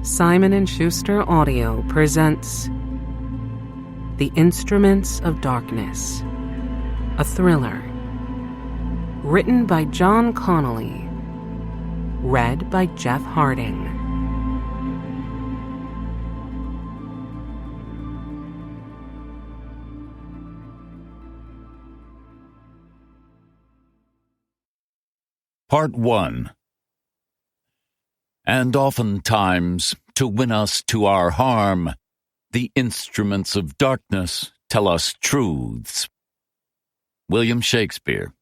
Simon & Schuster Audio presents The Instruments of Darkness, a thriller. Written by John Connolly. Read by Jeff Harding. Part 1. And oftentimes, to win us to our harm, the instruments of darkness tell us truths. William Shakespeare,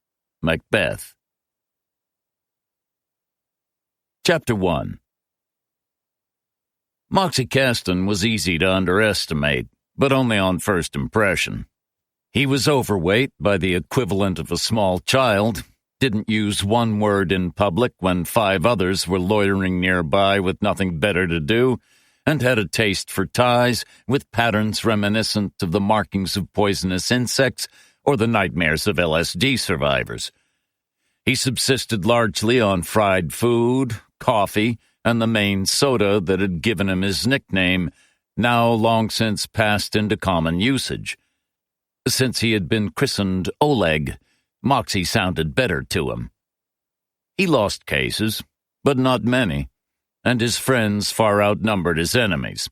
Macbeth. Chapter 1. Moxie Caston was easy to underestimate, but only on first impression. He was overweight by the equivalent of a small child, didn't use one word in public when 5 others were loitering nearby with nothing better to do, and had a taste for ties with patterns reminiscent of the markings of poisonous insects or the nightmares of LSD survivors. He subsisted largely on fried food, coffee, and the main soda that had given him his nickname, now long since passed into common usage. Since he had been christened Oleg, Moxie sounded better to him. He lost cases, but not many, and his friends far outnumbered his enemies.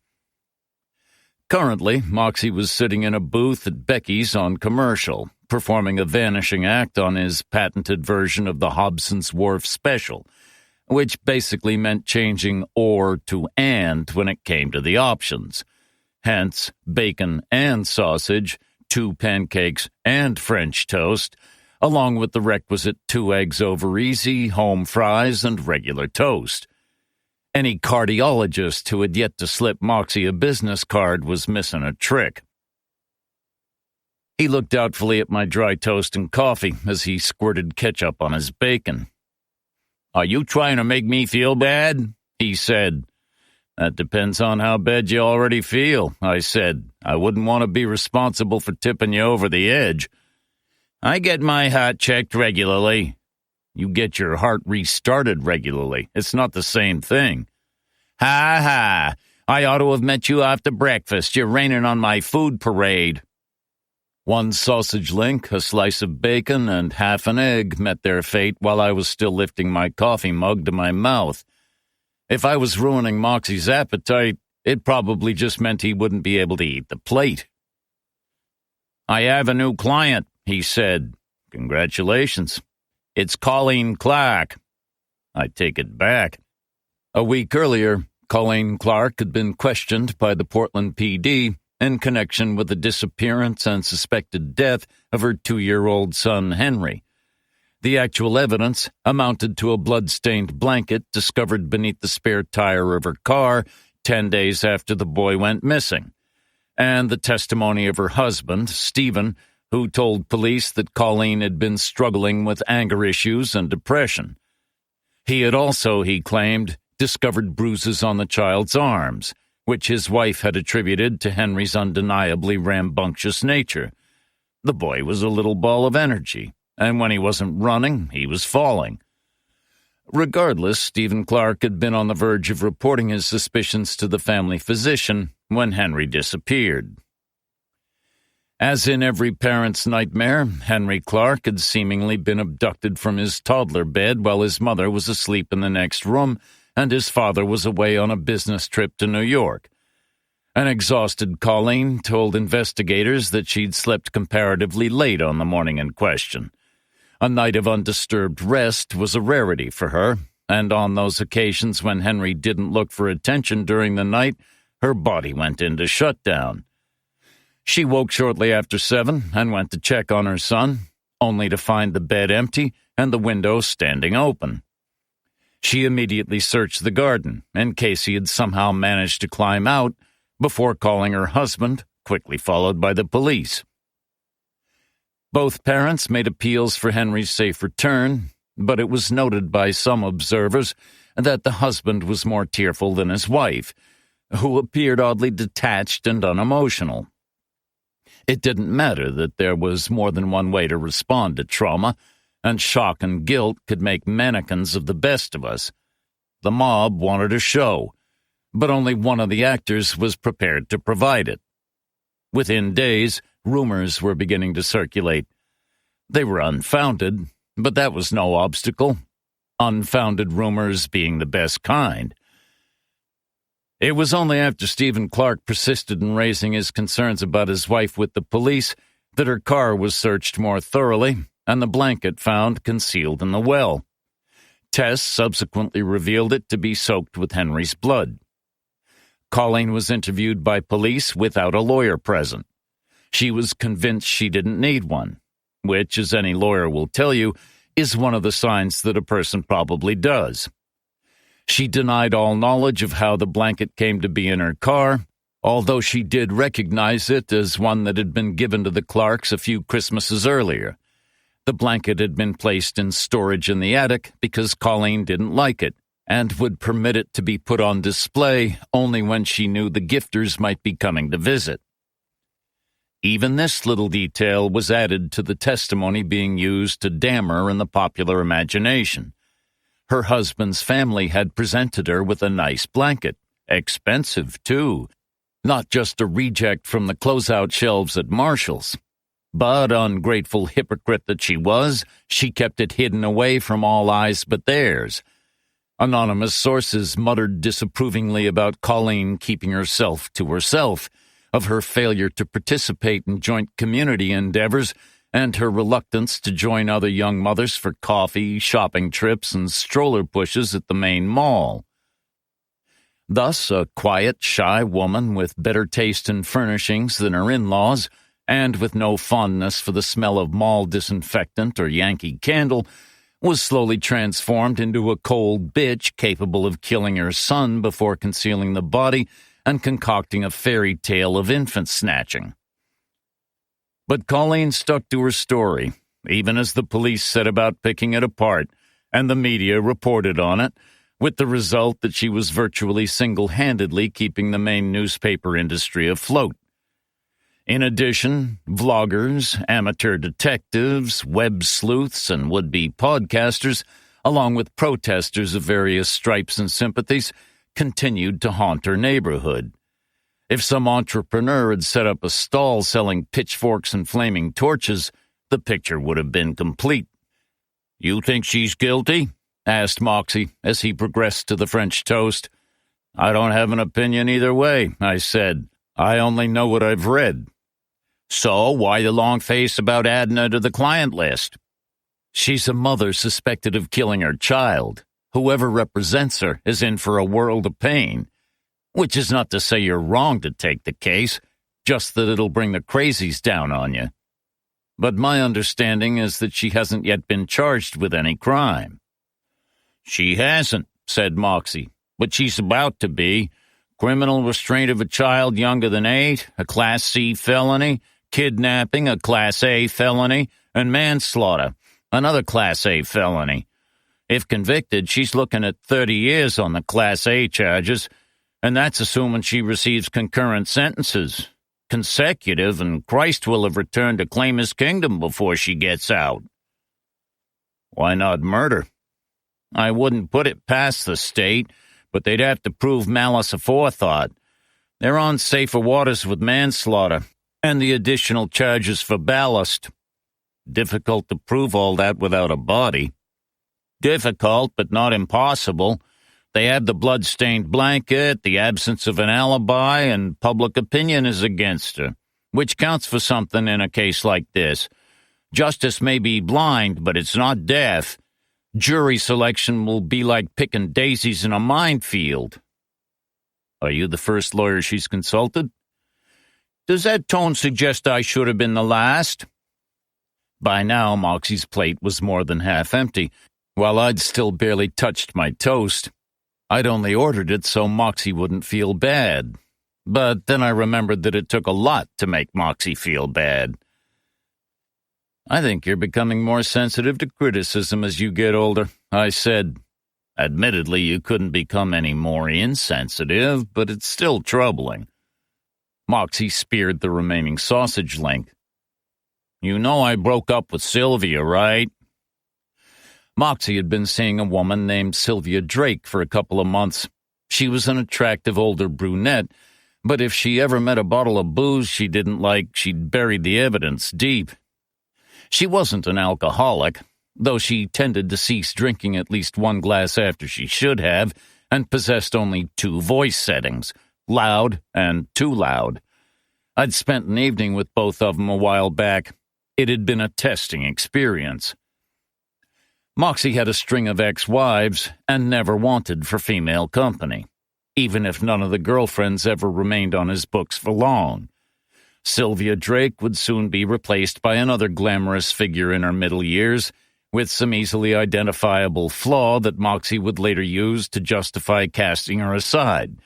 Currently, Moxie was sitting in a booth at Becky's on Commercial, performing a vanishing act on his patented version of the Hobson's Wharf special, which basically meant changing "or" to "and" when it came to the options. Hence, bacon and sausage, 2 pancakes and French toast, along with the requisite 2 eggs over easy, home fries, and regular toast. Any cardiologist who had yet to slip Moxie a business card was missing a trick. He looked doubtfully at my dry toast and coffee as he squirted ketchup on his bacon. "Are you trying to make me feel bad?" he said. "That depends on how bad you already feel," I said. "I wouldn't want to be responsible for tipping you over the edge." "I get my heart checked regularly." "You get your heart restarted regularly. It's not the same thing." "Ha ha! I ought to have met you after breakfast. You're raining on my food parade." 1 sausage link, a slice of bacon, and half an egg met their fate while I was still lifting my coffee mug to my mouth. If I was ruining Moxie's appetite, it probably just meant he wouldn't be able to eat the plate. "I have a new client," he said. "Congratulations." "It's Colleen Clark." I take it back. A week earlier, Colleen Clark had been questioned by the Portland PD in connection with the disappearance and suspected death of her 2-year-old son, Henry. The actual evidence amounted to a blood-stained blanket discovered beneath the spare tire of her car 10 days after the boy went missing, and the testimony of her husband, Stephen, who told police that Colleen had been struggling with anger issues and depression. He had also, he claimed, discovered bruises on the child's arms, which his wife had attributed to Henry's undeniably rambunctious nature. The boy was a little ball of energy, and when he wasn't running, he was falling. Regardless, Stephen Clark had been on the verge of reporting his suspicions to the family physician when Henry disappeared. As in every parent's nightmare, Henry Clark had seemingly been abducted from his toddler bed while his mother was asleep in the next room and his father was away on a business trip to New York. An exhausted Colleen told investigators that she'd slept comparatively late on the morning in question. A night of undisturbed rest was a rarity for her, and on those occasions when Henry didn't look for attention during the night, her body went into shutdown. She woke shortly after 7 and went to check on her son, only to find the bed empty and the window standing open. She immediately searched the garden in case he had somehow managed to climb out, before calling her husband, quickly followed by the police. Both parents made appeals for Henry's safe return, but it was noted by some observers that the husband was more tearful than his wife, who appeared oddly detached and unemotional. It didn't matter that there was more than one way to respond to trauma, and shock and guilt could make mannequins of the best of us. The mob wanted a show, but only one of the actors was prepared to provide it. Within days, rumors were beginning to circulate. They were unfounded, but that was no obstacle. Unfounded rumors being the best kind. It was only after Stephen Clark persisted in raising his concerns about his wife with the police that her car was searched more thoroughly and the blanket found concealed in the well. Tests subsequently revealed it to be soaked with Henry's blood. Colleen was interviewed by police without a lawyer present. She was convinced she didn't need one, which, as any lawyer will tell you, is one of the signs that a person probably does. She denied all knowledge of how the blanket came to be in her car, although she did recognize it as one that had been given to the Clarks a few Christmases earlier. The blanket had been placed in storage in the attic because Colleen didn't like it and would permit it to be put on display only when she knew the gifters might be coming to visit. Even this little detail was added to the testimony being used to damn her in the popular imagination. Her husband's family had presented her with a nice blanket, expensive too, not just a reject from the closeout shelves at Marshall's. But, ungrateful hypocrite that she was, she kept it hidden away from all eyes but theirs. Anonymous sources muttered disapprovingly about Colleen keeping herself to herself, of her failure to participate in joint community endeavors, and her reluctance to join other young mothers for coffee, shopping trips, and stroller pushes at the main mall. Thus, a quiet, shy woman with better taste in furnishings than her in-laws, and with no fondness for the smell of mall disinfectant or Yankee Candle, was slowly transformed into a cold bitch capable of killing her son before concealing the body and concocting a fairy tale of infant snatching. But Colleen stuck to her story, even as the police set about picking it apart, and the media reported on it, with the result that she was virtually single-handedly keeping the main newspaper industry afloat. In addition, vloggers, amateur detectives, web sleuths, and would-be podcasters, along with protesters of various stripes and sympathies, continued to haunt her neighborhood. If some entrepreneur had set up a stall selling pitchforks and flaming torches, the picture would have been complete. "You think she's guilty?" asked Moxie as he progressed to the French toast. "I don't have an opinion either way," I said. "I only know what I've read." "So why the long face about adding her to the client list?" "She's a mother suspected of killing her child. Whoever represents her is in for a world of pain. Which is not to say you're wrong to take the case, just that it'll bring the crazies down on you. But my understanding is that she hasn't yet been charged with any crime." "She hasn't," said Moxie, "but she's about to be. Criminal restraint of a child younger than 8, a Class C felony, kidnapping, a Class A felony, and manslaughter, another Class A felony. If convicted, she's looking at 30 years on the Class A charges, and that's assuming she receives concurrent sentences. Consecutive, and Christ will have returned to claim his kingdom before she gets out." "Why not murder?" "I wouldn't put it past the state, but they'd have to prove malice aforethought. They're on safer waters with manslaughter, and the additional charges for ballast. Difficult to prove all that without a body." "Difficult, but not impossible. They have the blood-stained blanket, the absence of an alibi, and public opinion is against her, which counts for something in a case like this. Justice may be blind, but it's not deaf. Jury selection will be like picking daisies in a minefield." "Are you the first lawyer she's consulted?" "Does that tone suggest I should have been the last?" By now, Moxie's plate was more than half empty, while I'd still barely touched my toast. I'd only ordered it so Moxie wouldn't feel bad. But then I remembered that it took a lot to make Moxie feel bad. "I think you're becoming more sensitive to criticism as you get older," I said. "Admittedly, you couldn't become any more insensitive, but it's still troubling." Moxie speared the remaining sausage link. "You know I broke up with Sylvia, right?" Moxie had been seeing a woman named Sylvia Drake for a couple of months. She was an attractive older brunette, but if she ever met a bottle of booze she didn't like, she'd buried the evidence deep. She wasn't an alcoholic, though she tended to cease drinking at least one glass after she should have, and possessed only 2 voice settings, loud and too loud. I'd spent an evening with both of them a while back. It had been a testing experience. Moxie had a string of ex-wives and never wanted for female company, even if none of the girlfriends ever remained on his books for long. Sylvia Drake would soon be replaced by another glamorous figure in her middle years, with some easily identifiable flaw that Moxie would later use to justify casting her aside,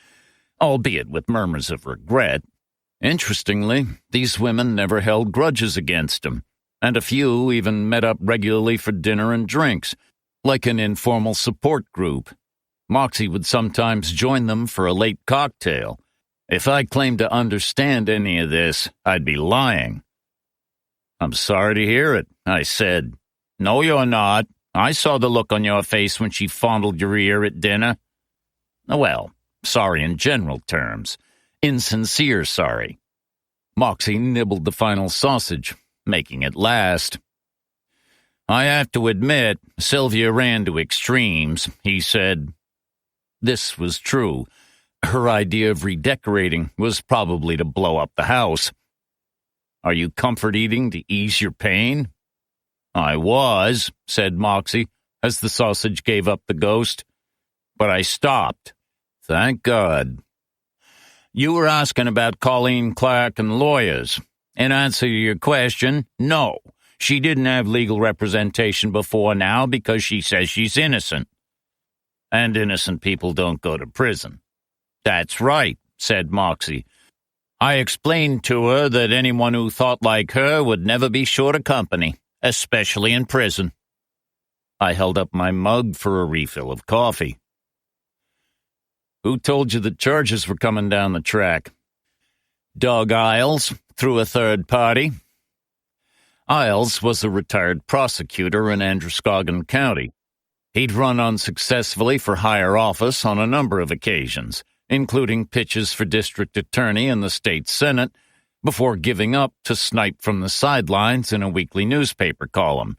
albeit with murmurs of regret. Interestingly, these women never held grudges against him, and a few even met up regularly for dinner and drinks, like an informal support group. Moxie would sometimes join them for a late cocktail. If I claimed to understand any of this, I'd be lying. "I'm sorry to hear it," I said. "No, you're not. I saw the look on your face when she fondled your ear at dinner." "Well, sorry in general terms. Insincere sorry." Moxie nibbled the final sausage, making it last. "I have to admit, Sylvia ran to extremes," he said. This was true. Her idea of redecorating was probably to blow up the house. "Are you comfort eating to ease your pain?" "I was," said Moxie, as the sausage gave up the ghost. "But I stopped. Thank God." "You were asking about Colleen Clark and lawyers. In answer to your question, no, she didn't have legal representation before now because she says she's innocent. And innocent people don't go to prison." "That's right," said Moxie. "I explained to her that anyone who thought like her would never be short of company, especially in prison." I held up my mug for a refill of coffee. "Who told you the charges were coming down the track?" "Doug Isles, through a third party." Isles was a retired prosecutor in Androscoggin County. He'd run unsuccessfully for higher office on a number of occasions, including pitches for district attorney in the state senate, before giving up to snipe from the sidelines in a weekly newspaper column.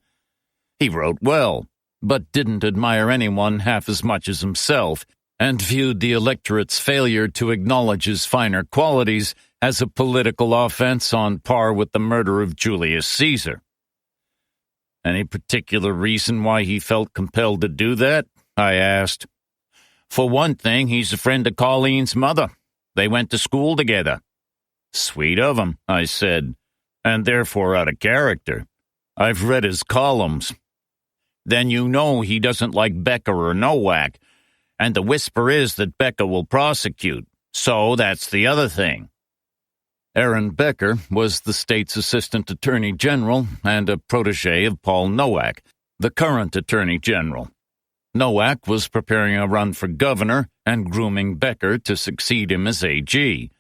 He wrote well, but didn't admire anyone half as much as himself, and viewed the electorate's failure to acknowledge his finer qualities as a political offense on par with the murder of Julius Caesar. "Any particular reason why he felt compelled to do that?" I asked. "For one thing, he's a friend of Colleen's mother. They went to school together." "Sweet of him," I said, "and therefore out of character. I've read his columns." "Then you know he doesn't like Becker or Nowak, and the whisper is that Becker will prosecute, so that's the other thing." Aaron Becker was the state's assistant attorney general and a protege of Paul Nowak, the current attorney general. Nowak was preparing a run for governor and grooming Becker to succeed him as AG.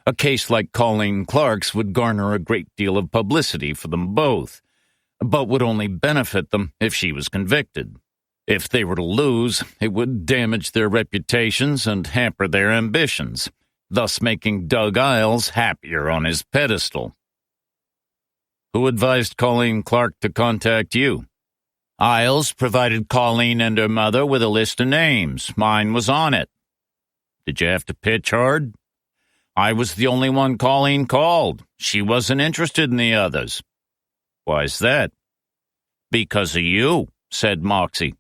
A case like Colleen Clark's would garner a great deal of publicity for them both, but would only benefit them if she was convicted. If they were to lose, it would damage their reputations and hamper their ambitions, thus making Doug Isles happier on his pedestal. "Who advised Colleen Clark to contact you?" "Isles provided Colleen and her mother with a list of names. Mine was on it." "Did you have to pitch hard?" "I was the only one Colleen called. She wasn't interested in the others." "Why's that?" "Because of you," said Moxie.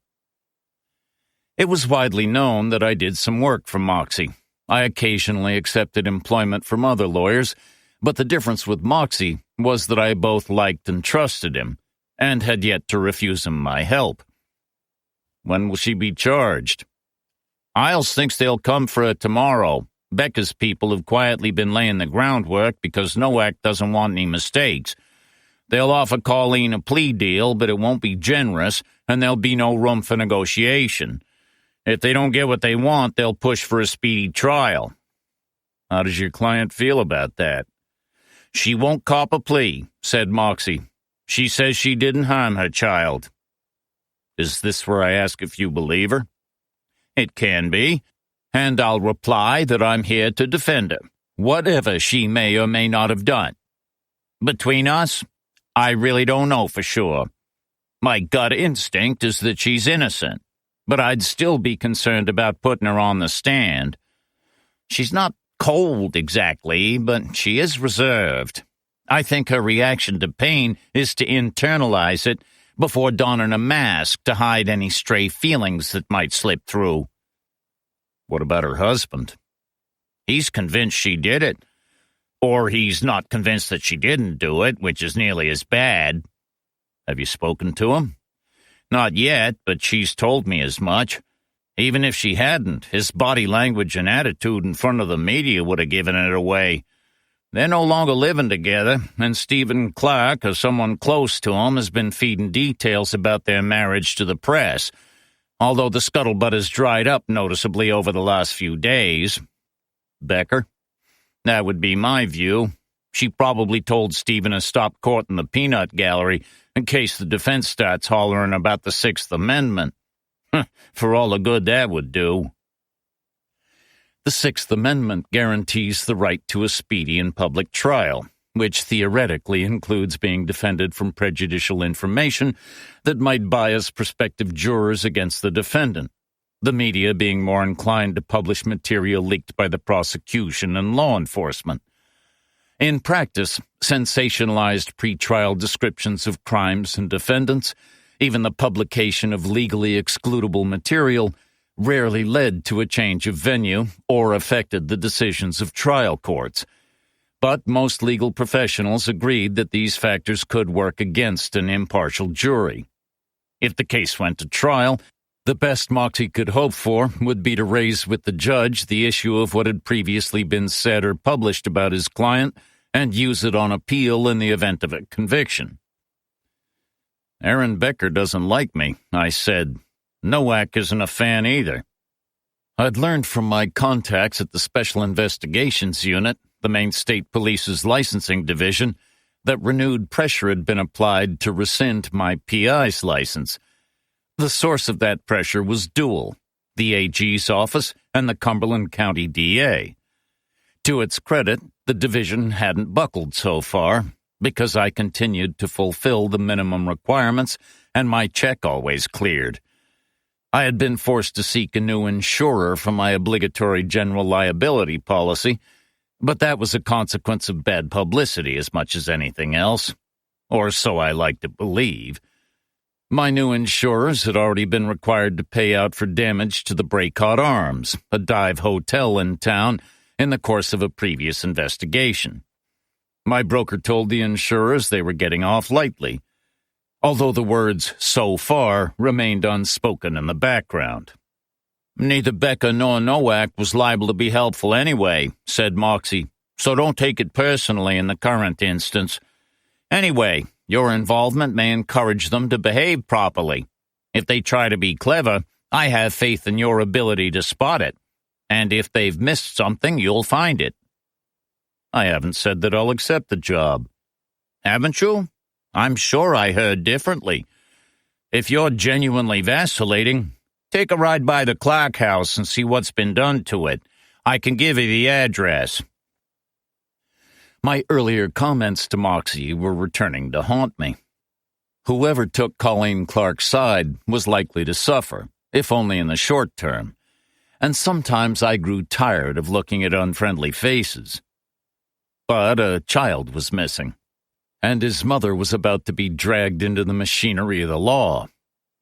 It was widely known that I did some work for Moxie. I occasionally accepted employment from other lawyers, but the difference with Moxie was that I both liked and trusted him, and had yet to refuse him my help. "When will she be charged?" "Isles thinks they'll come for her tomorrow. Becca's people have quietly been laying the groundwork because Nowak doesn't want any mistakes. They'll offer Colleen a plea deal, but it won't be generous, and there'll be no room for negotiation. If they don't get what they want, they'll push for a speedy trial." "How does your client feel about that?" "She won't cop a plea," said Moxie. "She says she didn't harm her child." Is this where I ask if you believe her? It can be, and I'll reply that I'm here to defend her, whatever she may or may not have done. Between us, I really don't know for sure. My gut instinct is that she's innocent, but I'd still be concerned about putting her on the stand. She's not cold exactly, but she is reserved. I think her reaction to pain is to internalize it before donning a mask to hide any stray feelings that might slip through. What about her husband? He's convinced she did it. Or he's not convinced that she didn't do it, which is nearly as bad. Have you spoken to him? Not yet, but she's told me as much. Even if she hadn't, his body language and attitude in front of the media would have given it away. They're no longer living together, and Stephen Clark, or someone close to him, has been feeding details about their marriage to the press, although the scuttlebutt has dried up noticeably over the last few days. Becker? That would be my view. She probably told Stephen to stop courting the peanut gallery in case the defense starts hollering about the Sixth Amendment. For all the good that would do. The Sixth Amendment guarantees the right to a speedy and public trial, which theoretically includes being defended from prejudicial information that might bias prospective jurors against the defendant, the media being more inclined to publish material leaked by the prosecution and law enforcement. In practice, sensationalized pretrial descriptions of crimes and defendants, even the publication of legally excludable material, rarely led to a change of venue or affected the decisions of trial courts. But most legal professionals agreed that these factors could work against an impartial jury. If the case went to trial, the best Moxie could hope for would be to raise with the judge the issue of what had previously been said or published about his client and use it on appeal in the event of a conviction. Aaron Becker doesn't like me, I said. Nowak isn't a fan either. I'd learned from my contacts at the Special Investigations Unit, the Maine State Police's licensing division, that renewed pressure had been applied to rescind my PI's license. The source of that pressure was dual, the AG's office and the Cumberland County DA. To its credit, the division hadn't buckled so far, because I continued to fulfill the minimum requirements and my check always cleared. I had been forced to seek a new insurer for my obligatory general liability policy, but that was a consequence of bad publicity as much as anything else, or so I like to believe. My new insurers had already been required to pay out for damage to the Braycott Arms, a dive hotel in town, in the course of a previous investigation. My broker told the insurers they were getting off lightly, although the words "so far" remained unspoken in the background. Neither Becca nor Nowak was liable to be helpful anyway, said Moxie, so don't take it personally in the current instance. Anyway, your involvement may encourage them to behave properly. If they try to be clever, I have faith in your ability to spot it, and if they've missed something, you'll find it. I haven't said that I'll accept the job. Haven't you? I'm sure I heard differently. If you're genuinely vacillating, take a ride by the Clark house and see what's been done to it. I can give you the address. My earlier comments to Moxie were returning to haunt me. Whoever took Colleen Clark's side was likely to suffer, if only in the short term, and sometimes I grew tired of looking at unfriendly faces. But a child was missing, and his mother was about to be dragged into the machinery of the law.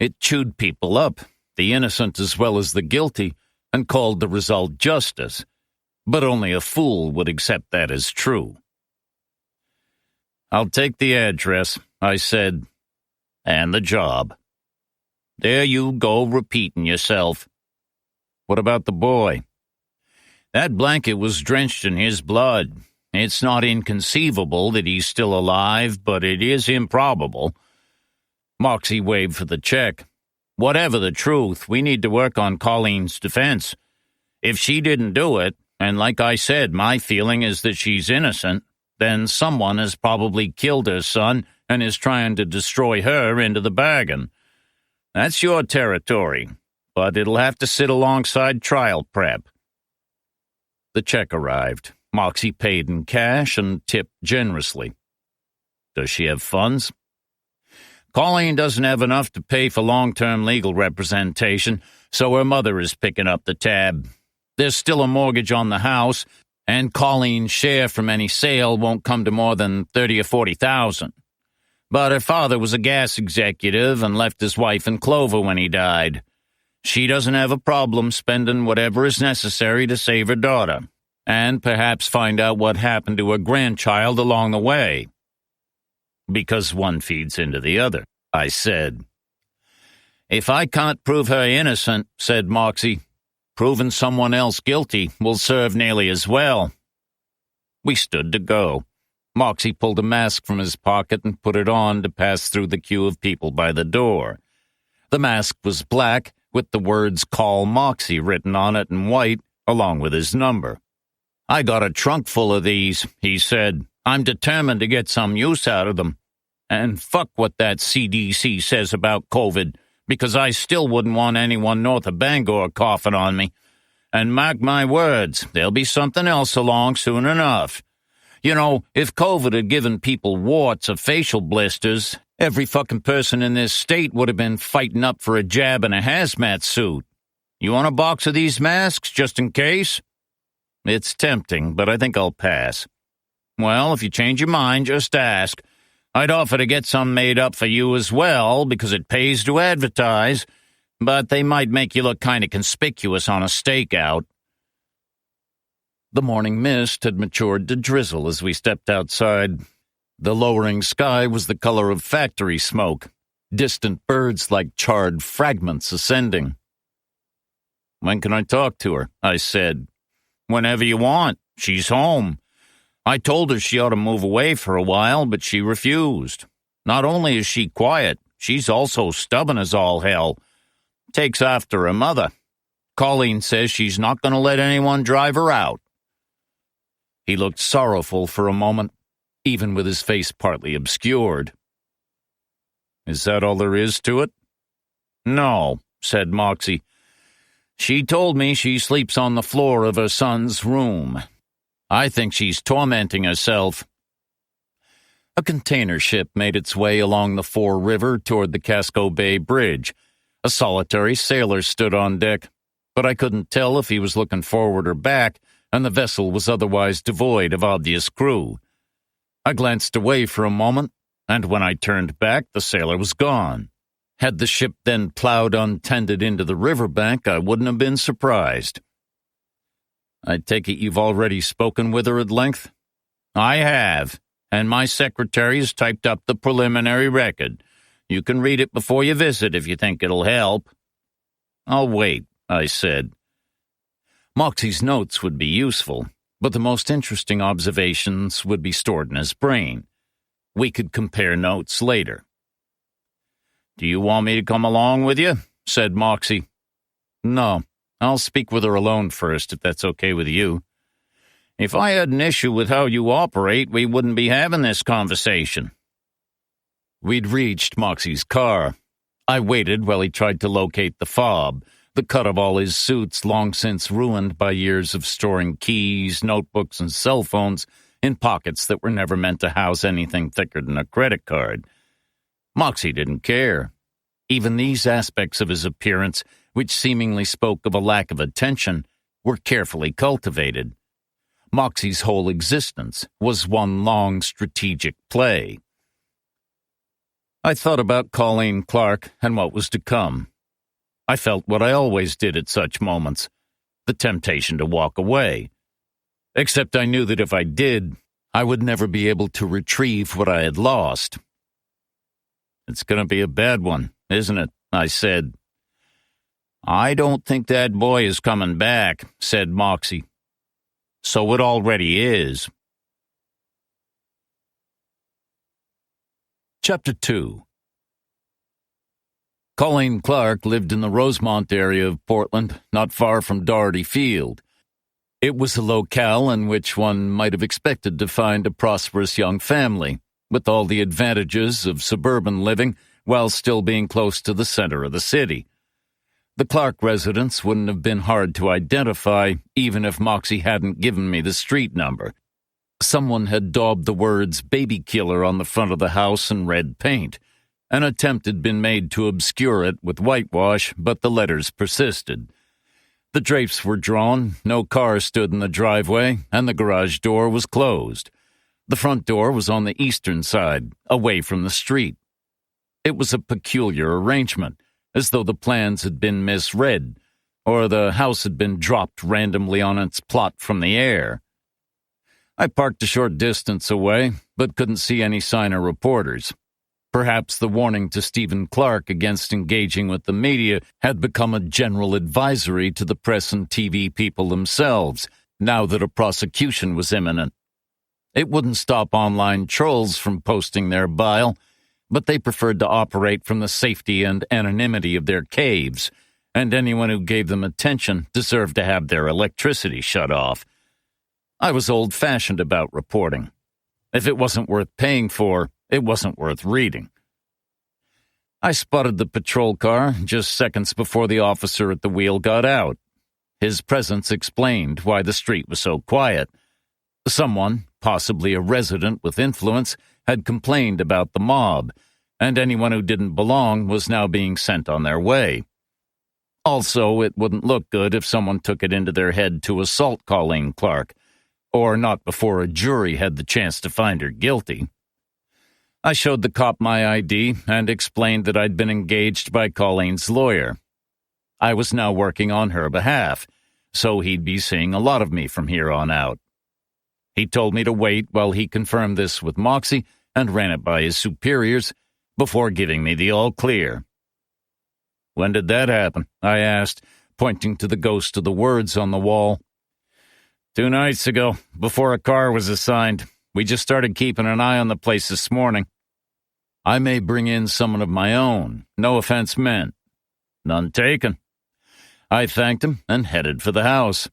It chewed people up, the innocent as well as the guilty, and called the result justice, but only a fool would accept that as true. I'll take the address, I said, and the job. There you go repeating yourself. What about the boy? That blanket was drenched in his blood. It's not inconceivable that he's still alive, but it is improbable. Moxie waved for the check. Whatever the truth, we need to work on Colleen's defense. If she didn't do it, and like I said, my feeling is that she's innocent, then someone has probably killed her son and is trying to destroy her into the bargain. That's your territory, but it'll have to sit alongside trial prep. The check arrived. Moxie paid in cash and tipped generously. Does she have funds? Colleen doesn't have enough to pay for long-term legal representation, so her mother is picking up the tab. There's still a mortgage on the house, and Colleen's share from any sale won't come to more than $30,000 or $40,000. But her father was a gas executive and left his wife in clover when he died. She doesn't have a problem spending whatever is necessary to save her daughter, and perhaps find out what happened to her grandchild along the way. Because one feeds into the other, I said. If I can't prove her innocent, said Moxie, proving someone else guilty will serve nearly as well. We stood to go. Moxie pulled a mask from his pocket and put it on to pass through the queue of people by the door. The mask was black, with the words "Call Moxie" written on it in white, along with his number. I got a trunk full of these, he said. I'm determined to get some use out of them. And fuck what that CDC says about COVID, because I still wouldn't want anyone north of Bangor coughing on me. And mark my words, there'll be something else along soon enough. You know, if COVID had given people warts or facial blisters, every fucking person in this state would have been fighting up for a jab in a hazmat suit. You want a box of these masks, just in case? It's tempting, but I think I'll pass. Well, if you change your mind, just ask. I'd offer to get some made up for you as well, because it pays to advertise, but they might make you look kind of conspicuous on a stakeout. The morning mist had matured to drizzle as we stepped outside. The lowering sky was the color of factory smoke, distant birds like charred fragments ascending. When can I talk to her? I said. Whenever you want. She's home. I told her she ought to move away for a while, but she refused. Not only is she quiet, she's also stubborn as all hell. Takes after her mother. Colleen says she's not going to let anyone drive her out. He looked sorrowful for a moment, even with his face partly obscured. Is that all there is to it? No, said Moxie. She told me she sleeps on the floor of her son's room. I think she's tormenting herself. A container ship made its way along the Fore River toward the Casco Bay Bridge. A solitary sailor stood on deck, but I couldn't tell if he was looking forward or back, and the vessel was otherwise devoid of obvious crew. I glanced away for a moment, and when I turned back, the sailor was gone. Had the ship then plowed untended into the riverbank, I wouldn't have been surprised. I take it you've already spoken with her at length? I have, and my secretary has typed up the preliminary record. You can read it before you visit if you think it'll help. I'll wait, I said. Moxie's notes would be useful, but the most interesting observations would be stored in his brain. We could compare notes later. Do you want me to come along with you? Said Moxie. No, I'll speak with her alone first, if that's okay with you. If I had an issue with how you operate, we wouldn't be having this conversation. We'd reached Moxie's car. I waited while he tried to locate the fob, the cut of all his suits long since ruined by years of storing keys, notebooks, and cell phones in pockets that were never meant to house anything thicker than a credit card. Moxie didn't care. Even these aspects of his appearance, which seemingly spoke of a lack of attention, were carefully cultivated. Moxie's whole existence was one long strategic play. I thought about Colleen Clark and what was to come. I felt what I always did at such moments, the temptation to walk away. Except I knew that if I did, I would never be able to retrieve what I had lost. It's going to be a bad one, isn't it? I said. I don't think that boy is coming back, said Moxie. So it already is. Chapter 2. Colleen Clark lived in the Rosemont area of Portland, not far from Doherty Field. It was a locale in which one might have expected to find a prosperous young family, with all the advantages of suburban living while still being close to the center of the city. The Clark residence wouldn't have been hard to identify, even if Moxie hadn't given me the street number. Someone had daubed the words "baby killer" on the front of the house in red paint. An attempt had been made to obscure it with whitewash, but the letters persisted. The drapes were drawn, no car stood in the driveway, and the garage door was closed. The front door was on the eastern side, away from the street. It was a peculiar arrangement, as though the plans had been misread, or the house had been dropped randomly on its plot from the air. I parked a short distance away, but couldn't see any sign of reporters. Perhaps the warning to Stephen Clark against engaging with the media had become a general advisory to the press and TV people themselves, now that a prosecution was imminent. It wouldn't stop online trolls from posting their bile, but they preferred to operate from the safety and anonymity of their caves, and anyone who gave them attention deserved to have their electricity shut off. I was old-fashioned about reporting. If it wasn't worth paying for, it wasn't worth reading. I spotted the patrol car just seconds before the officer at the wheel got out. His presence explained why the street was so quiet. Someone, possibly a resident with influence, had complained about the mob, and anyone who didn't belong was now being sent on their way. Also, it wouldn't look good if someone took it into their head to assault Colleen Clark, or not before a jury had the chance to find her guilty. I showed the cop my ID and explained that I'd been engaged by Colleen's lawyer. I was now working on her behalf, so he'd be seeing a lot of me from here on out. He told me to wait while he confirmed this with Moxie and ran it by his superiors before giving me the all-clear. "When did that happen?" I asked, pointing to the ghost of the words on the wall. "2 nights ago, before a car was assigned. We just started keeping an eye on the place this morning. I may bring in someone of my own, no offense meant." "None taken." I thanked him and headed for the house.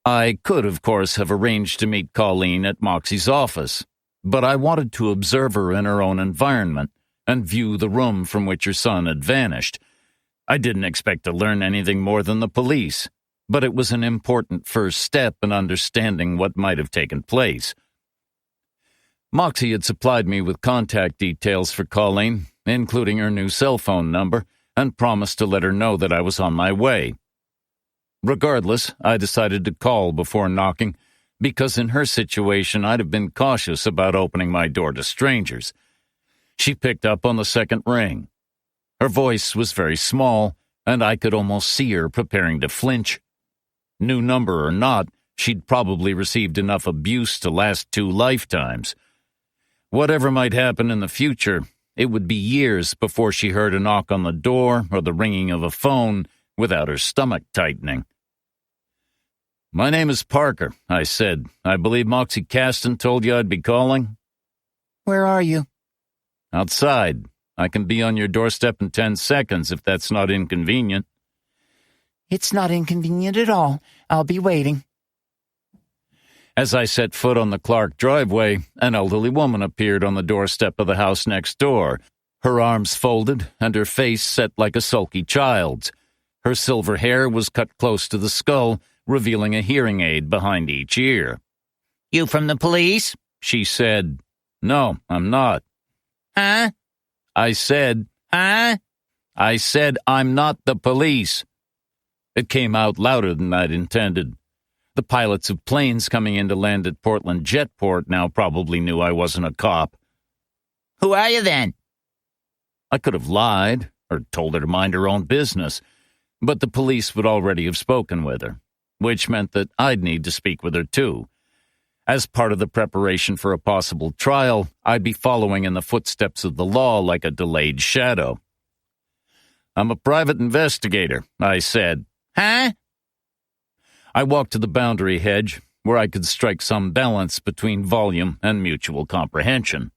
I could, of course, have arranged to meet Colleen at Moxie's office, but I wanted to observe her in her own environment and view the room from which her son had vanished. I didn't expect to learn anything more than the police, but it was an important first step in understanding what might have taken place. Moxie had supplied me with contact details for Colleen, including her new cell phone number, and promised to let her know that I was on my way. Regardless, I decided to call before knocking, because in her situation I'd have been cautious about opening my door to strangers. She picked up on the second ring. Her voice was very small, and I could almost see her preparing to flinch. New number or not, she'd probably received enough abuse to last 2 lifetimes. Whatever might happen in the future, it would be years before she heard a knock on the door or the ringing of a phone without her stomach tightening. "My name is Parker," I said. "I believe Moxie Caston told you I'd be calling." "Where are you?" "Outside. I can be on your doorstep in 10 seconds if that's not inconvenient." "It's not inconvenient at all. I'll be waiting." As I set foot on the Clark driveway, an elderly woman appeared on the doorstep of the house next door, her arms folded and her face set like a sulky child's. Her silver hair was cut close to the skull, revealing a hearing aid behind each ear. "You from the police?" she said. "No, I'm not." "Huh?" I said, "Huh?" I said, "I'm not the police." It came out louder than I'd intended. The pilots of planes coming in to land at Portland Jetport now probably knew I wasn't a cop. "Who are you then?" I could have lied or told her to mind her own business, but the police would already have spoken with her, which meant that I'd need to speak with her too. As part of the preparation for a possible trial, I'd be following in the footsteps of the law like a delayed shadow. "I'm a private investigator," I said. "Huh?" I walked to the boundary hedge, where I could strike some balance between volume and mutual comprehension.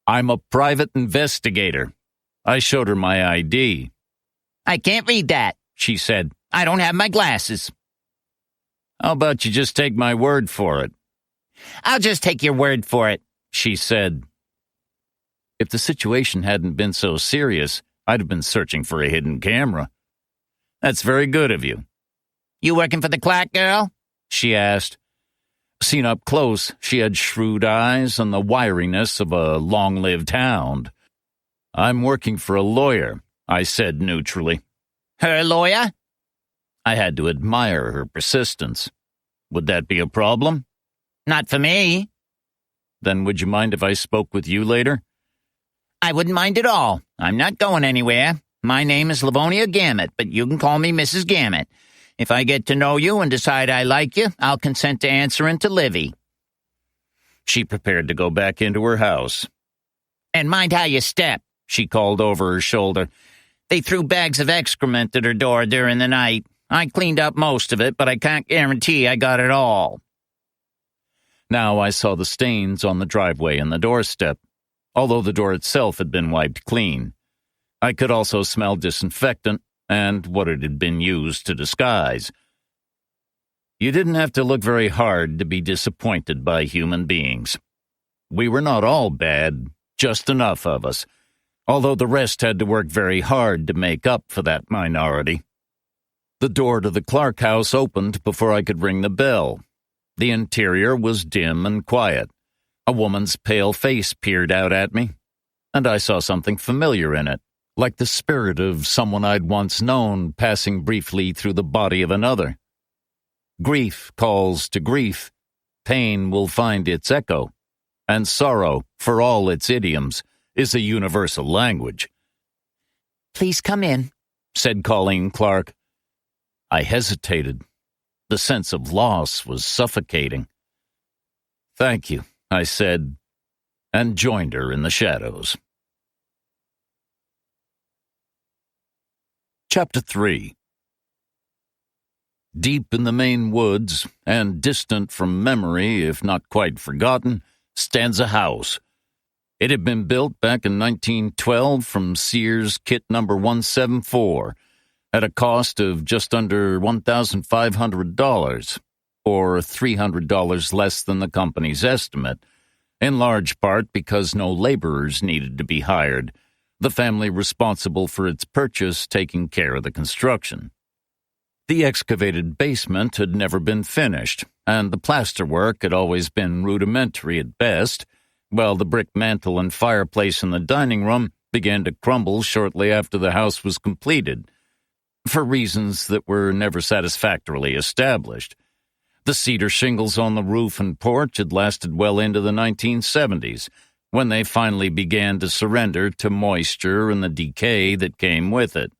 "I'm a private investigator." I showed her my ID. "I can't read that," she said. "I don't have my glasses." "How about you just take my word for it?" "I'll just take your word for it," she said. If the situation hadn't been so serious, I'd have been searching for a hidden camera. That's very good of you. You working for the Clark girl? She asked. Seen up close, she had shrewd eyes and the wiriness of a long-lived hound. I'm working for a lawyer, I said neutrally. Her lawyer? I had to admire her persistence. Would that be a problem? Not for me. Then would you mind if I spoke with you later? I wouldn't mind at all. I'm not going anywhere. My name is Livonia Gammett, but you can call me Mrs. Gammett. If I get to know you and decide I like you, I'll consent to answering to Livy. She prepared to go back into her house. And mind how you step, she called over her shoulder. They threw bags of excrement at her door during the night. I cleaned up most of it, but I can't guarantee I got it all. Now I saw the stains on the driveway and the doorstep, although the door itself had been wiped clean. I could also smell disinfectant and what it had been used to disguise. You didn't have to look very hard to be disappointed by human beings. We were not all bad, just enough of us, although the rest had to work very hard to make up for that minority. The door to the Clark house opened before I could ring the bell. The interior was dim and quiet. A woman's pale face peered out at me, and I saw something familiar in it, like the spirit of someone I'd once known passing briefly through the body of another. Grief calls to grief. Pain will find its echo, and sorrow, for all its idioms, is a universal language. Please come in, said Colleen Clark. I hesitated. The sense of loss was suffocating. Thank you, I said, and joined her in the shadows. Chapter 3. Deep in the Maine woods, and distant from memory, if not quite forgotten, stands a house. It had been built back in 1912 from Sears Kit number 174, at a cost of just under $1,500, or $300 less than the company's estimate, in large part because no laborers needed to be hired, the family responsible for its purchase taking care of the construction. The excavated basement had never been finished, and the plasterwork had always been rudimentary at best, while the brick mantel and fireplace in the dining room began to crumble shortly after the house was completed, for reasons that were never satisfactorily established. The cedar shingles on the roof and porch had lasted well into the 1970s, when they finally began to surrender to moisture and the decay that came with it.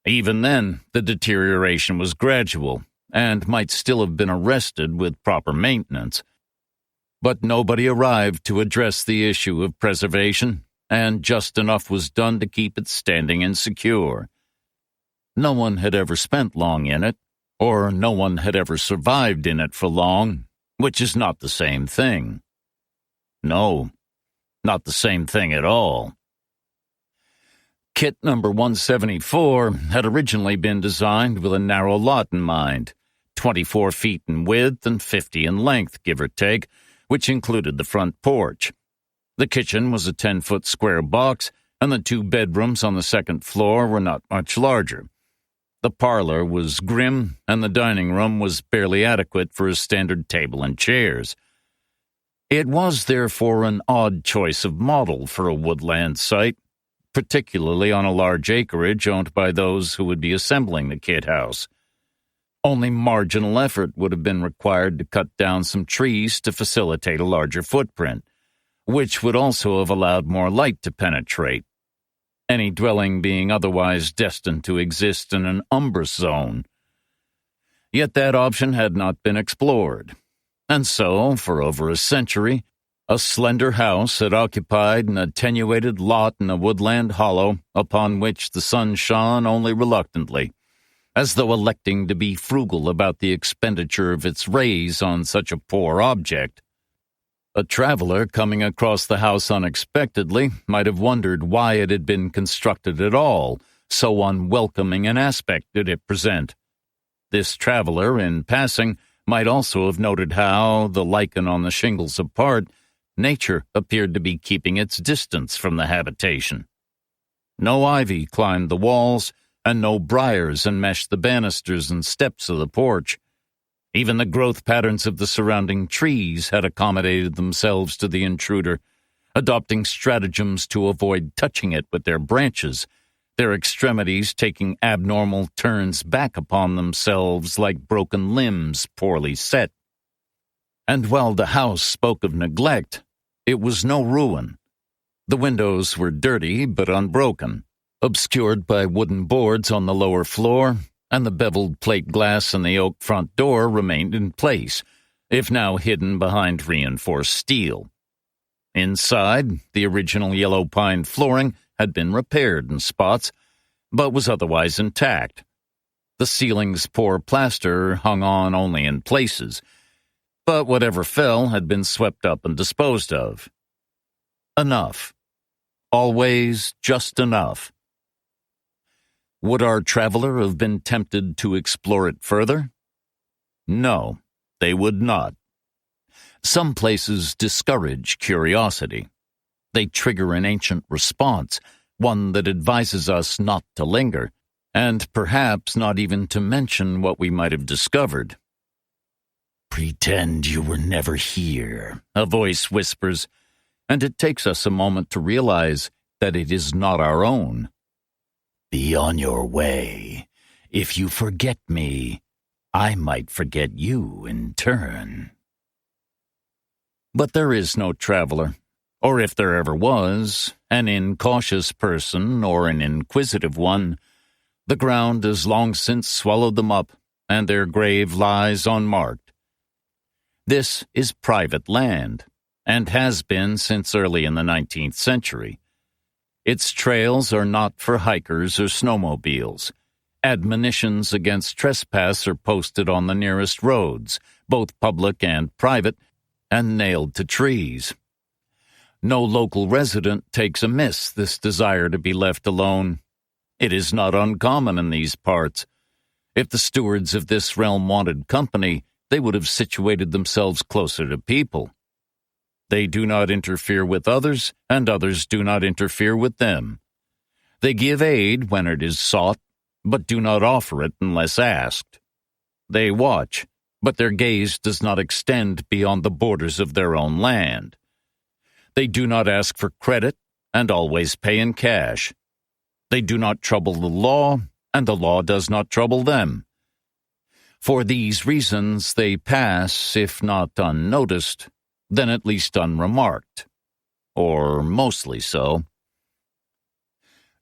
Even then, the deterioration was gradual, and might still have been arrested with proper maintenance. But nobody arrived to address the issue of preservation, and just enough was done to keep it standing and secure. No one had ever spent long in it, or no one had ever survived in it for long, which is not the same thing. No, not the same thing at all. Kit number 174 had originally been designed with a narrow lot in mind, 24 feet in width and 50 in length, give or take, which included the front porch. The kitchen was a 10-foot square box, and the 2 bedrooms on the second floor were not much larger. The parlor was grim, and the dining room was barely adequate for a standard table and chairs. It was, therefore, an odd choice of model for a woodland site, particularly on a large acreage owned by those who would be assembling the Kit house. Only marginal effort would have been required to cut down some trees to facilitate a larger footprint, which would also have allowed more light to penetrate, any dwelling being otherwise destined to exist in an umbrous zone. Yet that option had not been explored, and so, for over a century, a slender house had occupied an attenuated lot in a woodland hollow upon which the sun shone only reluctantly, as though electing to be frugal about the expenditure of its rays on such a poor object. A traveler coming across the house unexpectedly might have wondered why it had been constructed at all, so unwelcoming an aspect did it present. This traveler, in passing, might also have noted how, the lichen on the shingles apart, nature appeared to be keeping its distance from the habitation. No ivy climbed the walls, and no briars enmeshed the banisters and steps of the porch. Even the growth patterns of the surrounding trees had accommodated themselves to the intruder, adopting stratagems to avoid touching it with their branches, their extremities taking abnormal turns back upon themselves like broken limbs poorly set. And while the house spoke of neglect, it was no ruin. The windows were dirty but unbroken, obscured by wooden boards on the lower floor, and the beveled plate glass in the oak front door remained in place, if now hidden behind reinforced steel. Inside, the original yellow pine flooring had been repaired in spots, but was otherwise intact. The ceiling's poor plaster hung on only in places, but whatever fell had been swept up and disposed of. Enough. Always just enough. Would our traveler have been tempted to explore it further? No, they would not. Some places discourage curiosity. They trigger an ancient response, one that advises us not to linger, and perhaps not even to mention what we might have discovered. "Pretend you were never here," a voice whispers, and it takes us a moment to realize that it is not our own. "Be on your way. If you forget me, I might forget you in turn." But there is no traveler, or if there ever was, an incautious person or an inquisitive one. The ground has long since swallowed them up, and their grave lies unmarked. This is private land, and has been since early in the 19th century. Its trails are not for hikers or snowmobiles. Admonitions against trespass are posted on the nearest roads, both public and private, and nailed to trees. No local resident takes amiss this desire to be left alone. It is not uncommon in these parts. If the stewards of this realm wanted company, they would have situated themselves closer to people. They do not interfere with others, and others do not interfere with them. They give aid when it is sought, but do not offer it unless asked. They watch, but their gaze does not extend beyond the borders of their own land. They do not ask for credit, and always pay in cash. They do not trouble the law, and the law does not trouble them. For these reasons they pass, if not unnoticed, then at least unremarked, or mostly so.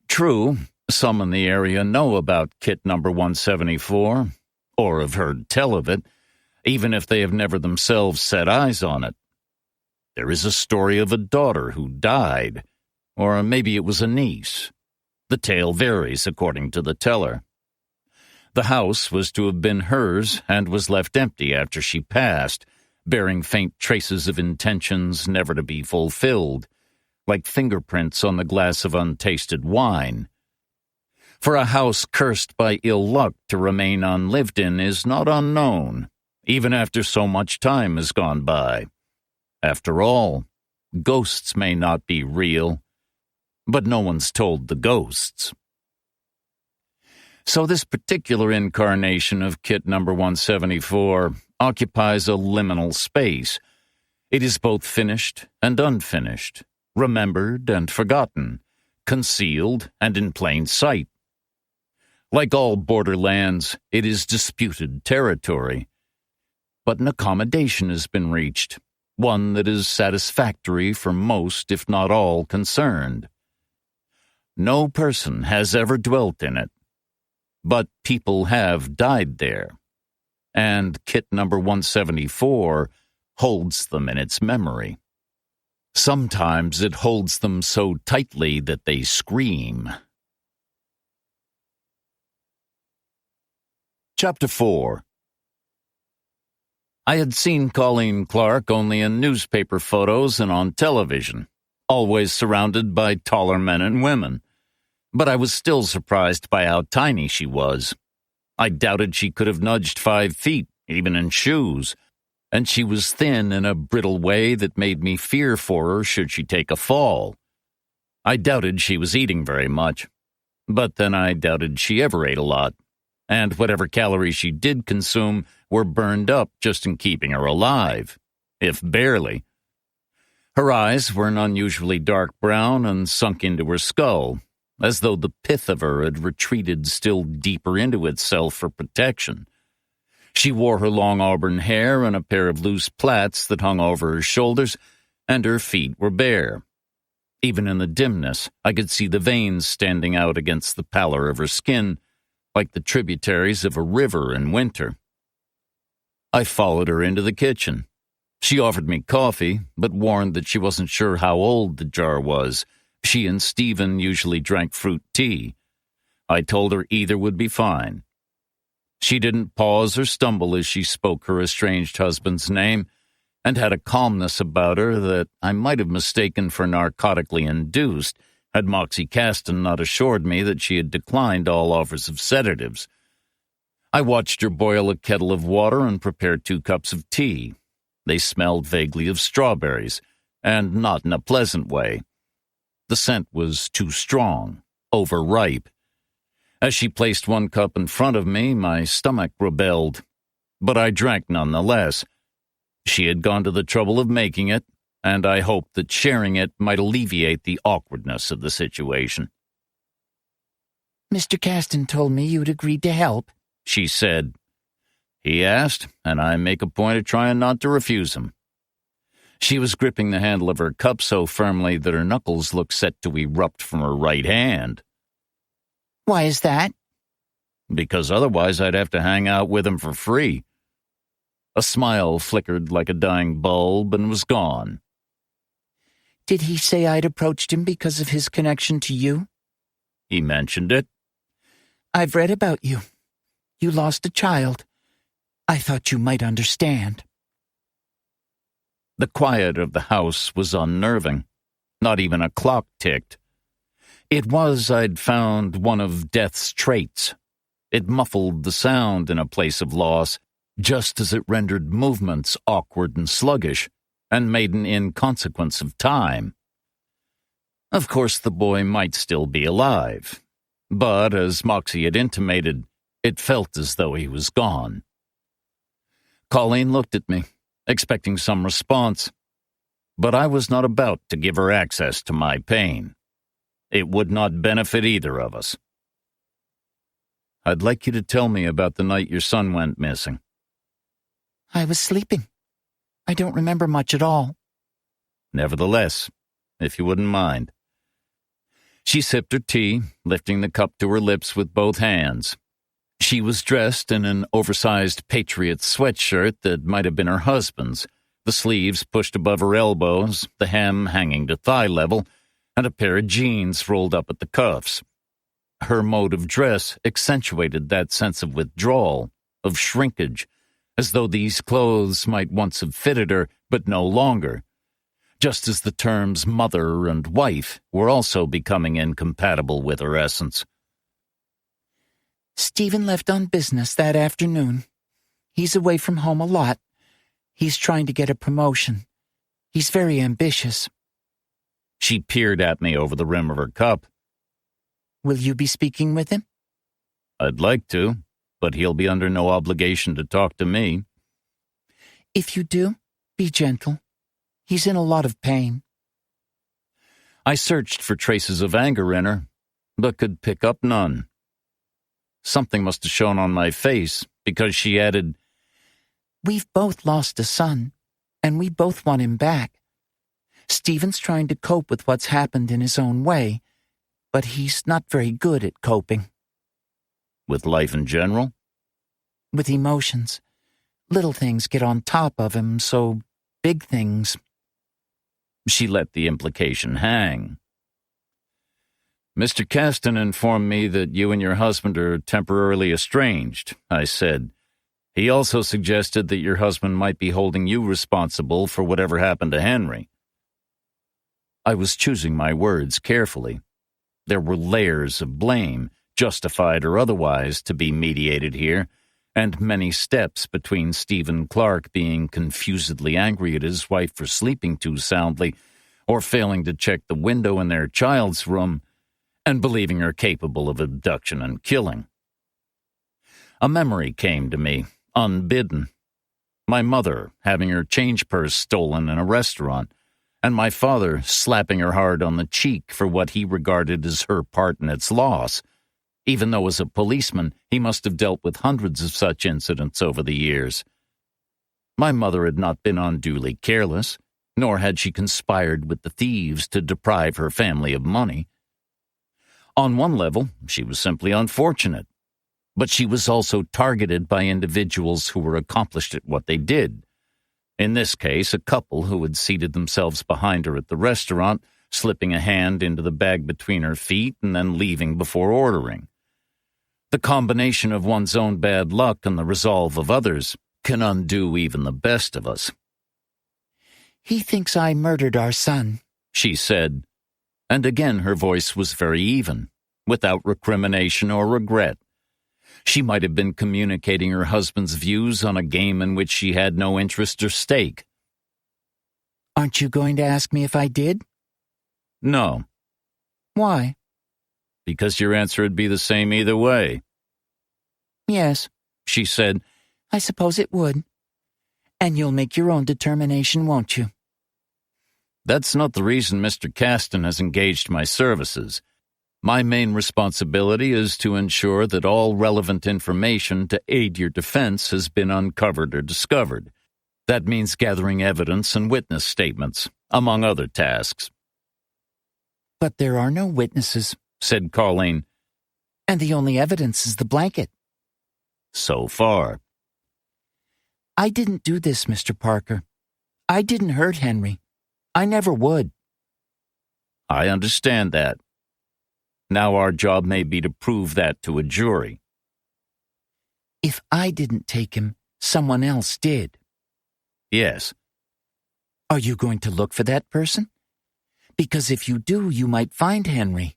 True, some in the area know about Kit number 174, or have heard tell of it, even if they have never themselves set eyes on it. There is a story of a daughter who died, or maybe it was a niece. The tale varies according to the teller. The house was to have been hers and was left empty after she passed, bearing faint traces of intentions never to be fulfilled, like fingerprints on the glass of untasted wine. For a house cursed by ill luck to remain unlived in is not unknown, even after so much time has gone by. After all, ghosts may not be real, but no one's told the ghosts. So this particular incarnation of Kit number 174 occupies a liminal space. It is both finished and unfinished, remembered and forgotten, concealed and in plain sight. Like all borderlands, it is disputed territory. But an accommodation has been reached, one that is satisfactory for most, if not all, concerned. No person has ever dwelt in it, but people have died there, and Kit number 174 holds them in its memory. Sometimes it holds them so tightly that they scream. Chapter 4. I had seen Colleen Clark only in newspaper photos and on television, always surrounded by taller men and women. But I was still surprised by how tiny she was. I doubted she could have nudged 5 feet, even in shoes. and she was thin in a brittle way that made me fear for her should she take a fall. I doubted she was eating very much, but then I doubted she ever ate a lot, and whatever calories she did consume were burned up just in keeping her alive, if barely. Her eyes were an unusually dark brown and sunk into her skull, as though the pith of her had retreated still deeper into itself for protection. She wore her long auburn hair in a pair of loose plaits that hung over her shoulders, and her feet were bare. Even in the dimness, I could see the veins standing out against the pallor of her skin, like the tributaries of a river in winter. I followed her into the kitchen. She offered me coffee, but warned that she wasn't sure how old the jar was. She and Stephen usually drank fruit tea. I told her either would be fine. She didn't pause or stumble as she spoke her estranged husband's name, and had a calmness about her that I might have mistaken for narcotically induced had Moxie Caston not assured me that she had declined all offers of sedatives. I watched her boil a kettle of water and prepare 2 cups of tea. They smelled vaguely of strawberries, and not in a pleasant way. The scent was too strong, overripe. As she placed 1 cup in front of me, my stomach rebelled, but I drank nonetheless. She had gone to the trouble of making it, and I hoped that sharing it might alleviate the awkwardness of the situation. "Mr. Caston told me you'd agreed to help," she said. He asked, and I make a point of trying not to refuse him. She was gripping the handle of her cup so firmly that her knuckles looked set to erupt from her right hand. "Why is that?" "Because otherwise I'd have to hang out with him for free." A smile flickered like a dying bulb and was gone. "Did he say I'd approached him because of his connection to you?" "He mentioned it." "I've read about you. You lost a child. I thought you might understand." The quiet of the house was unnerving. Not even a clock ticked. It was, I'd found, one of death's traits. It muffled the sound in a place of loss, just as it rendered movements awkward and sluggish, and made an inconsequence of time. Of course, the boy might still be alive, but, as Moxie had intimated, it felt as though he was gone. Colleen looked at me, expecting some response, but I was not about to give her access to my pain. It would not benefit either of us. "I'd like you to tell me about the night your son went missing." "I was sleeping. I don't remember much at all." "Nevertheless, if you wouldn't mind." She sipped her tea, lifting the cup to her lips with both hands. She was dressed in an oversized Patriot sweatshirt that might have been her husband's, the sleeves pushed above her elbows, the hem hanging to thigh level, and a pair of jeans rolled up at the cuffs. Her mode of dress accentuated that sense of withdrawal, of shrinkage, as though these clothes might once have fitted her, but no longer, just as the terms mother and wife were also becoming incompatible with her essence. "Stephen left on business that afternoon. He's away from home a lot. He's trying to get a promotion. He's very ambitious." She peered at me over the rim of her cup. "Will you be speaking with him?" "I'd like to, but he'll be under no obligation to talk to me." "If you do, be gentle. He's in a lot of pain." I searched for traces of anger in her, but could pick up none. Something must have shown on my face, because she added, "We've both lost a son, and we both want him back. Stephen's trying to cope with what's happened in his own way, but he's not very good at coping." "With life in general?" "With emotions. Little things get on top of him, so big things." She let the implication hang. "Mr. Caston informed me that you and your husband are temporarily estranged," I said. "He also suggested that your husband might be holding you responsible for whatever happened to Henry." I was choosing my words carefully. There were layers of blame, justified or otherwise, to be mediated here, and many steps between Stephen Clark being confusedly angry at his wife for sleeping too soundly or failing to check the window in their child's room and believing her capable of abduction and killing. A memory came to me, unbidden. My mother having her change purse stolen in a restaurant, and my father slapping her hard on the cheek for what he regarded as her part in its loss, even though as a policeman he must have dealt with hundreds of such incidents over the years. My mother had not been unduly careless, nor had she conspired with the thieves to deprive her family of money. On one level, she was simply unfortunate, but she was also targeted by individuals who were accomplished at what they did. In this case, a couple who had seated themselves behind her at the restaurant, slipping a hand into the bag between her feet and then leaving before ordering. The combination of one's own bad luck and the resolve of others can undo even the best of us. "He thinks I murdered our son," she said, and again her voice was very even, without recrimination or regret. She might have been communicating her husband's views on a game in which she had no interest or stake. "Aren't you going to ask me if I did?" No. "Why?" "Because your answer would be the same either way." "Yes," she said. "I suppose it would. And you'll make your own determination, won't you?" "That's not the reason Mr. Caston has engaged my services. My main responsibility is to ensure that all relevant information to aid your defense has been uncovered or discovered. That means gathering evidence and witness statements, among other tasks." "But there are no witnesses," said Colleen. "and the only evidence is the blanket." "So far." "I didn't do this, Mr. Parker. I didn't hurt Henry. I never would." "I understand that. Now our job may be to prove that to a jury." "If I didn't take him, someone else did." "Yes." "Are you going to look for that person? Because if you do, you might find Henry."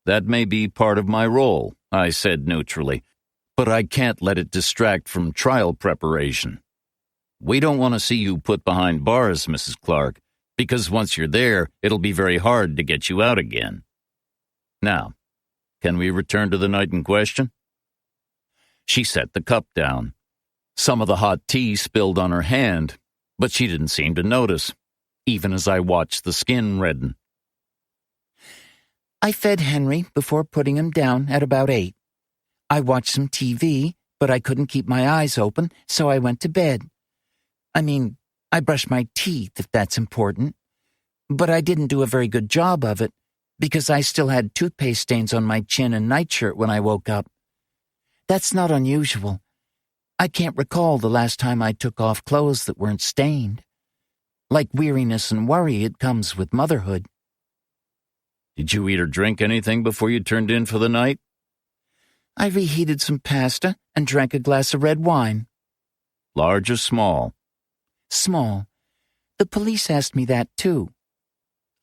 "That may be part of my role," I said neutrally, "but I can't let it distract from trial preparation. We don't want to see you put behind bars, Mrs. Clark, because once you're there, it'll be very hard to get you out again. Now, can we return to the night in question?" She set the cup down. Some of the hot tea spilled on her hand, but she didn't seem to notice, even as I watched the skin redden. "I fed Henry before putting him down at about 8. I watched some TV, but I couldn't keep my eyes open, so I went to bed. I brushed my teeth, if that's important. But I didn't do a very good job of it, because I still had toothpaste stains on my chin and nightshirt when I woke up. That's not unusual. I can't recall the last time I took off clothes that weren't stained. Like weariness and worry, it comes with motherhood." "Did you eat or drink anything before you turned in for the night?" "I reheated some pasta and drank a glass of red wine." "Large or small?" "Small. The police asked me that, too.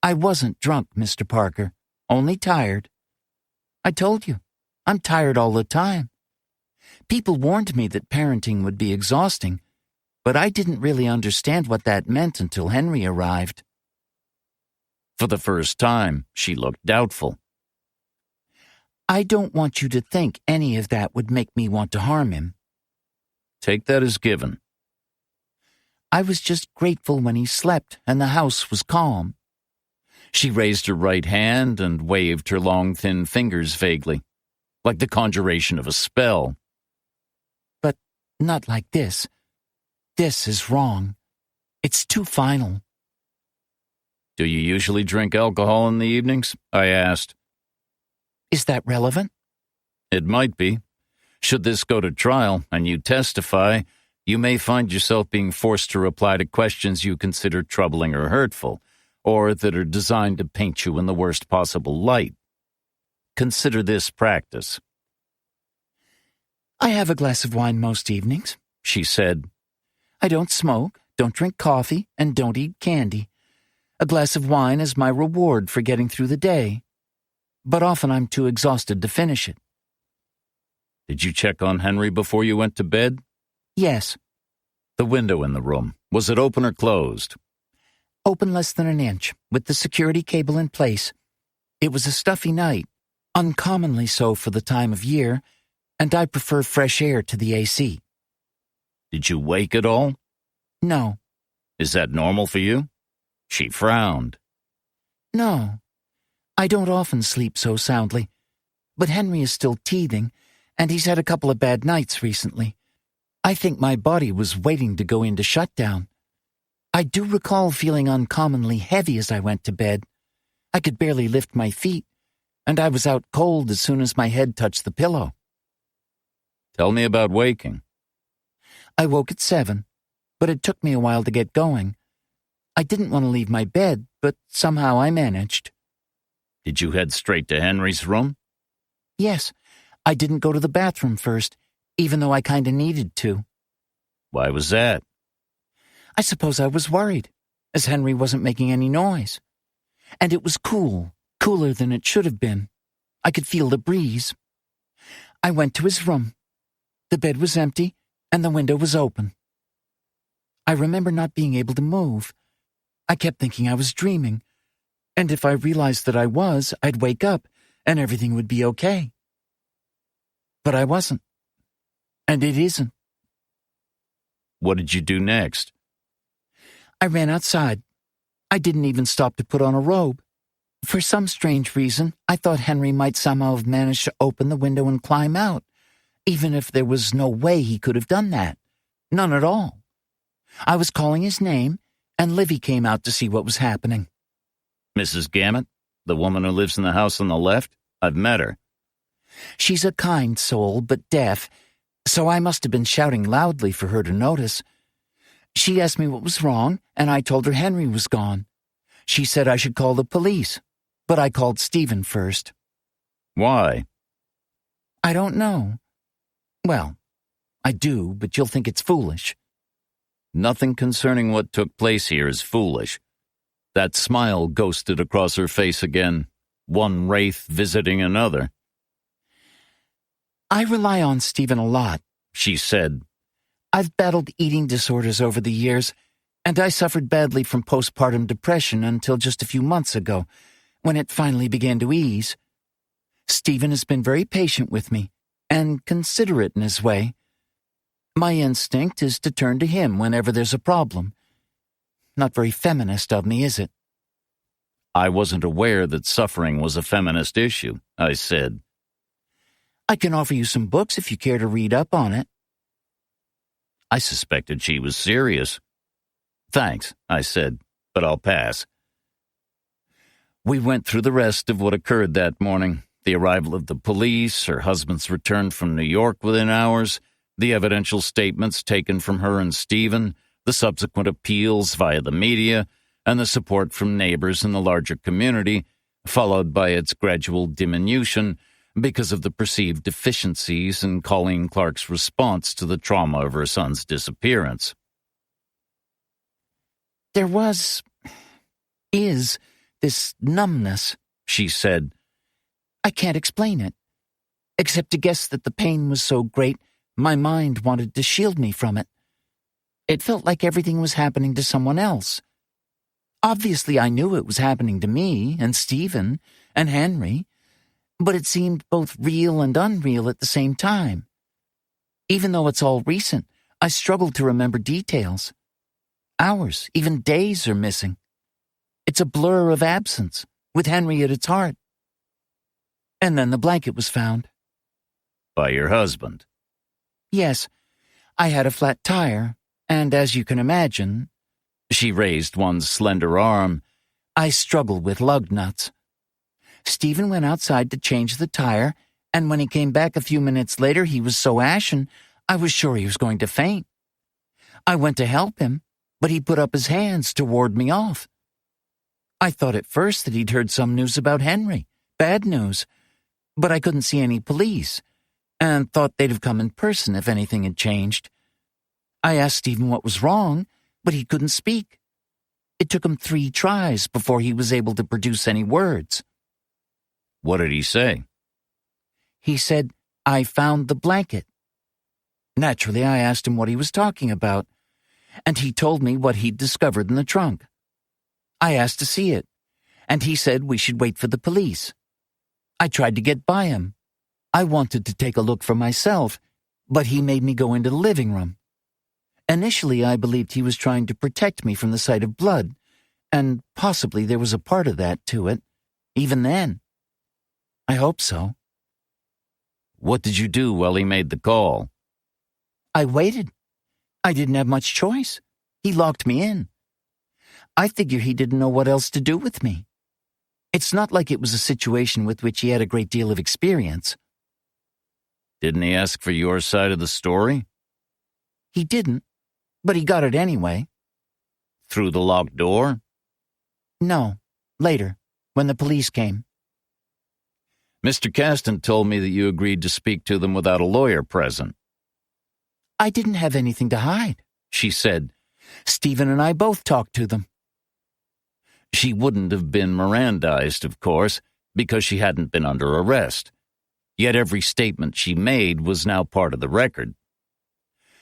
I wasn't drunk, Mr. Parker, only tired. I told you, I'm tired all the time. People warned me that parenting would be exhausting, but I didn't really understand what that meant until Henry arrived." For the first time, she looked doubtful. "I don't want you to think any of that would make me want to harm him." "Take that as given." "I was just grateful when he slept and the house was calm." She raised her right hand and waved her long, thin fingers vaguely, like the conjuration of a spell. "But not like this. This is wrong. It's too final." "Do you usually drink alcohol in the evenings?" I asked. "Is that relevant?" "It might be. Should this go to trial and you testify, you may find yourself being forced to reply to questions you consider troubling or hurtful, or that are designed to paint you in the worst possible light. Consider this practice." "I have a glass of wine most evenings," she said. "I don't smoke, don't drink coffee, and don't eat candy. A glass of wine is my reward for getting through the day. But often I'm too exhausted to finish it." Did you check on Henry before you went to bed? Yes. The window in the room, was it open or closed? Open less than an inch, with the security cable in place. It was a stuffy night, uncommonly so for the time of year, and I prefer fresh air to the AC. Did you wake at all? No. Is that normal for you? She frowned. No. I don't often sleep so soundly, but Henry is still teething, and he's had a couple of bad nights recently. I think my body was waiting to go into shutdown. I do recall feeling uncommonly heavy as I went to bed. I could barely lift my feet, and I was out cold as soon as my head touched the pillow. Tell me about waking. I woke at 7, but it took me a while to get going. I didn't want to leave my bed, but somehow I managed. Did you head straight to Henry's room? Yes, I didn't go to the bathroom first, even though I kinda needed to. Why was that? I suppose I was worried, as Henry wasn't making any noise. And it was cool, cooler than it should have been. I could feel the breeze. I went to his room. The bed was empty, and the window was open. I remember not being able to move. I kept thinking I was dreaming, and if I realized that I was, I'd wake up, and everything would be okay. But I wasn't. And it isn't. What did you do next? I ran outside. I didn't even stop to put on a robe. For some strange reason, I thought Henry might somehow have managed to open the window and climb out, even if there was no way he could have done that. None at all. I was calling his name, and Livy came out to see what was happening. Mrs. Gamet, the woman who lives in the house on the left? I've met her. She's a kind soul, but deaf, so I must have been shouting loudly for her to notice. She asked me what was wrong, and I told her Henry was gone. She said I should call the police, but I called Stephen first. Why? I don't know. Well, I do, but you'll think it's foolish. Nothing concerning what took place here is foolish. That smile ghosted across her face again, one wraith visiting another. I rely on Stephen a lot, she said. I've battled eating disorders over the years, and I suffered badly from postpartum depression until just a few months ago, when it finally began to ease. Stephen has been very patient with me, and considerate in his way. My instinct is to turn to him whenever there's a problem. Not very feminist of me, is it? I wasn't aware that suffering was a feminist issue, I said. I can offer you some books if you care to read up on it. I suspected she was serious. Thanks, I said, but I'll pass. We went through the rest of what occurred that morning. The arrival of the police, her husband's return from New York within hours, the evidential statements taken from her and Stephen, the subsequent appeals via the media, and the support from neighbors in the larger community, followed by its gradual diminution because of the perceived deficiencies in Colleen Clark's response to the trauma of her son's disappearance. There is this numbness, she said. I can't explain it, except to guess that the pain was so great my mind wanted to shield me from it. It felt like everything was happening to someone else. Obviously, I knew it was happening to me and Stephen and Henry, but it seemed both real and unreal at the same time. Even though it's all recent, I struggled to remember details. Hours, even days are missing. It's a blur of absence, with Henry at its heart. And then the blanket was found. By your husband? Yes, I had a flat tire, and as you can imagine, she raised one slender arm, I struggle with lug nuts. Stephen went outside to change the tire, and when he came back a few minutes later, he was so ashen, I was sure he was going to faint. I went to help him, but he put up his hands to ward me off. I thought at first that he'd heard some news about Henry, bad news, but I couldn't see any police, and thought they'd have come in person if anything had changed. I asked Stephen what was wrong, but he couldn't speak. It took him 3 tries before he was able to produce any words. What did he say? He said, I found the blanket. Naturally, I asked him what he was talking about, and he told me what he'd discovered in the trunk. I asked to see it, and he said we should wait for the police. I tried to get by him. I wanted to take a look for myself, but he made me go into the living room. Initially, I believed he was trying to protect me from the sight of blood, and possibly there was a part of that to it, even then. I hope so. What did you do while he made the call? I waited. I didn't have much choice. He locked me in. I figure he didn't know what else to do with me. It's not like it was a situation with which he had a great deal of experience. Didn't he ask for your side of the story? He didn't, but he got it anyway. Through the locked door? No, later, when the police came. Mr. Caston told me that you agreed to speak to them without a lawyer present. I didn't have anything to hide, she said. Stephen and I both talked to them. She wouldn't have been Mirandized, of course, because she hadn't been under arrest. Yet every statement she made was now part of the record.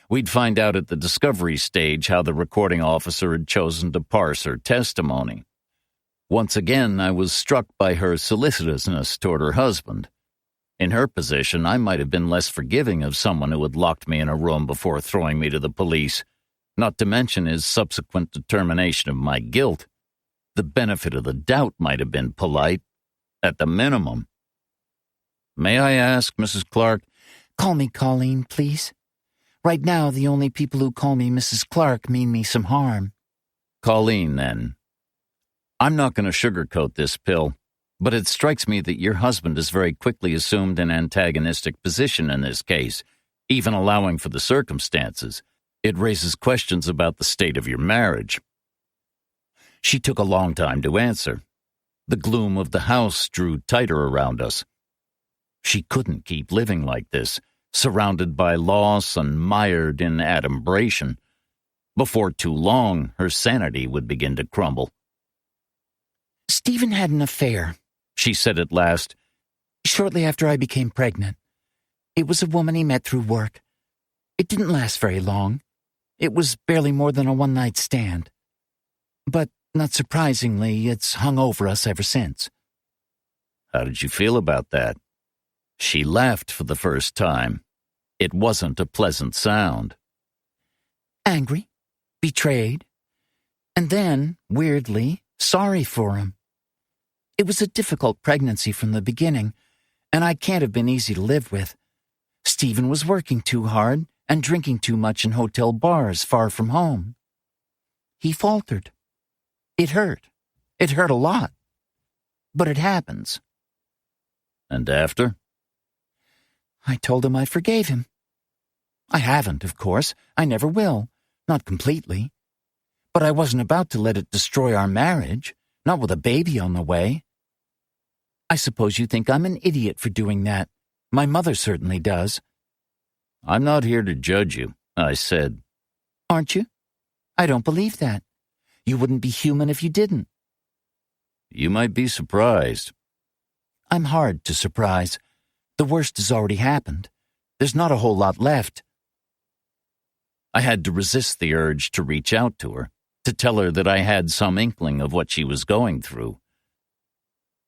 We'd find out at the discovery stage how the recording officer had chosen to parse her testimony. Once again, I was struck by her solicitousness toward her husband. In her position, I might have been less forgiving of someone who had locked me in a room before throwing me to the police, not to mention his subsequent determination of my guilt. The benefit of the doubt might have been polite, at the minimum. May I ask, Mrs. Clark? Call me Colleen, please. Right now, the only people who call me Mrs. Clark mean me some harm. Colleen, then. I'm not going to sugarcoat this, Pill, but it strikes me that your husband has very quickly assumed an antagonistic position in this case, even allowing for the circumstances. It raises questions about the state of your marriage. She took a long time to answer. The gloom of the house drew tighter around us. She couldn't keep living like this, surrounded by loss and mired in adumbration. Before too long, her sanity would begin to crumble. Stephen had an affair, she said at last. Shortly after I became pregnant. It was a woman he met through work. It didn't last very long. It was barely more than a one-night stand. But, not surprisingly, it's hung over us ever since. How did you feel about that? She laughed for the first time. It wasn't a pleasant sound. Angry, betrayed, and then, weirdly, sorry for him. It was a difficult pregnancy from the beginning, and I can't have been easy to live with. Stephen was working too hard and drinking too much in hotel bars far from home. He faltered. It hurt. It hurt a lot. But it happens. And after? I told him I forgave him. I haven't, of course. I never will. Not completely. But I wasn't about to let it destroy our marriage, not with a baby on the way. I suppose you think I'm an idiot for doing that. My mother certainly does. I'm not here to judge you, I said. Aren't you? I don't believe that. You wouldn't be human if you didn't. You might be surprised. I'm hard to surprise. The worst has already happened. There's not a whole lot left. I had to resist the urge to reach out to her, to tell her that I had some inkling of what she was going through.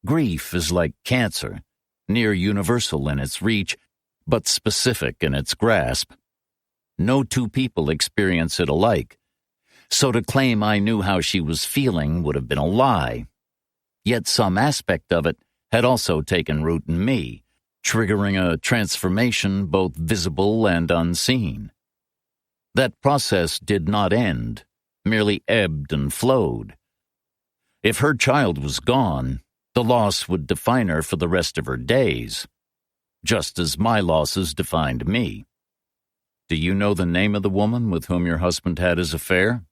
Grief is like cancer, near universal in its reach, but specific in its grasp. No two people experience it alike, so to claim I knew how she was feeling would have been a lie. Yet some aspect of it had also taken root in me, triggering a transformation both visible and unseen. That process did not end, merely ebbed and flowed. If her child was gone, the loss would define her for the rest of her days, just as my losses defined me. Do you know the name of the woman with whom your husband had his affair?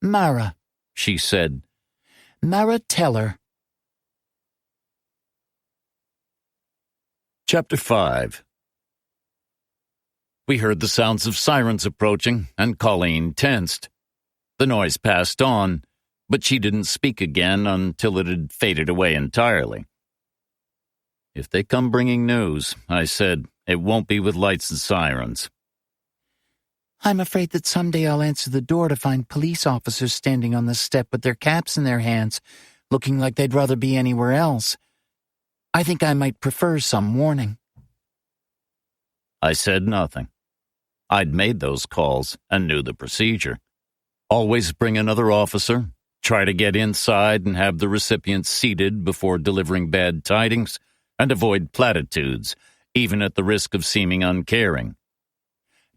Mara, she said. Mara Teller. Chapter 5. We heard the sounds of sirens approaching, and Colleen tensed. The noise passed on, but she didn't speak again until it had faded away entirely. If they come bringing news, I said, it won't be with lights and sirens. I'm afraid that someday I'll answer the door to find police officers standing on the step with their caps in their hands, looking like they'd rather be anywhere else. I think I might prefer some warning. I said nothing. I'd made those calls and knew the procedure. Always bring another officer, try to get inside and have the recipient seated before delivering bad tidings, and avoid platitudes, even at the risk of seeming uncaring.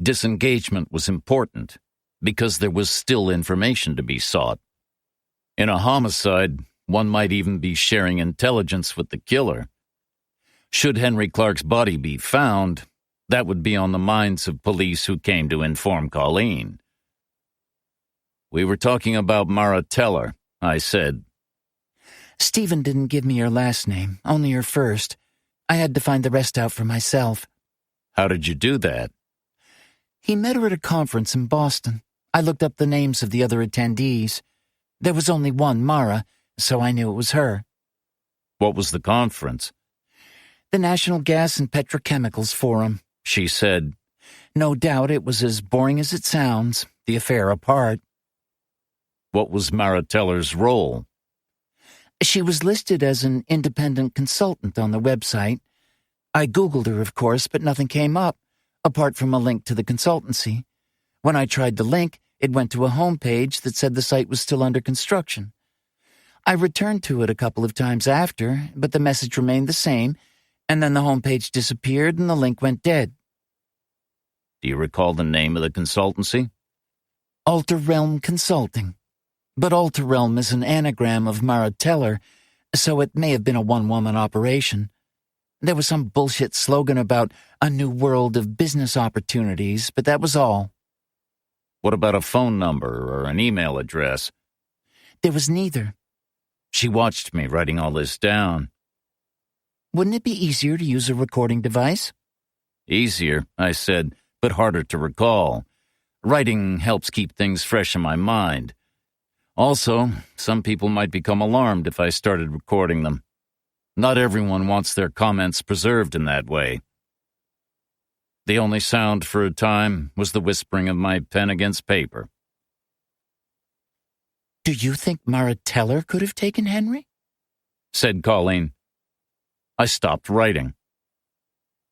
Disengagement was important because there was still information to be sought. In a homicide, one might even be sharing intelligence with the killer. Should Henry Clark's body be found, that would be on the minds of police who came to inform Colleen. We were talking about Mara Teller, I said. Stephen didn't give me her last name, only her first. I had to find the rest out for myself. How did you do that? He met her at a conference in Boston. I looked up the names of the other attendees. There was only one Mara, so I knew it was her. What was the conference? The National Gas and Petrochemicals Forum, she said. No doubt it was as boring as it sounds, the affair apart. What was Mara Teller's role? She was listed as an independent consultant on the website. I Googled her, of course, but nothing came up, apart from a link to the consultancy. When I tried the link, it went to a homepage that said the site was still under construction. I returned to it a couple of times after, but the message remained the same, and then the homepage disappeared and the link went dead. Do you recall the name of the consultancy? Alter Realm Consulting. But Alter Realm is an anagram of Mara Teller, so it may have been a one-woman operation. There was some bullshit slogan about a new world of business opportunities, but that was all. What about a phone number or an email address? There was neither. She watched me writing all this down. Wouldn't it be easier to use a recording device? Easier, I said, but harder to recall. Writing helps keep things fresh in my mind. Also, some people might become alarmed if I started recording them. Not everyone wants their comments preserved in that way. The only sound for a time was the whispering of my pen against paper. Do you think Mara Teller could have taken Henry? Said Colleen. I stopped writing.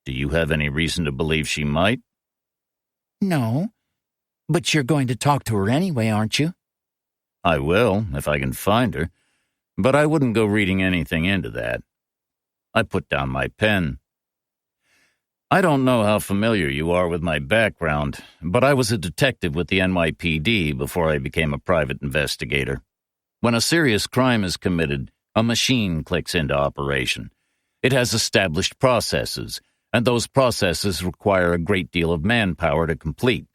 Do you have any reason to believe she might? No, but you're going to talk to her anyway, aren't you? I will, if I can find her, but I wouldn't go reading anything into that. I put down my pen. I don't know how familiar you are with my background, but I was a detective with the NYPD before I became a private investigator. When a serious crime is committed, a machine clicks into operation. It has established processes, and those processes require a great deal of manpower to complete.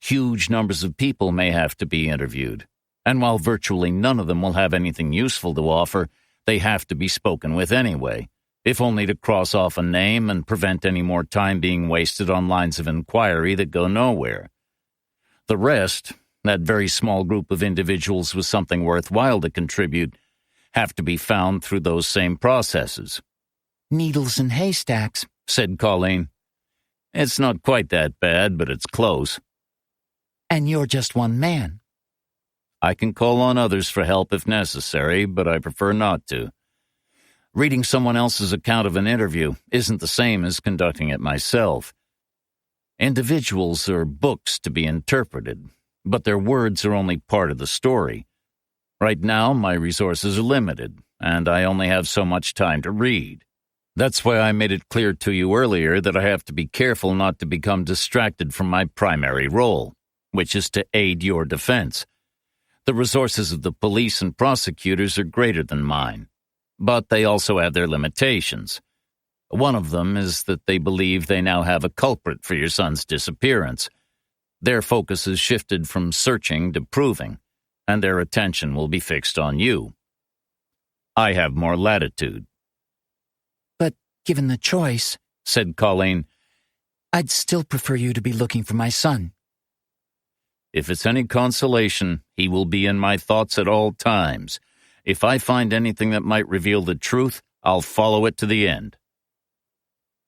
Huge numbers of people may have to be interviewed, and while virtually none of them will have anything useful to offer, they have to be spoken with anyway, if only to cross off a name and prevent any more time being wasted on lines of inquiry that go nowhere. The rest, that very small group of individuals with something worthwhile to contribute, have to be found through those same processes. Needles in haystacks, said Colleen. It's not quite that bad, but it's close. And you're just one man. I can call on others for help if necessary, but I prefer not to. Reading someone else's account of an interview isn't the same as conducting it myself. Individuals are books to be interpreted, but their words are only part of the story. Right now, my resources are limited, and I only have so much time to read. That's why I made it clear to you earlier that I have to be careful not to become distracted from my primary role, which is to aid your defense. The resources of the police and prosecutors are greater than mine, but they also have their limitations. One of them is that they believe they now have a culprit for your son's disappearance. Their focus has shifted from searching to proving, and their attention will be fixed on you. I have more latitude. But given the choice, said Colleen, I'd still prefer you to be looking for my son. If it's any consolation, he will be in my thoughts at all times. If I find anything that might reveal the truth, I'll follow it to the end.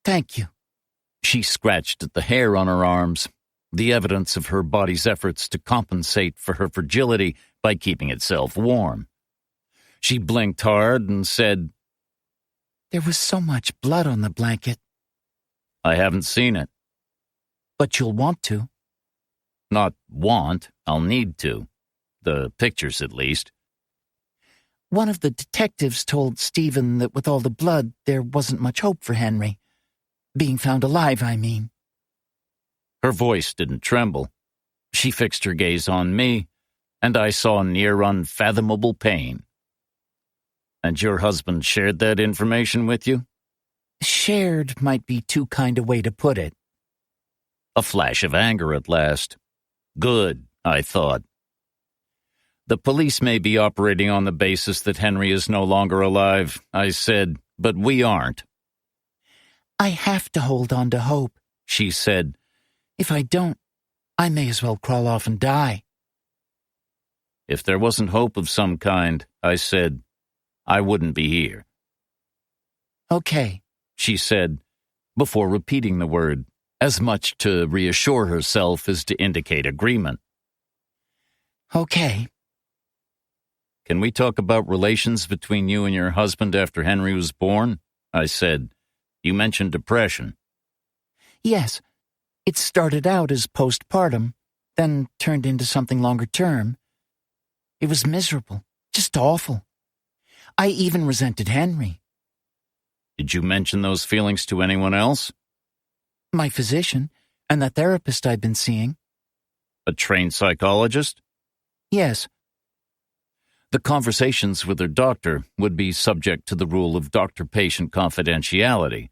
Thank you. She scratched at the hair on her arms, the evidence of her body's efforts to compensate for her fragility by keeping itself warm. She blinked hard and said, There was so much blood on the blanket. I haven't seen it. But you'll want to. Not want, I'll need to. The pictures, at least. One of the detectives told Stephen that with all the blood, there wasn't much hope for Henry. Being found alive, I mean. Her voice didn't tremble. She fixed her gaze on me, and I saw near unfathomable pain. And your husband shared that information with you? Shared might be too kind a way to put it. A flash of anger at last. Good, I thought. The police may be operating on the basis that Henry is no longer alive, I said, but we aren't. I have to hold on to hope, she said. If I don't, I may as well crawl off and die. If there wasn't hope of some kind, I said, I wouldn't be here. Okay, she said, before repeating the word, as much to reassure herself as to indicate agreement. Okay. Can we talk about relations between you and your husband after Henry was born? I said. You mentioned depression. Yes. It started out as postpartum, then turned into something longer term. It was miserable, just awful. I even resented Henry. Did you mention those feelings to anyone else? My physician and the therapist I'd been seeing. A trained psychologist? Yes. The conversations with her doctor would be subject to the rule of doctor-patient confidentiality,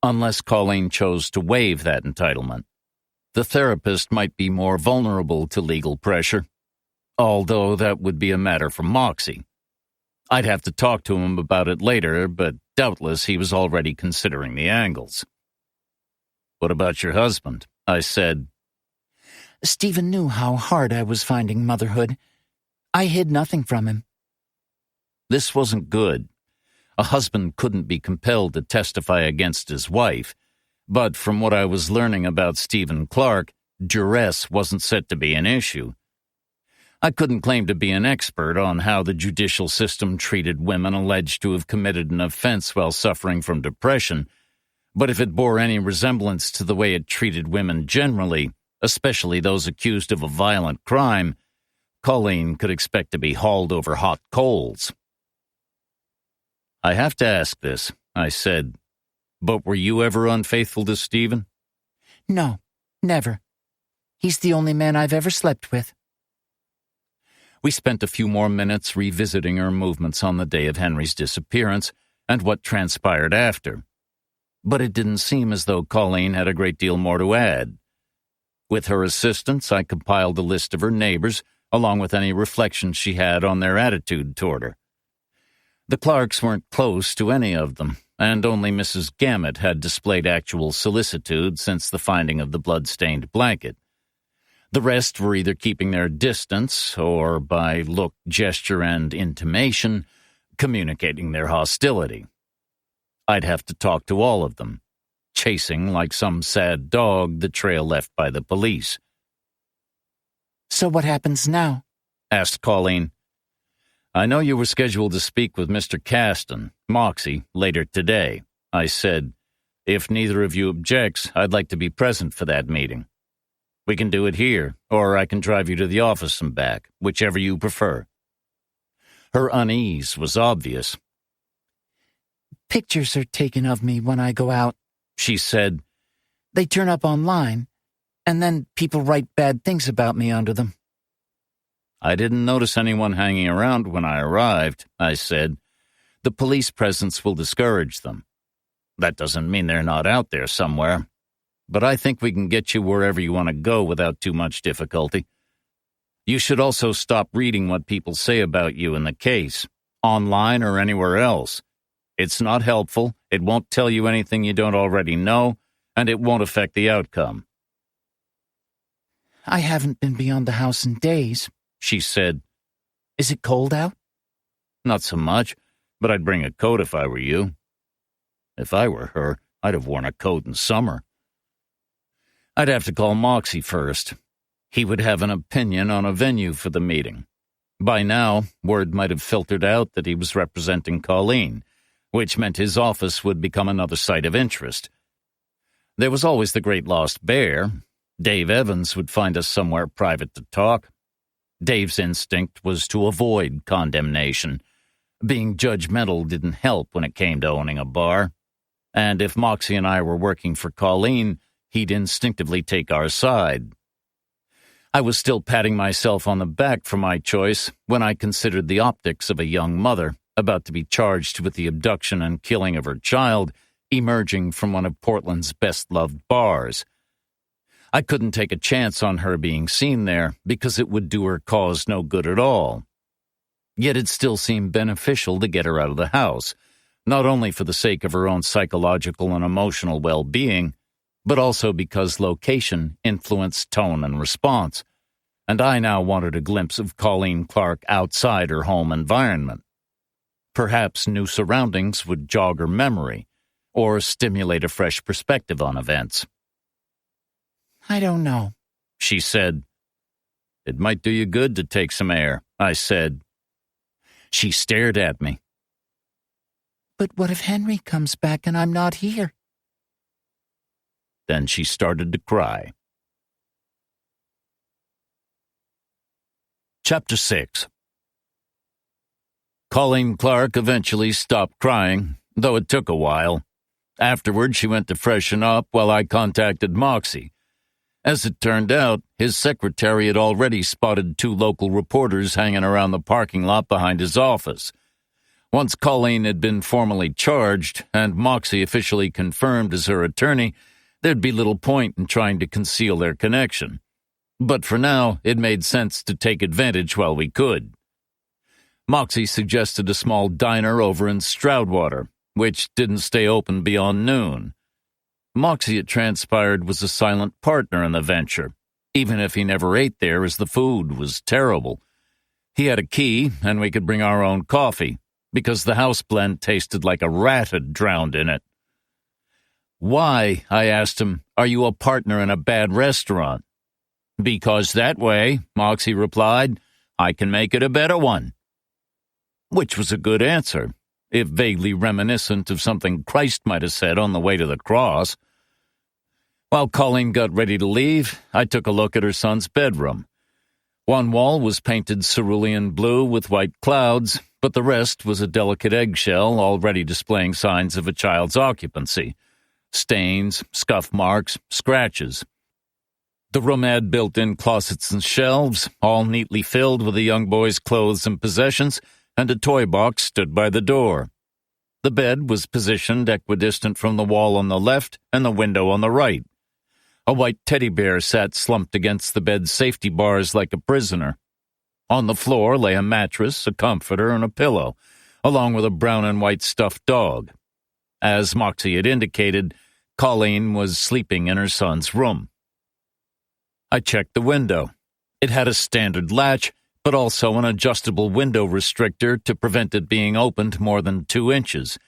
unless Colleen chose to waive that entitlement. The therapist might be more vulnerable to legal pressure, although that would be a matter for Moxie. I'd have to talk to him about it later, but doubtless he was already considering the angles. What about your husband? I said. Stephen knew how hard I was finding motherhood. I hid nothing from him. This wasn't good. A husband couldn't be compelled to testify against his wife, but from what I was learning about Stephen Clark, duress wasn't set to be an issue. I couldn't claim to be an expert on how the judicial system treated women alleged to have committed an offense while suffering from depression, but if it bore any resemblance to the way it treated women generally, especially those accused of a violent crime, Colleen could expect to be hauled over hot coals. I have to ask this, I said, but were you ever unfaithful to Stephen? No, never. He's the only man I've ever slept with. We spent a few more minutes revisiting her movements on the day of Henry's disappearance and what transpired after. But it didn't seem as though Colleen had a great deal more to add. With her assistance, I compiled a list of her neighbors, along with any reflections she had on their attitude toward her. The Clarks weren't close to any of them, and only Mrs. Gamet had displayed actual solicitude since the finding of the blood-stained blanket. The rest were either keeping their distance or, by look, gesture, and intimation, communicating their hostility. I'd have to talk to all of them, chasing like some sad dog the trail left by the police. So what happens now? Asked Colleen. I know you were scheduled to speak with Mr. Caston, Moxie, later today. I said, if neither of you objects, I'd like to be present for that meeting. We can do it here, or I can drive you to the office and back, whichever you prefer. Her unease was obvious. Pictures are taken of me when I go out, she said. They turn up online, and then people write bad things about me under them. I didn't notice anyone hanging around when I arrived, I said. The police presence will discourage them. That doesn't mean they're not out there somewhere, but I think we can get you wherever you want to go without too much difficulty. You should also stop reading what people say about you in the case, online or anywhere else. It's not helpful, it won't tell you anything you don't already know, and it won't affect the outcome. I haven't been beyond the house in days, she said. Is it cold out? Not so much, but I'd bring a coat if I were you. If I were her, I'd have worn a coat in summer. I'd have to call Moxie first. He would have an opinion on a venue for the meeting. By now, word might have filtered out that he was representing Colleen, which meant his office would become another site of interest. There was always the Great Lost Bear. Dave Evans would find us somewhere private to talk. Dave's instinct was to avoid condemnation. Being judgmental didn't help when it came to owning a bar. And if Moxie and I were working for Colleen, he'd instinctively take our side. I was still patting myself on the back for my choice when I considered the optics of a young mother about to be charged with the abduction and killing of her child emerging from one of Portland's best-loved bars. I couldn't take a chance on her being seen there because it would do her cause no good at all. Yet it still seemed beneficial to get her out of the house, not only for the sake of her own psychological and emotional well-being, but also because location influenced tone and response, and I now wanted a glimpse of Colleen Clark outside her home environment. Perhaps new surroundings would jog her memory, or stimulate a fresh perspective on events. I don't know, she said. It might do you good to take some air, I said. She stared at me. But what if Henry comes back and I'm not here? Then she started to cry. Chapter 6. Colleen Clark eventually stopped crying, though it took a while. Afterward, she went to freshen up while I contacted Moxie. As it turned out, his secretary had already spotted 2 local reporters hanging around the parking lot behind his office. Once Colleen had been formally charged and Moxie officially confirmed as her attorney, there'd be little point in trying to conceal their connection. But for now, it made sense to take advantage while we could. Moxie suggested a small diner over in Stroudwater, which didn't stay open beyond noon. Moxie, it transpired, was a silent partner in the venture, even if he never ate there as the food was terrible. He had a key, and we could bring our own coffee, because the house blend tasted like a rat had drowned in it. Why, I asked him, are you a partner in a bad restaurant? Because that way, Moxie replied, I can make it a better one. Which was a good answer, if vaguely reminiscent of something Christ might have said on the way to the cross. While Colleen got ready to leave, I took a look at her son's bedroom. One wall was painted cerulean blue with white clouds, but the rest was a delicate eggshell already displaying signs of a child's occupancy. Stains, scuff marks, scratches. The room had built-in closets and shelves, all neatly filled with the young boy's clothes and possessions, and a toy box stood by the door. The bed was positioned equidistant from the wall on the left and the window on the right. A white teddy bear sat slumped against the bed's safety bars like a prisoner. On the floor lay a mattress, a comforter, and a pillow, along with a brown and white stuffed dog. As Moxie had indicated, Colleen was sleeping in her son's room. I checked the window. It had a standard latch, but also an adjustable window restrictor to prevent it being opened more than 2 inches.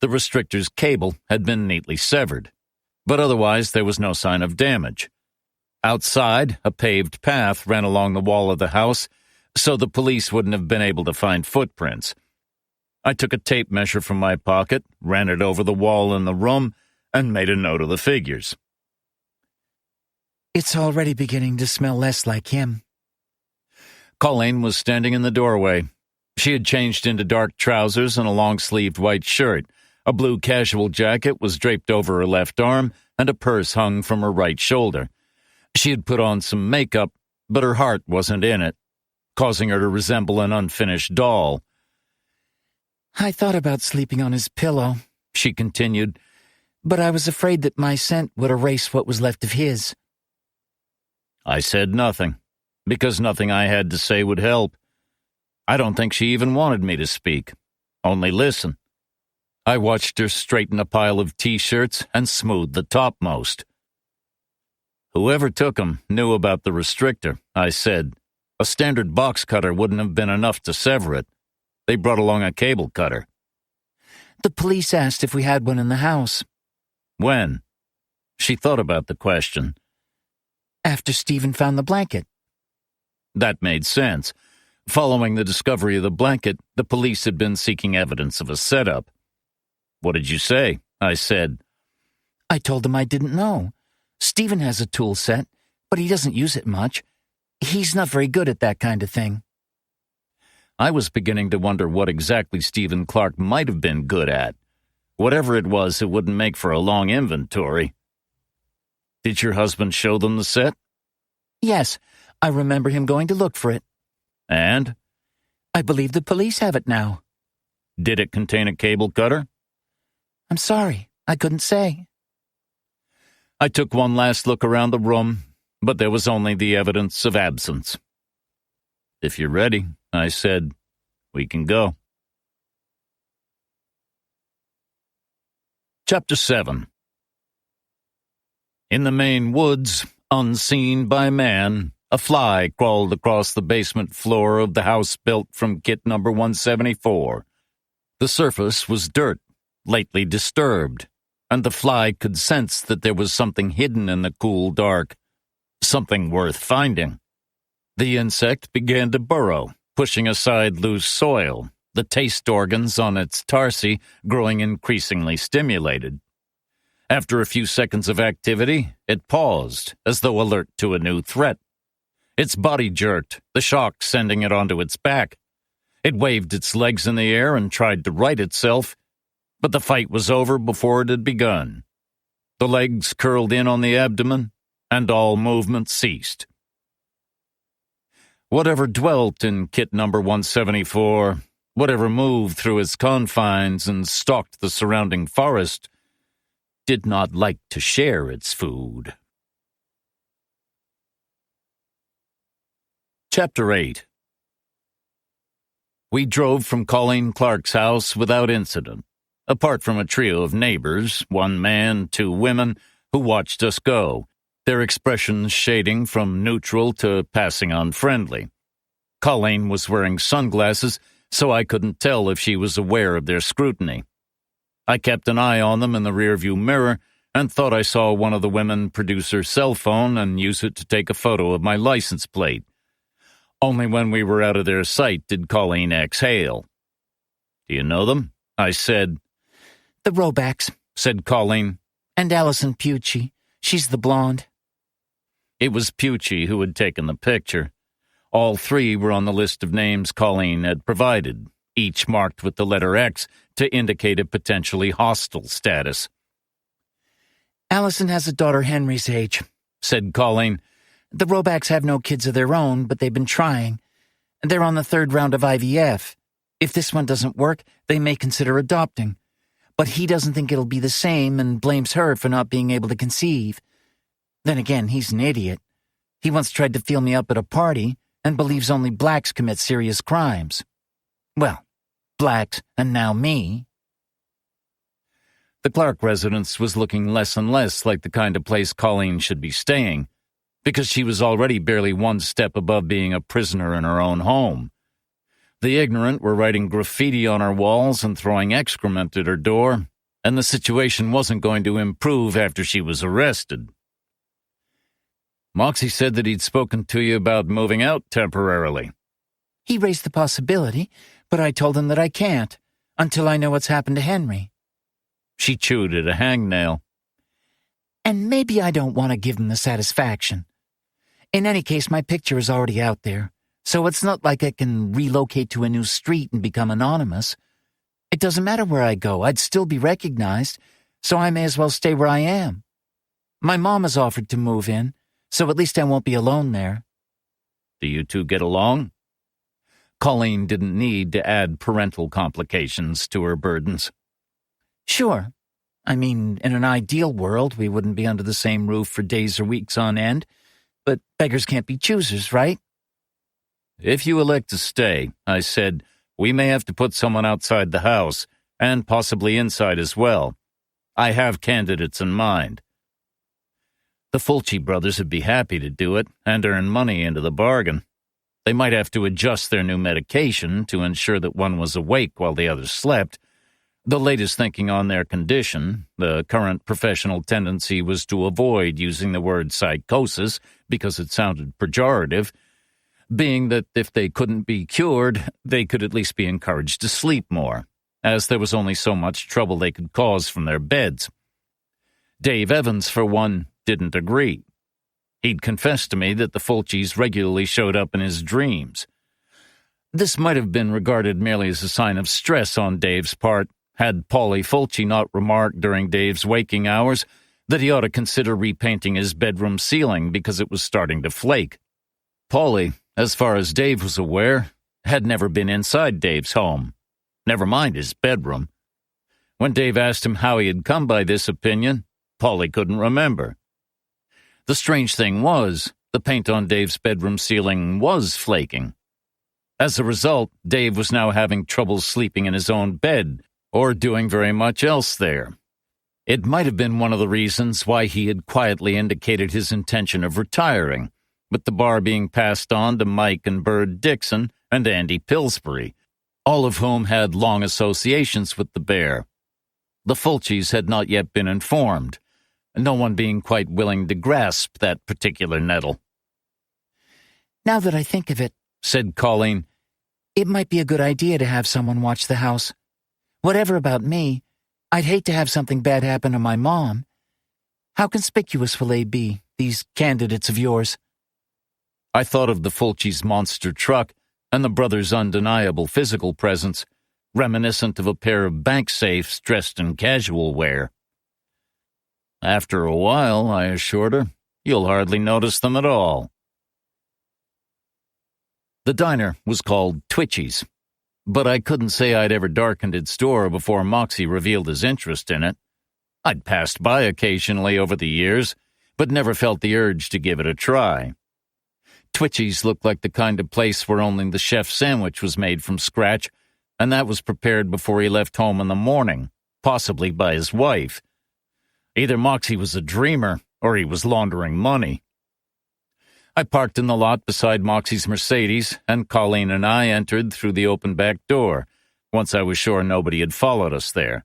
The restrictor's cable had been neatly severed, but otherwise there was no sign of damage. Outside, a paved path ran along the wall of the house, so the police wouldn't have been able to find footprints. I took a tape measure from my pocket, ran it over the wall in the room, and made a note of the figures. It's already beginning to smell less like him. Colleen was standing in the doorway. She had changed into dark trousers and a long-sleeved white shirt. A blue casual jacket was draped over her left arm, and a purse hung from her right shoulder. She had put on some makeup, but her heart wasn't in it, causing her to resemble an unfinished doll. I thought about sleeping on his pillow, she continued, but I was afraid that my scent would erase what was left of his. I said nothing, because nothing I had to say would help. I don't think she even wanted me to speak, only listen. I watched her straighten a pile of T-shirts and smooth the topmost. Whoever took them knew about the restrictor, I said. A standard box cutter wouldn't have been enough to sever it. They brought along a cable cutter. The police asked if we had one in the house. When? She thought about the question. After Stephen found the blanket. That made sense. Following the discovery of the blanket, the police had been seeking evidence of a setup. What did you say? I said. I told him I didn't know. Stephen has a tool set, but he doesn't use it much. He's not very good at that kind of thing. I was beginning to wonder what exactly Stephen Clark might have been good at. Whatever it was, it wouldn't make for a long inventory. Did your husband show them the set? Yes, I remember him going to look for it. And? I believe the police have it now. Did it contain a cable cutter? I'm sorry, I couldn't say. I took one last look around the room, but there was only the evidence of absence. If you're ready, I said, we can go. Chapter 7. In the Maine woods, unseen by man, a fly crawled across the basement floor of the house built from kit number 174. The surface was dirt, lately disturbed, and the fly could sense that there was something hidden in the cool dark, something worth finding. The insect began to burrow, pushing aside loose soil, the taste organs on its tarsi growing increasingly stimulated. After a few seconds of activity, it paused, as though alert to a new threat. Its body jerked, the shock sending it onto its back. It waved its legs in the air and tried to right itself, but the fight was over before it had begun. The legs curled in on the abdomen, and all movement ceased. Whatever dwelt in kit number 174, whatever moved through its confines and stalked the surrounding forest, did not like to share its food. Chapter 8. We drove from Colleen Clark's house without incident, apart from a trio of neighbors, one man, two women, who watched us go, their expressions shading from neutral to passing unfriendly. Colleen was wearing sunglasses, so I couldn't tell if she was aware of their scrutiny. I kept an eye on them in the rearview mirror and thought I saw one of the women produce her cell phone and use it to take a photo of my license plate. Only when we were out of their sight did Colleen exhale. Do you know them? I said. The Robacks, said Colleen. And Allison Pucci. She's the blonde. It was Pucci who had taken the picture. All three were on the list of names Colleen had provided, each marked with the letter X to indicate a potentially hostile status. Allison has a daughter Henry's age, said Colleen. The Robacks have no kids of their own, but they've been trying. They're on the 3rd round of IVF. If this one doesn't work, they may consider adopting. But he doesn't think it'll be the same and blames her for not being able to conceive. Then again, he's an idiot. He once tried to feel me up at a party and believes only blacks commit serious crimes. Well, blacks and now me. The Clark residence was looking less and less like the kind of place Colleen should be staying, because she was already barely one step above being a prisoner in her own home. The ignorant were writing graffiti on her walls and throwing excrement at her door, and the situation wasn't going to improve after she was arrested. Moxie said that he'd spoken to you about moving out temporarily. He raised the possibility, but I told him that I can't, until I know what's happened to Henry. She chewed at a hangnail. And maybe I don't want to give him the satisfaction. In any case, my picture is already out there, so it's not like I can relocate to a new street and become anonymous. It doesn't matter where I go, I'd still be recognized, so I may as well stay where I am. My mom has offered to move in, so at least I won't be alone there. Do you two get along? Colleen didn't need to add parental complications to her burdens. Sure. I mean, in an ideal world, we wouldn't be under the same roof for days or weeks on end, but beggars can't be choosers, right? If you elect to stay, I said, we may have to put someone outside the house, and possibly inside as well. I have candidates in mind. The Fulci brothers would be happy to do it and earn money into the bargain. They might have to adjust their new medication to ensure that one was awake while the other slept, The latest thinking on their condition, the current professional tendency was to avoid using the word psychosis because it sounded pejorative, being that if they couldn't be cured, they could at least be encouraged to sleep more, as there was only so much trouble they could cause from their beds. Dave Evans, for one, didn't agree. He'd confessed to me that the Fulcis regularly showed up in his dreams. This might have been regarded merely as a sign of stress on Dave's part, had Paulie Fulci not remarked during Dave's waking hours that he ought to consider repainting his bedroom ceiling because it was starting to flake. Paulie, as far as Dave was aware, had never been inside Dave's home, never mind his bedroom. When Dave asked him how he had come by this opinion, Paulie couldn't remember. The strange thing was, the paint on Dave's bedroom ceiling was flaking. As a result, Dave was now having trouble sleeping in his own bed, or doing very much else there. It might have been one of the reasons why he had quietly indicated his intention of retiring, with the bar being passed on to Mike and Bird Dixon and Andy Pillsbury, all of whom had long associations with the bear. The Fulcis had not yet been informed, no one being quite willing to grasp that particular nettle. "Now that I think of it," said Colleen, "it might be a good idea to have someone watch the house. Whatever about me, I'd hate to have something bad happen to my mom. How conspicuous will they be, these candidates of yours?" I thought of the Fulci's monster truck and the brothers' undeniable physical presence, reminiscent of a pair of bank safes dressed in casual wear. "After a while," I assured her, "you'll hardly notice them at all." The diner was called Twitchy's, but I couldn't say I'd ever darkened its door before Moxie revealed his interest in it. I'd passed by occasionally over the years, but never felt the urge to give it a try. Twitchy's looked like the kind of place where only the chef's sandwich was made from scratch, and that was prepared before he left home in the morning, possibly by his wife. Either Moxie was a dreamer, or he was laundering money. I parked in the lot beside Moxie's Mercedes, and Colleen and I entered through the open back door, once I was sure nobody had followed us there.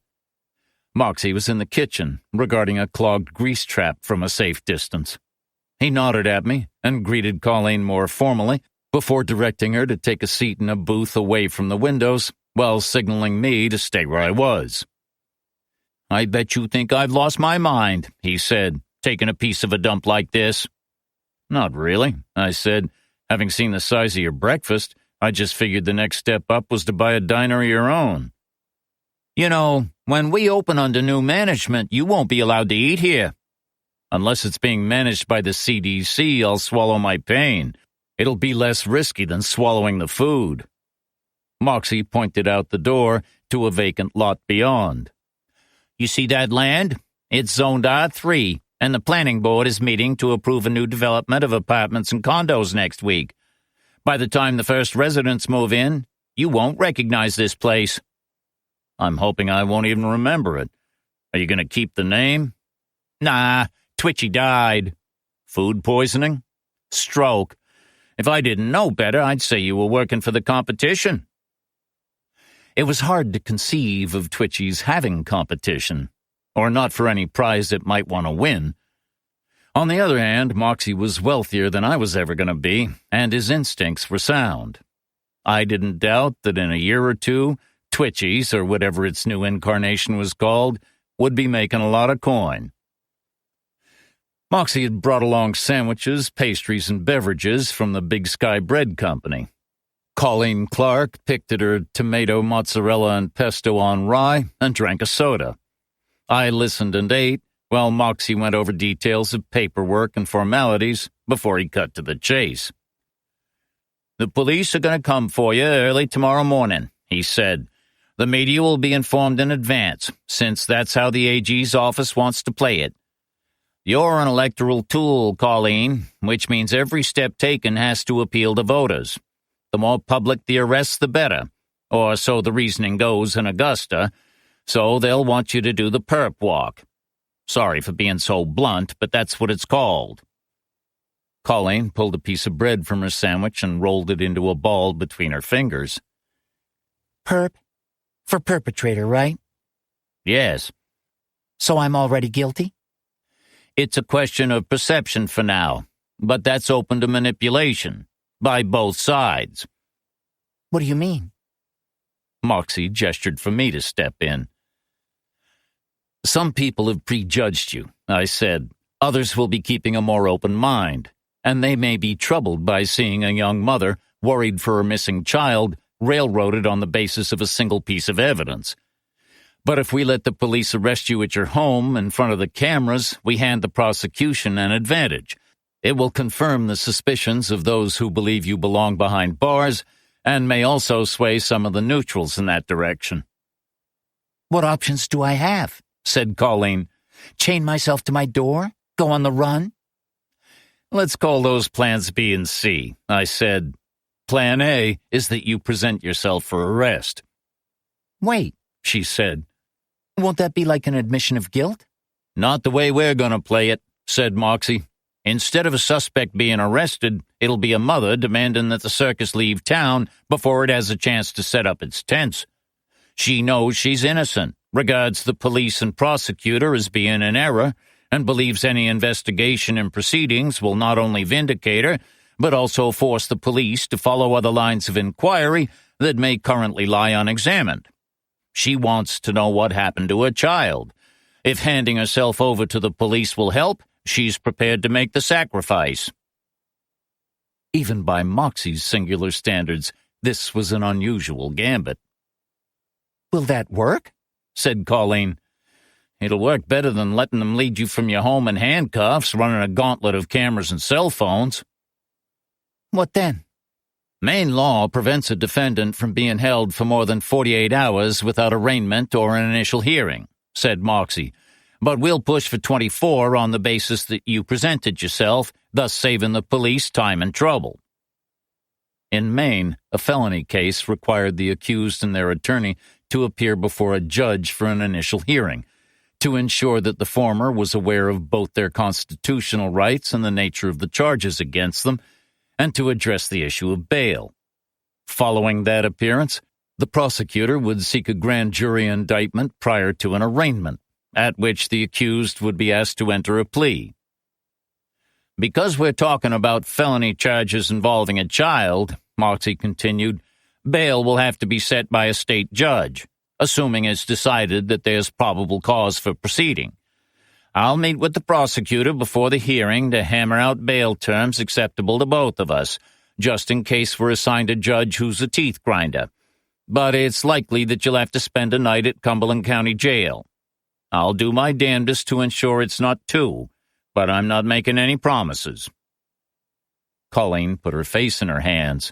Moxie was in the kitchen, regarding a clogged grease trap from a safe distance. He nodded at me and greeted Colleen more formally before directing her to take a seat in a booth away from the windows while signaling me to stay where I was. "I bet you think I've lost my mind," he said, "taking a piece of a dump like this." "Not really," I said. "Having seen the size of your breakfast, I just figured the next step up was to buy a diner of your own." "You know, when we open under new management, you won't be allowed to eat here." "Unless it's being managed by the CDC, I'll swallow my pain. It'll be less risky than swallowing the food." Moxie pointed out the door to a vacant lot beyond. "You see that land? It's zoned R3, and the planning board is meeting to approve a new development of apartments and condos next week. By the time the first residents move in, you won't recognize this place." "I'm hoping I won't even remember it. Are you going to keep the name?" "Nah, Twitchy died." "Food poisoning?" "Stroke. If I didn't know better, I'd say you were working for the competition." It was hard to conceive of Twitchy's having competition, or not for any prize it might want to win. On the other hand, Moxie was wealthier than I was ever going to be, and his instincts were sound. I didn't doubt that in a year or two, Twitchy's, or whatever its new incarnation was called, would be making a lot of coin. Moxie had brought along sandwiches, pastries, and beverages from the Big Sky Bread Company. Colleen Clark picked at her tomato, mozzarella, and pesto on rye and drank a soda. I listened and ate, while Moxie went over details of paperwork and formalities before he cut to the chase. "The police are going to come for you early tomorrow morning," he said. "The media will be informed in advance, since that's how the AG's office wants to play it. You're an electoral tool, Colleen, which means every step taken has to appeal to voters. The more public the arrests, the better, or so the reasoning goes in Augusta, so they'll want you to do the perp walk. Sorry for being so blunt, but that's what it's called." Colleen pulled a piece of bread from her sandwich and rolled it into a ball between her fingers. "Perp? For perpetrator, right?" Yes. So I'm already guilty? It's a question of perception for now, but that's open to manipulation by both sides. What do you mean? Moxie gestured for me to step in. Some people have prejudged you, I said. Others will be keeping a more open mind, and they may be troubled by seeing a young mother, worried for her missing child, railroaded on the basis of a single piece of evidence. But if we let the police arrest you at your home in front of the cameras, we hand the prosecution an advantage. It will confirm the suspicions of those who believe you belong behind bars, and may also sway some of the neutrals in that direction. What options do I have? Said Colleen. Chain myself to my door? Go on the run? Let's call those plans B and C, I said. Plan A is that you present yourself for arrest. Wait, she said. Won't that be like an admission of guilt? Not the way we're going to play it, said Moxie. Instead of a suspect being arrested, it'll be a mother demanding that the circus leave town before it has a chance to set up its tents. She knows she's innocent, regards the police and prosecutor as being in error, and believes any investigation and proceedings will not only vindicate her, but also force the police to follow other lines of inquiry that may currently lie unexamined. She wants to know what happened to her child. If handing herself over to the police will help, she's prepared to make the sacrifice. Even by Moxie's singular standards, this was an unusual gambit. Will that work? Said Colleen. It'll work better than letting them lead you from your home in handcuffs, running a gauntlet of cameras and cell phones. What then? Maine law prevents a defendant from being held for more than 48 hours without arraignment or an initial hearing, said Moxie. But we'll push for 24 on the basis that you presented yourself, thus saving the police time and trouble. In Maine, a felony case required the accused and their attorney to appear before a judge for an initial hearing, to ensure that the former was aware of both their constitutional rights and the nature of the charges against them, and to address the issue of bail. Following that appearance, the prosecutor would seek a grand jury indictment prior to an arraignment, at which the accused would be asked to enter a plea. Because we're talking about felony charges involving a child, Moxie continued, bail will have to be set by a state judge, assuming it's decided that there's probable cause for proceeding. I'll meet with the prosecutor before the hearing to hammer out bail terms acceptable to both of us, just in case we're assigned a judge who's a teeth grinder. But it's likely that you'll have to spend a night at Cumberland County Jail. I'll do my damnedest to ensure it's not 2, but I'm not making any promises. Colleen put her face in her hands.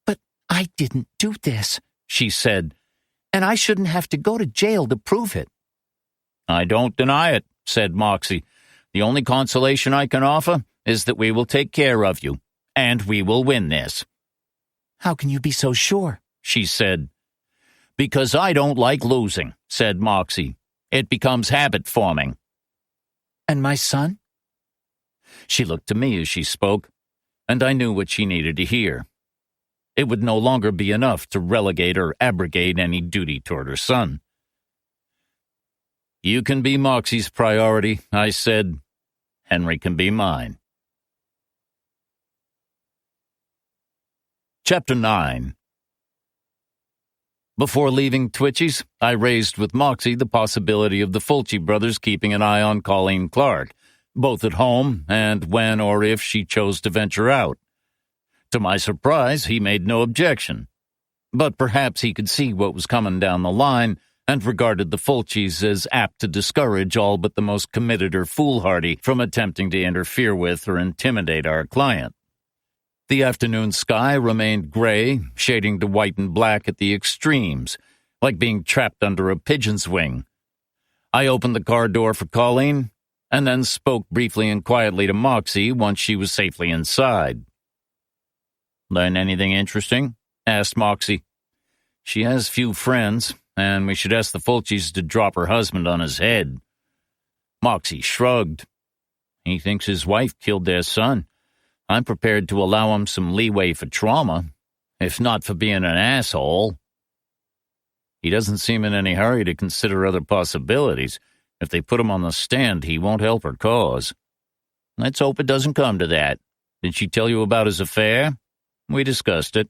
But I didn't do this, she said, and I shouldn't have to go to jail to prove it. I don't deny it, said Moxie. The only consolation I can offer is that we will take care of you, and we will win this. How can you be so sure? She said. Because I don't like losing, said Moxie. It becomes habit-forming. And my son? She looked to me as she spoke, and I knew what she needed to hear. It would no longer be enough to relegate or abrogate any duty toward her son. You can be Moxie's priority, I said. Henry can be mine. Chapter 9. Before leaving Twitchy's, I raised with Moxie the possibility of the Fulci brothers keeping an eye on Colleen Clark, both at home and when or if she chose to venture out. To my surprise, he made no objection. But perhaps he could see what was coming down the line and regarded the Fulcis as apt to discourage all but the most committed or foolhardy from attempting to interfere with or intimidate our client. The afternoon sky remained gray, shading to white and black at the extremes, like being trapped under a pigeon's wing. I opened the car door for Colleen, and then spoke briefly and quietly to Moxie once she was safely inside. "Learn anything interesting?" asked Moxie. "She has few friends, and we should ask the Fulcis to drop her husband on his head." Moxie shrugged. "He thinks his wife killed their son. I'm prepared to allow him some leeway for trauma, if not for being an asshole." He doesn't seem in any hurry to consider other possibilities. If they put him on the stand, he won't help her cause. Let's hope it doesn't come to that. Did she tell you about his affair? We discussed it.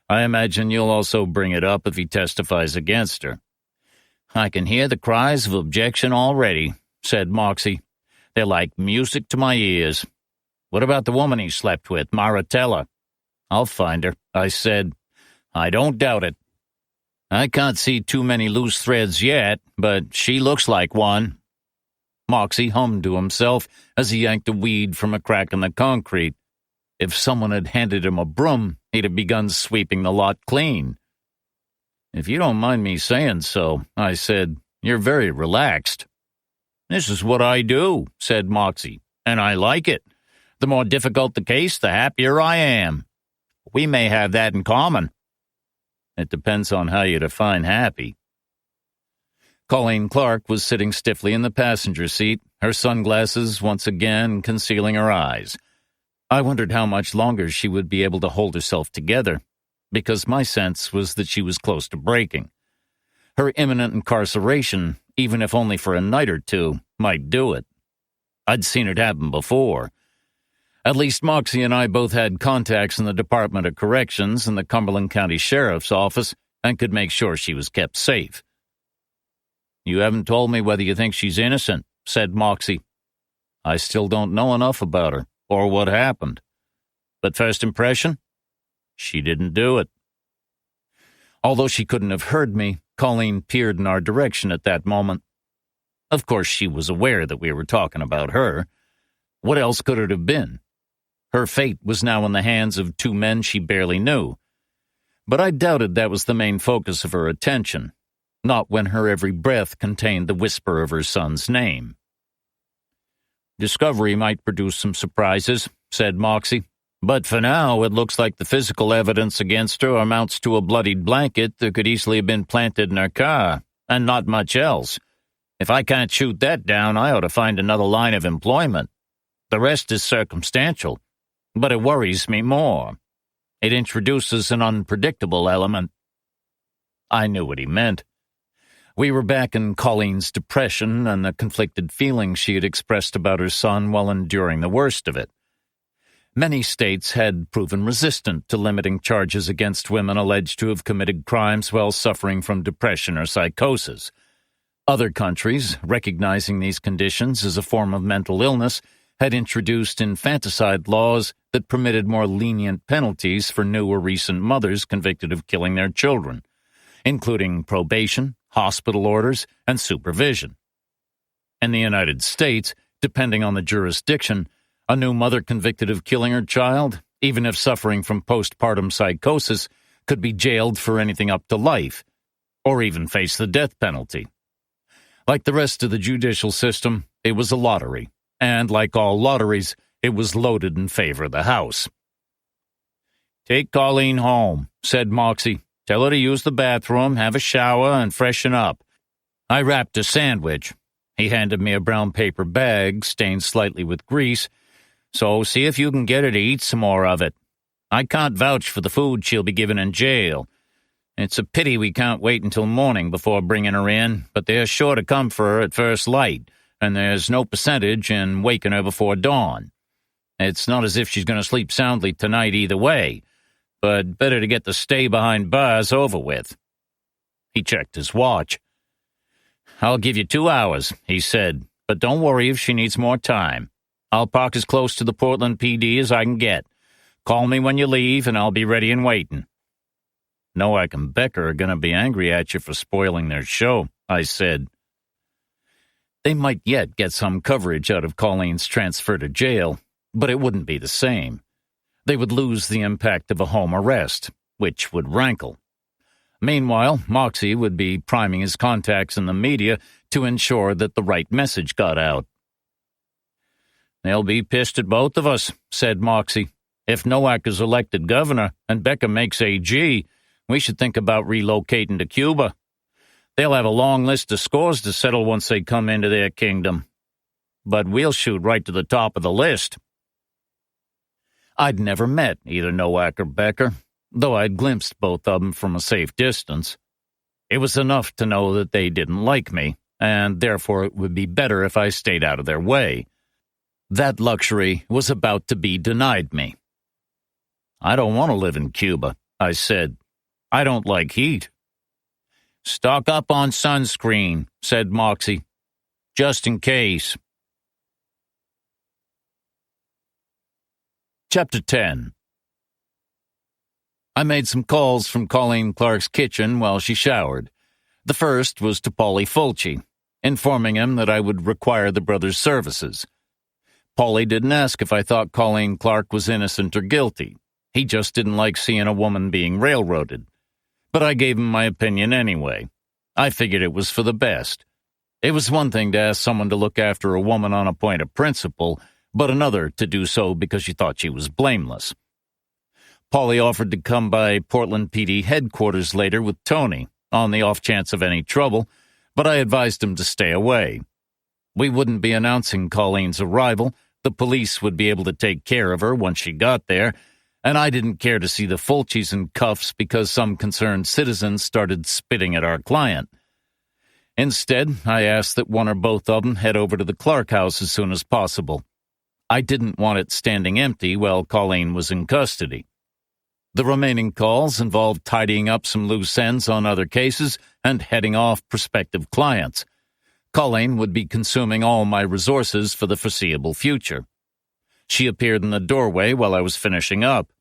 I imagine you'll also bring it up if he testifies against her. I can hear the cries of objection already, said Moxie. They're like music to my ears. What about the woman he slept with, Maratella? I'll find her, I said. I don't doubt it. I can't see too many loose threads yet, but she looks like one. Moxie hummed to himself as he yanked a weed from a crack in the concrete. If someone had handed him a broom, he'd have begun sweeping the lot clean. If you don't mind me saying so, I said, you're very relaxed. This is what I do, said Moxie, and I like it. The more difficult the case, the happier I am. We may have that in common. It depends on how you define happy. Colleen Clark was sitting stiffly in the passenger seat, her sunglasses once again concealing her eyes. I wondered how much longer she would be able to hold herself together, because my sense was that she was close to breaking. Her imminent incarceration, even if only for a night or two, might do it. I'd seen it happen before. At least Moxie and I both had contacts in the Department of Corrections and the Cumberland County Sheriff's Office and could make sure she was kept safe. You haven't told me whether you think she's innocent, said Moxie. I still don't know enough about her or what happened. But first impression? She didn't do it. Although she couldn't have heard me, Colleen peered in our direction at that moment. Of course, she was aware that we were talking about her. What else could it have been? Her fate was now in the hands of two men she barely knew. But I doubted that was the main focus of her attention, not when her every breath contained the whisper of her son's name. Discovery might produce some surprises, said Moxie. But for now, it looks like the physical evidence against her amounts to a bloodied blanket that could easily have been planted in her car, and not much else. If I can't shoot that down, I ought to find another line of employment. The rest is circumstantial, but it worries me more. It introduces an unpredictable element. I knew what he meant. We were back in Colleen's depression and the conflicted feelings she had expressed about her son while enduring the worst of it. Many states had proven resistant to limiting charges against women alleged to have committed crimes while suffering from depression or psychosis. Other countries, recognizing these conditions as a form of mental illness, had introduced infanticide laws that permitted more lenient penalties for new or recent mothers convicted of killing their children, including probation, hospital orders, and supervision. In the United States, depending on the jurisdiction, a new mother convicted of killing her child, even if suffering from postpartum psychosis, could be jailed for anything up to life, or even face the death penalty. Like the rest of the judicial system, it was a lottery, and like all lotteries, it was loaded in favor of the House. Take Colleen home, said Moxie. Tell her to use the bathroom, have a shower, and freshen up. I wrapped a sandwich. He handed me a brown paper bag, stained slightly with grease, so see if you can get her to eat some more of it. I can't vouch for the food she'll be given in jail. It's a pity we can't wait until morning before bringing her in, but they're sure to come for her at first light, and there's no percentage in waking her before dawn. It's not as if she's going to sleep soundly tonight either way, but better to get the stay behind bars over with. He checked his watch. I'll give you 2 hours, he said, but don't worry if she needs more time. I'll park as close to the Portland PD as I can get. Call me when you leave, and I'll be ready and waiting. Nowak and Becker are going to be angry at you for spoiling their show, I said. They might yet get some coverage out of Colleen's transfer to jail, but it wouldn't be the same. They would lose the impact of a home arrest, which would rankle. Meanwhile, Moxie would be priming his contacts in the media to ensure that the right message got out. They'll be pissed at both of us, said Moxie. If Nowak is elected governor and Becker makes AG, we should think about relocating to Cuba. They'll have a long list of scores to settle once they come into their kingdom. But we'll shoot right to the top of the list. I'd never met either Nowak or Becker, though I'd glimpsed both of them from a safe distance. It was enough to know that they didn't like me, and therefore it would be better if I stayed out of their way. That luxury was about to be denied me. I don't want to live in Cuba, I said. I don't like heat. Stock up on sunscreen, said Moxie. Just in case. Chapter 10. I made some calls from Colleen Clark's kitchen while she showered. The first was to Paulie Fulci, informing him that I would require the brothers' services. Paulie didn't ask if I thought Colleen Clark was innocent or guilty. He just didn't like seeing a woman being railroaded. But I gave him my opinion anyway. I figured it was for the best. It was one thing to ask someone to look after a woman on a point of principle, but another to do so because she thought she was blameless. Paulie offered to come by Portland PD headquarters later with Tony, on the off chance of any trouble, but I advised him to stay away. We wouldn't be announcing Colleen's arrival. The police would be able to take care of her once she got there, and I didn't care to see the Fulcis in cuffs because some concerned citizens started spitting at our client. Instead, I asked that one or both of them head over to the Clark house as soon as possible. I didn't want it standing empty while Colleen was in custody. The remaining calls involved tidying up some loose ends on other cases and heading off prospective clients. Colleen would be consuming all my resources for the foreseeable future. She appeared in the doorway while I was finishing up.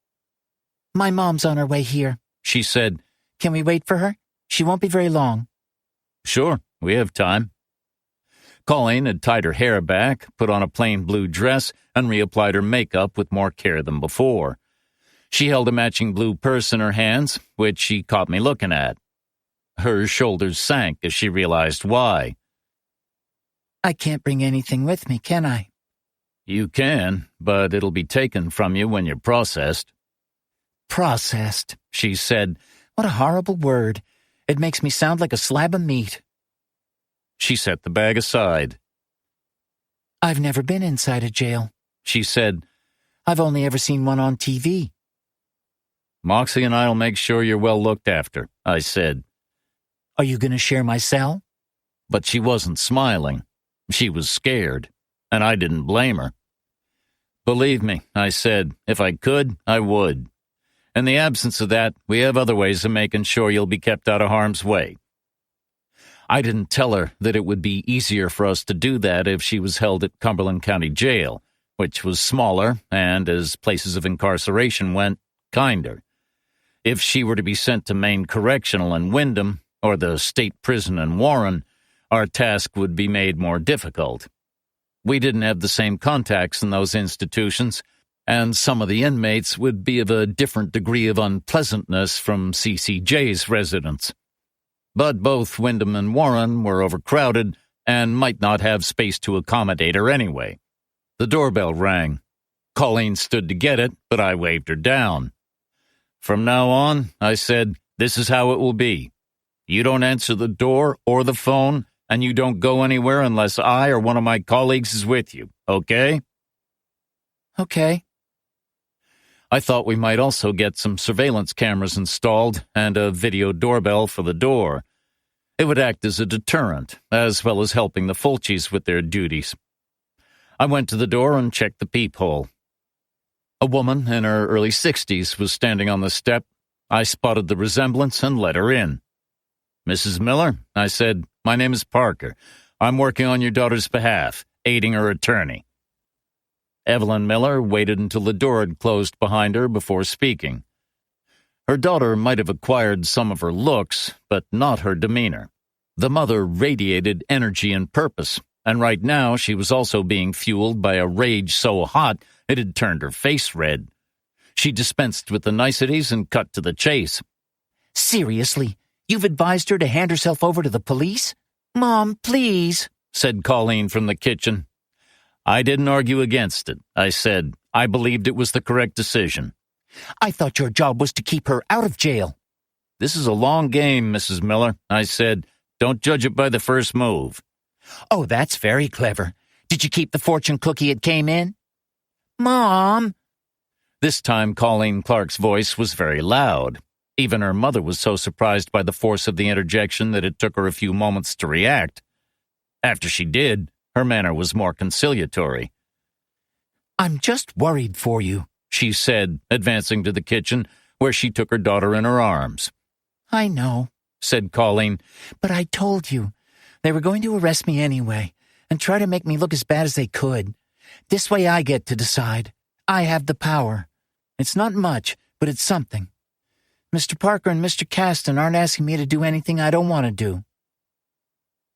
My mom's on her way here, she said. Can we wait for her? She won't be very long. Sure, we have time. Colleen had tied her hair back, put on a plain blue dress, and reapplied her makeup with more care than before. She held a matching blue purse in her hands, which she caught me looking at. Her shoulders sank as she realized why. I can't bring anything with me, can I? You can, but it'll be taken from you when you're processed. Processed, she said. What a horrible word. It makes me sound like a slab of meat. She set the bag aside. I've never been inside a jail, she said. I've only ever seen one on TV. Moxie and I'll make sure you're well looked after, I said. Are you going to share my cell? But she wasn't smiling. She was scared, and I didn't blame her. Believe me, I said, if I could, I would. In the absence of that, we have other ways of making sure you'll be kept out of harm's way. I didn't tell her that it would be easier for us to do that if she was held at Cumberland County Jail, which was smaller and, as places of incarceration went, kinder. If she were to be sent to Maine Correctional in Windham or the state prison in Warren, our task would be made more difficult. We didn't have the same contacts in those institutions, and some of the inmates would be of a different degree of unpleasantness from CCJ's residents. But both Windham and Warren were overcrowded and might not have space to accommodate her anyway. The doorbell rang. Colleen stood to get it, but I waved her down. From now on, I said, this is how it will be. You don't answer the door or the phone, and you don't go anywhere unless I or one of my colleagues is with you, okay? Okay. I thought we might also get some surveillance cameras installed and a video doorbell for the door. It would act as a deterrent, as well as helping the Fulcis with their duties. I went to the door and checked the peephole. A woman in her early 60s was standing on the step. I spotted the resemblance and let her in. Mrs. Miller, I said, my name is Parker. I'm working on your daughter's behalf, aiding her attorney. Evelyn Miller waited until the door had closed behind her before speaking. Her daughter might have acquired some of her looks, but not her demeanor. The mother radiated energy and purpose, and right now she was also being fueled by a rage so hot it had turned her face red. She dispensed with the niceties and cut to the chase. Seriously, you've advised her to hand herself over to the police? Mom, please, said Colleen from the kitchen. I didn't argue against it. I said, I believed it was the correct decision. I thought your job was to keep her out of jail. This is a long game, Mrs. Miller. I said, don't judge it by the first move. Oh, that's very clever. Did you keep the fortune cookie it came in? Mom! This time Colleen Clark's voice was very loud. Even her mother was so surprised by the force of the interjection that it took her a few moments to react. After she did, her manner was more conciliatory. "I'm just worried for you," she said, advancing to the kitchen, where she took her daughter in her arms. "I know," said Colleen, "but I told you. They were going to arrest me anyway and try to make me look as bad as they could. This way I get to decide. I have the power. It's not much, but it's something. Mr. Parker and Mr. Caston aren't asking me to do anything I don't want to do."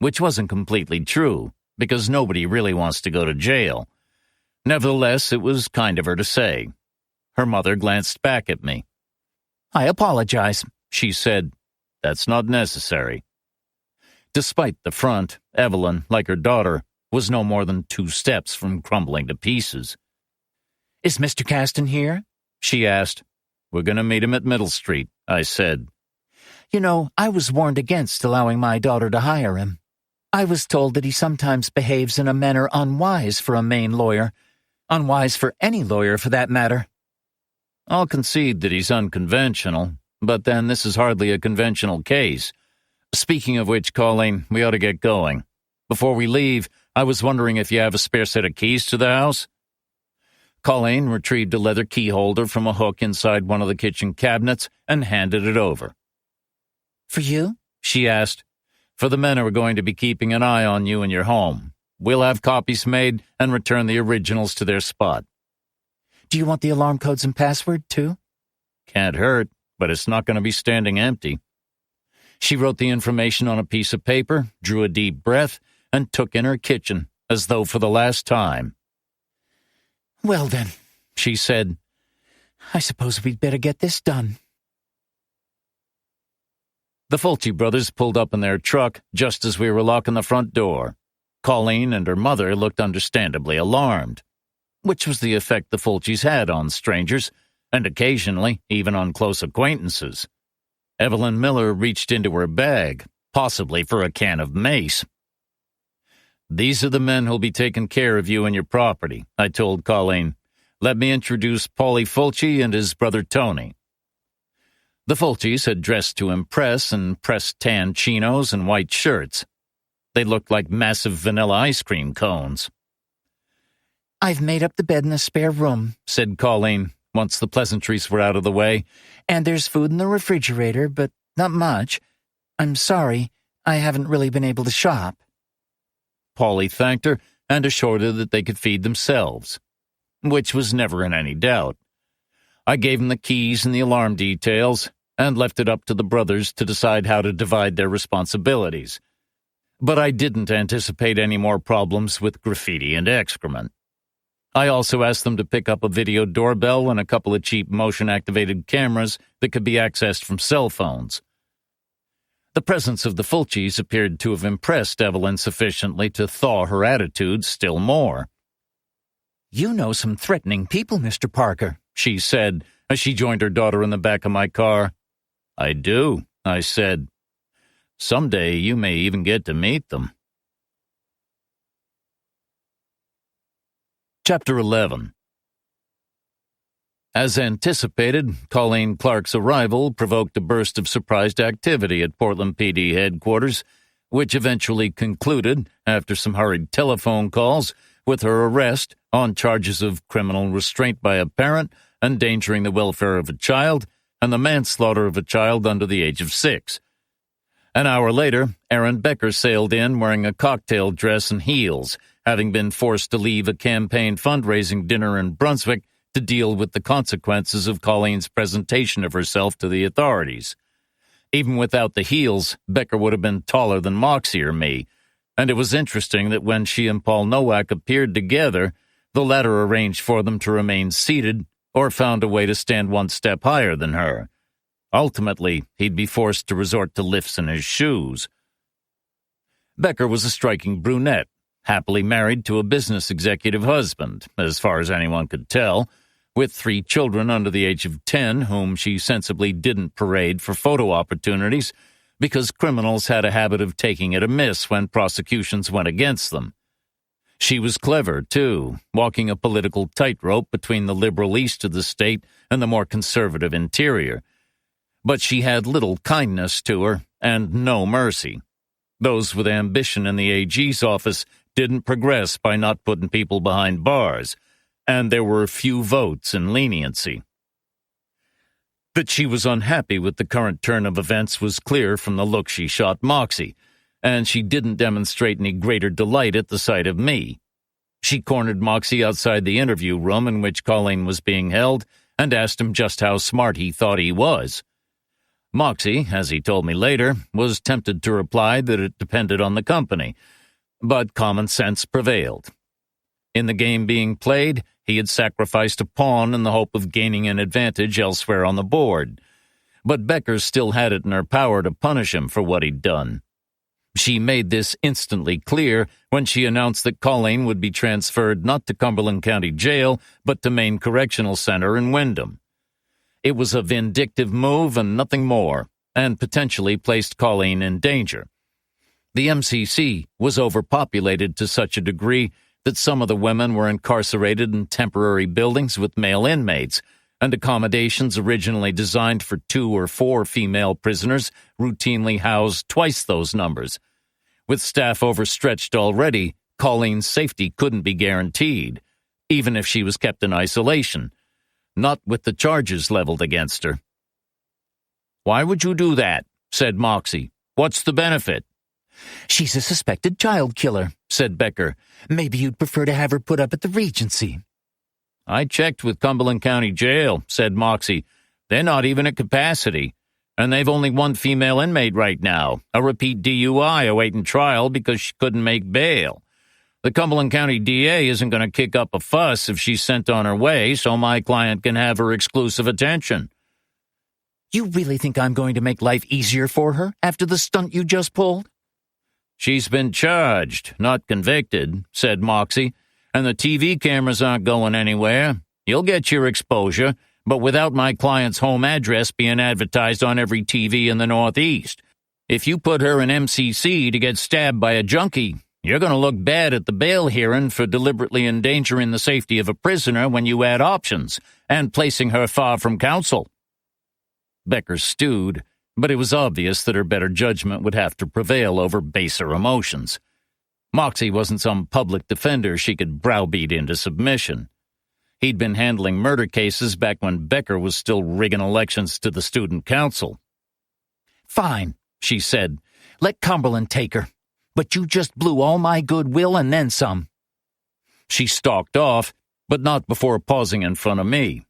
Which wasn't completely true, because nobody really wants to go to jail. Nevertheless, it was kind of her to say. Her mother glanced back at me. "I apologize," she said. "That's not necessary." Despite the front, Evelyn, like her daughter, was no more than 2 steps from crumbling to pieces. "Is Mr. Caston here?" she asked. "We're going to meet him at Middle Street," I said. "You know, I was warned against allowing my daughter to hire him. I was told that he sometimes behaves in a manner unwise for a Maine lawyer. Unwise for any lawyer, for that matter." "I'll concede that he's unconventional, but then this is hardly a conventional case. Speaking of which, Colleen, we ought to get going. Before we leave, I was wondering if you have a spare set of keys to the house?" Colleen retrieved a leather key holder from a hook inside one of the kitchen cabinets and handed it over. "For you?" she asked. "For the men who are going to be keeping an eye on you and your home. We'll have copies made and return the originals to their spot." "Do you want the alarm codes and password, too?" "Can't hurt, but it's not going to be standing empty." She wrote the information on a piece of paper, drew a deep breath, and took in her kitchen, as though for the last time. "Well then," she said, "I suppose we'd better get this done." The Fulci brothers pulled up in their truck just as we were locking the front door. Colleen and her mother looked understandably alarmed, which was the effect the Fulcis had on strangers, and occasionally even on close acquaintances. Evelyn Miller reached into her bag, possibly for a can of mace. "These are the men who'll be taking care of you and your property," I told Colleen. "Let me introduce Paulie Fulci and his brother Tony." The Fulcis had dressed to impress in pressed tan chinos and white shirts. They looked like massive vanilla ice cream cones. "I've made up the bed in the spare room," said Colleen, once the pleasantries were out of the way. "And there's food in the refrigerator, but not much. I'm sorry, I haven't really been able to shop." Paulie thanked her and assured her that they could feed themselves, which was never in any doubt. I gave them the keys and the alarm details and left it up to the brothers to decide how to divide their responsibilities. But I didn't anticipate any more problems with graffiti and excrement. I also asked them to pick up a video doorbell and a couple of cheap motion-activated cameras that could be accessed from cell phones. The presence of the Fulcis appeared to have impressed Evelyn sufficiently to thaw her attitude still more. "You know some threatening people, Mr. Parker," she said as she joined her daughter in the back of my car. "I do," I said. "Someday you may even get to meet them." Chapter 11. As anticipated, Colleen Clark's arrival provoked a burst of surprised activity at Portland PD headquarters, which eventually concluded, after some hurried telephone calls, with her arrest on charges of criminal restraint by a parent, endangering the welfare of a child, and the manslaughter of a child under the age of 6. An hour later, Aaron Becker sailed in wearing a cocktail dress and heels, having been forced to leave a campaign fundraising dinner in Brunswick to deal with the consequences of Colleen's presentation of herself to the authorities. Even without the heels, Becker would have been taller than Moxie or me, and it was interesting that when she and Paul Nowak appeared together, the latter arranged for them to remain seated or found a way to stand one step higher than her. Ultimately, he'd be forced to resort to lifts in his shoes. Becker was a striking brunette, happily married to a business executive husband, as far as anyone could tell, with 3 children under the age of 10 whom she sensibly didn't parade for photo opportunities because criminals had a habit of taking it amiss when prosecutions went against them. She was clever, too, walking a political tightrope between the liberal east of the state and the more conservative interior. But she had little kindness to her and no mercy. Those with ambition in the AG's office didn't progress by not putting people behind bars, and there were few votes in leniency. That she was unhappy with the current turn of events was clear from the look she shot Moxie, and she didn't demonstrate any greater delight at the sight of me. She cornered Moxie outside the interview room in which Colleen was being held and asked him just how smart he thought he was. Moxie, as he told me later, was tempted to reply that it depended on the company, but common sense prevailed. In the game being played, he had sacrificed a pawn in the hope of gaining an advantage elsewhere on the board, but Becker still had it in her power to punish him for what he'd done. She made this instantly clear when she announced that Colleen would be transferred not to Cumberland County Jail, but to Maine Correctional Center in Wyndham. It was a vindictive move and nothing more, and potentially placed Colleen in danger. The MCC was overpopulated to such a degree that some of the women were incarcerated in temporary buildings with male inmates, and accommodations originally designed for 2 or 4 female prisoners routinely housed twice those numbers. With staff overstretched already, Colleen's safety couldn't be guaranteed, even if she was kept in isolation, not with the charges leveled against her. "Why would you do that?" said Moxie. "What's the benefit?" "She's a suspected child killer," said Becker. "Maybe you'd prefer to have her put up at the Regency." "I checked with Cumberland County Jail," said Moxie. "They're not even at capacity, and they've only 1 female inmate right now, a repeat DUI awaiting trial because she couldn't make bail. The Cumberland County DA isn't going to kick up a fuss if she's sent on her way so my client can have her exclusive attention." "You really think I'm going to make life easier for her after the stunt you just pulled?" "She's been charged, not convicted," said Moxie, "and the TV cameras aren't going anywhere. You'll get your exposure, but without my client's home address being advertised on every TV in the Northeast. If you put her in MCC to get stabbed by a junkie, you're going to look bad at the bail hearing for deliberately endangering the safety of a prisoner when you add options and placing her far from counsel." Becker stewed, but it was obvious that her better judgment would have to prevail over baser emotions. Moxie wasn't some public defender she could browbeat into submission. He'd been handling murder cases back when Becker was still rigging elections to the student council. "Fine," she said. "Let Cumberland take her. But you just blew all my goodwill and then some." She stalked off, but not before pausing in front of me.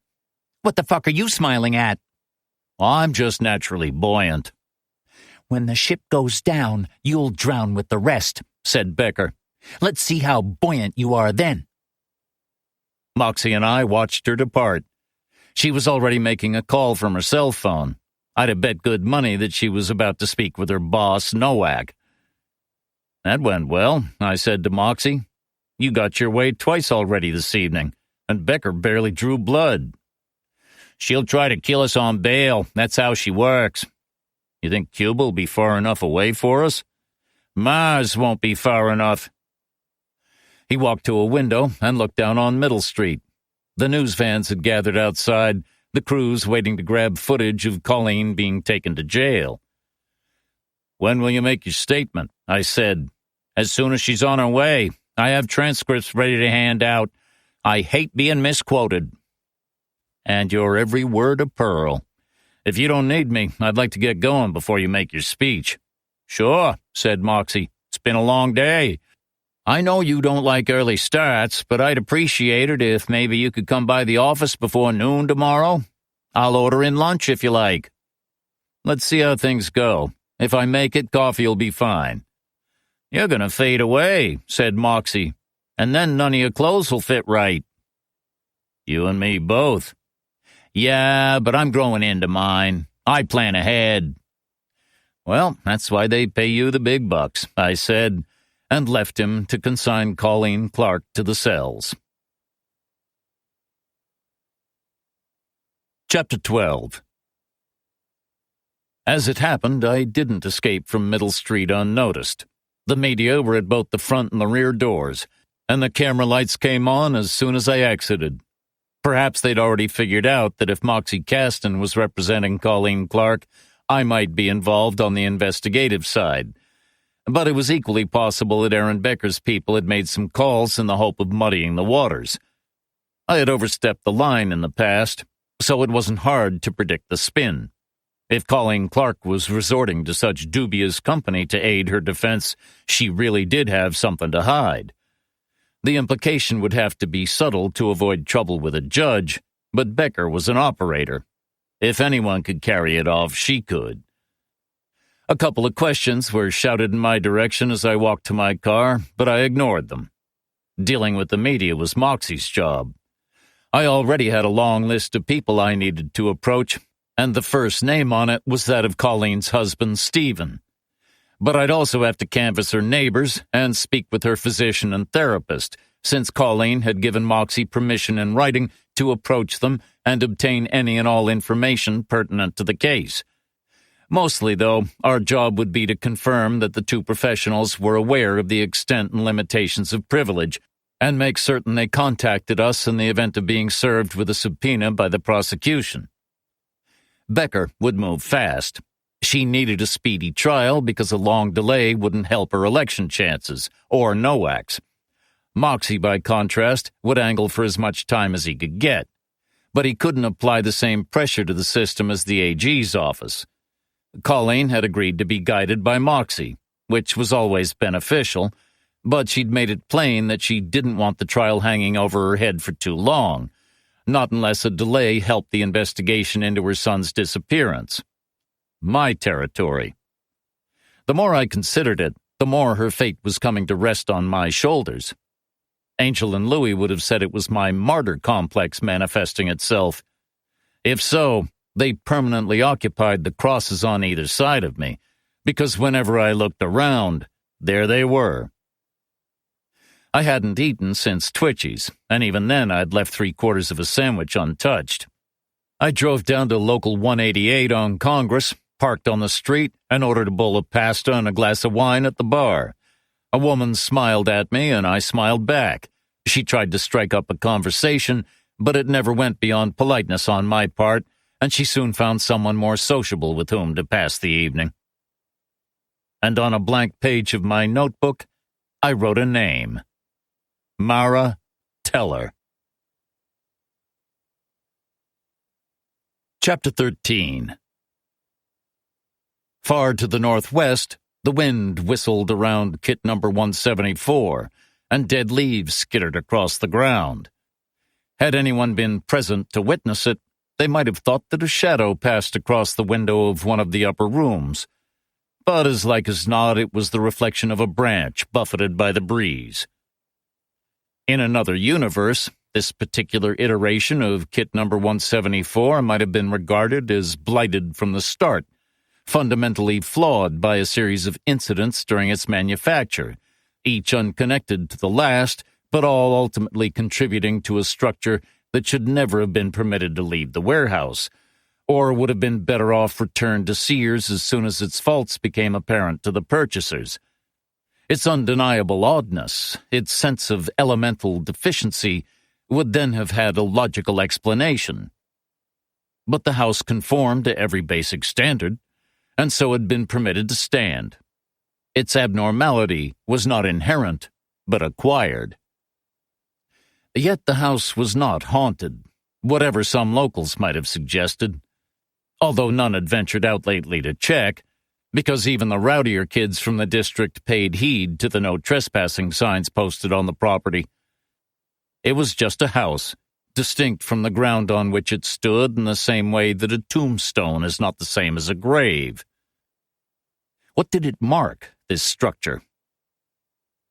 "What the fuck are you smiling at?" "I'm just naturally buoyant." "When the ship goes down, you'll drown with the rest," said Becker. "Let's see how buoyant you are then." Moxie and I watched her depart. She was already making a call from her cell phone. I'd have bet good money that she was about to speak with her boss, Nowak. "That went well," I said to Moxie. "You got your way twice already this evening, and Becker barely drew blood." "She'll try to kill us on bail. That's how she works." "You think Cuba will be far enough away for us?" "Mars won't be far enough." He walked to a window and looked down on Middle Street. The news vans had gathered outside, the crews waiting to grab footage of Colleen being taken to jail. "When will you make your statement?" I said. "As soon as she's on her way. I have transcripts ready to hand out. I hate being misquoted." "And your every word a pearl. If you don't need me, I'd like to get going before you make your speech." "Sure," said Moxie. "It's been a long day. I know you don't like early starts, but I'd appreciate it if maybe you could come by the office before noon tomorrow. I'll order in lunch if you like." "Let's see how things go. If I make it, coffee'll be fine." "You're going to fade away," said Moxie, "and then none of your clothes will fit right." "You and me both." "Yeah, but I'm growing into mine. I plan ahead." "Well, that's why they pay you the big bucks," I said, and left him to consign Colleen Clark to the cells. Chapter 12. As it happened, I didn't escape from Middle Street unnoticed. The media were at both the front and the rear doors, and the camera lights came on as soon as I exited. Perhaps they'd already figured out that if Moxie Caston was representing Colleen Clark, I might be involved on the investigative side. But it was equally possible that Aaron Becker's people had made some calls in the hope of muddying the waters. I had overstepped the line in the past, so it wasn't hard to predict the spin. If Colleen Clark was resorting to such dubious company to aid her defense, she really did have something to hide. The implication would have to be subtle to avoid trouble with a judge, but Becker was an operator. If anyone could carry it off, she could. A couple of questions were shouted in my direction as I walked to my car, but I ignored them. Dealing with the media was Moxie's job. I already had a long list of people I needed to approach, and the first name on it was that of Colleen's husband, Stephen. But I'd also have to canvass her neighbors and speak with her physician and therapist, since Colleen had given Moxie permission in writing to approach them and obtain any and all information pertinent to the case. Mostly, though, our job would be to confirm that the two professionals were aware of the extent and limitations of privilege, and make certain they contacted us in the event of being served with a subpoena by the prosecution. Becker would move fast. She needed a speedy trial because a long delay wouldn't help her election chances, or NOACs. Moxie, by contrast, would angle for as much time as he could get. But he couldn't apply the same pressure to the system as the AG's office. Colleen had agreed to be guided by Moxie, which was always beneficial, but she'd made it plain that she didn't want the trial hanging over her head for too long, not unless a delay helped the investigation into her son's disappearance. My territory. The more I considered it, the more her fate was coming to rest on my shoulders. Angel and Louis would have said it was my martyr complex manifesting itself. If so, they permanently occupied the crosses on either side of me, because whenever I looked around, there they were. I hadn't eaten since Twitchy's, and even then I'd left 3/4 of a sandwich untouched. I drove down to Local 188 on Congress, parked on the street, and ordered a bowl of pasta and a glass of wine at the bar. A woman smiled at me, and I smiled back. She tried to strike up a conversation, but it never went beyond politeness on my part, and she soon found someone more sociable with whom to pass the evening. And on a blank page of my notebook, I wrote a name. Mara Teller. Chapter 13. Far to the northwest, the wind whistled around kit number 174, and dead leaves skittered across the ground. Had anyone been present to witness it, they might have thought that a shadow passed across the window of one of the upper rooms. But as like as not, it was the reflection of a branch buffeted by the breeze. In another universe, this particular iteration of kit number 174 might have been regarded as blighted from the start, fundamentally flawed by a series of incidents during its manufacture, each unconnected to the last, but all ultimately contributing to a structure that should never have been permitted to leave the warehouse, or would have been better off returned to Sears as soon as its faults became apparent to the purchasers. Its undeniable oddness, its sense of elemental deficiency, would then have had a logical explanation. But the house conformed to every basic standard, and so had been permitted to stand. Its abnormality was not inherent, but acquired. Yet the house was not haunted, whatever some locals might have suggested, although none had ventured out lately to check, because even the rowdier kids from the district paid heed to the no trespassing signs posted on the property. It was just a house, distinct from the ground on which it stood in the same way that a tombstone is not the same as a grave. What did it mark, this structure?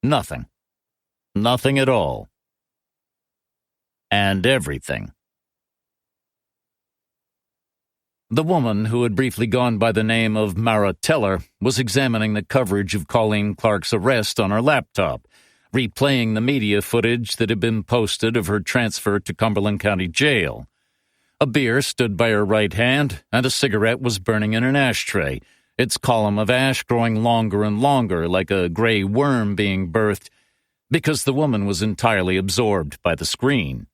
Nothing. Nothing at all. And everything. The woman, who had briefly gone by the name of Mara Teller, was examining the coverage of Colleen Clark's arrest on her laptop, replaying the media footage that had been posted of her transfer to Cumberland County Jail. A beer stood by her right hand, and a cigarette was burning in an ashtray, its column of ash growing longer and longer like a gray worm being birthed, because the woman was entirely absorbed by the screen.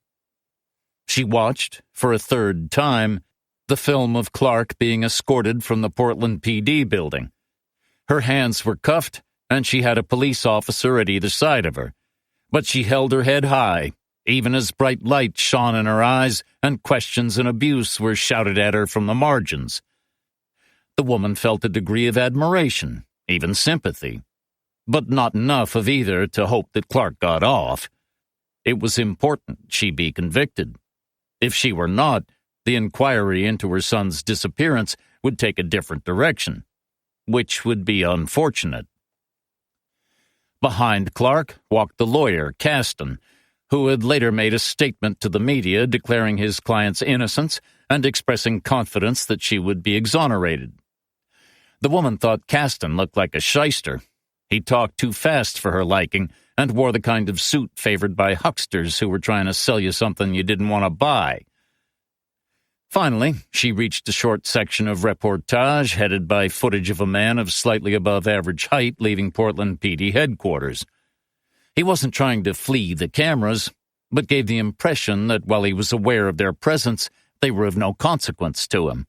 She watched, for a third time, the film of Clark being escorted from the Portland PD building. Her hands were cuffed, and she had a police officer at either side of her. But she held her head high, even as bright light shone in her eyes and questions and abuse were shouted at her from the margins. The woman felt a degree of admiration, even sympathy, but not enough of either to hope that Clark got off. It was important she be convicted. If she were not, the inquiry into her son's disappearance would take a different direction, which would be unfortunate. Behind Clark walked the lawyer, Caston, who had later made a statement to the media declaring his client's innocence and expressing confidence that she would be exonerated. The woman thought Caston looked like a shyster. He talked too fast for her liking and wore the kind of suit favored by hucksters who were trying to sell you something you didn't want to buy. Finally, she reached a short section of reportage headed by footage of a man of slightly above average height leaving Portland PD headquarters. He wasn't trying to flee the cameras, but gave the impression that while he was aware of their presence, they were of no consequence to him.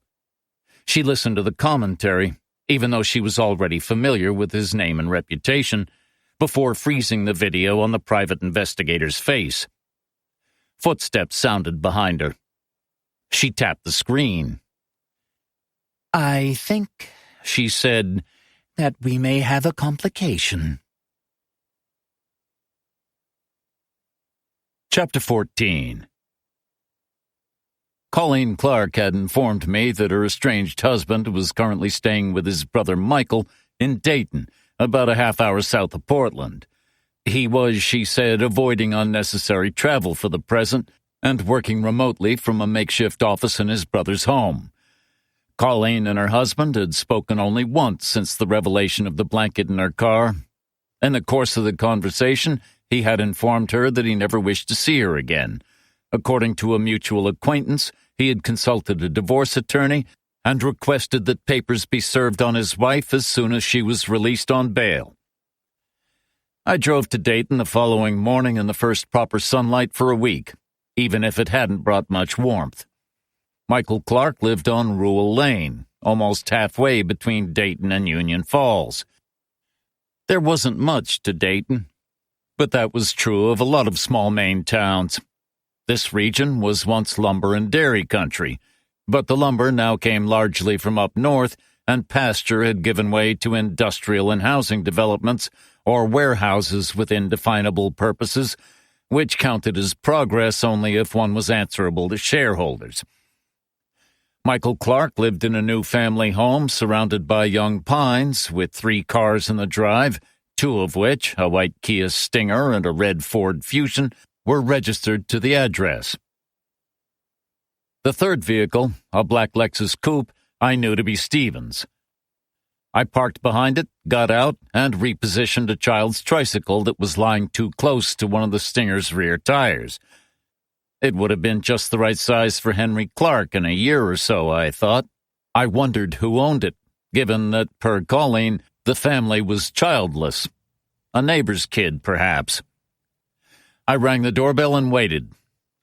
She listened to the commentary, even though she was already familiar with his name and reputation, before freezing the video on the private investigator's face. Footsteps sounded behind her. She tapped the screen. "I think," she said, "that we may have a complication." Chapter 14. Colleen Clark had informed me that her estranged husband was currently staying with his brother Michael in Dayton, about a half-hour south of Portland. He was, she said, avoiding unnecessary travel for the present and working remotely from a makeshift office in his brother's home. Colleen and her husband had spoken only once since the revelation of the blanket in her car. In the course of the conversation, he had informed her that he never wished to see her again. According to a mutual acquaintance, he had consulted a divorce attorney and requested that papers be served on his wife as soon as she was released on bail. I drove to Dayton the following morning in the first proper sunlight for a week, even if it hadn't brought much warmth. Michael Clark lived on Rural Lane, almost halfway between Dayton and Union Falls. There wasn't much to Dayton, but that was true of a lot of small Maine towns. This region was once lumber and dairy country, but the lumber now came largely from up north, and pasture had given way to industrial and housing developments, or warehouses with indefinable purposes, which counted as progress only if one was answerable to shareholders. Michael Clark lived in a new family home surrounded by young pines with 3 cars in the drive, 2 of which, a white Kia Stinger and a red Ford Fusion, were registered to the address. The third vehicle, a black Lexus coupe, I knew to be Stephen's. I parked behind it, got out, and repositioned a child's tricycle that was lying too close to one of the Stinger's rear tires. It would have been just the right size for Henry Clark in a year or so, I thought. I wondered who owned it, given that, per Colleen, the family was childless. A neighbor's kid, perhaps. I rang the doorbell and waited.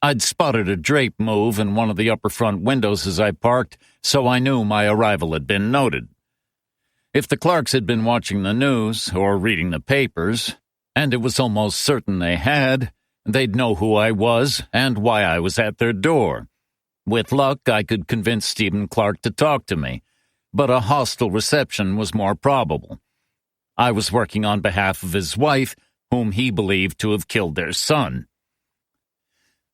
I'd spotted a drape move in one of the upper front windows as I parked, so I knew my arrival had been noted. If the Clarks had been watching the news or reading the papers, and it was almost certain they had, they'd know who I was and why I was at their door. With luck, I could convince Stephen Clark to talk to me, but a hostile reception was more probable. I was working on behalf of his wife, whom he believed to have killed their son.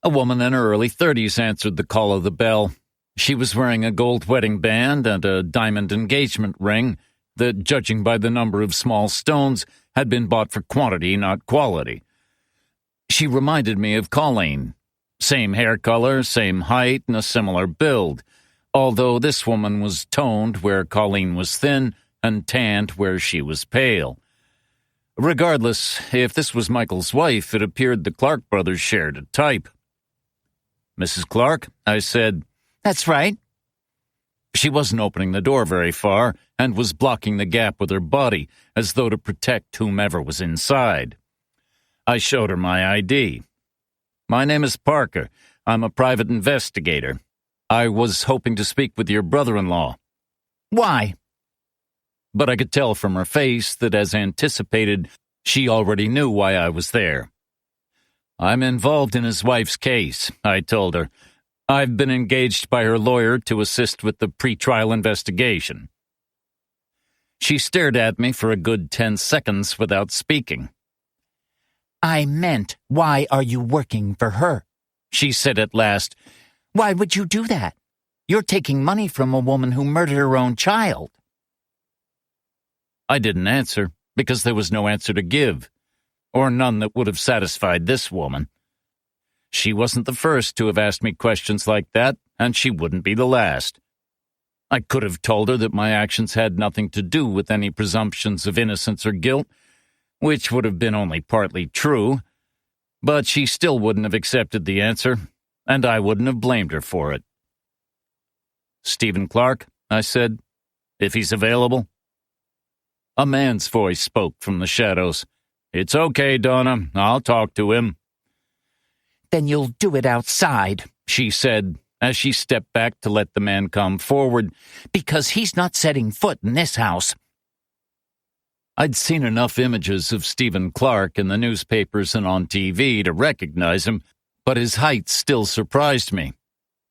A woman in her early 30s answered the call of the bell. She was wearing a gold wedding band and a diamond engagement ring that, judging by the number of small stones, had been bought for quantity, not quality. She reminded me of Colleen. Same hair color, same height, and a similar build, although this woman was toned where Colleen was thin and tanned where she was pale. Regardless, if this was Michael's wife, it appeared the Clark brothers shared a type. "Mrs. Clark?" I said. That's right. She wasn't opening the door very far and was blocking the gap with her body as though to protect whomever was inside. I showed her my ID. "My name is Parker. I'm a private investigator. I was hoping to speak with your brother-in-law. Why? But I could tell from her face that, as anticipated, she already knew why I was there. I'm involved in his wife's case, I told her. I've been engaged by her lawyer to assist with the pretrial investigation. She stared at me for a good 10 seconds without speaking. I meant, why are you working for her? She said at last. Why would you do that? You're taking money from a woman who murdered her own child. I didn't answer, because there was no answer to give, or none that would have satisfied this woman. She wasn't the first to have asked me questions like that, and she wouldn't be the last. I could have told her that my actions had nothing to do with any presumptions of innocence or guilt, which would have been only partly true, but she still wouldn't have accepted the answer, and I wouldn't have blamed her for it. "Stephen Clark," I said, "if he's available." A man's voice spoke from the shadows. "It's okay, Donna. I'll talk to him." "Then you'll do it outside," she said, as she stepped back to let the man come forward, "because he's not setting foot in this house." I'd seen enough images of Stephen Clark in the newspapers and on TV to recognize him, but his height still surprised me.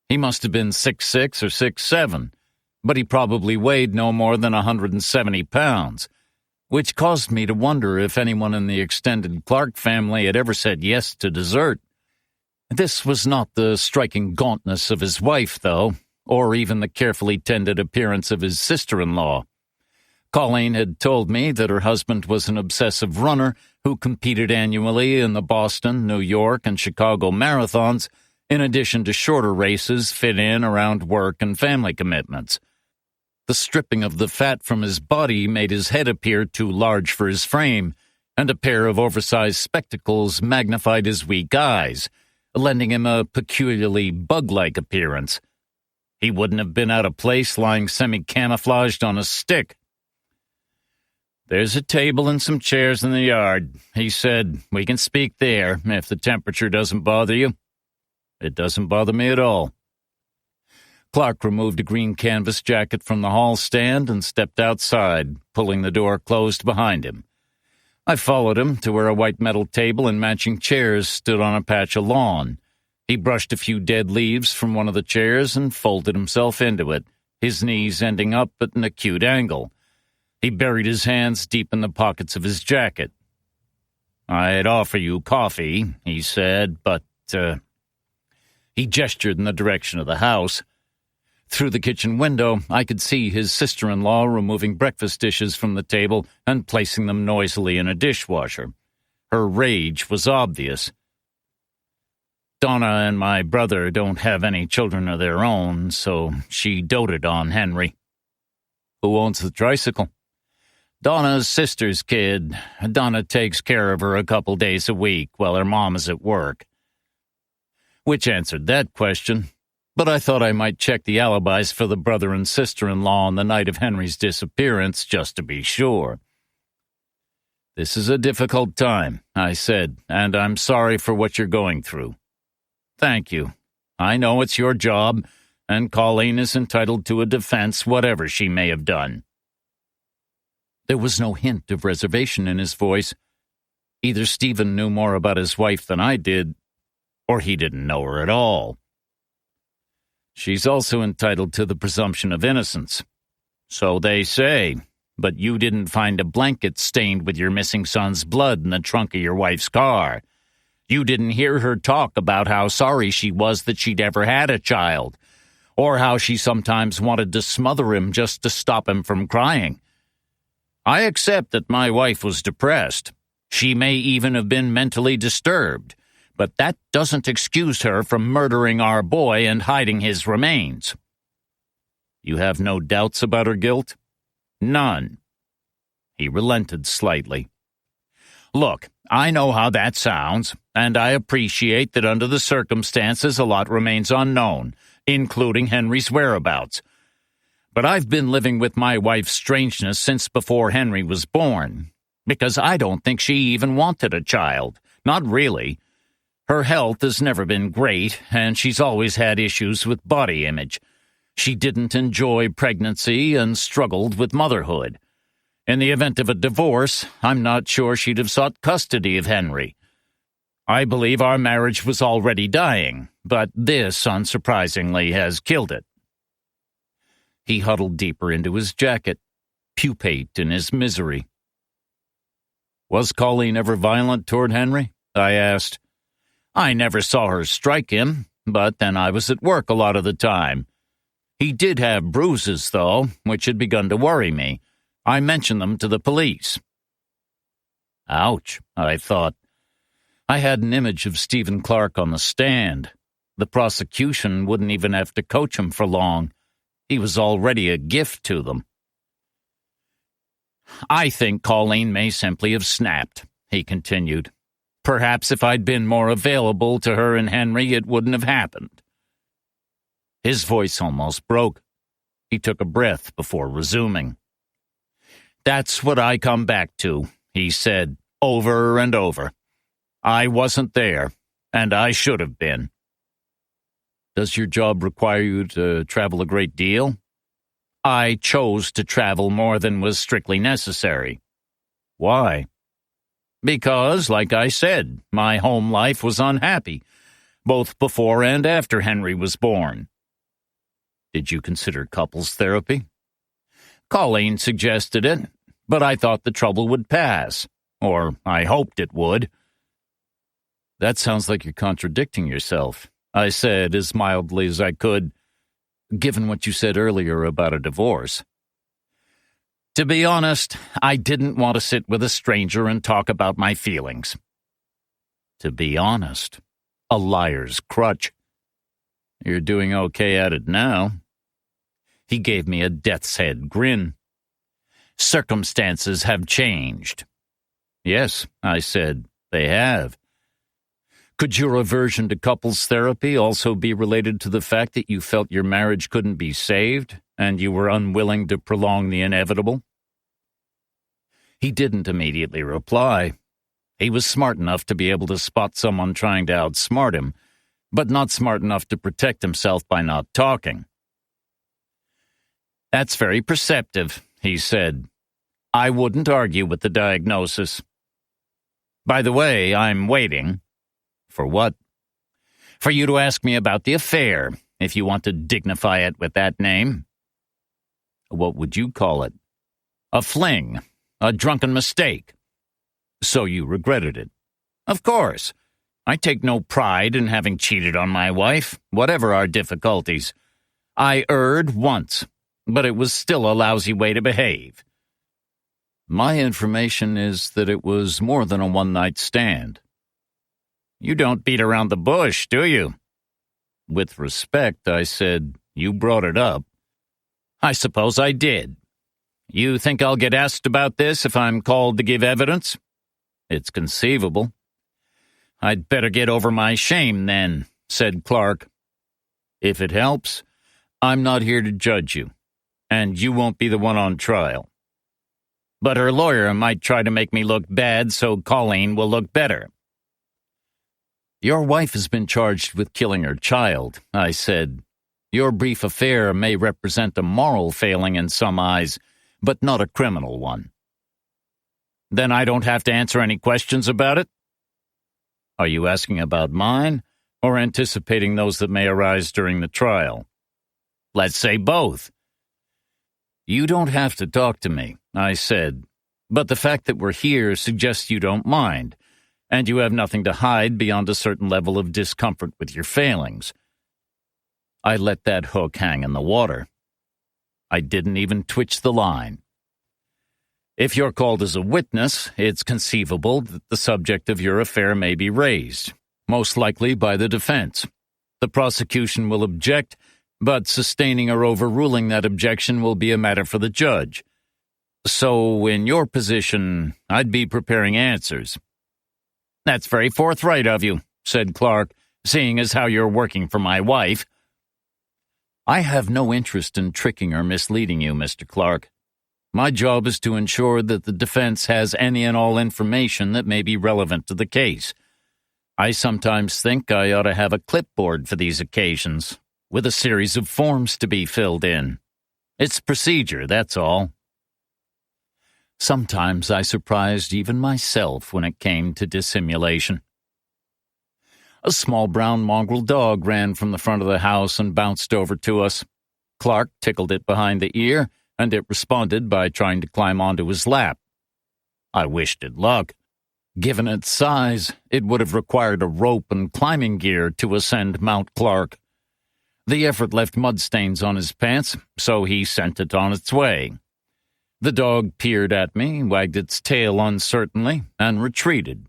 He must have been 6'6" or 6'7", but he probably weighed no more than 170 pounds, which caused me to wonder if anyone in the extended Clark family had ever said yes to dessert. This was not the striking gauntness of his wife, though, or even the carefully tended appearance of his sister-in-law. Colleen had told me that her husband was an obsessive runner who competed annually in the Boston, New York, and Chicago marathons, in addition to shorter races fit in around work and family commitments. The stripping of the fat from his body made his head appear too large for his frame, and a pair of oversized spectacles magnified his weak eyes, lending him a peculiarly bug-like appearance. He wouldn't have been out of place lying semi-camouflaged on a stick. "There's a table and some chairs in the yard," he said. "We can speak there, if the temperature doesn't bother you." "It doesn't bother me at all." Clark removed a green canvas jacket from the hall stand and stepped outside, pulling the door closed behind him. I followed him to where a white metal table and matching chairs stood on a patch of lawn. He brushed a few dead leaves from one of the chairs and folded himself into it, his knees ending up at an acute angle. He buried his hands deep in the pockets of his jacket. "I'd offer you coffee," he said, but, He gestured in the direction of the house. Through the kitchen window, I could see his sister-in-law removing breakfast dishes from the table and placing them noisily in a dishwasher. Her rage was obvious. "Donna and my brother don't have any children of their own, so she doted on Henry." "Who owns the tricycle?" "Donna's sister's kid. Donna takes care of her a couple days a week while her mom is at work." Which answered that question, but I thought I might check the alibis for the brother and sister-in-law on the night of Henry's disappearance, just to be sure. "This is a difficult time," I said, "and I'm sorry for what you're going through." "Thank you. I know it's your job, and Colleen is entitled to a defense, whatever she may have done." There was no hint of reservation in his voice. Either Stephen knew more about his wife than I did, or he didn't know her at all. "She's also entitled to the presumption of innocence." "So they say, but you didn't find a blanket stained with your missing son's blood in the trunk of your wife's car. You didn't hear her talk about how sorry she was that she'd ever had a child, or how she sometimes wanted to smother him just to stop him from crying. I accept that my wife was depressed. She may even have been mentally disturbed, but that doesn't excuse her from murdering our boy and hiding his remains." "You have no doubts about her guilt?" "None." He relented slightly. "Look, I know how that sounds, and I appreciate that under the circumstances a lot remains unknown, including Henry's whereabouts. But I've been living with my wife's strangeness since before Henry was born, because I don't think she even wanted a child. Not really. Her health has never been great, and she's always had issues with body image. She didn't enjoy pregnancy and struggled with motherhood. In the event of a divorce, I'm not sure she'd have sought custody of Henry. I believe our marriage was already dying, but this, unsurprisingly, has killed it." He huddled deeper into his jacket, pupate in his misery. "Was Colleen ever violent toward Henry?" I asked. "I never saw her strike him, but then I was at work a lot of the time. He did have bruises, though, which had begun to worry me. I mentioned them to the police." Ouch, I thought. I had an image of Stephen Clark on the stand. The prosecution wouldn't even have to coach him for long. He was already a gift to them. "I think Colleen may simply have snapped," he continued. "Perhaps if I'd been more available to her and Henry, it wouldn't have happened." His voice almost broke. He took a breath before resuming. "That's what I come back to," he said, over and over. "I wasn't there, and I should have been." "Does your job require you to travel a great deal?" "I chose to travel more than was strictly necessary." "Why?" "Because, like I said, my home life was unhappy, both before and after Henry was born." "Did you consider couples therapy?" "Colleen suggested it, but I thought the trouble would pass, or I hoped it would." "That sounds like you're contradicting yourself," I said as mildly as I could, given what you said earlier about a divorce. "To be honest, I didn't want to sit with a stranger and talk about my feelings." To be honest, a liar's crutch. "You're doing okay at it now." He gave me a death's head grin. "Circumstances have changed." "Yes," I said, "they have." "Could your aversion to couples therapy also be related to the fact that you felt your marriage couldn't be saved, and you were unwilling to prolong the inevitable?" He didn't immediately reply. He was smart enough to be able to spot someone trying to outsmart him, but not smart enough to protect himself by not talking. "That's very perceptive," he said. "I wouldn't argue with the diagnosis. By the way, I'm waiting." "For what?" "For you to ask me about the affair, if you want to dignify it with that name." "What would you call it?" "A fling. A drunken mistake." "So you regretted it?" "Of course. I take no pride in having cheated on my wife, whatever our difficulties. I erred once, but it was still a lousy way to behave." "My information is that it was more than a one-night stand." "You don't beat around the bush, do you?" "With respect," I said, "you brought it up." "I suppose I did. You think I'll get asked about this if I'm called to give evidence?" "It's conceivable." "I'd better get over my shame, then," said Clark. "If it helps, I'm not here to judge you, and you won't be the one on trial." "But her lawyer might try to make me look bad so Colleen will look better." "Your wife has been charged with killing her child," I said. "Your brief affair may represent a moral failing in some eyes, but not a criminal one." "Then I don't have to answer any questions about it?" "Are you asking about mine, or anticipating those that may arise during the trial?" "Let's say both." "You don't have to talk to me," I said, "but the fact that we're here suggests you don't mind, and you have nothing to hide beyond a certain level of discomfort with your failings." I let that hook hang in the water. I didn't even twitch the line. "If you're called as a witness, it's conceivable that the subject of your affair may be raised, most likely by the defense. The prosecution will object, but sustaining or overruling that objection will be a matter for the judge. So, in your position, I'd be preparing answers." "That's very forthright of you," said Clark, "seeing as how you're working for my wife." "I have no interest in tricking or misleading you, Mr. Clark. My job is to ensure that the defense has any and all information that may be relevant to the case. I sometimes think I ought to have a clipboard for these occasions, with a series of forms to be filled in. It's procedure, that's all. Sometimes I surprised even myself when it came to dissimulation. A small brown mongrel dog ran from the front of the house and bounced over to us. Clark tickled it behind the ear, and it responded by trying to climb onto his lap. I wished it luck. Given its size, it would have required a rope and climbing gear to ascend Mount Clark. The effort left mud stains on his pants, so he sent it on its way. The dog peered at me, wagged its tail uncertainly, and retreated.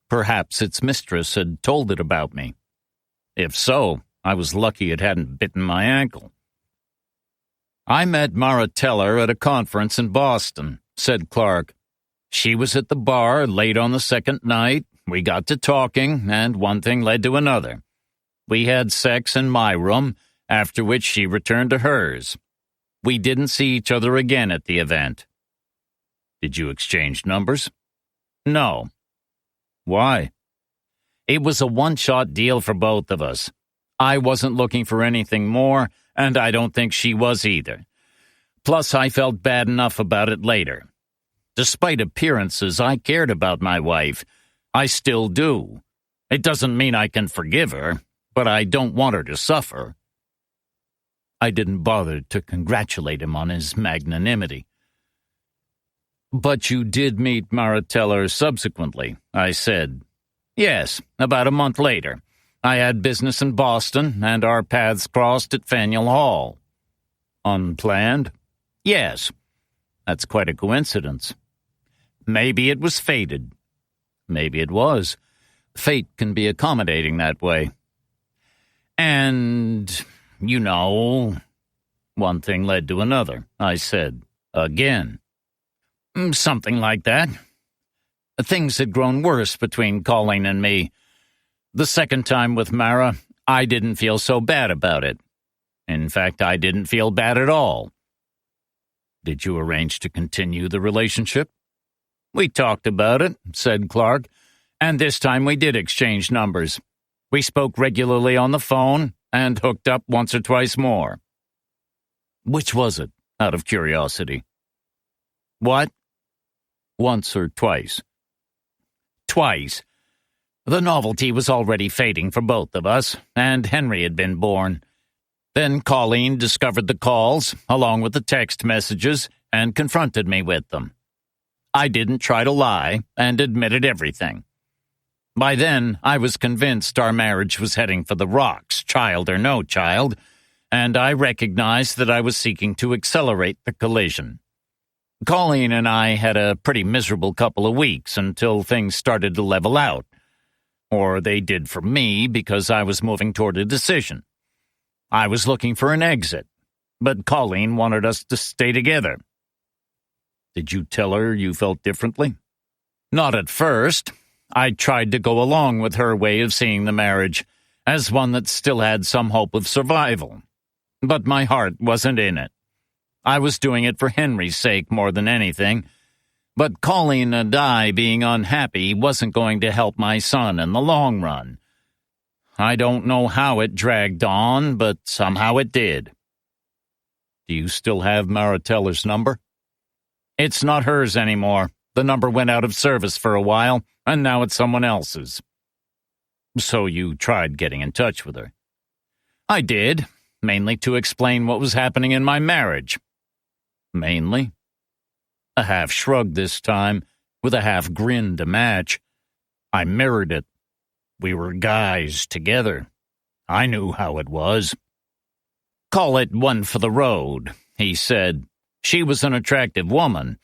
Perhaps its mistress had told it about me. If so, I was lucky it hadn't bitten my ankle. I met Mara Teller at a conference in Boston, said Clark. She was at the bar late on the second night. We got to talking, and one thing led to another. We had sex in my room, after which she returned to hers. We didn't see each other again at the event. Did you exchange numbers? No. Why? It was a one-shot deal for both of us. I wasn't looking for anything more, and I don't think she was either. Plus, I felt bad enough about it later. Despite appearances, I cared about my wife. I still do. It doesn't mean I can forgive her, but I don't want her to suffer. I didn't bother to congratulate him on his magnanimity. But you did meet Mara Teller subsequently, I said. Yes, about a month later. I had business in Boston, and our paths crossed at Faneuil Hall. Unplanned? Yes. That's quite a coincidence. Maybe it was fated. Maybe it was. Fate can be accommodating that way. And, you know, one thing led to another, I said, again. Something like that. Things had grown worse between Colleen and me. The second time with Mara, I didn't feel so bad about it. In fact, I didn't feel bad at all. Did you arrange to continue the relationship? We talked about it, said Clark, and this time we did exchange numbers. We spoke regularly on the phone and hooked up once or twice more. Which was it, out of curiosity? What? Once or twice? Twice. The novelty was already fading for both of us, and Henry had been born. Then Colleen discovered the calls, along with the text messages, and confronted me with them. I didn't try to lie, and admitted everything. By then, I was convinced our marriage was heading for the rocks, child or no child, and I recognized that I was seeking to accelerate the collision. Colleen and I had a pretty miserable couple of weeks until things started to level out. Or they did for me, because I was moving toward a decision. I was looking for an exit, but Colleen wanted us to stay together. Did you tell her you felt differently? Not at first. I tried to go along with her way of seeing the marriage, as one that still had some hope of survival. But my heart wasn't in it. I was doing it for Henry's sake more than anything, but Colleen and I being unhappy wasn't going to help my son in the long run. I don't know how it dragged on, but somehow it did. Do you still have Mara Teller's number? It's not hers anymore. The number went out of service for a while, and now it's someone else's. So you tried getting in touch with her? I did, mainly to explain what was happening in my marriage. Mainly? A half shrug this time, with a half grin to match. I mirrored it. We were guys together. I knew how it was. Call it one for the road, he said. She was an attractive woman,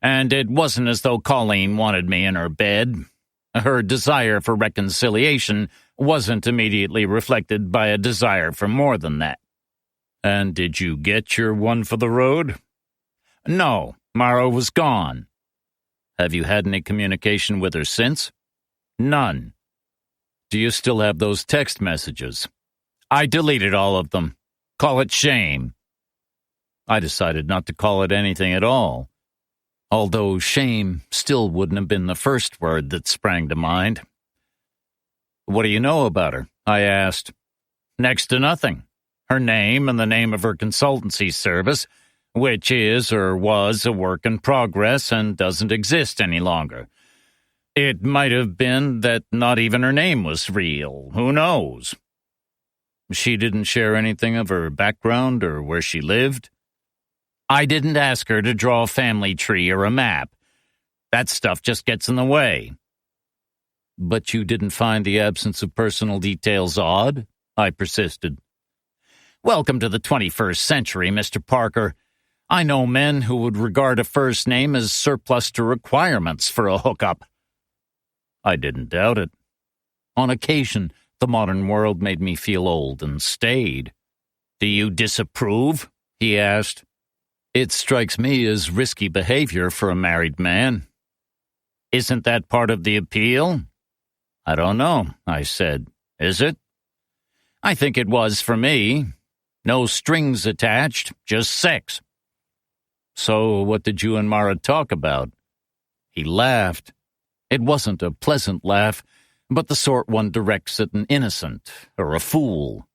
and it wasn't as though Colleen wanted me in her bed. Her desire for reconciliation wasn't immediately reflected by a desire for more than that. And did you get your one for the road? No, Mara was gone. Have you had any communication with her since? None. Do you still have those text messages? I deleted all of them. Call it shame. I decided not to call it anything at all, although shame still wouldn't have been the first word that sprang to mind. What do you know about her? I asked. Next to nothing. Her name and the name of her consultancy service, which is or was a work in progress and doesn't exist any longer. It might have been that not even her name was real. Who knows? She didn't share anything of her background or where she lived? I didn't ask her to draw a family tree or a map. That stuff just gets in the way. But you didn't find the absence of personal details odd? I persisted. Welcome to the 21st century, Mr. Parker. I know men who would regard a first name as surplus to requirements for a hookup. I didn't doubt it. On occasion, the modern world made me feel old and staid. Do you disapprove? He asked. It strikes me as risky behavior for a married man. Isn't that part of the appeal? I don't know, I said. Is it? I think it was for me. No strings attached, just sex. So what did you and Mara talk about? He laughed. It wasn't a pleasant laugh, but the sort one directs at an innocent or a fool.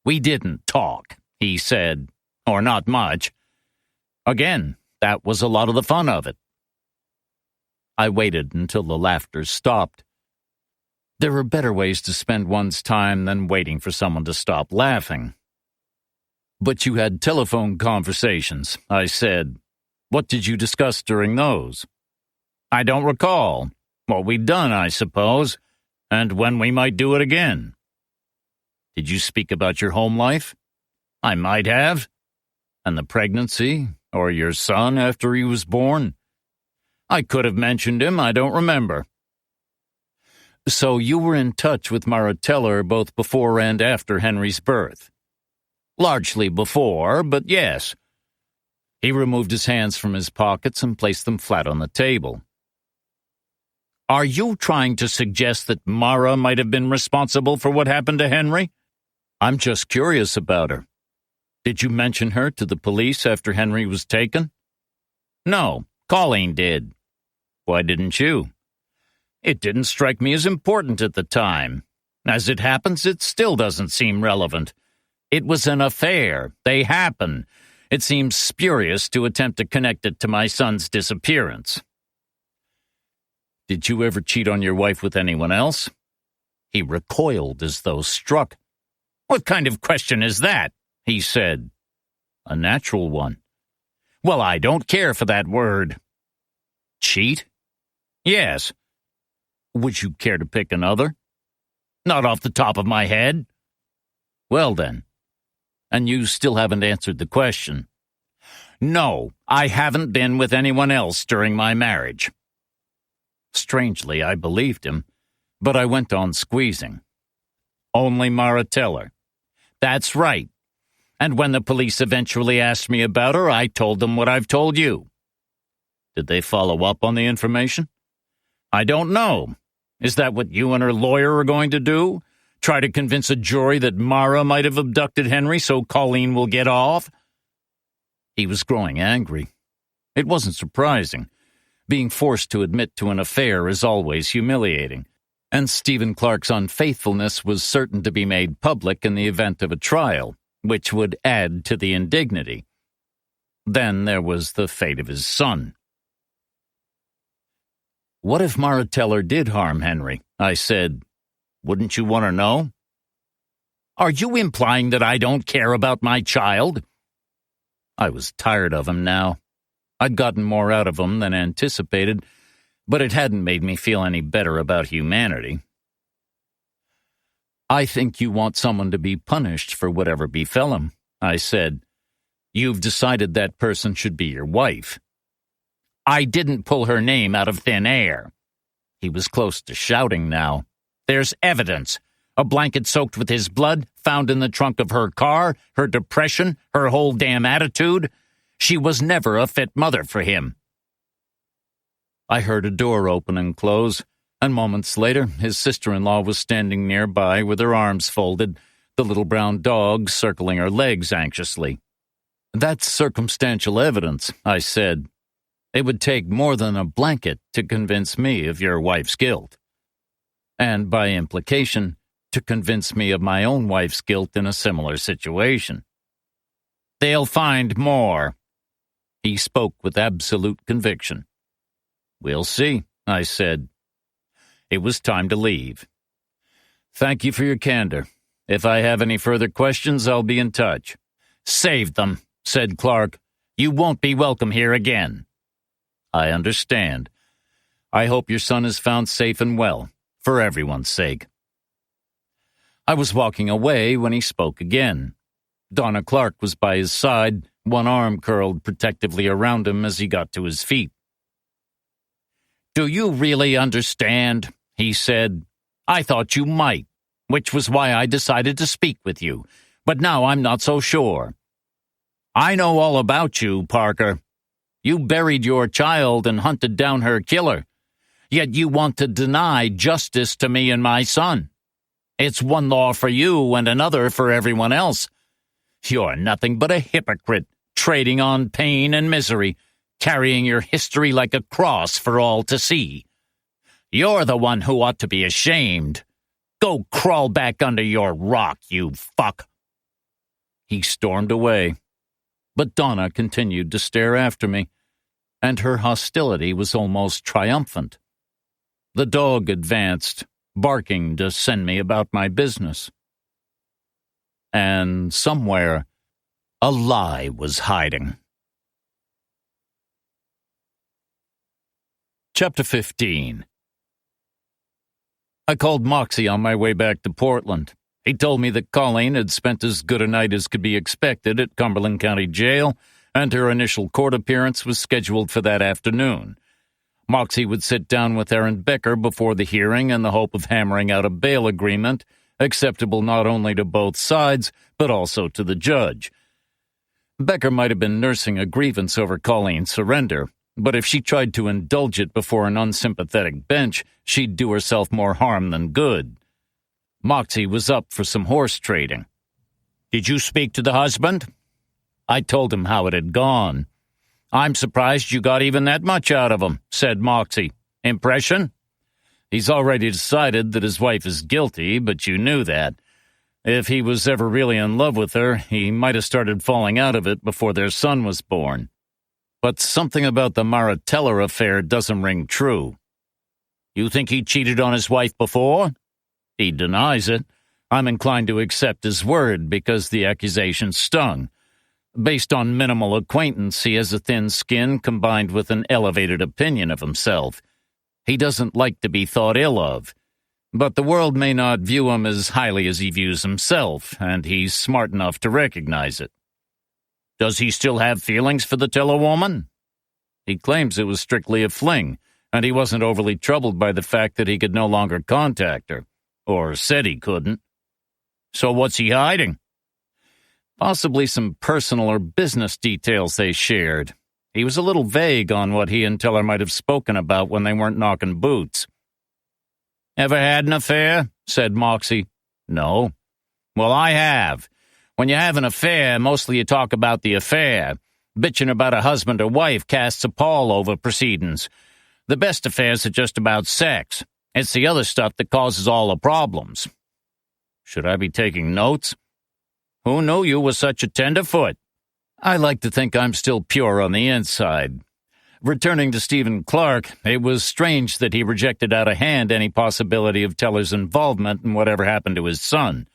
We didn't talk, he said, or not much. Again, that was a lot of the fun of it. I waited until the laughter stopped. There are better ways to spend one's time than waiting for someone to stop laughing. But you had telephone conversations, I said. What did you discuss during those? I don't recall. What we'd done, I suppose, and when we might do it again. Did you speak about your home life? I might have. And the pregnancy, or your son after he was born? I could have mentioned him, I don't remember. So you were in touch with Mara Teller both before and after Henry's birth? Largely before, but yes. He removed his hands from his pockets and placed them flat on the table. Are you trying to suggest that Mara might have been responsible for what happened to Henry? I'm just curious about her. Did you mention her to the police after Henry was taken? No, Colleen did. Why didn't you? It didn't strike me as important at the time. As it happens, it still doesn't seem relevant. It was an affair. They happen. It seems spurious to attempt to connect it to my son's disappearance. Did you ever cheat on your wife with anyone else? He recoiled as though struck. What kind of question is that? He said. A natural one. Well, I don't care for that word. Cheat? Yes. Would you care to pick another? Not off the top of my head. Well then. And you still haven't answered the question. No, I haven't been with anyone else during my marriage. Strangely, I believed him, but I went on squeezing. Only Mara Teller. That's right. And when the police eventually asked me about her, I told them what I've told you. Did they follow up on the information? I don't know. Is that what you and her lawyer are going to do? Try to convince a jury that Mara might have abducted Henry so Colleen will get off? He was growing angry. It wasn't surprising. Being forced to admit to an affair is always humiliating, and Stephen Clark's unfaithfulness was certain to be made public in the event of a trial, which would add to the indignity. Then there was the fate of his son. What if Mara Teller did harm Henry? I said. Wouldn't you want to know? Are you implying that I don't care about my child? I was tired of him now. I'd gotten more out of him than anticipated, but it hadn't made me feel any better about humanity. I think you want someone to be punished for whatever befell him, I said. You've decided that person should be your wife. I didn't pull her name out of thin air. He was close to shouting now. There's evidence. A blanket soaked with his blood, found in the trunk of her car, her depression, her whole damn attitude. She was never a fit mother for him. I heard a door open and close, and moments later his sister-in-law was standing nearby with her arms folded, the little brown dog circling her legs anxiously. That's circumstantial evidence, I said. It would take more than a blanket to convince me of your wife's guilt. and by implication, to convince me of my own wife's guilt in a similar situation. "They'll find more." He spoke with absolute conviction. "We'll see," I said. It was time to leave. "Thank you for your candor. If I have any further questions, I'll be in touch." "Save them," said Clark. "You won't be welcome here again." "I understand. I hope your son is found safe and well, for everyone's sake." I was walking away when he spoke again. Donna Clark was by his side, one arm curled protectively around him as he got to his feet. "Do you really understand?" he said. "I thought you might, which was why I decided to speak with you, but now I'm not so sure. I know all about you, Parker. You buried your child and hunted down her killer, yet you want to deny justice to me and my son. It's one law for you and another for everyone else. You're nothing but a hypocrite, trading on pain and misery, carrying your history like a cross for all to see. You're the one who ought to be ashamed. Go crawl back under your rock, you fuck." He stormed away, but Donna continued to stare after me, and her hostility was almost triumphant. The dog advanced, barking to send me about my business. And somewhere, a lie was hiding. Chapter 15. I called Moxie on my way back to Portland. He told me that Colleen had spent as good a night as could be expected at Cumberland County Jail, and her initial court appearance was scheduled for that afternoon. Moxie would sit down with Aaron Becker before the hearing in the hope of hammering out a bail agreement, acceptable not only to both sides, but also to the judge. Becker might have been nursing a grievance over Colleen's surrender, but if she tried to indulge it before an unsympathetic bench, she'd do herself more harm than good. Moxie was up for some horse trading. "Did you speak to the husband?" I told him how it had gone. "I'm surprised you got even that much out of him," said Moxie. "Impression?" "He's already decided that his wife is guilty, but you knew that. If he was ever really in love with her, he might have started falling out of it before their son was born. But something about the Marateller affair doesn't ring true." "You think he cheated on his wife before?" "He denies it. I'm inclined to accept his word because the accusation stung. Based on minimal acquaintance, he has a thin skin combined with an elevated opinion of himself. He doesn't like to be thought ill of. But the world may not view him as highly as he views himself, and he's smart enough to recognize it." "Does he still have feelings for the Teller woman?" "He claims it was strictly a fling, and he wasn't overly troubled by the fact that he could no longer contact her, or said he couldn't." "So what's he hiding?" "Possibly some personal or business details they shared. He was a little vague on what he and Teller might have spoken about when they weren't knocking boots." "Ever had an affair?" said Moxie. "No." "Well, I have. When you have an affair, mostly you talk about the affair. Bitching about a husband or wife casts a pall over proceedings. The best affairs are just about sex. It's the other stuff that causes all the problems." "Should I be taking notes?" "Who knew you were such a tenderfoot?" "I like to think I'm still pure on the inside." Returning to Stephen Clark, it was strange that he rejected out of hand any possibility of Teller's involvement in whatever happened to his son.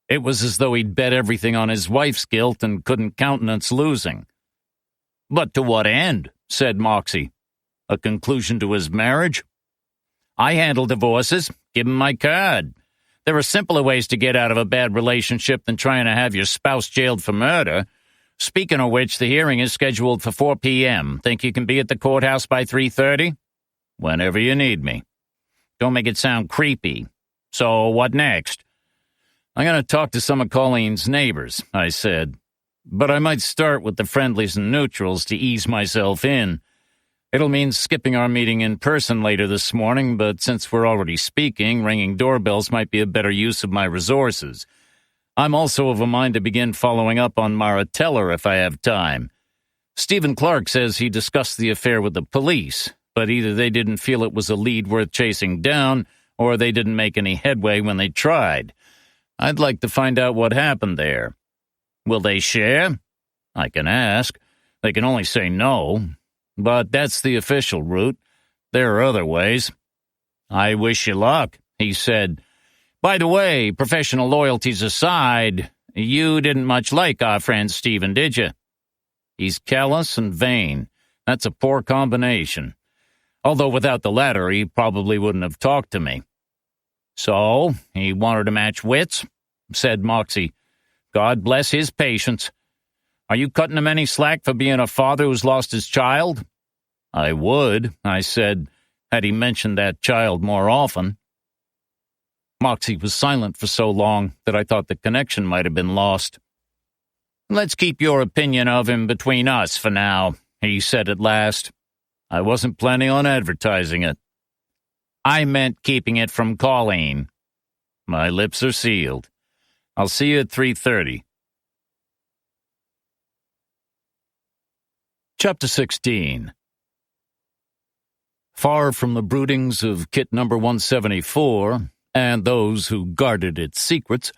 It was as though he'd bet everything on his wife's guilt and couldn't countenance losing. "But to what end?" said Moxie. "A conclusion to his marriage?" "I handle divorces. Give him my card. There are simpler ways to get out of a bad relationship than trying to have your spouse jailed for murder. Speaking of which, the hearing is scheduled for 4 p.m. Think you can be at the courthouse by 3:30? "Whenever you need me." "Don't make it sound creepy. So what next?" "I'm going to talk to some of Colleen's neighbors," I said. "But I might start with the friendlies and neutrals to ease myself in. It'll mean skipping our meeting in person later this morning, but since we're already speaking, ringing doorbells might be a better use of my resources. I'm also of a mind to begin following up on Marateller if I have time. Stephen Clark says he discussed the affair with the police, but either they didn't feel it was a lead worth chasing down, or they didn't make any headway when they tried. I'd like to find out what happened there. Will they share? I can ask. They can only say no. But that's the official route. There are other ways. I wish you luck, he said. By the way, professional loyalties aside, you didn't much like our friend Stephen, did you? He's callous and vain. That's a poor combination. Although without the latter, he probably wouldn't have talked to me. So, he wanted to match wits, said Moxie. God bless his patience. Are you cutting him any slack for being a father who's lost his child? I would, I said, had he mentioned that child more often. Moxie was silent for so long that I thought the connection might have been lost. Let's keep your opinion of him between us for now, he said at last. I wasn't planning on advertising it. I meant keeping it from Colleen. My lips are sealed. I'll see you at 3:30. Chapter 16. Far from the broodings of Kit number 174 and those who guarded its secrets,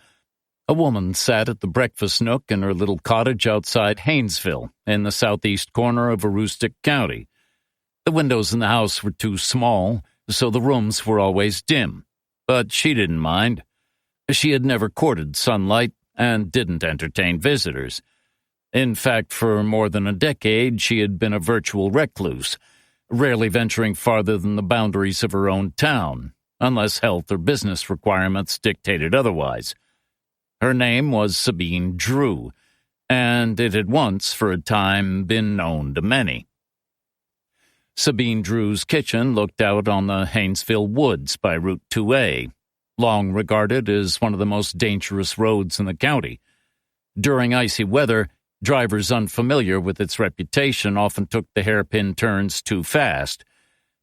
a woman sat at the breakfast nook in her little cottage outside Haynesville, in the southeast corner of Aroostook County. The windows in the house were too small, so the rooms were always dim, but she didn't mind. She had never courted sunlight and didn't entertain visitors. In fact, for more than a decade, she had been a virtual recluse, rarely venturing farther than the boundaries of her own town, unless health or business requirements dictated otherwise. Her name was Sabine Drew, and it had once, for a time, been known to many. Sabine Drew's kitchen looked out on the Haynesville woods by Route 2A, long regarded as one of the most dangerous roads in the county. During icy weather, drivers unfamiliar with its reputation often took the hairpin turns too fast.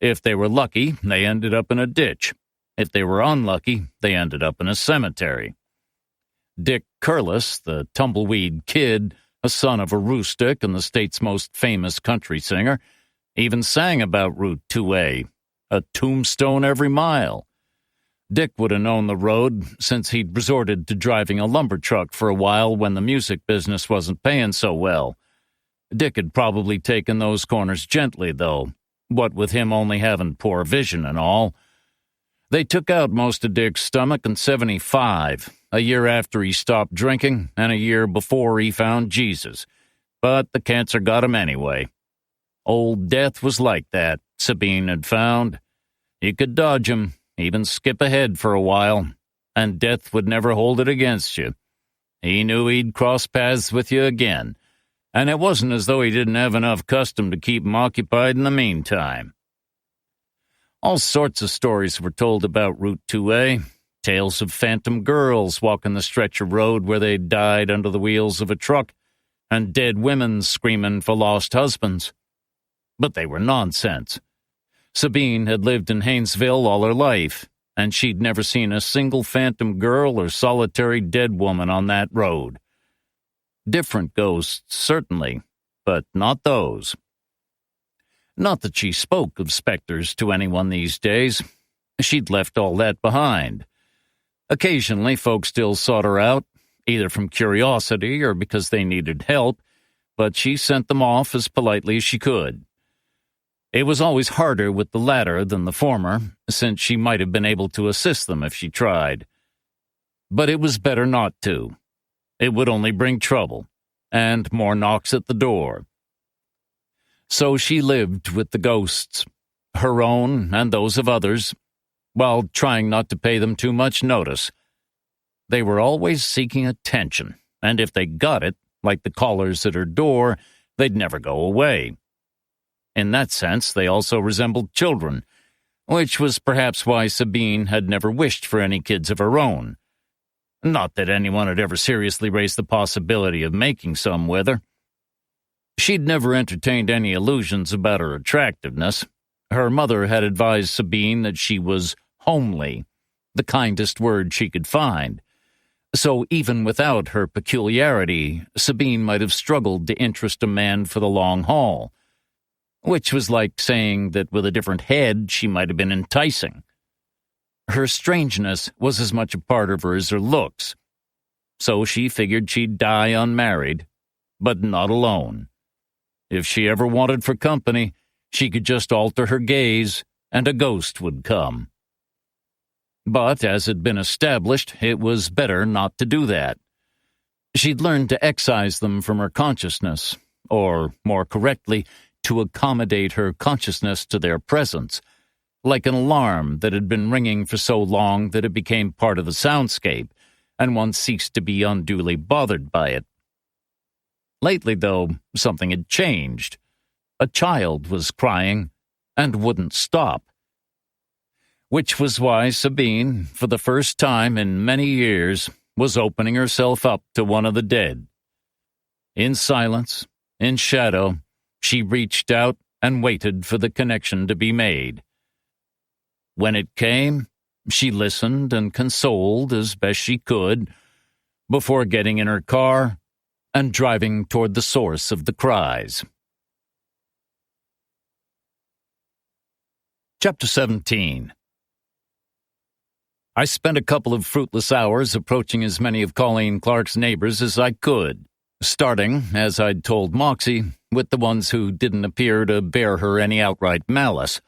If they were lucky, they ended up in a ditch. If they were unlucky, they ended up in a cemetery. Dick Curlis, the tumbleweed kid, a son of Aroostook and the state's most famous country singer, even sang about Route 2A, a tombstone every mile. Dick would have known the road since he'd resorted to driving a lumber truck for a while when the music business wasn't paying so well. Dick had probably taken those corners gently, though, what with him only having poor vision and all. They took out most of Dick's stomach in '75, a year after he stopped drinking and a year before he found Jesus. But the cancer got him anyway. Old Death was like that, Sabine had found. You could dodge him, even skip ahead for a while, and Death would never hold it against you. He knew he'd cross paths with you again, and it wasn't as though he didn't have enough custom to keep him occupied in the meantime. All sorts of stories were told about Route 2A, tales of phantom girls walking the stretch of road where they'd died under the wheels of a truck, and dead women screaming for lost husbands. But they were nonsense. Sabine had lived in Haynesville all her life, and she'd never seen a single phantom girl or solitary dead woman on that road. Different ghosts, certainly, but not those. Not that she spoke of specters to anyone these days. She'd left all that behind. Occasionally, folks still sought her out, either from curiosity or because they needed help, but she sent them off as politely as she could. It was always harder with the latter than the former, since she might have been able to assist them if she tried. But it was better not to. It would only bring trouble, and more knocks at the door. So she lived with the ghosts, her own and those of others, while trying not to pay them too much notice. They were always seeking attention, and if they got it, like the callers at her door, they'd never go away. In that sense, they also resembled children, which was perhaps why Sabine had never wished for any kids of her own. Not that anyone had ever seriously raised the possibility of making some with her. She'd never entertained any illusions about her attractiveness. Her mother had advised Sabine that she was homely, the kindest word she could find. So even without her peculiarity, Sabine might have struggled to interest a man for the long haul, which was like saying that with a different head she might have been enticing. Her strangeness was as much a part of her as her looks, so she figured she'd die unmarried, but not alone. If she ever wanted for company, she could just alter her gaze, and a ghost would come. But, as had been established, it was better not to do that. She'd learned to excise them from her consciousness, or, more correctly, to accommodate her consciousness to their presence, like an alarm that had been ringing for so long that it became part of the soundscape, and one ceased to be unduly bothered by it. Lately, though, something had changed. A child was crying, and wouldn't stop. Which was why Sabine, for the first time in many years, was opening herself up to one of the dead. In silence, in shadow, she reached out and waited for the connection to be made. When it came, she listened and consoled as best she could, before getting in her car and driving toward the source of the cries. Chapter 17. I spent a couple of fruitless hours approaching as many of Colleen Clark's neighbors as I could, starting, as I'd told Moxie, with the ones who didn't appear to bear her any outright malice.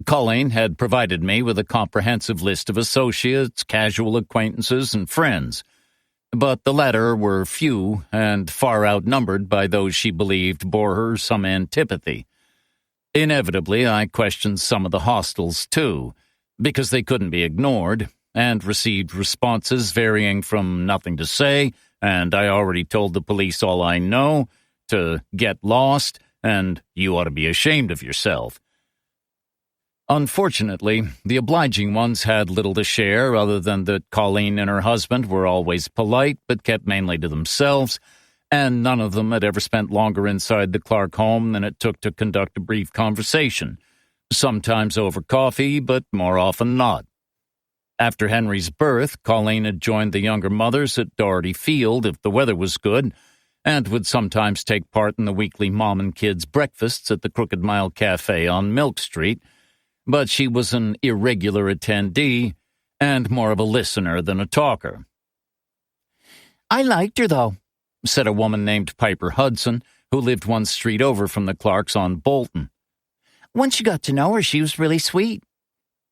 Colleen had provided me with a comprehensive list of associates, casual acquaintances, and friends, but the latter were few and far outnumbered by those she believed bore her some antipathy. Inevitably, I questioned some of the hostiles, too, because they couldn't be ignored, and received responses varying from nothing to say, and I already told the police all I know, to get lost, and you ought to be ashamed of yourself. Unfortunately, the obliging ones had little to share other than that Colleen and her husband were always polite but kept mainly to themselves, and none of them had ever spent longer inside the Clark home than it took to conduct a brief conversation, sometimes over coffee, but more often not. After Henry's birth, Colleen had joined the younger mothers at Doherty Field if the weather was good, and would sometimes take part in the weekly mom and kids breakfasts at the Crooked Mile Cafe on Milk Street, but she was an irregular attendee and more of a listener than a talker. I liked her, though, said a woman named Piper Hudson, who lived one street over from the Clarks on Bolton. Once you got to know her, she was really sweet.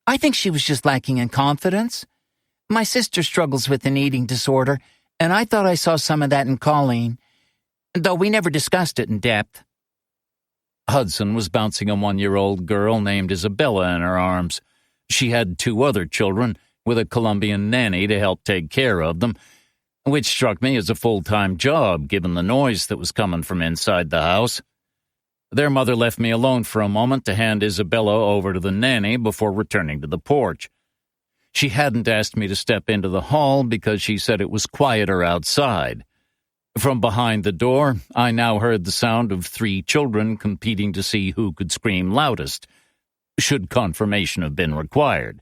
I think she was just lacking in confidence. My sister struggles with an eating disorder, and I thought I saw some of that in Colleen, though we never discussed it in depth. Hudson was bouncing a 1-year-old girl named Isabella in her arms. She had 2 other children, with a Colombian nanny to help take care of them, which struck me as a full-time job given the noise that was coming from inside the house. Their mother left me alone for a moment to hand Isabella over to the nanny before returning to the porch. She hadn't asked me to step into the hall because she said it was quieter outside. From behind the door, I now heard the sound of 3 children competing to see who could scream loudest, should confirmation have been required.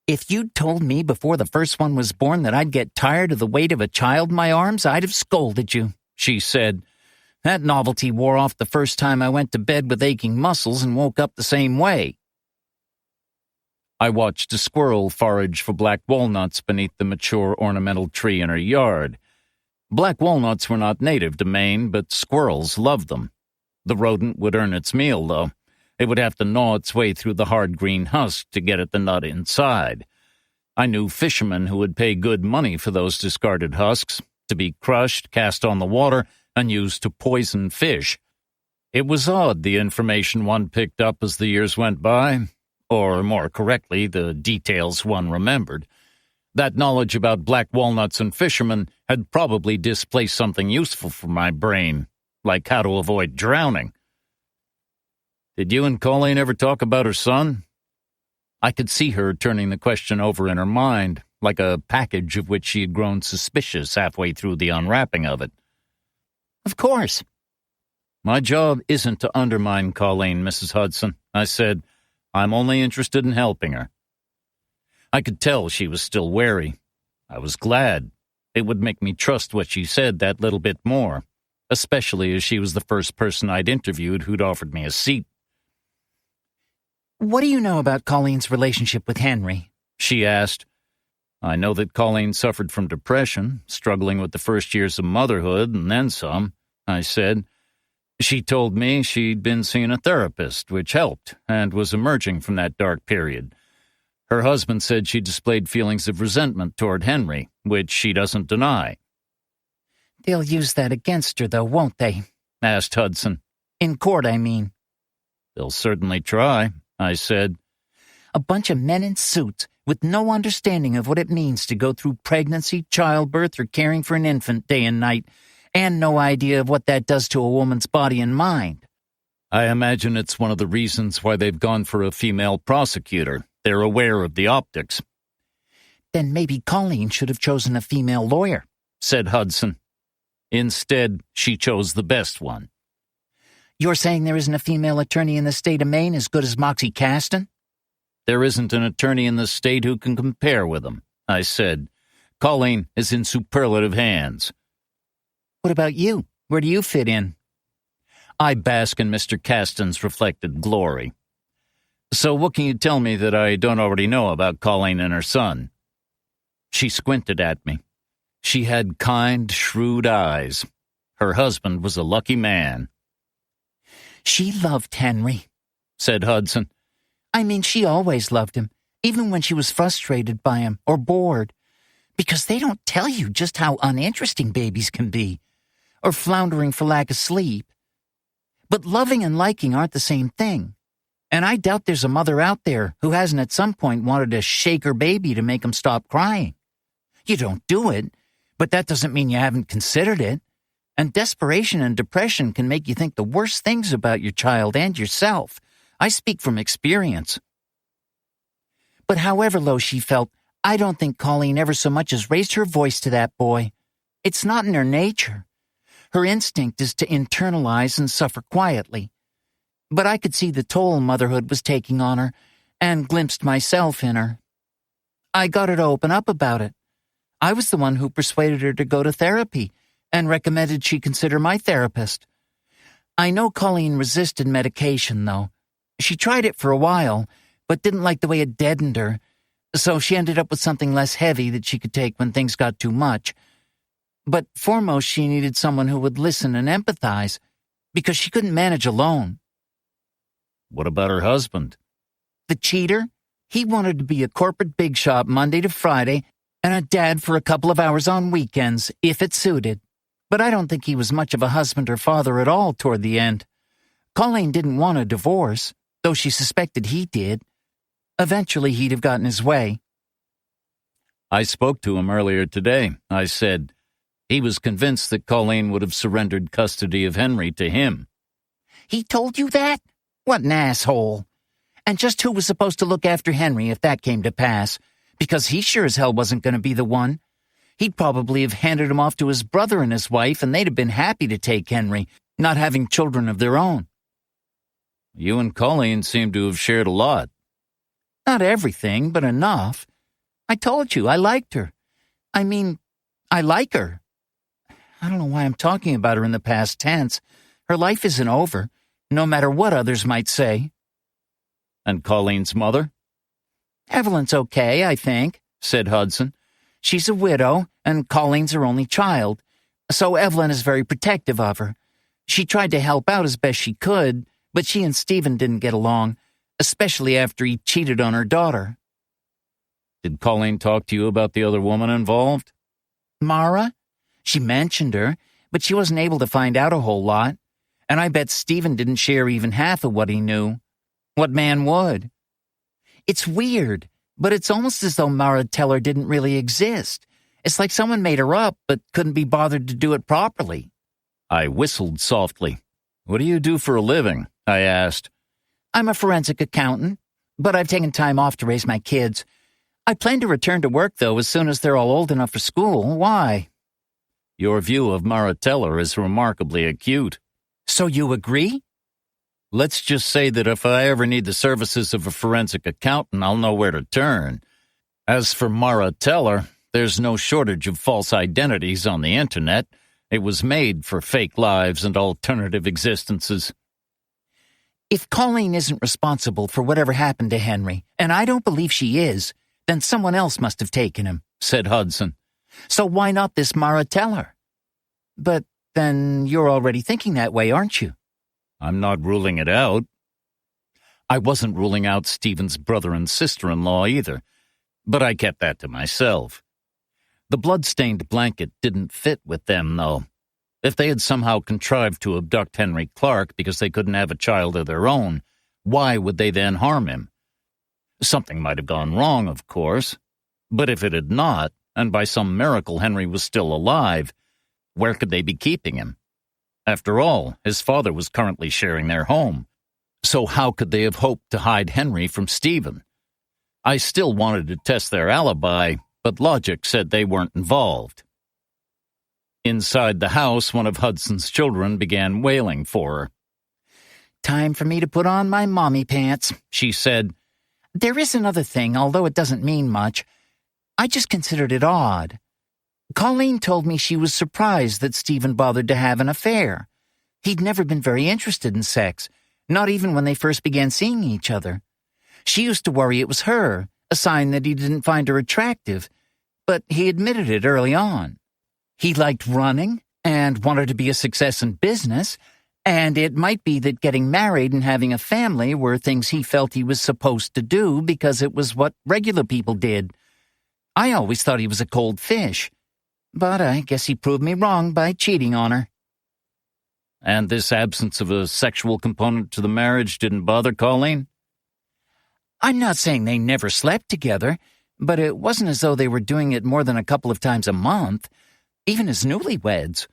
If you'd told me before the first one was born that I'd get tired of the weight of a child in my arms, I'd have scolded you, she said. That novelty wore off the first time I went to bed with aching muscles and woke up the same way. I watched a squirrel forage for black walnuts beneath the mature ornamental tree in her yard. Black walnuts were not native to Maine, but squirrels loved them. The rodent would earn its meal, though. It would have to gnaw its way through the hard green husk to get at the nut inside. I knew fishermen who would pay good money for those discarded husks, to be crushed, cast on the water, and used to poison fish. It was odd, the information one picked up as the years went by, or more correctly, the details one remembered. That knowledge about black walnuts and fishermen had probably displaced something useful for my brain, like how to avoid drowning. Did you and Colleen ever talk about her son? I could see her turning the question over in her mind, like a package of which she had grown suspicious halfway through the unwrapping of it. Of course. My job isn't to undermine Colleen, Mrs. Hudson, I said. I'm only interested in helping her. I could tell she was still wary. I was glad. It would make me trust what she said that little bit more, especially as she was the first person I'd interviewed who'd offered me a seat. What do you know about Colleen's relationship with Henry? She asked. I know that Colleen suffered from depression, struggling with the first years of motherhood and then some, I said. She told me she'd been seeing a therapist, which helped, and was emerging from that dark period. Her husband said she displayed feelings of resentment toward Henry, which she doesn't deny. They'll use that against her, though, won't they? Asked Hudson. In court, I mean. They'll certainly try, I said. A bunch of men in suits with no understanding of what it means to go through pregnancy, childbirth, or caring for an infant day and night, and no idea of what that does to a woman's body and mind. I imagine it's one of the reasons why they've gone for a female prosecutor. They're aware of the optics. Then maybe Colleen should have chosen a female lawyer, said Hudson. Instead, she chose the best one. You're saying there isn't a female attorney in the state of Maine as good as Moxie Caston? There isn't an attorney in the state who can compare with him, I said. Colleen is in superlative hands. What about you? Where do you fit in? I bask in Mr. Caston's reflected glory. So what can you tell me that I don't already know about Colleen and her son? She squinted at me. She had kind, shrewd eyes. Her husband was a lucky man. She loved Henry, said Hudson. I mean, she always loved him, even when she was frustrated by him or bored, because they don't tell you just how uninteresting babies can be, or floundering for lack of sleep. But loving and liking aren't the same thing, and I doubt there's a mother out there who hasn't at some point wanted to shake her baby to make him stop crying. You don't do it, but that doesn't mean you haven't considered it. And desperation and depression can make you think the worst things about your child and yourself. I speak from experience. But however low she felt, I don't think Colleen ever so much as raised her voice to that boy. It's not in her nature. Her instinct is to internalize and suffer quietly. But I could see the toll motherhood was taking on her, and glimpsed myself in her. I got her to open up about it. I was the one who persuaded her to go to therapy, and recommended she consider my therapist. I know Colleen resisted medication, though. She tried it for a while, but didn't like the way it deadened her, so she ended up with something less heavy that she could take when things got too much. But foremost, she needed someone who would listen and empathize, because she couldn't manage alone. What about her husband? The cheater? He wanted to be a corporate big shot Monday to Friday, and a dad for a couple of hours on weekends, if it suited. But I don't think he was much of a husband or father at all toward the end. Colleen didn't want a divorce, though she suspected he did. Eventually, he'd have gotten his way. I spoke to him earlier today, I said. He was convinced that Colleen would have surrendered custody of Henry to him. He told you that? What an asshole. And just who was supposed to look after Henry if that came to pass? Because he sure as hell wasn't going to be the one. He'd probably have handed him off to his brother and his wife, and they'd have been happy to take Henry, not having children of their own. You and Colleen seem to have shared a lot. Not everything, but enough. I told you, I liked her. I mean, I like her. I don't know why I'm talking about her in the past tense. Her life isn't over, no matter what others might say. And Colleen's mother? Evelyn's okay, I think, said Hudson. She's a widow, and Colleen's her only child, so Evelyn is very protective of her. She tried to help out as best she could, but she and Stephen didn't get along, especially after he cheated on her daughter. Did Colleen talk to you about the other woman involved? Mara? She mentioned her, but she wasn't able to find out a whole lot, and I bet Stephen didn't share even half of what he knew. What man would? It's weird. But it's almost as though Mara Teller didn't really exist. It's like someone made her up, but couldn't be bothered to do it properly. I whistled softly. What do you do for a living? I asked. I'm a forensic accountant, but I've taken time off to raise my kids. I plan to return to work, though, as soon as they're all old enough for school. Why? Your view of Mara Teller is remarkably acute. So you agree? Let's just say that if I ever need the services of a forensic accountant, I'll know where to turn. As for Mara Teller, there's no shortage of false identities on the internet. It was made for fake lives and alternative existences. If Colleen isn't responsible for whatever happened to Henry, and I don't believe she is, then someone else must have taken him, said Hudson. So why not this Mara Teller? But then you're already thinking that way, aren't you? I'm not ruling it out. I wasn't ruling out Stephen's brother and sister-in-law either, but I kept that to myself. The blood-stained blanket didn't fit with them, though. If they had somehow contrived to abduct Henry Clark because they couldn't have a child of their own, why would they then harm him? Something might have gone wrong, of course, but if it had not, and by some miracle Henry was still alive, where could they be keeping him? After all, his father was currently sharing their home, so how could they have hoped to hide Henry from Stephen? I still wanted to test their alibi, but logic said they weren't involved. Inside the house, one of Hudson's children began wailing for her. Time for me to put on my mommy pants, she said. There is another thing, although it doesn't mean much. I just considered it odd. Colleen told me she was surprised that Stephen bothered to have an affair. He'd never been very interested in sex, not even when they first began seeing each other. She used to worry it was her, a sign that he didn't find her attractive, but he admitted it early on. He liked running and wanted to be a success in business, and it might be that getting married and having a family were things he felt he was supposed to do because it was what regular people did. I always thought he was a cold fish, but I guess he proved me wrong by cheating on her. And this absence of a sexual component to the marriage didn't bother Colleen? I'm not saying they never slept together, but it wasn't as though they were doing it more than a couple of times a month, even as newlyweds.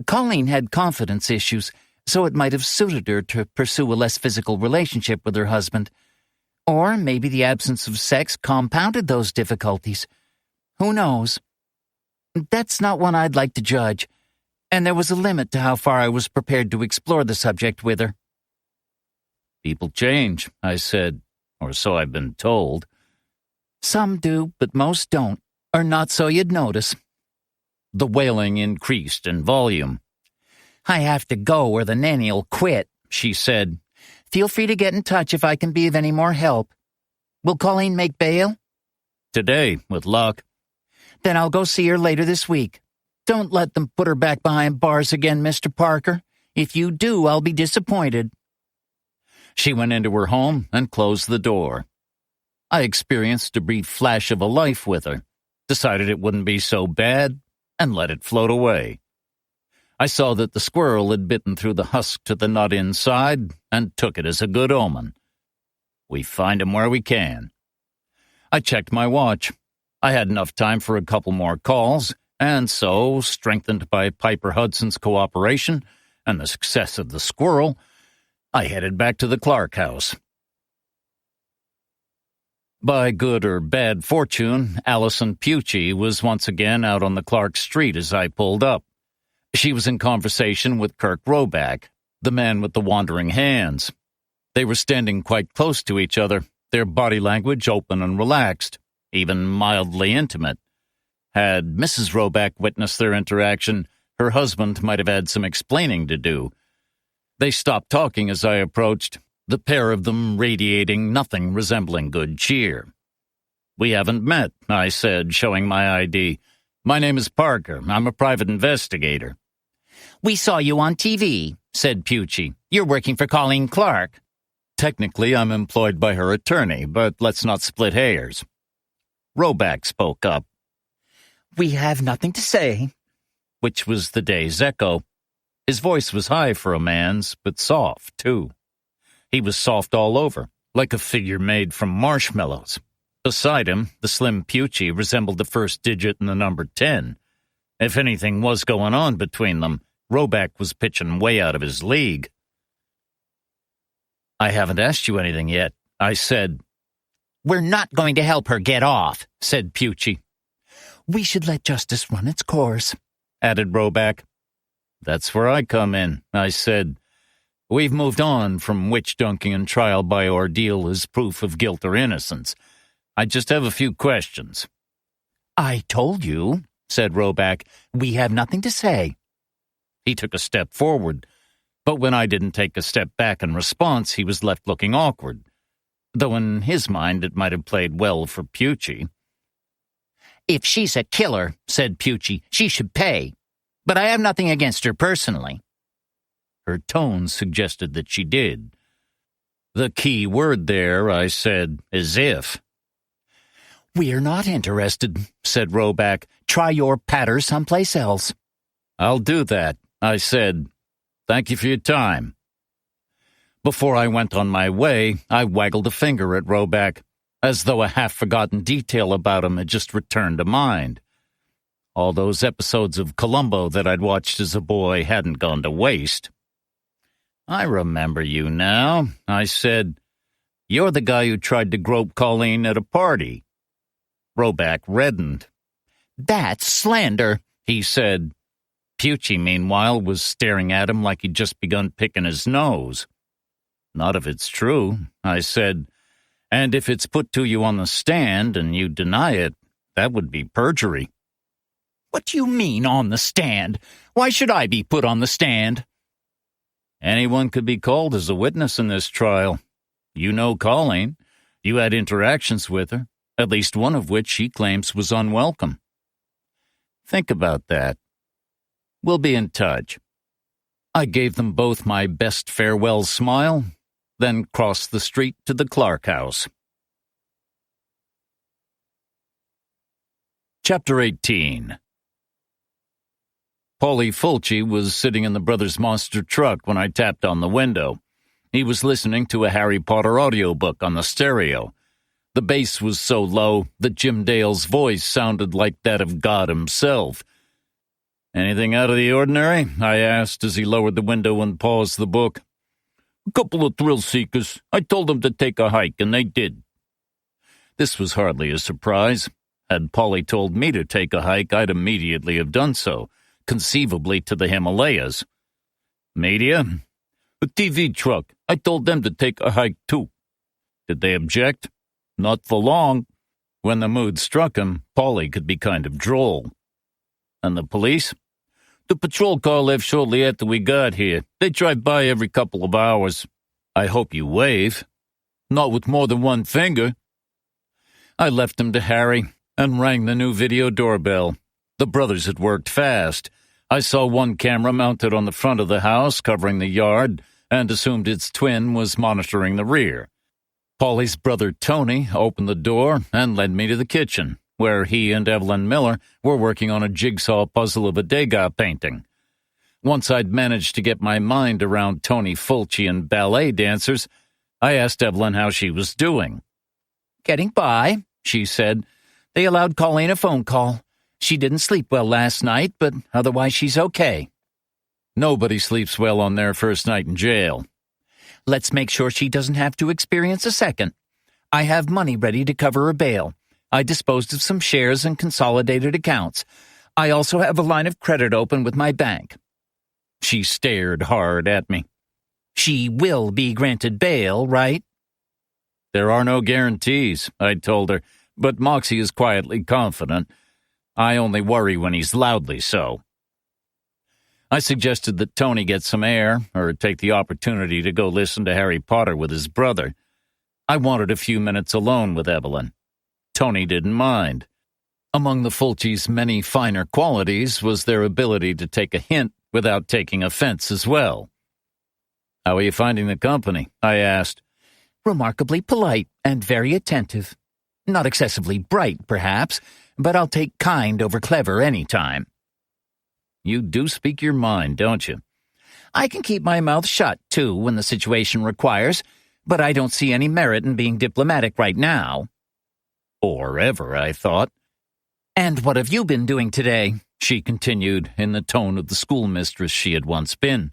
Colleen had confidence issues, so it might have suited her to pursue a less physical relationship with her husband. Or maybe the absence of sex compounded those difficulties. Who knows? That's not one I'd like to judge, and there was a limit to how far I was prepared to explore the subject with her. People change, I said, or so I've been told. Some do, but most don't, or not so you'd notice. The wailing increased in volume. I have to go or the nanny'll quit, she said. Feel free to get in touch if I can be of any more help. Will Colleen make bail? Today, with luck. Then I'll go see her later this week. Don't let them put her back behind bars again, Mr. Parker. If you do, I'll be disappointed. She went into her home and closed the door. I experienced a brief flash of a life with her, decided it wouldn't be so bad, and let it float away. I saw that the squirrel had bitten through the husk to the nut inside and took it as a good omen. We find 'em where we can. I checked my watch. I had enough time for a couple more calls, and so, strengthened by Piper Hudson's cooperation and the success of the squirrel, I headed back to the Clark house. By good or bad fortune, Allison Pucci was once again out on the Clark street as I pulled up. She was in conversation with Kirk Roback, the man with the wandering hands. They were standing quite close to each other, their body language open and relaxed, even mildly intimate. Had Mrs. Roback witnessed their interaction, her husband might have had some explaining to do. They stopped talking as I approached, the pair of them radiating nothing resembling good cheer. "We haven't met," I said, showing my ID. "My name is Parker. I'm a private investigator." We saw you on TV, said Pucci. You're working for Colleen Clark. Technically, I'm employed by her attorney, but let's not split hairs. Roback spoke up. We have nothing to say. Which was the day's echo. His voice was high for a man's, but soft, too. He was soft all over, like a figure made from marshmallows. Beside him, the slim Pucci resembled the first digit in the number 10. If anything was going on between them, Roback was pitching way out of his league. "I haven't asked you anything yet," I said. "We're not going to help her get off," said Pucci. "We should let justice run its course," added Roback. "That's where I come in," I said. "We've moved on from witch-dunking and trial by ordeal as proof of guilt or innocence. I just have a few questions." "I told you," said Roback, "we have nothing to say." He took a step forward, But when I didn't take a step back in response, he was left looking awkward, though in his mind it might have played well for Pucci. If she's a killer, said Pucci, she should pay. But I have nothing against her personally. Her tone suggested that she did. The key word there, I said, is if. We're not interested, said Roback. Try your patter someplace else. I'll do that, I said. Thank you for your time. Before I went on my way, I waggled a finger at Roback, as though a half-forgotten detail about him had just returned to mind. All those episodes of Columbo that I'd watched as a boy hadn't gone to waste. I remember you now, I said. You're the guy who tried to grope Colleen at a party. Roback reddened. That's slander, he said. Pucci, meanwhile, was staring at him like he'd just begun picking his nose. Not if it's true, I said. And if it's put to you on the stand and you deny it, that would be perjury. What do you mean, on the stand? Why should I be put on the stand? Anyone could be called as a witness in this trial. You know Colleen. You had interactions with her, at least one of which she claims was unwelcome. Think about that. We'll be in touch. I gave them both my best farewell smile, then crossed the street to the Clark house. Chapter 18. Paulie Fulci was sitting in the Brothers Monster truck when I tapped on the window. He was listening to a Harry Potter audiobook on the stereo. The bass was so low that Jim Dale's voice sounded like that of God himself. Anything out of the ordinary? I asked as he lowered the window and paused the book. A couple of thrill seekers. I told them to take a hike, and they did. This was hardly a surprise. Had Paulie told me to take a hike, I'd immediately have done so, conceivably to the Himalayas. Media? A TV truck. I told them to take a hike, too. Did they object? Not for long. When the mood struck him, Paulie could be kind of droll. And the police? The patrol car left shortly after we got here. They drive by every couple of hours. I hope you wave. Not with more than one finger. I left him to Harry and rang the new video doorbell. The brothers had worked fast. I saw one camera mounted on the front of the house, covering the yard, and assumed its twin was monitoring the rear. Paulie's brother Tony opened the door and led me to the kitchen, where he and Evelyn Miller were working on a jigsaw puzzle of a Degas painting. Once I'd managed to get my mind around Tony Fulci and ballet dancers, I asked Evelyn how she was doing. Getting by, she said. They allowed Colleen a phone call. She didn't sleep well last night, but otherwise she's okay. Nobody sleeps well on their first night in jail. Let's make sure she doesn't have to experience a second. I have money ready to cover her bail. I disposed of some shares and consolidated accounts. I also have a line of credit open with my bank. She stared hard at me. She will be granted bail, right? There are no guarantees, I told her, but Moxie is quietly confident. I only worry when he's loudly so. I suggested that Tony get some air, or take the opportunity to go listen to Harry Potter with his brother. I wanted a few minutes alone with Evelyn. Tony didn't mind. Among the Fulcis' many finer qualities was their ability to take a hint without taking offense as well. How are you finding the company? I asked. Remarkably polite and very attentive. Not excessively bright, perhaps, but I'll take kind over clever any time. You do speak your mind, don't you? I can keep my mouth shut, too, when the situation requires, but I don't see any merit in being diplomatic right now. Or ever, I thought. And what have you been doing today? She continued in the tone of the schoolmistress she had once been.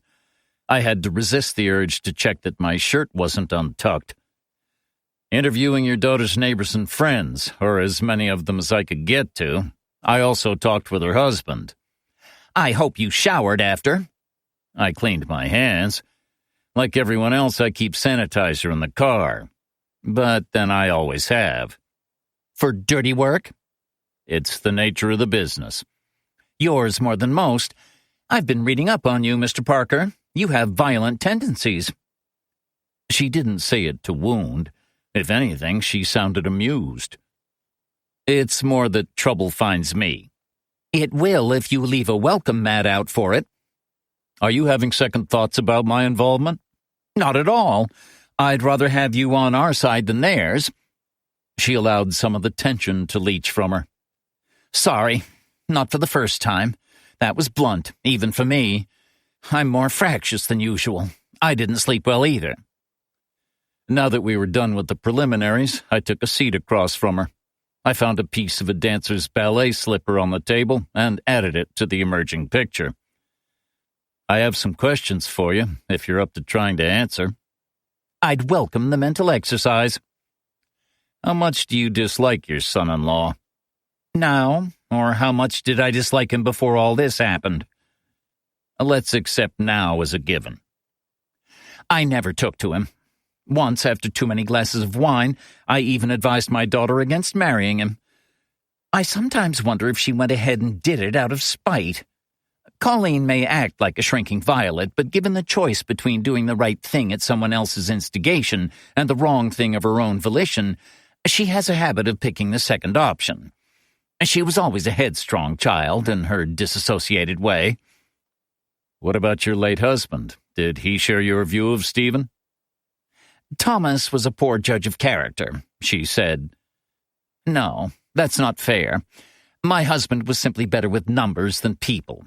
I had to resist the urge to check that my shirt wasn't untucked. Interviewing your daughter's neighbors and friends, or as many of them as I could get to. I also talked with her husband. I hope you showered after. I cleaned my hands. Like everyone else, I keep sanitizer in the car. But then I always have. For dirty work? It's the nature of the business. Yours more than most. I've been reading up on you, Mr. Parker. You have violent tendencies." She didn't say it to wound. If anything, she sounded amused. "It's more that trouble finds me." "It will if you leave a welcome mat out for it." "Are you having second thoughts about my involvement?" "Not at all. I'd rather have you on our side than theirs." She allowed some of the tension to leach from her. "Sorry, not for the first time. That was blunt, even for me. I'm more fractious than usual. I didn't sleep well either." Now that we were done with the preliminaries, I took a seat across from her. I found a piece of a dancer's ballet slipper on the table and added it to the emerging picture. "I have some questions for you, if you're up to trying to answer." "I'd welcome the mental exercise." "How much do you dislike your son-in-law?" "Now, or how much did I dislike him before all this happened?" "Let's accept now as a given." "I never took to him. Once, after too many glasses of wine, I even advised my daughter against marrying him. I sometimes wonder if she went ahead and did it out of spite. Colleen may act like a shrinking violet, but given the choice between doing the right thing at someone else's instigation and the wrong thing of her own volition, she has a habit of picking the second option. She was always a headstrong child in her disassociated way." "What about your late husband? Did he share your view of Stephen?" "Thomas was a poor judge of character," she said. "No, that's not fair. My husband was simply better with numbers than people.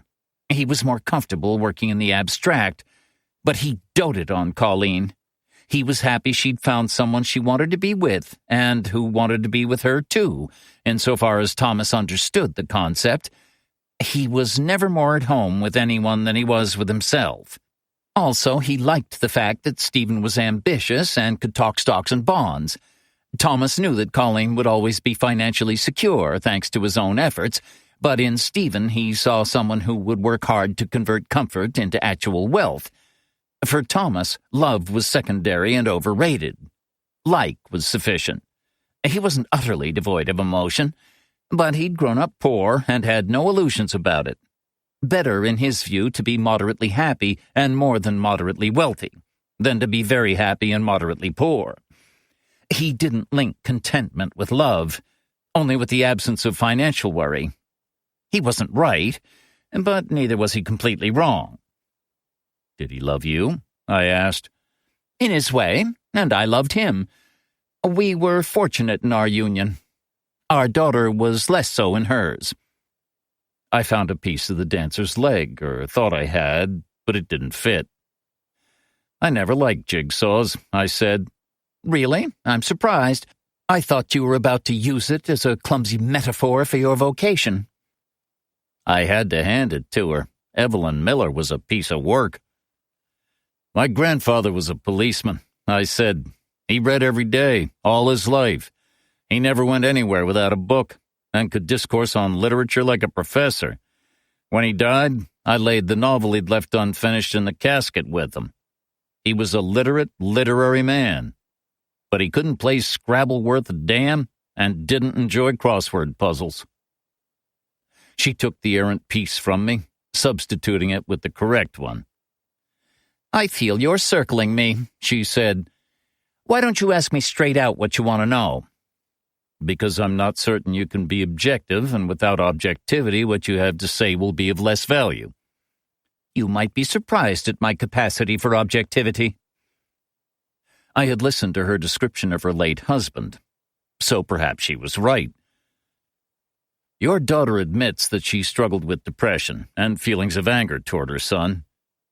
He was more comfortable working in the abstract, but he doted on Colleen. He was happy she'd found someone she wanted to be with, and who wanted to be with her too, insofar as Thomas understood the concept. He was never more at home with anyone than he was with himself. Also, he liked the fact that Stephen was ambitious and could talk stocks and bonds. Thomas knew that Colleen would always be financially secure thanks to his own efforts, but in Stephen he saw someone who would work hard to convert comfort into actual wealth. For Thomas, love was secondary and overrated. Like was sufficient. He wasn't utterly devoid of emotion, but he'd grown up poor and had no illusions about it. Better, in his view, to be moderately happy and more than moderately wealthy, than to be very happy and moderately poor. He didn't link contentment with love, only with the absence of financial worry. He wasn't right, but neither was he completely wrong." "Did he love you?" I asked. "In his way, and I loved him. We were fortunate in our union. Our daughter was less so in hers." I found a piece of the dancer's leg, or thought I had, but it didn't fit. "I never liked jigsaws," I said. "Really? I'm surprised. I thought you were about to use it as a clumsy metaphor for your vocation." I had to hand it to her. Evelyn Miller was a piece of work. "My grandfather was a policeman," I said. "He read every day, all his life. He never went anywhere without a book, and could discourse on literature like a professor. When he died, I laid the novel he'd left unfinished in the casket with him. He was a literate, literary man, but he couldn't play Scrabble worth a damn and didn't enjoy crossword puzzles." She took the errant piece from me, substituting it with the correct one. "I feel you're circling me," she said. "Why don't you ask me straight out what you want to know?" "Because I'm not certain you can be objective, and without objectivity what you have to say will be of less value." "You might be surprised at my capacity for objectivity." I had listened to her description of her late husband, so perhaps she was right. "Your daughter admits that she struggled with depression and feelings of anger toward her son,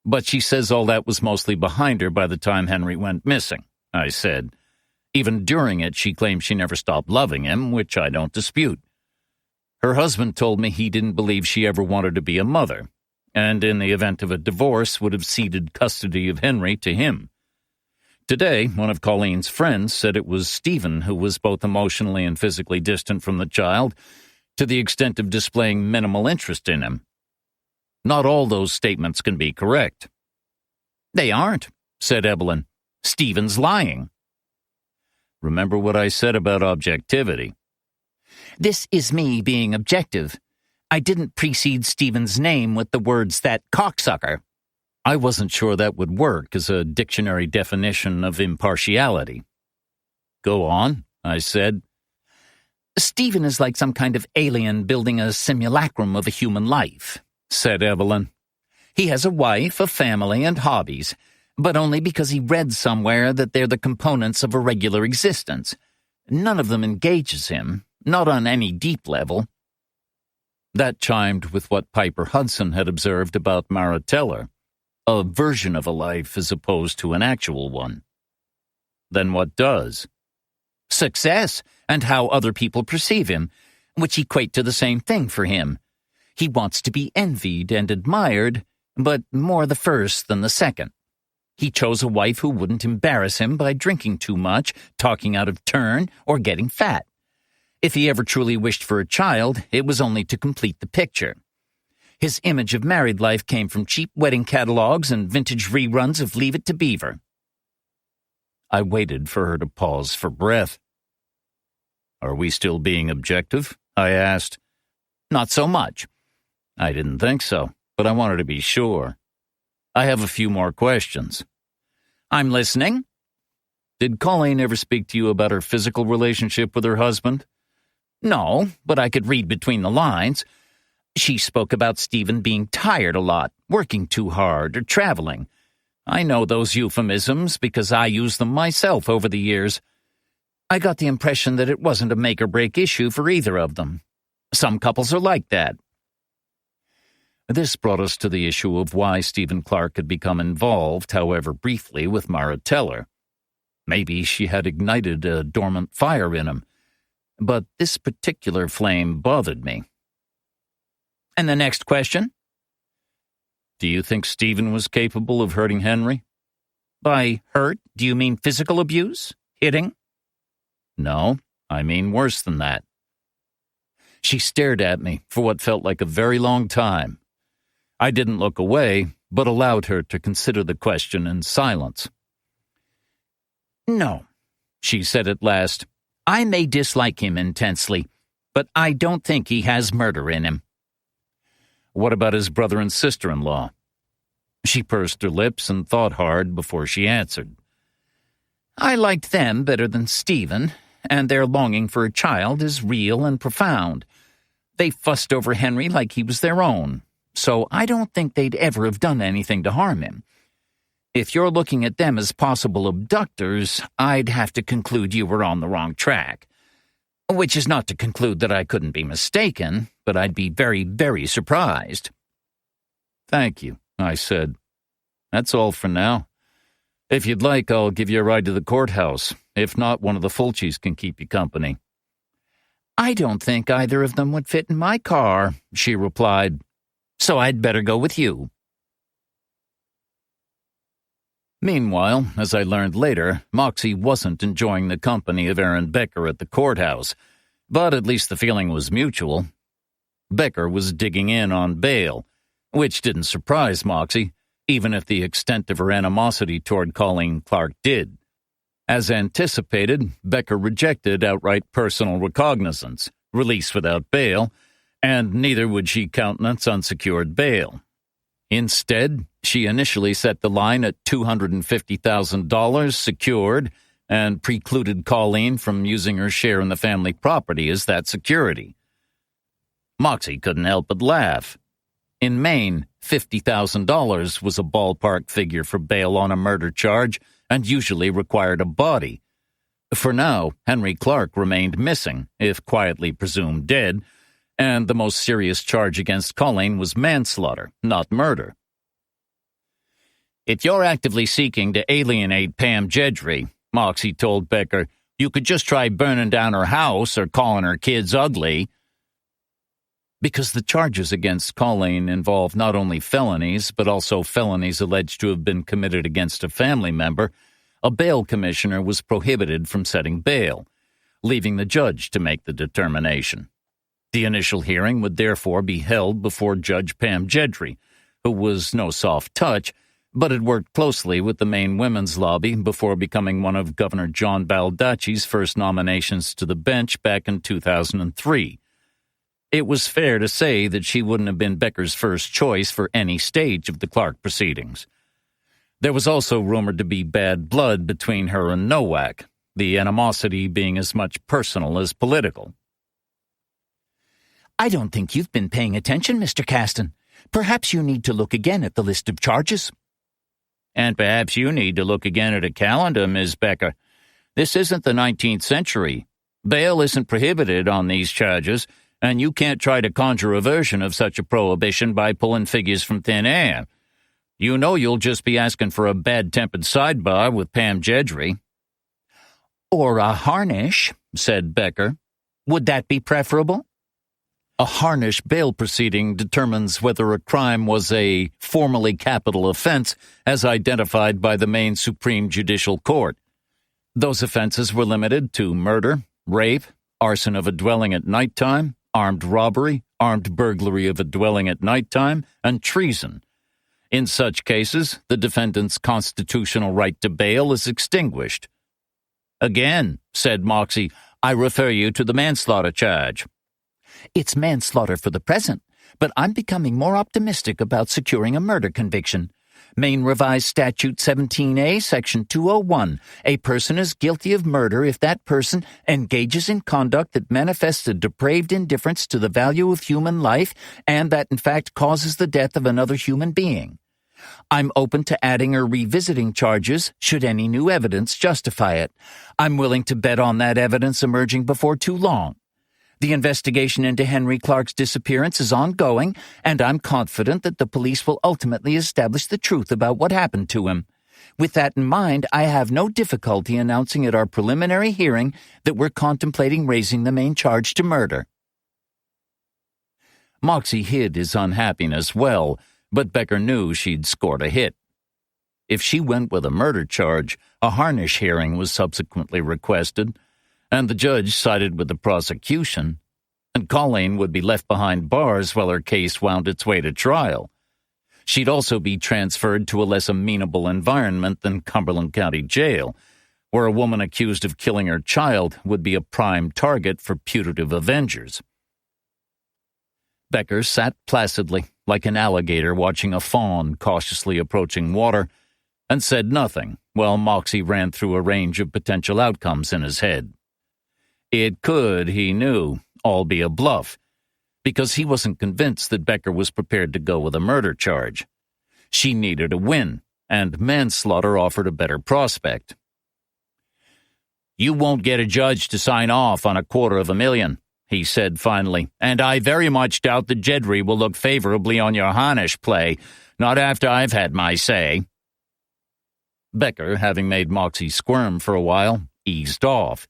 but she says all that was mostly behind her by the time Henry went missing," I said. "Even during it, she claims she never stopped loving him, which I don't dispute. Her husband told me he didn't believe she ever wanted to be a mother, and in the event of a divorce would have ceded custody of Henry to him. Today, one of Colleen's friends said it was Stephen who was both emotionally and physically distant from the child, to the extent of displaying minimal interest in him. Not all those statements can be correct." "They aren't," said Evelyn. "Stephen's lying." "Remember what I said about objectivity." "This is me being objective. I didn't precede Stephen's name with the words 'that cocksucker.'" I wasn't sure that would work as a dictionary definition of impartiality. Go on, I said. Stephen is like some kind of alien building a simulacrum of a human life, said Evelyn. He has a wife, a family, and hobbies, but only because he read somewhere that they're the components of a regular existence. None of them engages him, not on any deep level. That chimed with what Piper Hudson had observed about Mara Teller, a version of a life as opposed to an actual one. Then what does? Success, and how other people perceive him, which equate to the same thing for him. He wants to be envied and admired, but more the first than the second. He chose a wife who wouldn't embarrass him by drinking too much, talking out of turn, or getting fat. If he ever truly wished for a child, it was only to complete the picture. His image of married life came from cheap wedding catalogs and vintage reruns of Leave It to Beaver. I waited for her to pause for breath. Are we still being objective? I asked. Not so much. I didn't think so, but I wanted to be sure. I have a few more questions. I'm listening. Did Colleen ever speak to you about her physical relationship with her husband? No, but I could read between the lines. She spoke about Stephen being tired a lot, working too hard, or traveling. I know those euphemisms because I used them myself over the years. I got the impression that it wasn't a make-or-break issue for either of them. Some couples are like that. This brought us to the issue of why Stephen Clark had become involved, however briefly, with Mara Teller. Maybe she had ignited a dormant fire in him, but this particular flame bothered me. And the next question? Do you think Stephen was capable of hurting Henry? By hurt, do you mean physical abuse? Hitting? No, I mean worse than that. She stared at me for what felt like a very long time. I didn't look away, but allowed her to consider the question in silence. No, she said at last. I may dislike him intensely, but I don't think he has murder in him. What about his brother and sister-in-law? She pursed her lips and thought hard before she answered. I liked them better than Stephen, and their longing for a child is real and profound. They fussed over Henry like he was their own, so I don't think they'd ever have done anything to harm him. If you're looking at them as possible abductors, I'd have to conclude you were on the wrong track. Which is not to conclude that I couldn't be mistaken, but I'd be very, very surprised. Thank you, I said. That's all for now. If you'd like, I'll give you a ride to the courthouse. If not, one of the Fulcis can keep you company. I don't think either of them would fit in my car, she replied. So I'd better go with you. Meanwhile, as I learned later, Moxie wasn't enjoying the company of Aaron Becker at the courthouse, but at least the feeling was mutual. Becker was digging in on bail, which didn't surprise Moxie, even if the extent of her animosity toward Colleen Clark did. As anticipated, Becker rejected outright personal recognizance, release without bail, and neither would she countenance unsecured bail. Instead, she initially set the line at $250,000 secured and precluded Colleen from using her share in the family property as that security. Moxie couldn't help but laugh. In Maine, $50,000 was a ballpark figure for bail on a murder charge and usually required a body. For now, Henry Clark remained missing, if quietly presumed dead, and the most serious charge against Colleen was manslaughter, not murder. If you're actively seeking to alienate Pam Jedry, Moxie told Becker, you could just try burning down her house or calling her kids ugly. Because the charges against Colleen involved not only felonies, but also felonies alleged to have been committed against a family member, a bail commissioner was prohibited from setting bail, leaving the judge to make the determination. The initial hearing would therefore be held before Judge Pam Jedry, who was no soft touch, but had worked closely with the Maine Women's Lobby before becoming one of Governor John Baldacci's first nominations to the bench back in 2003. It was fair to say that she wouldn't have been Becker's first choice for any stage of the Clark proceedings, There was also rumored to be bad blood between her and Nowak, the animosity being as much personal as political. I don't think you've been paying attention, Mr. Caston. Perhaps you need to look again at the list of charges. And perhaps you need to look again at a calendar, Ms. Becker. This isn't the 19th century. Bail isn't prohibited on these charges, and you can't try to conjure a version of such a prohibition by pulling figures from thin air. You know you'll just be asking for a bad-tempered sidebar with Pam Jedry. Or a harnish, said Becker. Would that be preferable? A harnish bail proceeding determines whether a crime was a formally capital offense as identified by the Maine Supreme Judicial Court. Those offenses were limited to murder, rape, arson of a dwelling at nighttime, armed robbery, armed burglary of a dwelling at nighttime, and treason. In such cases, the defendant's constitutional right to bail is extinguished. Again, said Moxie, I refer you to the manslaughter charge. It's manslaughter for the present, but I'm becoming more optimistic about securing a murder conviction. Maine Revised Statute 17A, Section 201. A person is guilty of murder if that person engages in conduct that manifests a depraved indifference to the value of human life and that, in fact, causes the death of another human being. I'm open to adding or revisiting charges should any new evidence justify it. I'm willing to bet on that evidence emerging before too long. The investigation into Henry Clark's disappearance is ongoing, and I'm confident that the police will ultimately establish the truth about what happened to him. With that in mind, I have no difficulty announcing at our preliminary hearing that we're contemplating raising the main charge to murder. Moxie hid his unhappiness well, but Becker knew she'd scored a hit. If she went with a murder charge, a harnish hearing was subsequently requested, and the judge sided with the prosecution, and Colleen would be left behind bars while her case wound its way to trial. She'd also be transferred to a less amenable environment than Cumberland County Jail, where a woman accused of killing her child would be a prime target for putative avengers. Becker sat placidly, like an alligator watching a fawn cautiously approaching water, and said nothing while Moxie ran through a range of potential outcomes in his head. It could, he knew, all be a bluff, because he wasn't convinced that Becker was prepared to go with a murder charge. She needed a win, and manslaughter offered a better prospect. You won't get a judge to sign off on $250,000, he said finally, and I very much doubt that Jedry will look favorably on your harnish play, not after I've had my say. Becker, having made Moxie squirm for a while, eased off.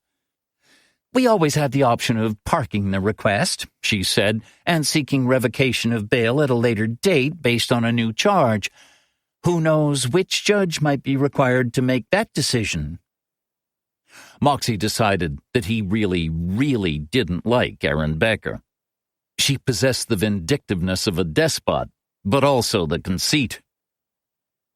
We always have the option of parking the request, she said, and seeking revocation of bail at a later date based on a new charge. Who knows which judge might be required to make that decision? Moxie decided that he really didn't like Erin Becker. She possessed the vindictiveness of a despot, but also the conceit.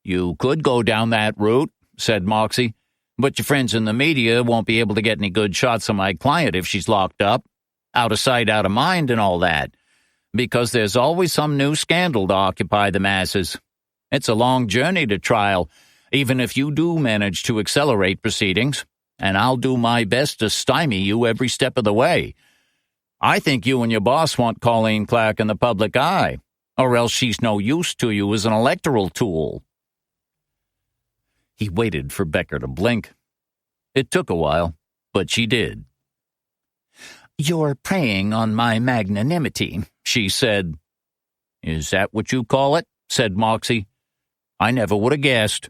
You could go down that route, said Moxie, but your friends in the media won't be able to get any good shots of my client if she's locked up. Out of sight, out of mind and all that. Because there's always some new scandal to occupy the masses. It's a long journey to trial, even if you do manage to accelerate proceedings, and I'll do my best to stymie you every step of the way. I think you and your boss want Colleen Clark in the public eye, or else she's no use to you as an electoral tool. He waited for Becker to blink. It took a while, but she did. You're preying on my magnanimity, she said. Is that what you call it? Said Moxie. I never would have guessed.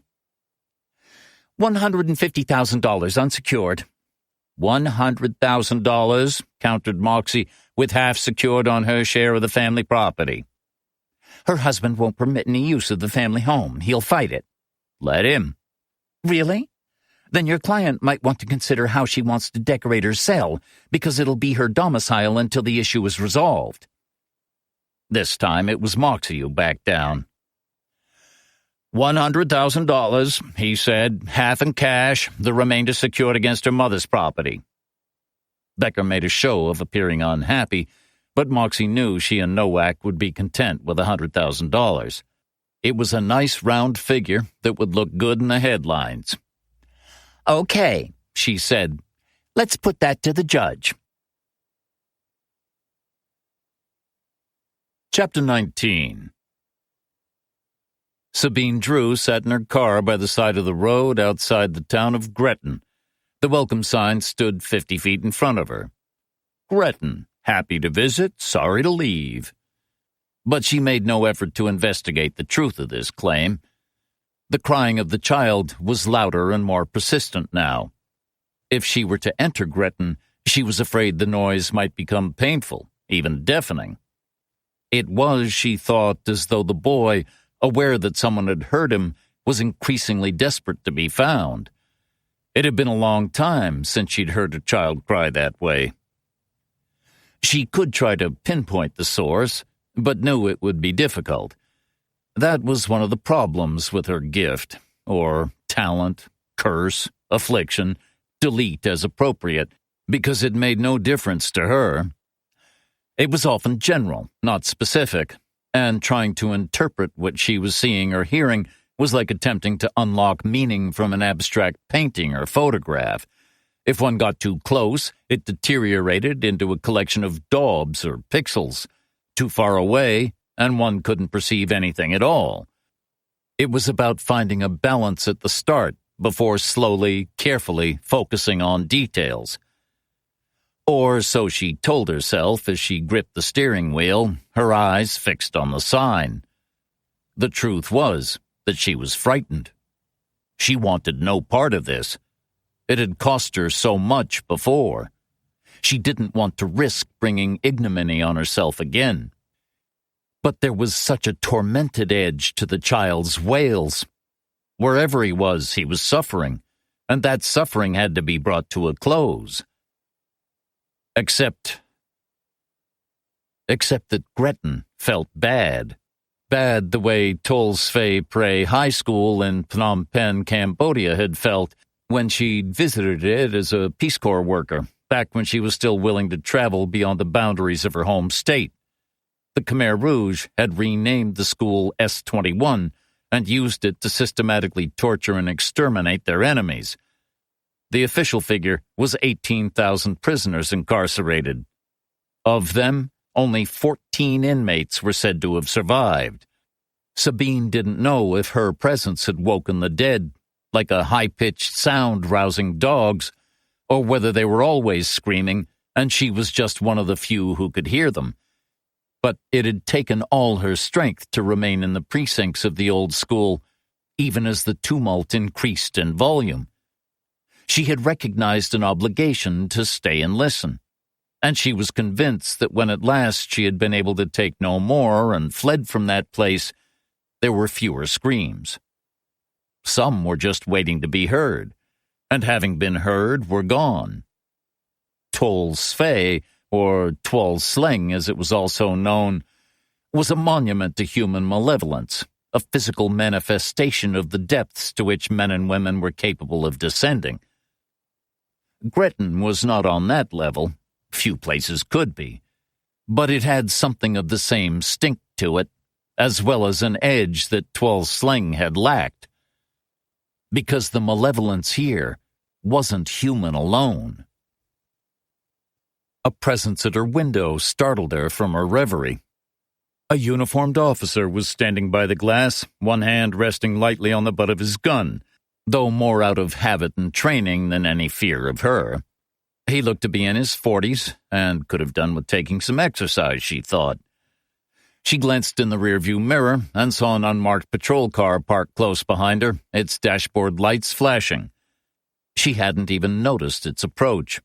$150,000 unsecured. $100,000, countered Moxie, with half secured on her share of the family property. Her husband won't permit any use of the family home. He'll fight it. Let him. Really? Then your client might want to consider how she wants to decorate her cell, because it'll be her domicile until the issue is resolved. This time it was Moxie who backed down. $100,000, he said, half in cash, the remainder secured against her mother's property. Becker made a show of appearing unhappy, but Moxie knew she and Nowak would be content with $100,000. It was a nice round figure that would look good in the headlines. Okay, she said. Let's put that to the judge. Chapter 19. Sabine Drew sat in her car by the side of the road outside the town of Gretton. The welcome sign stood 50 feet in front of her. Gretton, happy to visit, sorry to leave. But she made no effort to investigate the truth of this claim. The crying of the child was louder and more persistent now. If she were to enter Gretton, she was afraid the noise might become painful, even deafening. It was, she thought, as though the boy, aware that someone had heard him, was increasingly desperate to be found. It had been a long time since she'd heard a child cry that way. She could try to pinpoint the source, but knew it would be difficult. That was one of the problems with her gift, or talent, curse, affliction, delete as appropriate, because it made no difference to her. It was often general, not specific, and trying to interpret what she was seeing or hearing was like attempting to unlock meaning from an abstract painting or photograph. If one got too close, it deteriorated into a collection of daubs or pixels. Too far away, and one couldn't perceive anything at all. It was about finding a balance at the start before slowly, carefully focusing on details. Or so she told herself as she gripped the steering wheel, her eyes fixed on the sign. The truth was that she was frightened. She wanted no part of this. It had cost her so much before. She didn't want to risk bringing ignominy on herself again. But there was such a tormented edge to the child's wails. Wherever he was suffering, and that suffering had to be brought to a close. Except that Gretton felt bad. Bad the way Tol Svay Prey High School in Phnom Penh, Cambodia had felt when she'd visited it as a Peace Corps worker, back when she was still willing to travel beyond the boundaries of her home state. The Khmer Rouge had renamed the school S-21 and used it to systematically torture and exterminate their enemies. The official figure was 18,000 prisoners incarcerated. Of them, only 14 inmates were said to have survived. Sabine didn't know if her presence had woken the dead, like a high-pitched sound rousing dogs, or whether they were always screaming and she was just one of the few who could hear them. But it had taken all her strength to remain in the precincts of the old school, even as the tumult increased in volume. She had recognized an obligation to stay and listen, and she was convinced that when at last she had been able to take no more and fled from that place, there were fewer screams. Some were just waiting to be heard, and having been heard, were gone. Tol Svay, or Tuol Sleng as it was also known, was a monument to human malevolence, a physical manifestation of the depths to which men and women were capable of descending. Gretton was not on that level, few places could be, but it had something of the same stink to it, as well as an edge that Tuol Sleng had lacked. Because the malevolence here wasn't human alone. A presence at her window startled her from her reverie. A uniformed officer was standing by the glass, one hand resting lightly on the butt of his gun, though more out of habit and training than any fear of her. He looked to be in his 40s, and could have done with taking some exercise, she thought. She glanced in the rearview mirror and saw an unmarked patrol car parked close behind her, its dashboard lights flashing. She hadn't even noticed its approach.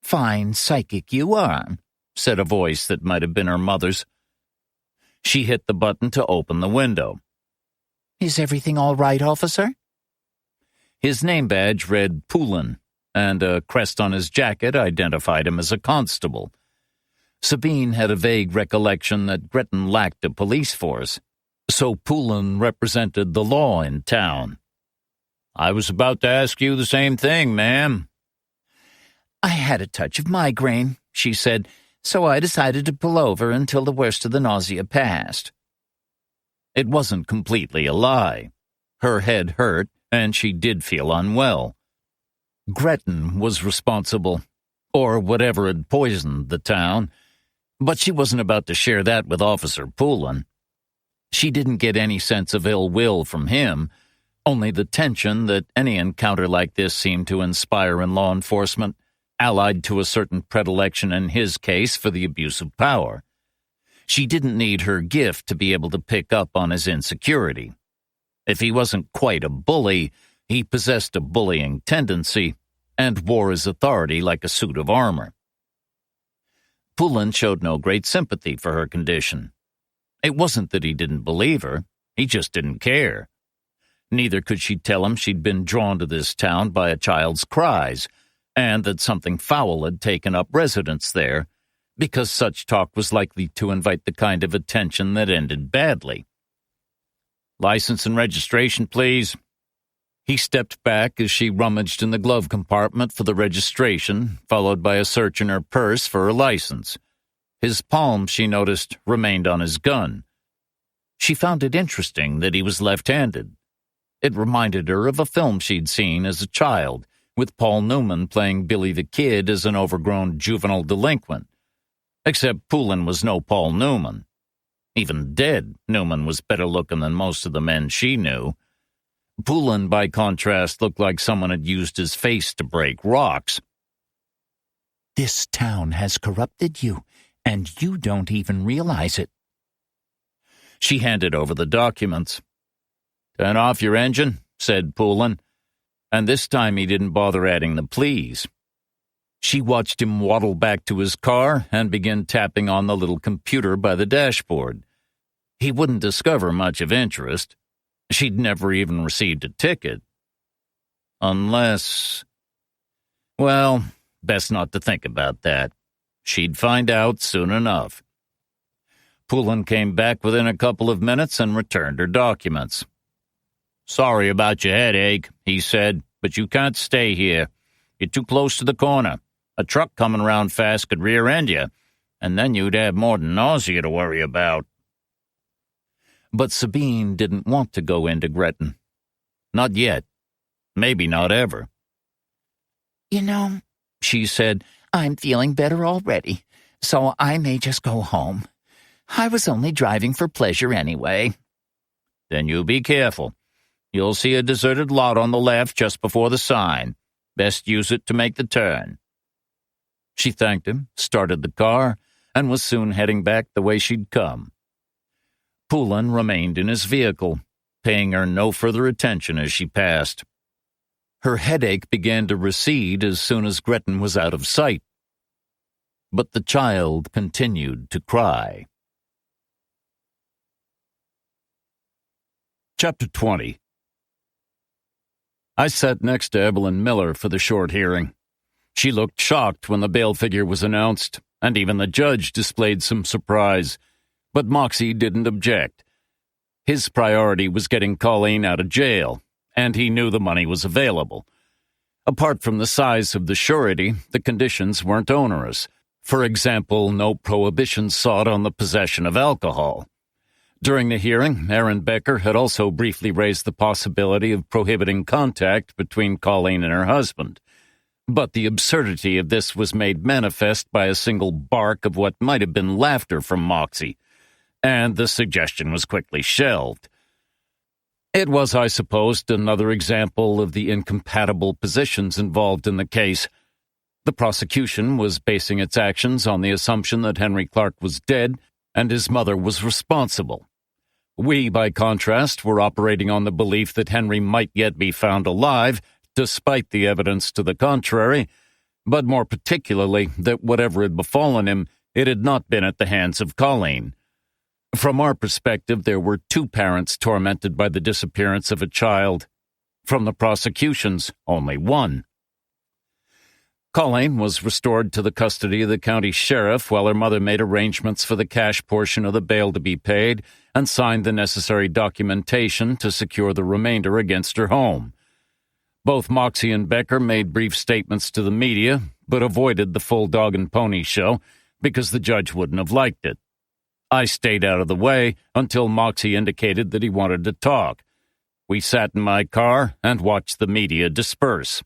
"Fine psychic you are," said a voice that might have been her mother's. She hit the button to open the window. "Is everything all right, officer?" His name badge read Poulin, and a crest on his jacket identified him as a constable. Sabine had a vague recollection that Gretton lacked a police force, so Poulin represented the law in town. "I was about to ask you the same thing, ma'am." "I had a touch of migraine," she said, "so I decided to pull over until the worst of the nausea passed." It wasn't completely a lie. Her head hurt, and she did feel unwell. Gretton was responsible, or whatever had poisoned the town, but she wasn't about to share that with Officer Poulin. She didn't get any sense of ill will from him, only the tension that any encounter like this seemed to inspire in law enforcement, allied to a certain predilection in his case for the abuse of power. She didn't need her gift to be able to pick up on his insecurity. If he wasn't quite a bully, he possessed a bullying tendency and wore his authority like a suit of armor. Poulin showed no great sympathy for her condition. It wasn't that he didn't believe her, he just didn't care. Neither could she tell him she'd been drawn to this town by a child's cries, and that something foul had taken up residence there, because such talk was likely to invite the kind of attention that ended badly. "License and registration, please." He stepped back as she rummaged in the glove compartment for the registration, followed by a search in her purse for her license. His palm, she noticed, remained on his gun. She found it interesting that he was left-handed. It reminded her of a film she'd seen as a child, with Paul Newman playing Billy the Kid as an overgrown juvenile delinquent. Except Poulin was no Paul Newman. Even dead, Newman was better looking than most of the men she knew. Poulin, by contrast, looked like someone had used his face to break rocks. "This town has corrupted you, and you don't even realize it." She handed over the documents. "Turn off your engine," said Poulin, and this time he didn't bother adding the please. She watched him waddle back to his car and begin tapping on the little computer by the dashboard. He wouldn't discover much of interest. She'd never even received a ticket. Unless... Well, best not to think about that. She'd find out soon enough. Poulin came back within a couple of minutes and returned her documents. "Sorry about your headache," he said, "but you can't stay here. You're too close to the corner. A truck coming around fast could rear-end you, and then you'd have more than nausea to worry about." But Sabine didn't want to go into Gretton. Not yet. Maybe not ever. "You know," she said, "I'm feeling better already, so I may just go home. I was only driving for pleasure anyway." "Then you be careful. You'll see a deserted lot on the left just before the sign. Best use it to make the turn." She thanked him, started the car, and was soon heading back the way she'd come. Poulin remained in his vehicle, paying her no further attention as she passed. Her headache began to recede as soon as Gretton was out of sight. But the child continued to cry. Chapter 20. I sat next to Evelyn Miller for the short hearing. She looked shocked when the bail figure was announced, and even the judge displayed some surprise. But Moxie didn't object. His priority was getting Colleen out of jail, and he knew the money was available. Apart from the size of the surety, the conditions weren't onerous. For example, no prohibitions sought on the possession of alcohol. During the hearing, Aaron Becker had also briefly raised the possibility of prohibiting contact between Colleen and her husband. But the absurdity of this was made manifest by a single bark of what might have been laughter from Moxie, and the suggestion was quickly shelved. It was, I supposed, another example of the incompatible positions involved in the case. The prosecution was basing its actions on the assumption that Henry Clark was dead and his mother was responsible. We, by contrast, were operating on the belief that Henry might yet be found alive, despite the evidence to the contrary, but more particularly that whatever had befallen him, it had not been at the hands of Colleen. From our perspective, there were two parents tormented by the disappearance of a child. From the prosecution's, only one. Colleen was restored to the custody of the county sheriff while her mother made arrangements for the cash portion of the bail to be paid and signed the necessary documentation to secure the remainder against her home. Both Moxie and Becker made brief statements to the media, but avoided the full dog and pony show because the judge wouldn't have liked it. I stayed out of the way until Moxie indicated that he wanted to talk. We sat in my car and watched the media disperse.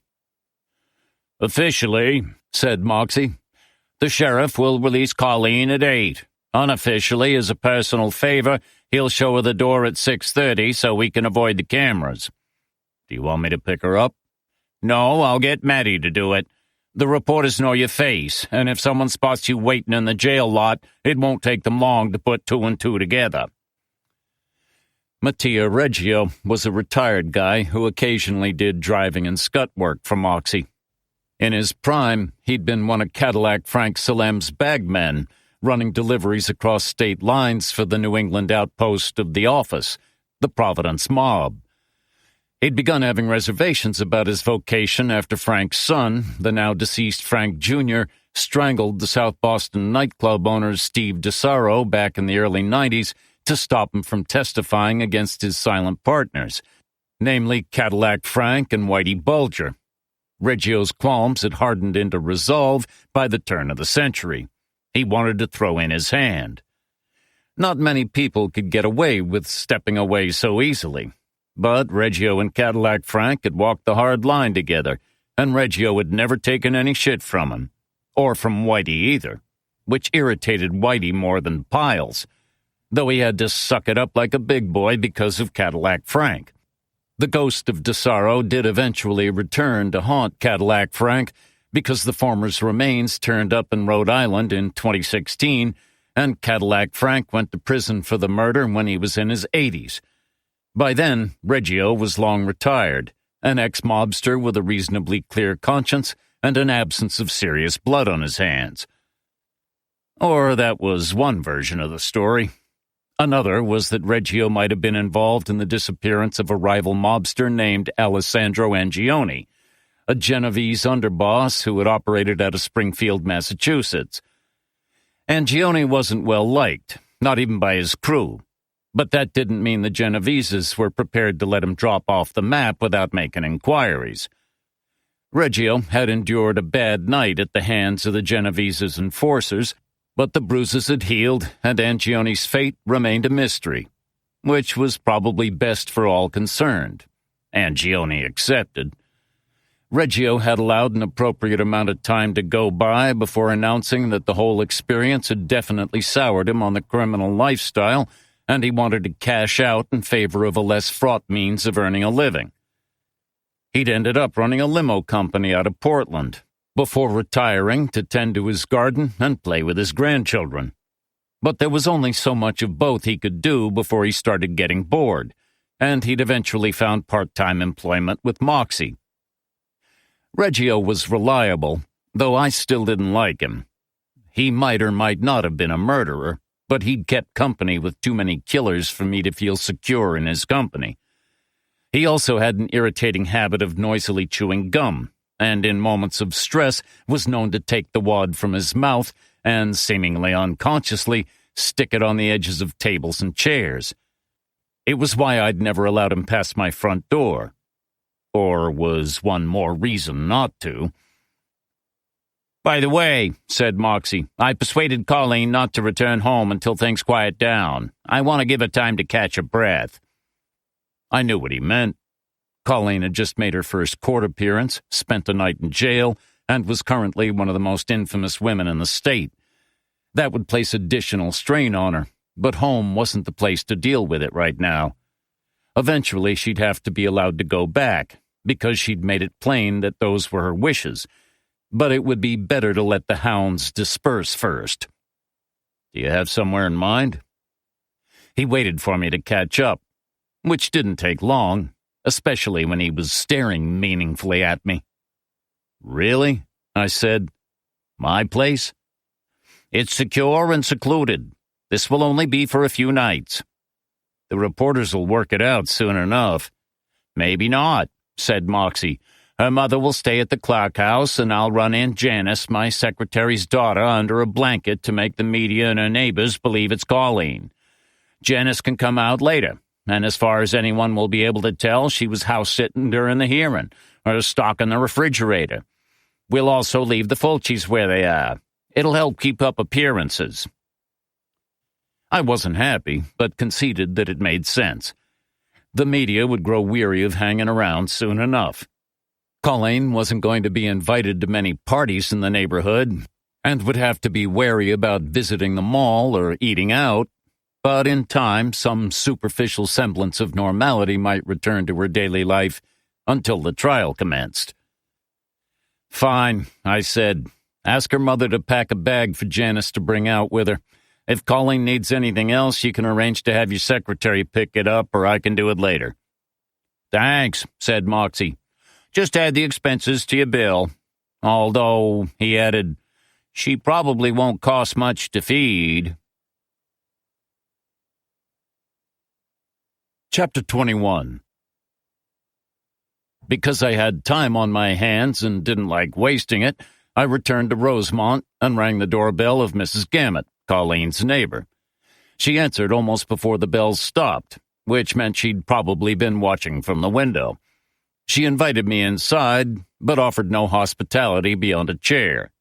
"Officially," said Moxie, "the sheriff will release Colleen at 8. Unofficially, as a personal favor, he'll show her the door at 6:30 so we can avoid the cameras. Do you want me to pick her up?" "No, I'll get Maddie to do it. The reporters know your face, and if someone spots you waiting in the jail lot, it won't take them long to put 2 and 2 together." Mattia Reggio was a retired guy who occasionally did driving and scut work for Moxie. In his prime, he'd been one of Cadillac Frank Salem's bagmen, running deliveries across state lines for the New England outpost of The Office, the Providence Mob. He'd begun having reservations about his vocation after Frank's son, the now-deceased Frank Jr., strangled the South Boston nightclub owner Steve DeSaro back in the early 90s to stop him from testifying against his silent partners, namely Cadillac Frank and Whitey Bulger. Reggio's qualms had hardened into resolve by the turn of the century. He wanted to throw in his hand. Not many people could get away with stepping away so easily. But Reggio and Cadillac Frank had walked the hard line together, and Reggio had never taken any shit from him. Or from Whitey either, which irritated Whitey more than Piles, though he had to suck it up like a big boy because of Cadillac Frank. The ghost of DeSaro did eventually return to haunt Cadillac Frank because the former's remains turned up in Rhode Island in 2016, and Cadillac Frank went to prison for the murder when he was in his 80s. By then, Reggio was long retired, an ex-mobster with a reasonably clear conscience and an absence of serious blood on his hands. Or that was one version of the story. Another was that Reggio might have been involved in the disappearance of a rival mobster named Alessandro Angioni, a Genovese underboss who had operated out of Springfield, Massachusetts. Angioni wasn't well liked, not even by his crew. But that didn't mean the Genoveses were prepared to let him drop off the map without making inquiries. Reggio had endured a bad night at the hands of the Genoveses' enforcers, but the bruises had healed, and Angioni's fate remained a mystery, which was probably best for all concerned. Angioni accepted. Reggio had allowed an appropriate amount of time to go by before announcing that the whole experience had definitely soured him on the criminal lifestyle, and he wanted to cash out in favor of a less fraught means of earning a living. He'd ended up running a limo company out of Portland, before retiring to tend to his garden and play with his grandchildren. But there was only so much of both he could do before he started getting bored, and he'd eventually found part-time employment with Moxie. Reggio was reliable, though I still didn't like him. He might or might not have been a murderer, but he'd kept company with too many killers for me to feel secure in his company. He also had an irritating habit of noisily chewing gum, and in moments of stress was known to take the wad from his mouth and, seemingly unconsciously, stick it on the edges of tables and chairs. It was why I'd never allowed him past my front door. Or was one more reason not to. "By the way," said Moxie, "I persuaded Colleen not to return home until things quiet down. I want to give her time to catch her breath." I knew what he meant. Colleen had just made her first court appearance, spent the night in jail, and was currently one of the most infamous women in the state. That would place additional strain on her, but home wasn't the place to deal with it right now. Eventually, she'd have to be allowed to go back, because she'd made it plain that those were her wishes. But it would be better to let the hounds disperse first. "Do you have somewhere in mind?" He waited for me to catch up, which didn't take long, especially when he was staring meaningfully at me. "Really?" I said. "My place?" "It's secure and secluded. This will only be for a few nights. The reporters will work it out soon enough." "Maybe not," said Moxie. "Her mother will stay at the Clark house, and I'll run Aunt Janice, my secretary's daughter, under a blanket to make the media and her neighbors believe it's Colleen. Janice can come out later, and as far as anyone will be able to tell, she was house-sitting during the hearing, or stocking the refrigerator. We'll also leave the Fulcis where they are. It'll help keep up appearances." I wasn't happy, but conceded that it made sense. The media would grow weary of hanging around soon enough. Colleen wasn't going to be invited to many parties in the neighborhood, and would have to be wary about visiting the mall or eating out, but in time some superficial semblance of normality might return to her daily life until the trial commenced. "Fine," I said. "Ask her mother to pack a bag for Janice to bring out with her. If Colleen needs anything else, you can arrange to have your secretary pick it up, or I can do it later." "Thanks," said Moxie. "Just add the expenses to your bill. Although," he added, "she probably won't cost much to feed." Chapter 21. Because I had time on my hands and didn't like wasting it, I returned to Rosemont and rang the doorbell of Mrs. Gamet, Colleen's neighbor. She answered almost before the bells stopped, which meant she'd probably been watching from the window. She invited me inside, but offered no hospitality beyond a chair.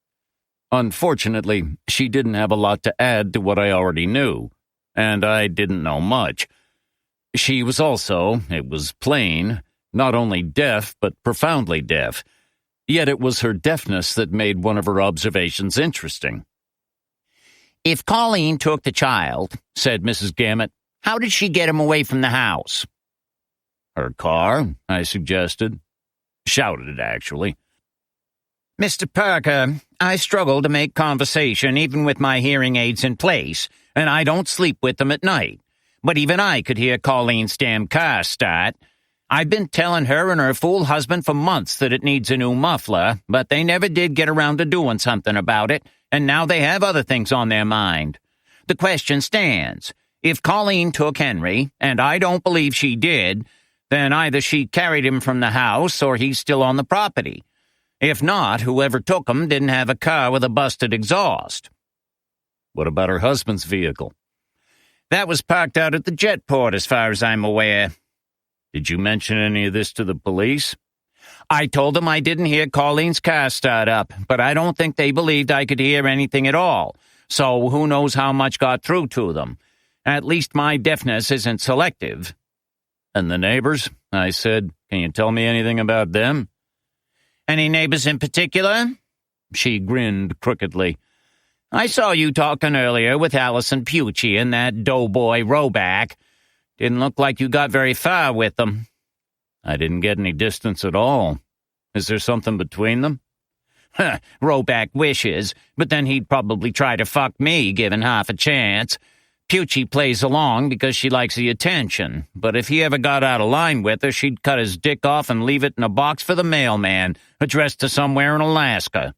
Unfortunately, she didn't have a lot to add to what I already knew, and I didn't know much. She was also, it was plain, not only deaf, but profoundly deaf. Yet it was her deafness that made one of her observations interesting. "If Colleen took the child," said Mrs. Gamet, "how did she get him away from the house?" "Her car," I suggested. Shouted, actually. "Mr. Parker, I struggle to make conversation even with my hearing aids in place, and I don't sleep with them at night. But even I could hear Colleen's damn car start. I've been telling her and her fool husband for months that it needs a new muffler, but they never did get around to doing something about it, and now they have other things on their mind. The question stands. If Colleen took Henry, and I don't believe she did, then either she carried him from the house or he's still on the property. If not, whoever took him didn't have a car with a busted exhaust." "What about her husband's vehicle?" "That was parked out at the jetport, as far as I'm aware." "Did you mention any of this to the police?" "I told them I didn't hear Colleen's car start up, but I don't think they believed I could hear anything at all, so who knows how much got through to them. At least my deafness isn't selective." "And the neighbors?" I said. "Can you tell me anything about them?" "Any neighbors in particular?" She grinned crookedly. "I saw you talking earlier with Allison Pucci and that doughboy Roback. Didn't look like you got very far with them." "I didn't get any distance at all. Is there something between them?" "Roback wishes, but then he'd probably try to fuck me, given half a chance. Pucci plays along because she likes the attention, but if he ever got out of line with her, she'd cut his dick off and leave it in a box for the mailman, addressed to somewhere in Alaska."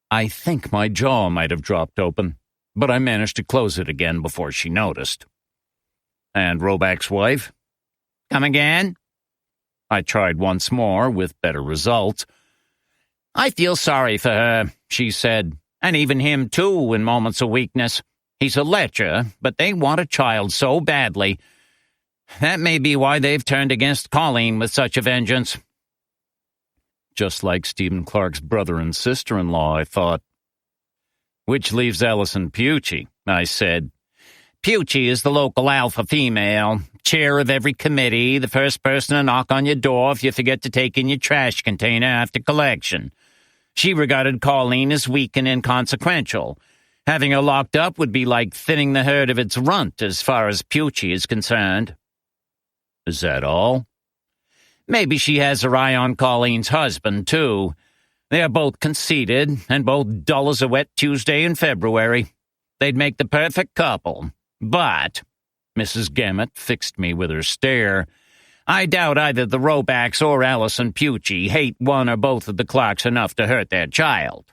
I think my jaw might have dropped open, but I managed to close it again before she noticed. "And Roback's wife?" "Come again?" I tried once more, with better results. "I feel sorry for her," she said, "and even him, too, in moments of weakness. He's a lecher, but they want a child so badly. That may be why they've turned against Colleen with such a vengeance." Just like Stephen Clark's brother and sister-in-law, I thought. "Which leaves Allison Pucci," I said. "Pucci is the local alpha female, chair of every committee, the first person to knock on your door if you forget to take in your trash container after collection. She regarded Colleen as weak and inconsequential. Having her locked up would be like thinning the herd of its runt as far as Pucci is concerned." "Is that all?" "Maybe she has her eye on Colleen's husband, too. They're both conceited and both dull as a wet Tuesday in February. They'd make the perfect couple. But," Mrs. Gamet fixed me with her stare, "I doubt either the Robacks or Allison Pucci hate one or both of the Clarks enough to hurt their child."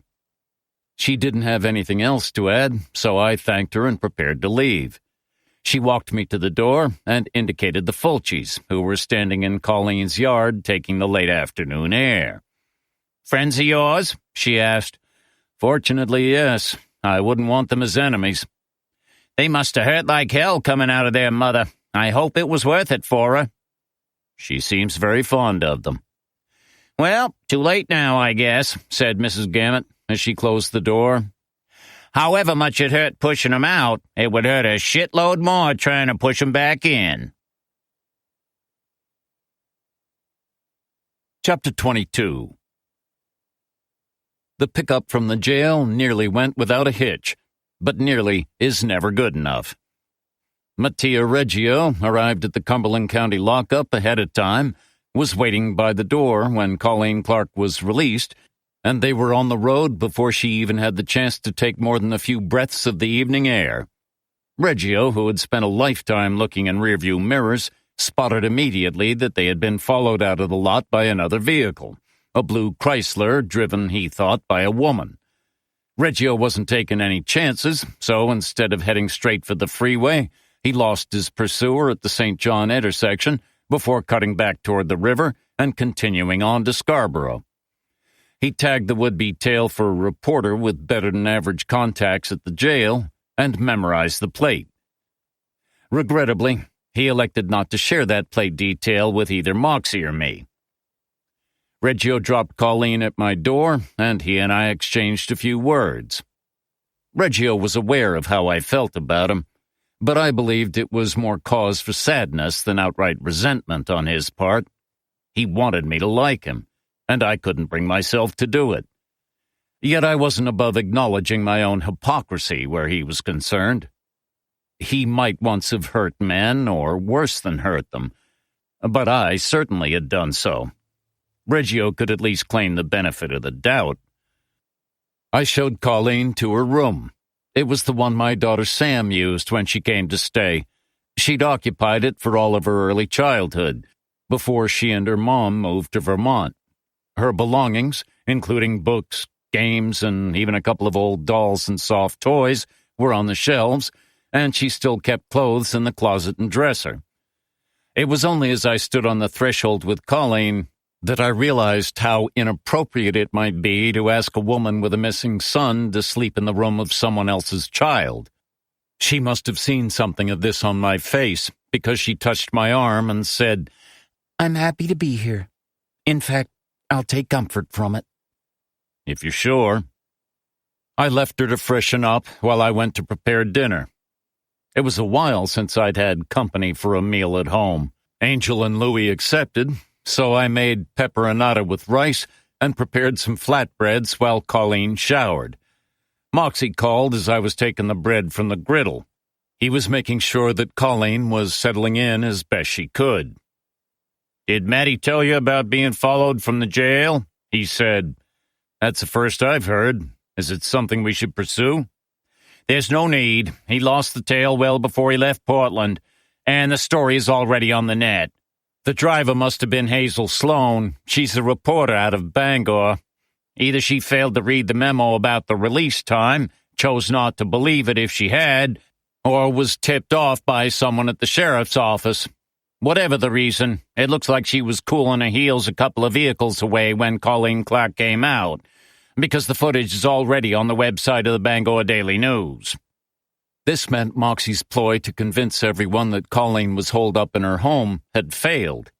She didn't have anything else to add, so I thanked her and prepared to leave. She walked me to the door and indicated the Fulcis, who were standing in Colleen's yard taking the late afternoon air. "Friends of yours?" she asked. "Fortunately, yes. I wouldn't want them as enemies." "They must have hurt like hell coming out of their mother. I hope it was worth it for her." "She seems very fond of them." "Well, too late now, I guess," said Mrs. Gamet as she closed the door. However much it hurt pushing him out, it would hurt a shitload more trying to push him back in. Chapter 22. The pickup from the jail nearly went without a hitch, but nearly is never good enough. Mattia Reggio arrived at the Cumberland County lockup ahead of time, was waiting by the door when Colleen Clark was released, and they were on the road before she even had the chance to take more than a few breaths of the evening air. Reggio, who had spent a lifetime looking in rearview mirrors, spotted immediately that they had been followed out of the lot by another vehicle, a blue Chrysler driven, he thought, by a woman. Reggio wasn't taking any chances, so instead of heading straight for the freeway, he lost his pursuer at the St. John intersection before cutting back toward the river and continuing on to Scarborough. He tagged the would-be tail for a reporter with better-than-average contacts at the jail and memorized the plate. Regrettably, he elected not to share that plate detail with either Moxie or me. Reggio dropped Colleen at my door, and he and I exchanged a few words. Reggio was aware of how I felt about him, but I believed it was more cause for sadness than outright resentment on his part. He wanted me to like him, and I couldn't bring myself to do it. Yet I wasn't above acknowledging my own hypocrisy where he was concerned. He might once have hurt men, or worse than hurt them, but I certainly had done so. Reggio could at least claim the benefit of the doubt. I showed Colleen to her room. It was the one my daughter Sam used when she came to stay. She'd occupied it for all of her early childhood, before she and her mom moved to Vermont. Her belongings, including books, games, and even a couple of old dolls and soft toys, were on the shelves, and she still kept clothes in the closet and dresser. It was only as I stood on the threshold with Colleen that I realized how inappropriate it might be to ask a woman with a missing son to sleep in the room of someone else's child. She must have seen something of this on my face, because she touched my arm and said, "I'm happy to be here. In fact, I'll take comfort from it." "If you're sure." I left her to freshen up while I went to prepare dinner. It was a while since I'd had company for a meal at home, Angel and Louie accepted, so I made pepperonata with rice and prepared some flatbreads while Colleen showered. Moxie called as I was taking the bread from the griddle. He was making sure that Colleen was settling in as best she could. "Did Matty tell you about being followed from the jail?" He said. "That's the first I've heard. Is it something we should pursue?" "There's no need. He lost the tail well before he left Portland, and the story is already on the net. The driver must have been Hazel Sloan. She's a reporter out of Bangor. Either she failed to read the memo about the release time, chose not to believe it if she had, or was tipped off by someone at the sheriff's office. Whatever the reason, it looks like she was cooling her heels a couple of vehicles away when Colleen Clark came out, because the footage is already on the website of the Bangor Daily News." This meant Moxie's ploy to convince everyone that Colleen was holed up in her home had failed.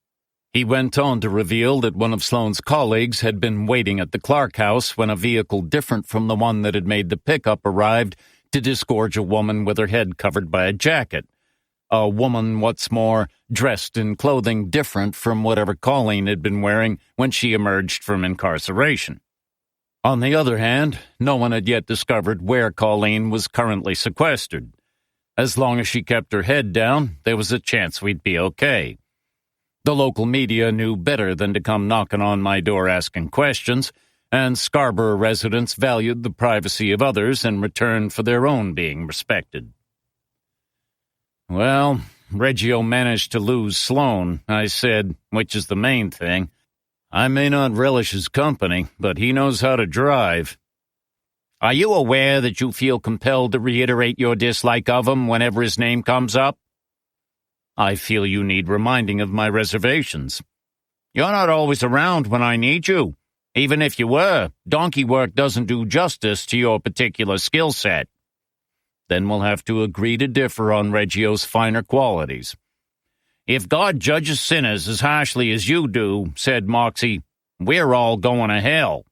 He went on to reveal that one of Sloan's colleagues had been waiting at the Clark house when a vehicle different from the one that had made the pickup arrived to disgorge a woman with her head covered by a jacket. A woman, what's more, dressed in clothing different from whatever Colleen had been wearing when she emerged from incarceration. On the other hand, no one had yet discovered where Colleen was currently sequestered. As long as she kept her head down, there was a chance we'd be okay. The local media knew better than to come knocking on my door asking questions, and Scarborough residents valued the privacy of others in return for their own being respected. "Well, Reggio managed to lose Sloan," I said, "which is the main thing. I may not relish his company, but he knows how to drive." "Are you aware that you feel compelled to reiterate your dislike of him whenever his name comes up?" "I feel you need reminding of my reservations." "You're not always around when I need you. Even if you were, donkey work doesn't do justice to your particular skill set." "Then we'll have to agree to differ on Reggio's finer qualities." "If God judges sinners as harshly as you do," said Moxie, "we're all going to hell."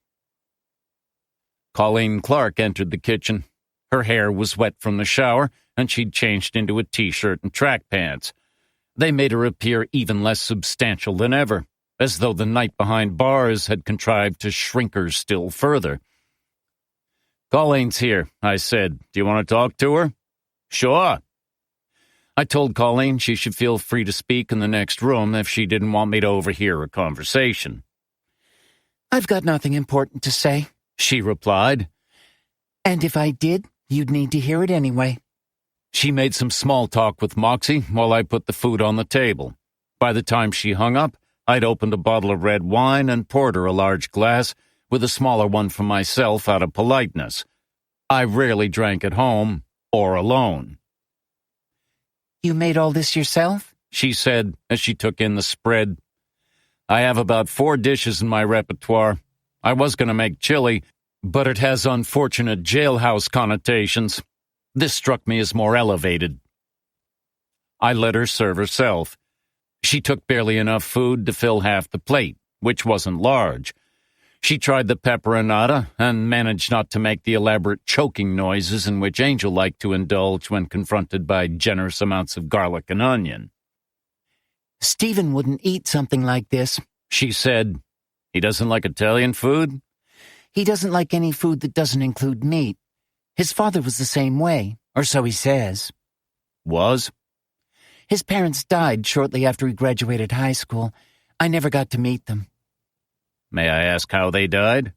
Colleen Clark entered the kitchen. Her hair was wet from the shower, and she'd changed into a t-shirt and track pants. They made her appear even less substantial than ever, as though the night behind bars had contrived to shrink her still further. "Colleen's here," I said. "Do you want to talk to her?" "Sure." I told Colleen she should feel free to speak in the next room if she didn't want me to overhear a conversation. "I've got nothing important to say," she replied. "And if I did, you'd need to hear it anyway." She made some small talk with Moxie while I put the food on the table. By the time she hung up, I'd opened a bottle of red wine and poured her a large glass, with a smaller one for myself out of politeness. I rarely drank at home or alone. "You made all this yourself?" she said as she took in the spread. "I have about 4 dishes in my repertoire. I was going to make chili, but it has unfortunate jailhouse connotations. This struck me as more elevated." I let her serve herself. She took barely enough food to fill half the plate, which wasn't large. She tried the pepperonata and managed not to make the elaborate choking noises in which Angel liked to indulge when confronted by generous amounts of garlic and onion. "Stephen wouldn't eat something like this," she said. "He doesn't like Italian food?" "He doesn't like any food that doesn't include meat. His father was the same way, or so he says." "Was?" "His parents died shortly after he graduated high school. I never got to meet them." "May I ask how they died?"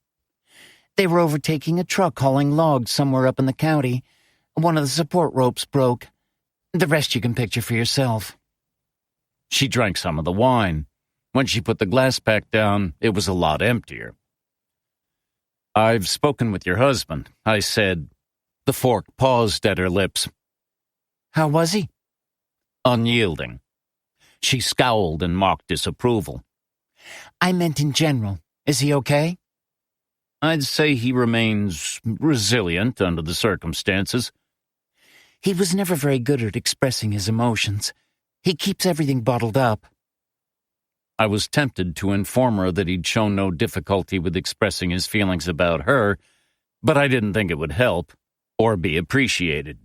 "They were overtaking a truck hauling logs somewhere up in the county. One of the support ropes broke. The rest you can picture for yourself." She drank some of the wine. When she put the glass back down, it was a lot emptier. "I've spoken with your husband," I said. The fork paused at her lips. "How was he?" Unyielding. She scowled in mock disapproval. "I meant in general. Is he okay?" "I'd say he remains resilient under the circumstances." "He was never very good at expressing his emotions. He keeps everything bottled up." I was tempted to inform her that he'd shown no difficulty with expressing his feelings about her, but I didn't think it would help or be appreciated.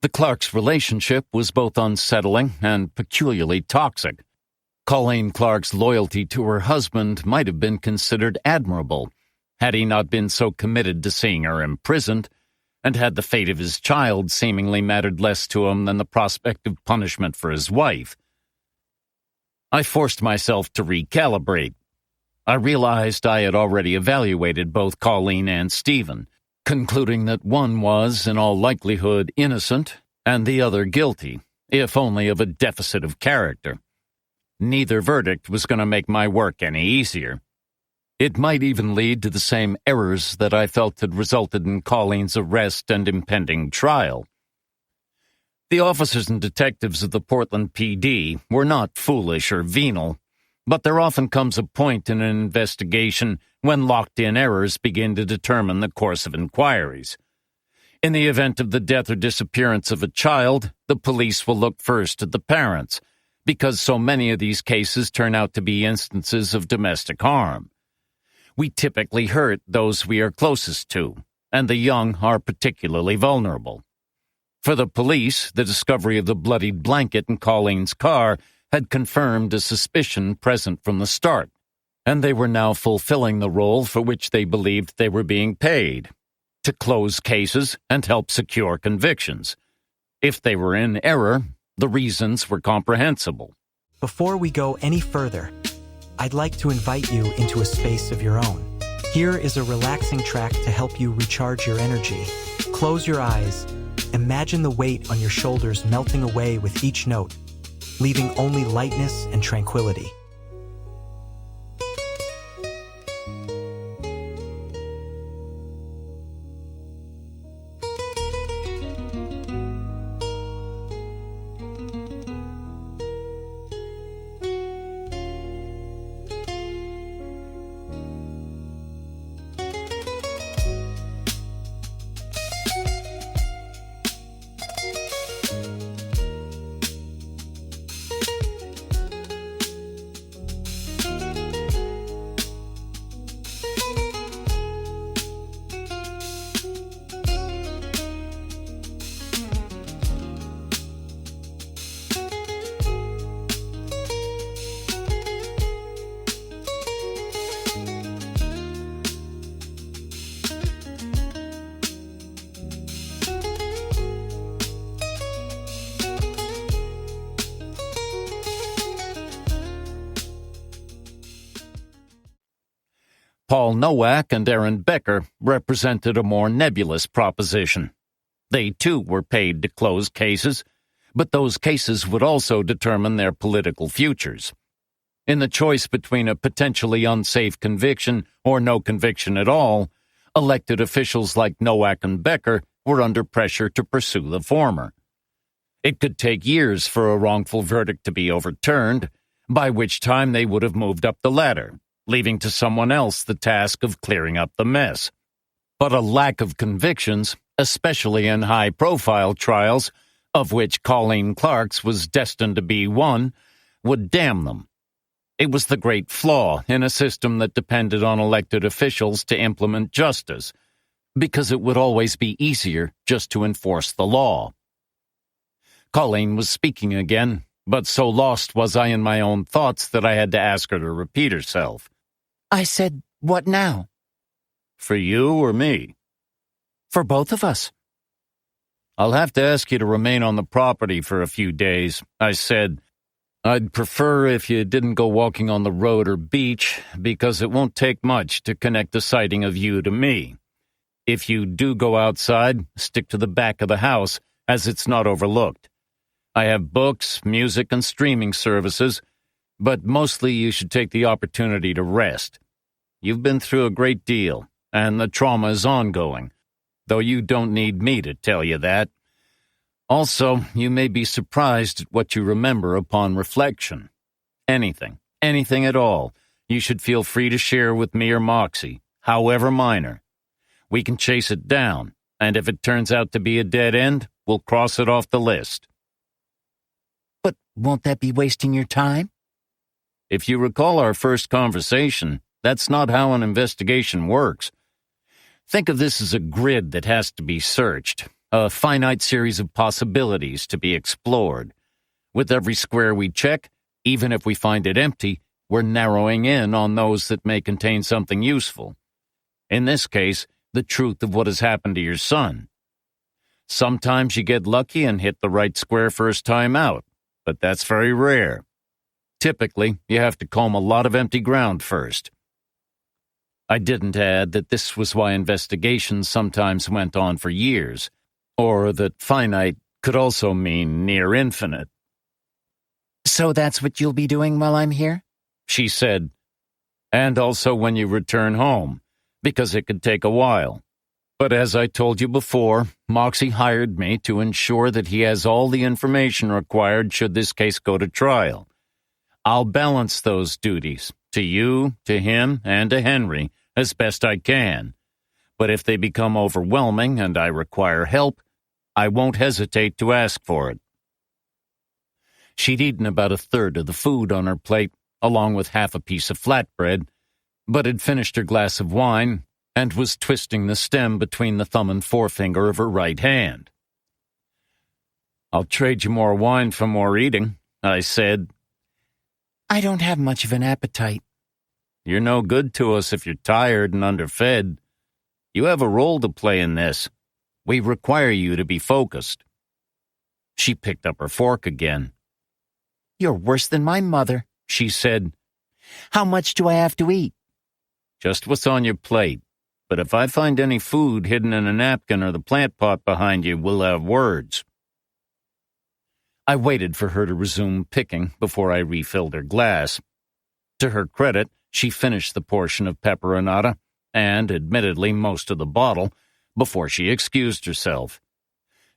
The Clarks' relationship was both unsettling and peculiarly toxic. Colleen Clark's loyalty to her husband might have been considered admirable, had he not been so committed to seeing her imprisoned, and had the fate of his child seemingly mattered less to him than the prospect of punishment for his wife. I forced myself to recalibrate. I realized I had already evaluated both Colleen and Stephen, concluding that one was, in all likelihood, innocent, and the other guilty, if only of a deficit of character. Neither verdict was going to make my work any easier. It might even lead to the same errors that I felt had resulted in Colleen's arrest and impending trial. The officers and detectives of the Portland PD were not foolish or venal, but there often comes a point in an investigation when locked-in errors begin to determine the course of inquiries. In the event of the death or disappearance of a child, the police will look first at the parents, because so many of these cases turn out to be instances of domestic harm. We typically hurt those we are closest to, and the young are particularly vulnerable. For the police, the discovery of the bloodied blanket in Colleen's car had confirmed a suspicion present from the start, and they were now fulfilling the role for which they believed they were being paid, to close cases and help secure convictions. If they were in error, the reasons were comprehensible. Before we go any further, I'd like to invite you into a space of your own. Here is a relaxing track to help you recharge your energy. Close your eyes. Imagine the weight on your shoulders melting away with each note, leaving only lightness and tranquility. Paul Nowak and Aaron Becker represented a more nebulous proposition. They, too, were paid to close cases, but those cases would also determine their political futures. In the choice between a potentially unsafe conviction or no conviction at all, elected officials like Nowak and Becker were under pressure to pursue the former. It could take years for a wrongful verdict to be overturned, by which time they would have moved up the ladder, leaving to someone else the task of clearing up the mess. But a lack of convictions, especially in high-profile trials, of which Colleen Clark's was destined to be one, would damn them. It was the great flaw in a system that depended on elected officials to implement justice, because it would always be easier just to enforce the law. Colleen was speaking again, but so lost was I in my own thoughts that I had to ask her to repeat herself. I said, what now? For you or me? For both of us. I'll have to ask you to remain on the property for a few days. I said, I'd prefer if you didn't go walking on the road or beach, because it won't take much to connect the sighting of you to me. If you do go outside, stick to the back of the house, as it's not overlooked. I have books, music, and streaming services, but mostly you should take the opportunity to rest. You've been through a great deal, and the trauma is ongoing, though you don't need me to tell you that. Also, you may be surprised at what you remember upon reflection. Anything at all, you should feel free to share with me or Moxie, however minor. We can chase it down, and if it turns out to be a dead end, we'll cross it off the list. But won't that be wasting your time? If you recall our first conversation, that's not how an investigation works. Think of this as a grid that has to be searched. A finite series of possibilities to be explored. With every square we check, even if we find it empty, we're narrowing in on those that may contain something useful. In this case, the truth of what has happened to your son. Sometimes you get lucky and hit the right square first time out, but that's very rare. Typically, you have to comb a lot of empty ground first. I didn't add that this was why investigations sometimes went on for years, or that finite could also mean near infinite. So that's what you'll be doing while I'm here? She said, and also when you return home, because it could take a while. But as I told you before, Moxie hired me to ensure that he has all the information required should this case go to trial. I'll balance those duties, to you, to him, and to Henry, as best I can. But if they become overwhelming and I require help, I won't hesitate to ask for it. She'd eaten about a third of the food on her plate, along with half a piece of flatbread, but had finished her glass of wine and was twisting the stem between the thumb and forefinger of her right hand. I'll trade you more wine for more eating, I said. I don't have much of an appetite. You're no good to us if you're tired and underfed. You have a role to play in this. We require you to be focused. She picked up her fork again. You're worse than my mother, she said. How much do I have to eat? Just what's on your plate. But if I find any food hidden in a napkin or the plant pot behind you, we'll have words. I waited for her to resume picking before I refilled her glass. To her credit, she finished the portion of pepperonata, and, admittedly, most of the bottle, before she excused herself.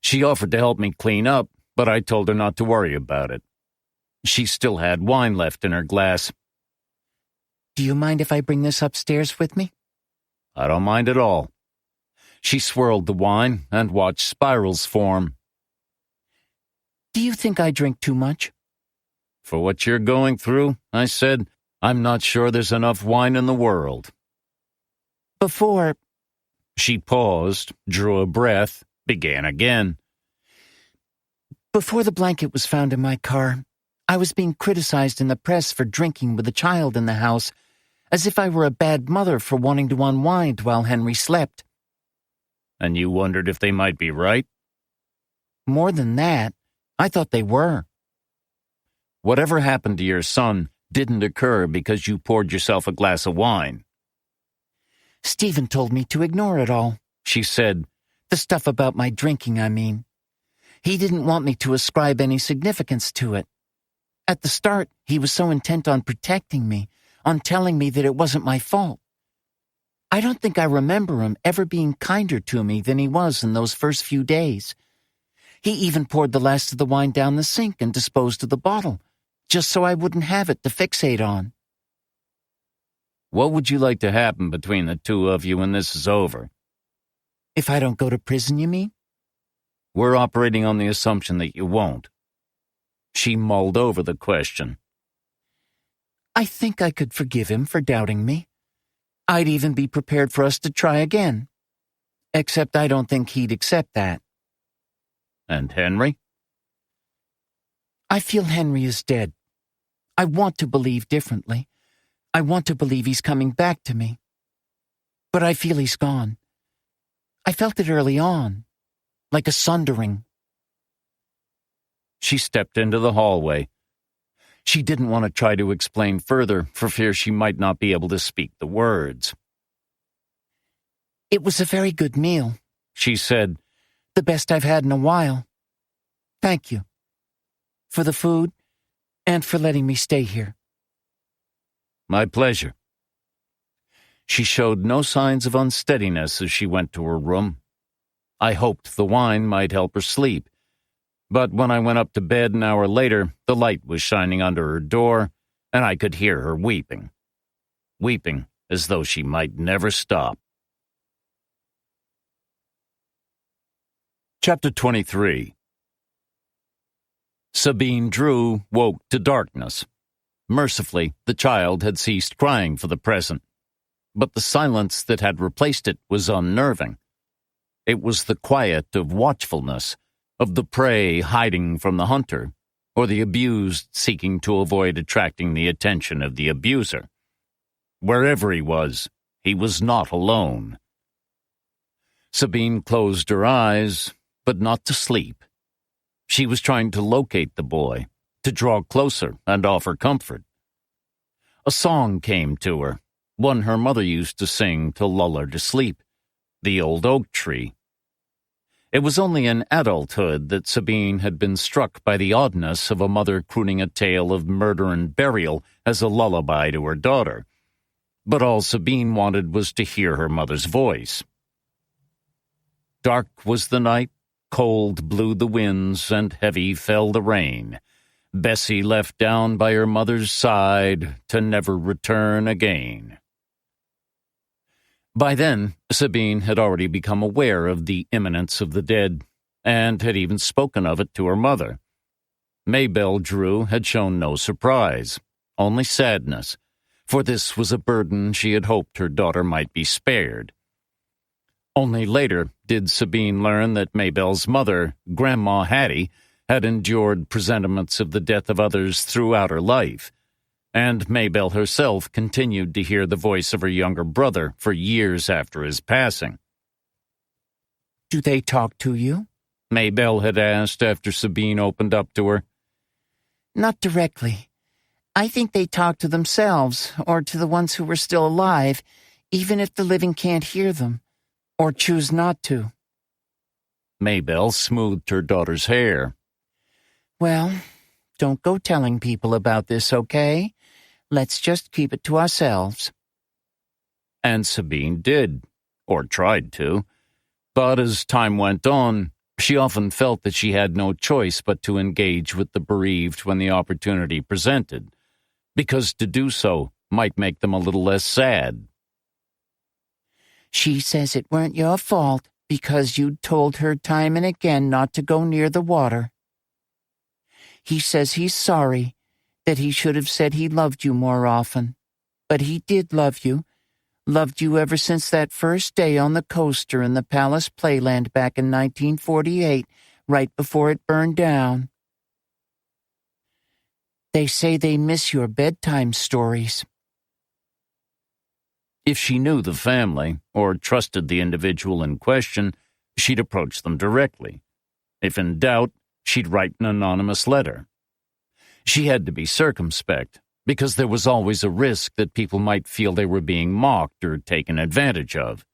She offered to help me clean up, but I told her not to worry about it. She still had wine left in her glass. Do you mind if I bring this upstairs with me? I don't mind at all. She swirled the wine and watched spirals form. Do you think I drink too much? For what you're going through, I said, I'm not sure there's enough wine in the world. Before... She paused, drew a breath, began again. Before the blanket was found in my car, I was being criticized in the press for drinking with a child in the house, as if I were a bad mother for wanting to unwind while Henry slept. And you wondered if they might be right? More than that, I thought they were. Whatever happened to your son didn't occur because you poured yourself a glass of wine. Stephen told me to ignore it all, she said. The stuff about my drinking, I mean. He didn't want me to ascribe any significance to it. At the start, he was so intent on protecting me, on telling me that it wasn't my fault. I don't think I remember him ever being kinder to me than he was in those first few days. He even poured the last of the wine down the sink and disposed of the bottle, just so I wouldn't have it to fixate on. What would you like to happen between the two of you when this is over? If I don't go to prison, you mean? We're operating on the assumption that you won't. She mulled over the question. I think I could forgive him for doubting me. I'd even be prepared for us to try again. Except I don't think he'd accept that. And Henry? I feel Henry is dead. I want to believe differently. I want to believe he's coming back to me. But I feel he's gone. I felt it early on, like a sundering. She stepped into the hallway. She didn't want to try to explain further for fear she might not be able to speak the words. It was a very good meal, she said. The best I've had in a while. Thank you. For the food and for letting me stay here. My pleasure. She showed no signs of unsteadiness as she went to her room. I hoped the wine might help her sleep, but when I went up to bed an hour later, the light was shining under her door, and I could hear her weeping. Weeping as though she might never stop. Chapter 23. Sabine Drew woke to darkness. Mercifully, the child had ceased crying for the present, but the silence that had replaced it was unnerving. It was the quiet of watchfulness, of the prey hiding from the hunter, or the abused seeking to avoid attracting the attention of the abuser. Wherever he was not alone. Sabine closed her eyes, but not to sleep. She was trying to locate the boy, to draw closer and offer comfort. A song came to her, one her mother used to sing to lull her to sleep, The Old Oak Tree. It was only in adulthood that Sabine had been struck by the oddness of a mother crooning a tale of murder and burial as a lullaby to her daughter. But all Sabine wanted was to hear her mother's voice. Dark was the night, cold blew the winds, and heavy fell the rain. Bessie left down by her mother's side to never return again. By then, Sabine had already become aware of the imminence of the dead, and had even spoken of it to her mother. Maybelle Drew had shown no surprise, only sadness, for this was a burden she had hoped her daughter might be spared. Only later did Sabine learn that Maybelle's mother, Grandma Hattie, had endured presentiments of the death of others throughout her life, and Maybelle herself continued to hear the voice of her younger brother for years after his passing. Do they talk to you? Maybelle had asked after Sabine opened up to her. Not directly. I think they talk to themselves, or to the ones who were still alive, even if the living can't hear them, or choose not to. Maybelle smoothed her daughter's hair. Well, don't go telling people about this, okay? Let's just keep it to ourselves. And Sabine did, or tried to. But as time went on, she often felt that she had no choice but to engage with the bereaved when the opportunity presented, because to do so might make them a little less sad. She says it weren't your fault because you'd told her time and again not to go near the water. He says he's sorry, that he should have said he loved you more often. But he did love you ever since that first day on the coaster in the Palace Playland back in 1948, right before it burned down. They say they miss your bedtime stories. If she knew the family, or trusted the individual in question, she'd approach them directly. If in doubt, she'd write an anonymous letter. She had to be circumspect, because there was always a risk that people might feel they were being mocked or taken advantage of.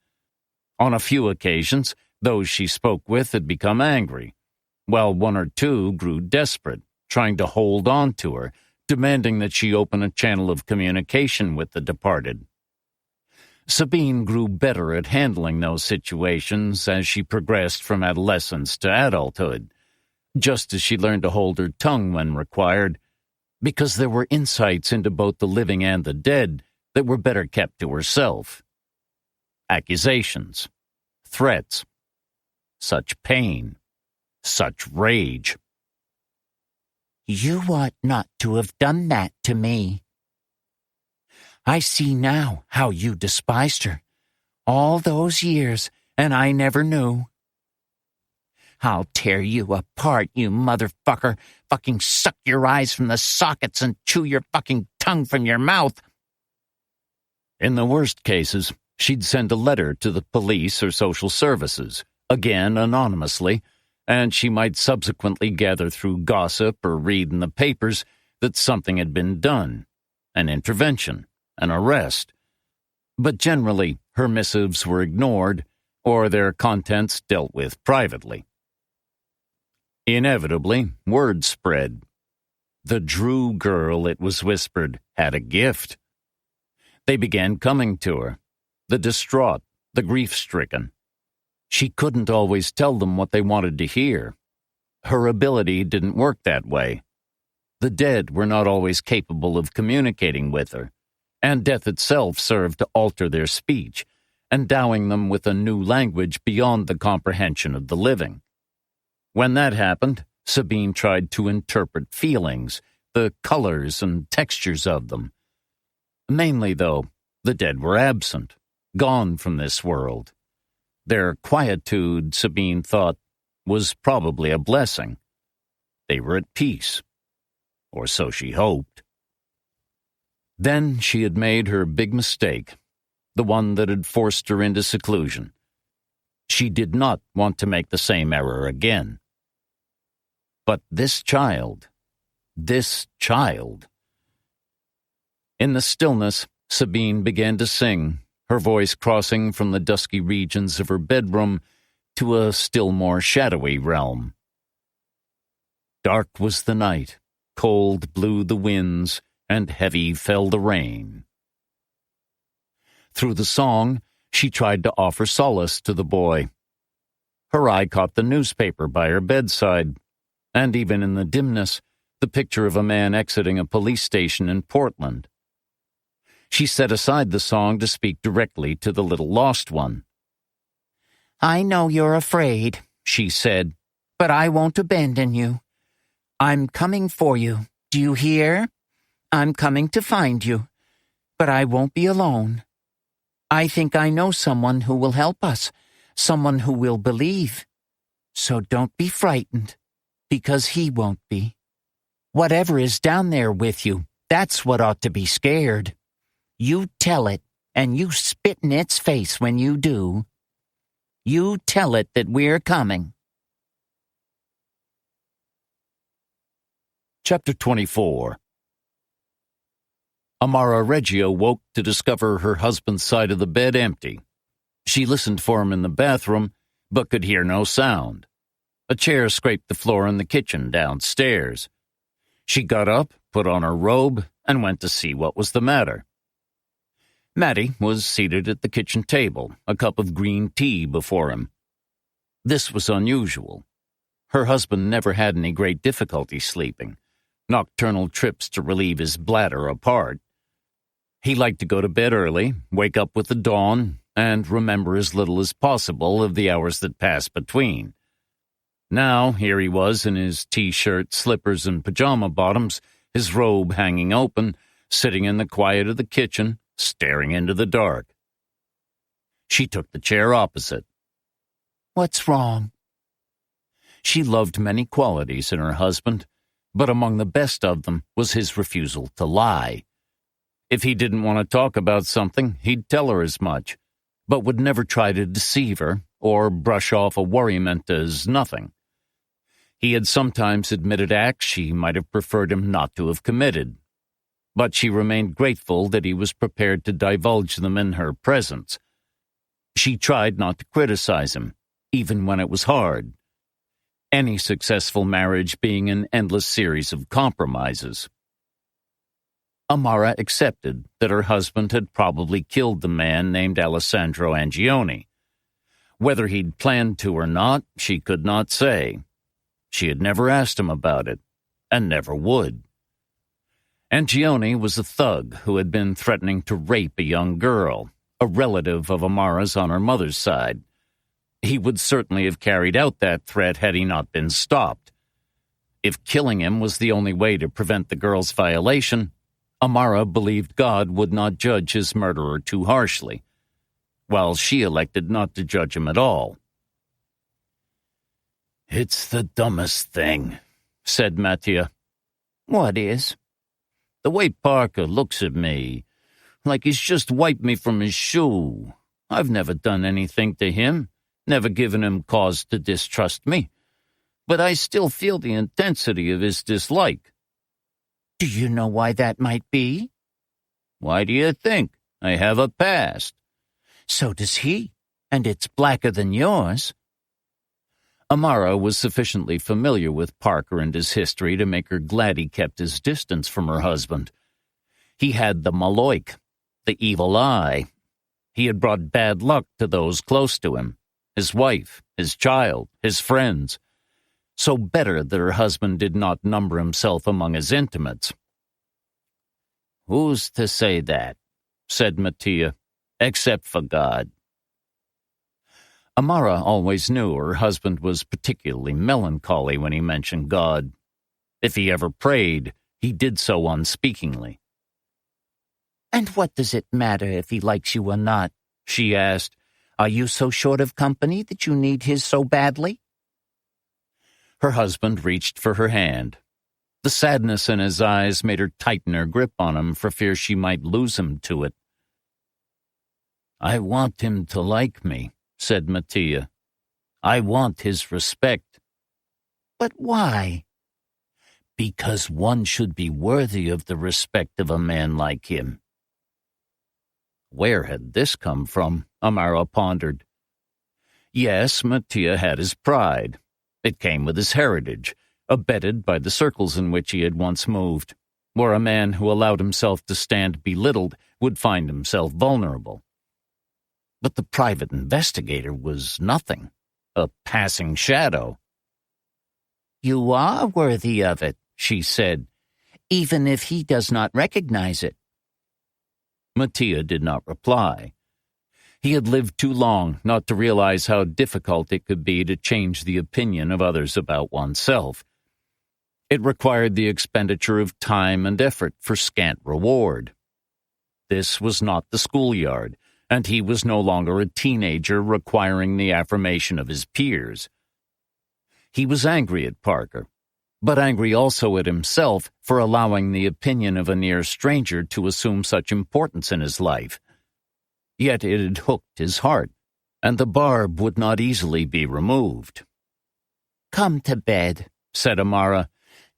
On a few occasions, those she spoke with had become angry, while one or two grew desperate, trying to hold on to her, demanding that she open a channel of communication with the departed. Sabine grew better at handling those situations as she progressed from adolescence to adulthood, just as she learned to hold her tongue when required, because there were insights into both the living and the dead that were better kept to herself. Accusations, threats, such pain, such rage. You ought not to have done that to me. I see now how you despised her. All those years, and I never knew. I'll tear you apart, you motherfucker. Fucking suck your eyes from the sockets and chew your fucking tongue from your mouth. In the worst cases, she'd send a letter to the police or social services, again anonymously, and she might subsequently gather through gossip or read in the papers that something had been done, an intervention, an arrest. But generally, her missives were ignored, or their contents dealt with privately. Inevitably, word spread. The Drew girl, it was whispered, had a gift. They began coming to her, the distraught, the grief-stricken. She couldn't always tell them what they wanted to hear. Her ability didn't work that way. The dead were not always capable of communicating with her, and death itself served to alter their speech, endowing them with a new language beyond the comprehension of the living. When that happened, Sabine tried to interpret feelings, the colors and textures of them. Mainly, though, the dead were absent, gone from this world. Their quietude, Sabine thought, was probably a blessing. They were at peace, or so she hoped. Then she had made her big mistake, the one that had forced her into seclusion. She did not want to make the same error again. But this child. In the stillness, Sabine began to sing, her voice crossing from the dusky regions of her bedroom to a still more shadowy realm. Dark was the night, cold blew the winds, and heavy fell the rain. Through the song, she tried to offer solace to the boy. Her eye caught the newspaper by her bedside, and even in the dimness, the picture of a man exiting a police station in Portland. She set aside the song to speak directly to the little lost one. I know you're afraid, she said, but I won't abandon you. I'm coming for you. Do you hear? I'm coming to find you, but I won't be alone. I think I know someone who will help us, someone who will believe. So don't be frightened, because he won't be. Whatever is down there with you, that's what ought to be scared. You tell it, and you spit in its face when you do. You tell it that we're coming. Chapter 24. Amara Reggio woke to discover her husband's side of the bed empty. She listened for him in the bathroom, but could hear no sound. A chair scraped the floor in the kitchen downstairs. She got up, put on her robe, and went to see what was the matter. Mattie was seated at the kitchen table, a cup of green tea before him. This was unusual. Her husband never had any great difficulty sleeping, nocturnal trips to relieve his bladder apart. He liked to go to bed early, wake up with the dawn, and remember as little as possible of the hours that passed between. Now, here he was in his T-shirt, slippers, and pajama bottoms, his robe hanging open, sitting in the quiet of the kitchen, staring into the dark. She took the chair opposite. What's wrong? She loved many qualities in her husband, but among the best of them was his refusal to lie. If he didn't want to talk about something, he'd tell her as much, but would never try to deceive her or brush off a worriment as nothing. He had sometimes admitted acts she might have preferred him not to have committed, but she remained grateful that he was prepared to divulge them in her presence. She tried not to criticize him, even when it was hard, any successful marriage being an endless series of compromises. Amara accepted that her husband had probably killed the man named Alessandro Angioni. Whether he'd planned to or not, she could not say. She had never asked him about it, and never would. Angioni was a thug who had been threatening to rape a young girl, a relative of Amara's on her mother's side. He would certainly have carried out that threat had he not been stopped. If killing him was the only way to prevent the girl's violation, Amara believed God would not judge his murderer too harshly, while she elected not to judge him at all. "It's the dumbest thing," said Mattia. What is? "The way Parker looks at me, like he's just wiped me from his shoe. I've never done anything to him, never given him cause to distrust me, but I still feel the intensity of his dislike." Do you know why that might be? "Why do you think? I have a past." So does he, and it's blacker than yours. Amara was sufficiently familiar with Parker and his history to make her glad he kept his distance from her husband. He had the Maloik, the evil eye. He had brought bad luck to those close to him, his wife, his child, his friends. So better that her husband did not number himself among his intimates. "Who's to say that?" said Mattia, "except for God." Amara always knew her husband was particularly melancholy when he mentioned God. If he ever prayed, he did so unspeakingly. And what does it matter if he likes you or not? She asked. Are you so short of company that you need his so badly? Her husband reached for her hand. The sadness in his eyes made her tighten her grip on him for fear she might lose him to it. "I want him to like me," said Mattia. "I want his respect." "But why?" "Because one should be worthy of the respect of a man like him." Where had this come from? Amara pondered. Yes, Mattia had his pride. It came with his heritage, abetted by the circles in which he had once moved, where a man who allowed himself to stand belittled would find himself vulnerable. But the private investigator was nothing, a passing shadow. "You are worthy of it," she said, "even if he does not recognize it." Mattia did not reply. He had lived too long not to realize how difficult it could be to change the opinion of others about oneself. It required the expenditure of time and effort for scant reward. This was not the schoolyard, and he was no longer a teenager requiring the affirmation of his peers. He was angry at Parker, but angry also at himself for allowing the opinion of a near stranger to assume such importance in his life. Yet it had hooked his heart, and the barb would not easily be removed. "Come to bed," said Amara.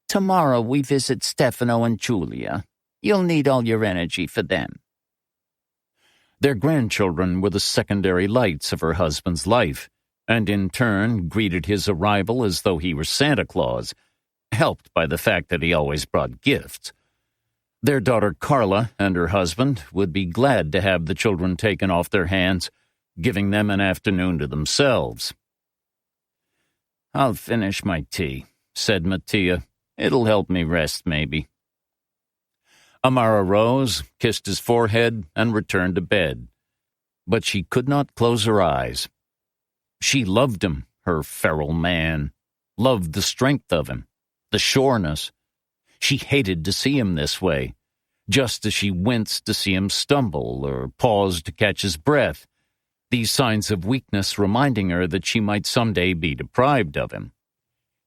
"Tomorrow we visit Stefano and Giulia. You'll need all your energy for them." Their grandchildren were the secondary lights of her husband's life, and in turn greeted his arrival as though he were Santa Claus, helped by the fact that he always brought gifts. Their daughter Carla and her husband would be glad to have the children taken off their hands, giving them an afternoon to themselves. "I'll finish my tea," said Mattia. "It'll help me rest, maybe." Amara rose, kissed his forehead, and returned to bed. But she could not close her eyes. She loved him, her feral man, loved the strength of him, the sureness. She hated to see him this way, just as she winced to see him stumble or pause to catch his breath, these signs of weakness reminding her that she might someday be deprived of him.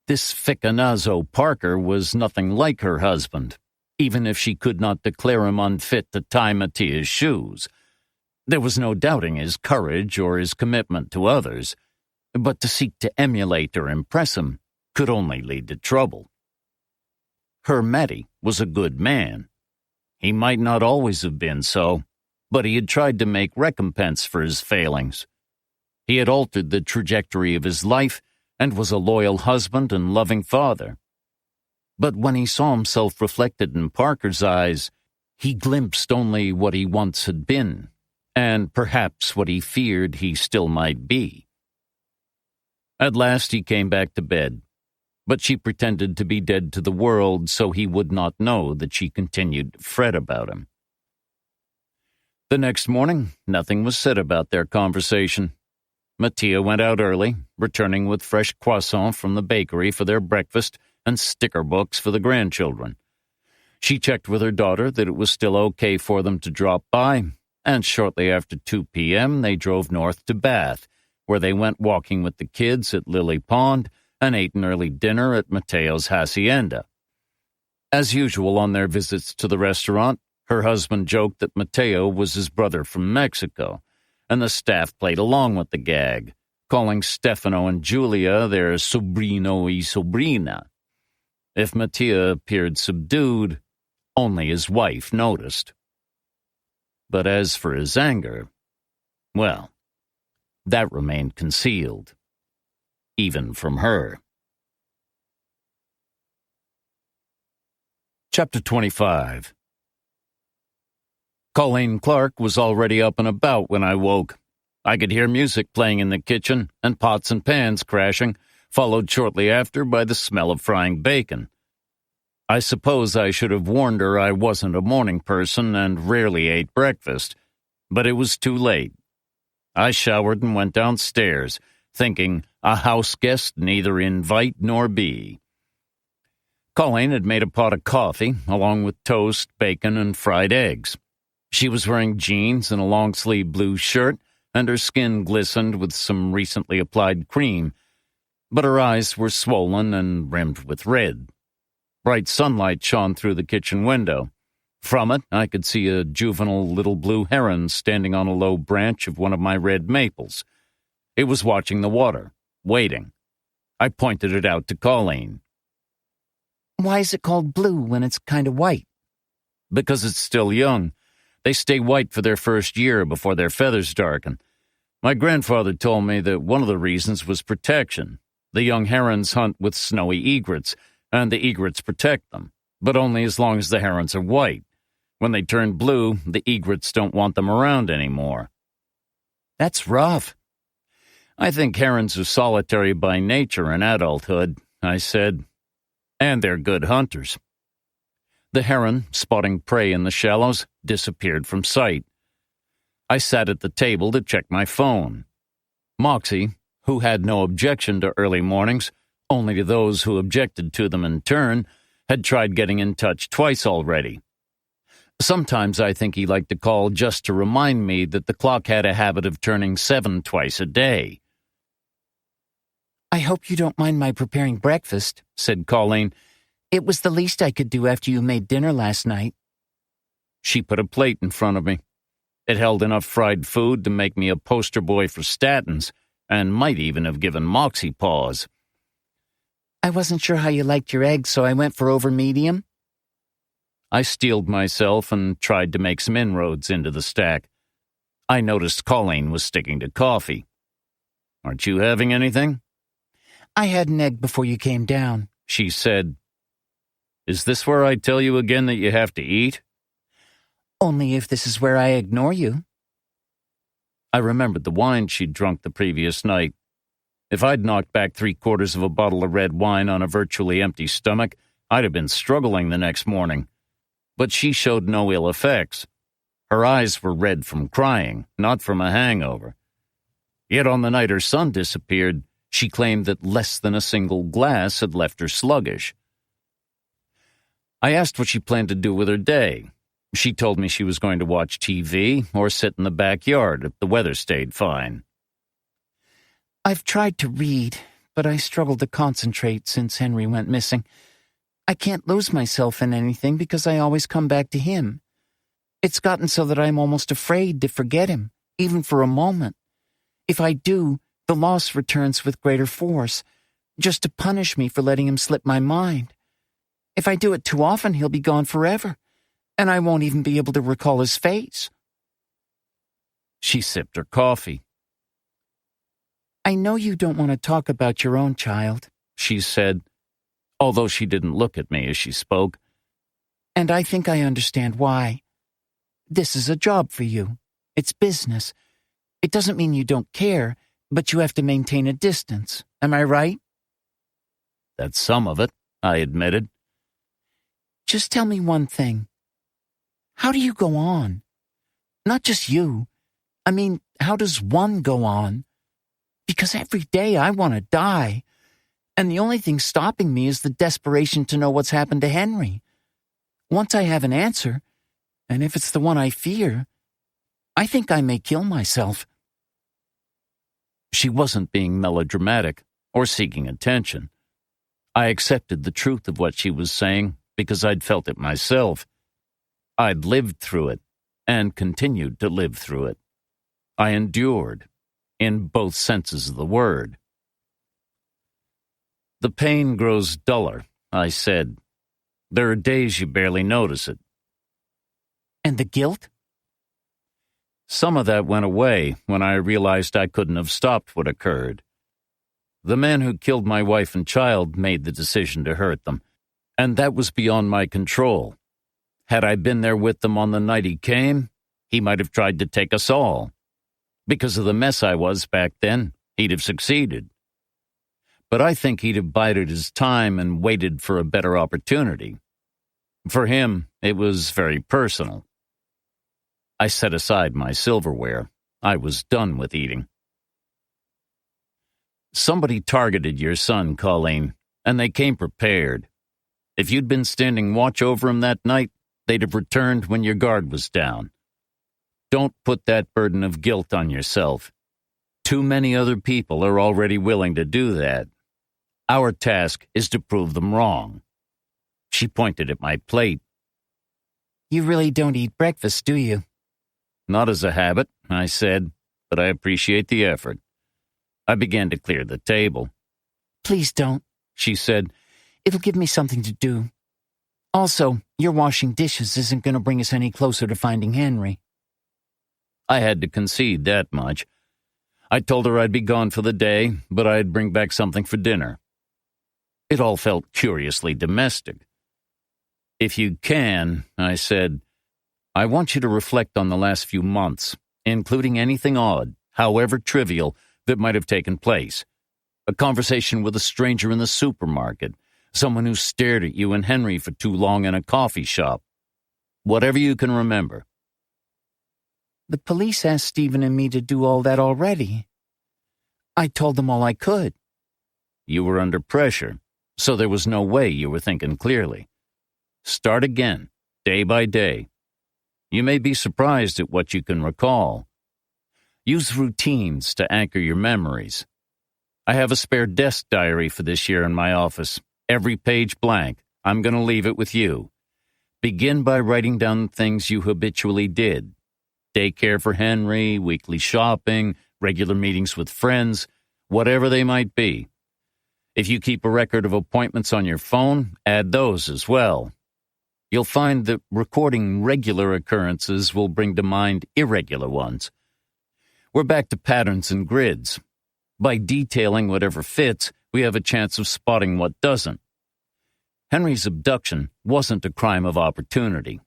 This Ficcanazzo Parker was nothing like her husband, even if she could not declare him unfit to tie Mattia's shoes. There was no doubting his courage or his commitment to others, but to seek to emulate or impress him could only lead to trouble. Her Matty was a good man. He might not always have been so, but he had tried to make recompense for his failings. He had altered the trajectory of his life and was a loyal husband and loving father. But when he saw himself reflected in Parker's eyes, he glimpsed only what he once had been, and perhaps what he feared he still might be. At last he came back to bed, but she pretended to be dead to the world so he would not know that she continued to fret about him. The next morning, nothing was said about their conversation. Mattia went out early, returning with fresh croissants from the bakery for their breakfast and sticker books for the grandchildren. She checked with her daughter that it was still okay for them to drop by, and shortly after 2 p.m. they drove north to Bath, where they went walking with the kids at Lily Pond and ate an early dinner at Matteo's hacienda. As usual on their visits to the restaurant, her husband joked that Matteo was his brother from Mexico, and the staff played along with the gag, calling Stefano and Julia their sobrino y sobrina. If Mattia appeared subdued, only his wife noticed. But as for his anger, well, that remained concealed, even from her. Chapter 25. Colleen Clark was already up and about when I woke. I could hear music playing in the kitchen and pots and pans crashing, followed shortly after by the smell of frying bacon. I suppose I should have warned her I wasn't a morning person and rarely ate breakfast, but it was too late. I showered and went downstairs, thinking a house guest neither invite nor be. Colleen had made a pot of coffee, along with toast, bacon, and fried eggs. She was wearing jeans and a long-sleeved blue shirt, and her skin glistened with some recently applied cream, but her eyes were swollen and rimmed with red. Bright sunlight shone through the kitchen window. From it, I could see a juvenile little blue heron standing on a low branch of one of my red maples. It was watching the water, waiting. I pointed it out to Colleen. Why is it called blue when it's kind of white? Because it's still young. They stay white for their first year before their feathers darken. My grandfather told me that one of the reasons was protection. The young herons hunt with snowy egrets, and the egrets protect them, but only as long as the herons are white. When they turn blue, the egrets don't want them around anymore. That's rough. I think herons are solitary by nature in adulthood, I said, and they're good hunters. The heron, spotting prey in the shallows, disappeared from sight. I sat at the table to check my phone. Moxie, who had no objection to early mornings, only to those who objected to them in turn, had tried getting in touch twice already. Sometimes I think he liked to call just to remind me that the clock had a habit of turning 7 twice a day. I hope you don't mind my preparing breakfast, said Colleen. It was the least I could do after you made dinner last night. She put a plate in front of me. It held enough fried food to make me a poster boy for statins, and might even have given Moxie pause. I wasn't sure how you liked your eggs, so I went for over medium. I steeled myself and tried to make some inroads into the stack. I noticed Colleen was sticking to coffee. Aren't you having anything? I had an egg before you came down, she said. Is this where I tell you again that you have to eat? Only if this is where I ignore you. I remembered the wine she'd drunk the previous night. If I'd knocked back 3/4 of a bottle of red wine on a virtually empty stomach, I'd have been struggling the next morning. But she showed no ill effects. Her eyes were red from crying, not from a hangover. Yet on the night her son disappeared, she claimed that less than a single glass had left her sluggish. I asked what she planned to do with her day. She told me she was going to watch TV or sit in the backyard if the weather stayed fine. I've tried to read, but I struggle to concentrate since Henry went missing. I can't lose myself in anything because I always come back to him. It's gotten so that I'm almost afraid to forget him, even for a moment. If I do, the loss returns with greater force, just to punish me for letting him slip my mind. If I do it too often, he'll be gone forever. and I won't even be able to recall his face." She sipped her coffee. "I know you don't want to talk about your own child," she said, although she didn't look at me as she spoke. "And I think I understand why. This is a job for you. It's business. It doesn't mean you don't care, but you have to maintain a distance. Am I right?" "That's some of it," I admitted. "Just tell me one thing. How do you go on? Not just you. I mean, how does one go on? Because every day I want to die, and the only thing stopping me is the desperation to know what's happened to Henry. Once I have an answer, and if it's the one I fear, I think I may kill myself." She wasn't being melodramatic or seeking attention. I accepted the truth of what she was saying because I'd felt it myself. I'd lived through it and continued to live through it. I endured, in both senses of the word. "The pain grows duller," I said. "There are days you barely notice it." "And the guilt?" "Some of that went away when I realized I couldn't have stopped what occurred. The man who killed my wife and child made the decision to hurt them, and that was beyond my control. Had I been there with them on the night he came, he might have tried to take us all. Because of the mess I was back then, he'd have succeeded. But I think he'd have bided his time and waited for a better opportunity. For him, it was very personal." I set aside my silverware. I was done with eating. "Somebody targeted your son, Colleen, and they came prepared. If you'd been standing watch over him that night, they'd have returned when your guard was down. Don't put that burden of guilt on yourself. Too many other people are already willing to do that. Our task is to prove them wrong." She pointed at my plate. "You really don't eat breakfast, do you?" "Not as a habit," I said, "but I appreciate the effort." I began to clear the table. "Please don't," she said. "It'll give me something to do. Also, your washing dishes isn't going to bring us any closer to finding Henry." I had to concede that much. I told her I'd be gone for the day, but I'd bring back something for dinner. It all felt curiously domestic. "If you can," I said, "I want you to reflect on the last few months, including anything odd, however trivial, that might have taken place. A conversation with a stranger in the supermarket, someone who stared at you and Henry for too long in a coffee shop. Whatever you can remember." "The police asked Stephen and me to do all that already. I told them all I could." "You were under pressure, so there was no way you were thinking clearly. Start again, day by day. You may be surprised at what you can recall. Use routines to anchor your memories. I have a spare desk diary for this year in my office, every page blank. I'm going to leave it with you. Begin by writing down things you habitually did. Daycare for Henry, weekly shopping, regular meetings with friends, whatever they might be. If you keep a record of appointments on your phone, add those as well. You'll find that recording regular occurrences will bring to mind irregular ones. We're back to patterns and grids. By detailing whatever fits, we have a chance of spotting what doesn't. Henry's abduction wasn't a crime of opportunity.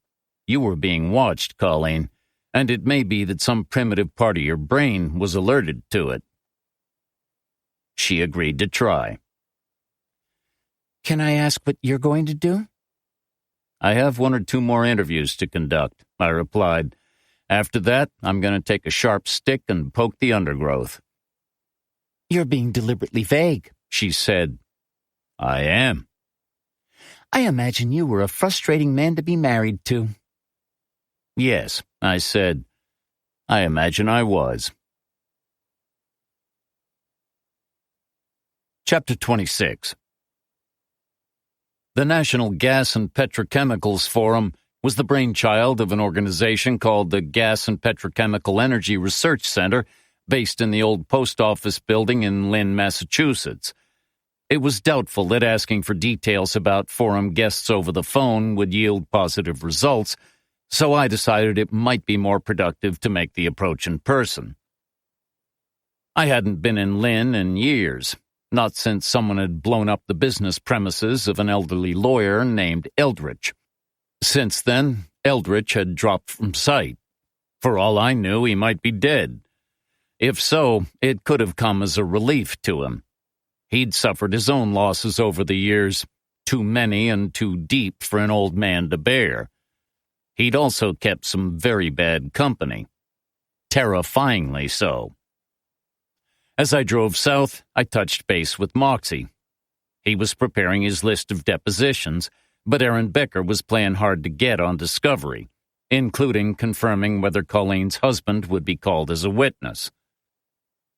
You were being watched, Colleen, and it may be that some primitive part of your brain was alerted to it." She agreed to try. "Can I ask what you're going to do?" "I have 1 or 2 more interviews to conduct," I replied. "After that, I'm going to take a sharp stick and poke the undergrowth." "You're being deliberately vague," she said. "I am." "I imagine you were a frustrating man to be married to." "Yes," I said. "I imagine I was." Chapter 26. The National Gas and Petrochemicals Forum was the brainchild of an organization called the Gas and Petrochemical Energy Research Center, based in the old post office building in Lynn, Massachusetts. It was doubtful that asking for details about forum guests over the phone would yield positive results, So I decided it might be more productive to make the approach in person. I hadn't been in Lynn in years, not since someone had blown up the business premises of an elderly lawyer named Eldridge. Since then, Eldridge had dropped from sight. For all I knew, he might be dead. If so, it could have come as a relief to him. He'd suffered his own losses over the years, too many and too deep for an old man to bear. He'd also kept some very bad company, terrifyingly so. As I drove south, I touched base with Moxie. He was preparing his list of depositions, but Aaron Becker was playing hard to get on discovery, including confirming whether Colleen's husband would be called as a witness.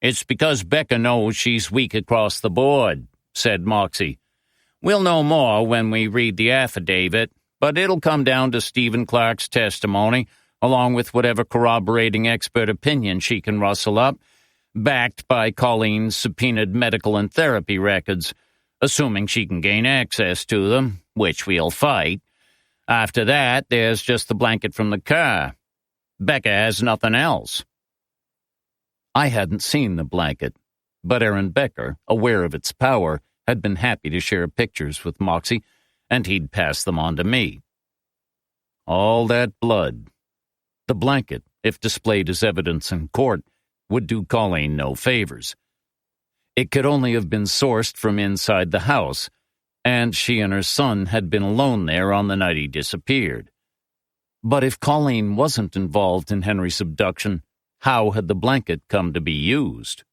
"It's because Becca knows she's weak across the board," said Moxie. "We'll know more when we read the affidavit, but it'll come down to Stephen Clark's testimony, along with whatever corroborating expert opinion she can rustle up, backed by Colleen's subpoenaed medical and therapy records, assuming she can gain access to them, which we'll fight. After that, there's just the blanket from the car. Becca has nothing else." I hadn't seen the blanket, but Aaron Becker, aware of its power, had been happy to share pictures with Moxie, and he'd pass them on to me. All that blood. The blanket, if displayed as evidence in court, would do Colleen no favors. It could only have been sourced from inside the house, and she and her son had been alone there on the night he disappeared. But if Colleen wasn't involved in Henry's abduction, how had the blanket come to be used?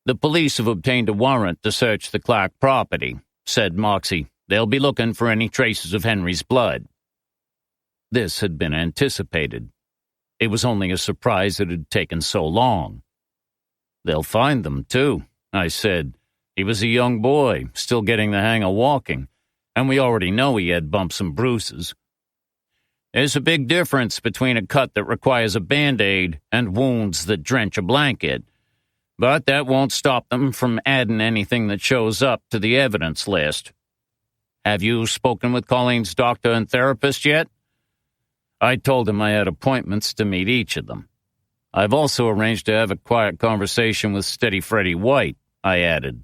"The police have obtained a warrant to search the Clark property," said Moxie. "They'll be looking for any traces of Henry's blood." This had been anticipated. It was only a surprise it had taken so long. "They'll find them, too," I said. "He was a young boy, still getting the hang of walking, and we already know he had bumps and bruises. There's a big difference between a cut that requires a Band-Aid and wounds that drench a blanket, but that won't stop them from adding anything that shows up to the evidence list. Have you spoken with Colleen's doctor and therapist yet?" I told him I had appointments to meet each of them. "I've also arranged to have a quiet conversation with Steady Freddie White," I added.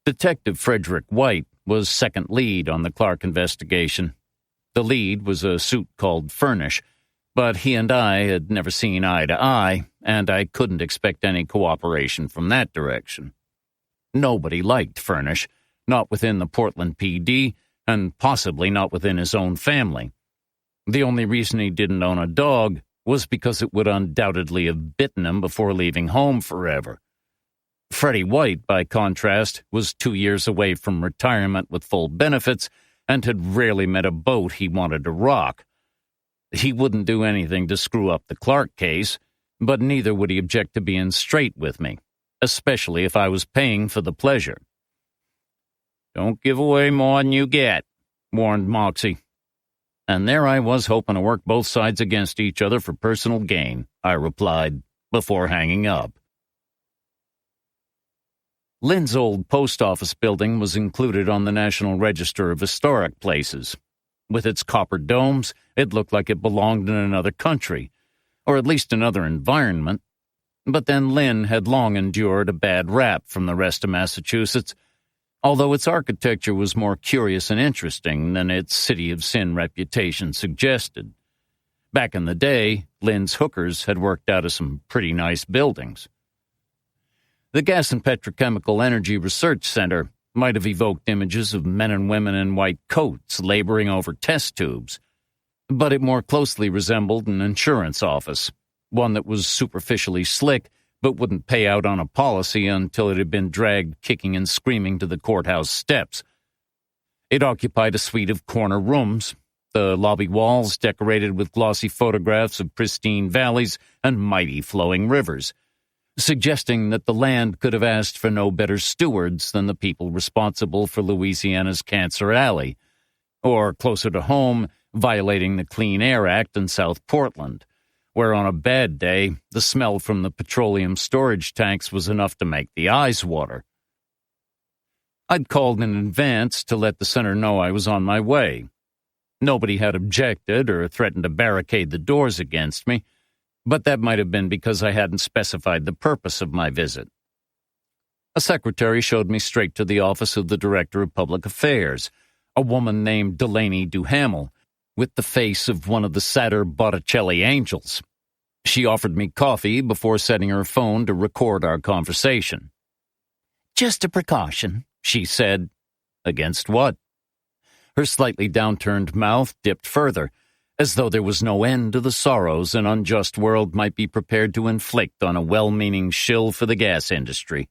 Detective Frederick White was second lead on the Clark investigation. The lead was a suit called Furnish, but he and I had never seen eye to eye, and I couldn't expect any cooperation from that direction. Nobody liked Furnish, not within the Portland PD, and possibly not within his own family. The only reason he didn't own a dog was because it would undoubtedly have bitten him before leaving home forever. Freddie White, by contrast, was 2 years away from retirement with full benefits and had rarely met a boat he wanted to rock. He wouldn't do anything to screw up the Clark case, but neither would he object to being straight with me, especially if I was paying for the pleasure. "Don't give away more than you get," warned Moxie. And there I was hoping to work both sides against each other for personal gain, I replied, before hanging up. Lynn's old post office building was included on the National Register of Historic Places. With its copper domes, it looked like it belonged in another country, or at least another environment. But then Lynn had long endured a bad rap from the rest of Massachusetts, although its architecture was more curious and interesting than its City of Sin reputation suggested. Back in the day, Lynn's hookers had worked out of some pretty nice buildings. The Gas and Petrochemical Energy Research Center might have evoked images of men and women in white coats laboring over test tubes, but it more closely resembled an insurance office, one that was superficially slick but wouldn't pay out on a policy until it had been dragged kicking and screaming to the courthouse steps. It occupied a suite of corner rooms, the lobby walls decorated with glossy photographs of pristine valleys and mighty flowing rivers, suggesting that the land could have asked for no better stewards than the people responsible for Louisiana's Cancer Alley, or closer to home, violating the Clean Air Act in South Portland, where on a bad day, the smell from the petroleum storage tanks was enough to make the eyes water. I'd called in advance to let the center know I was on my way. Nobody had objected or threatened to barricade the doors against me, but that might have been because I hadn't specified the purpose of my visit. A secretary showed me straight to the office of the Director of Public Affairs, a woman named Delaney Duhamel, with the face of one of the sadder Botticelli angels. She offered me coffee before setting her phone to record our conversation. Just a precaution, she said. Against what? Her slightly downturned mouth dipped further, as though there was no end to the sorrows an unjust world might be prepared to inflict on a well-meaning shill for the gas industry.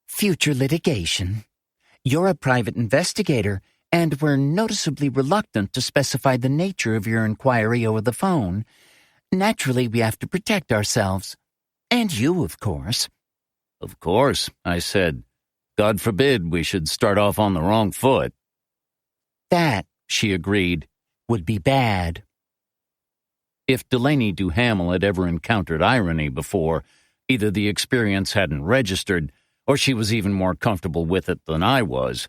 Future litigation. You're a private investigator, and we're noticeably reluctant to specify the nature of your inquiry over the phone. Naturally, we have to protect ourselves. And you, of course. Of course, I said. God forbid we should start off on the wrong foot. That, she agreed, would be bad. If Delaney Duhamel had ever encountered irony before, either the experience hadn't registered, or she was even more comfortable with it than I was.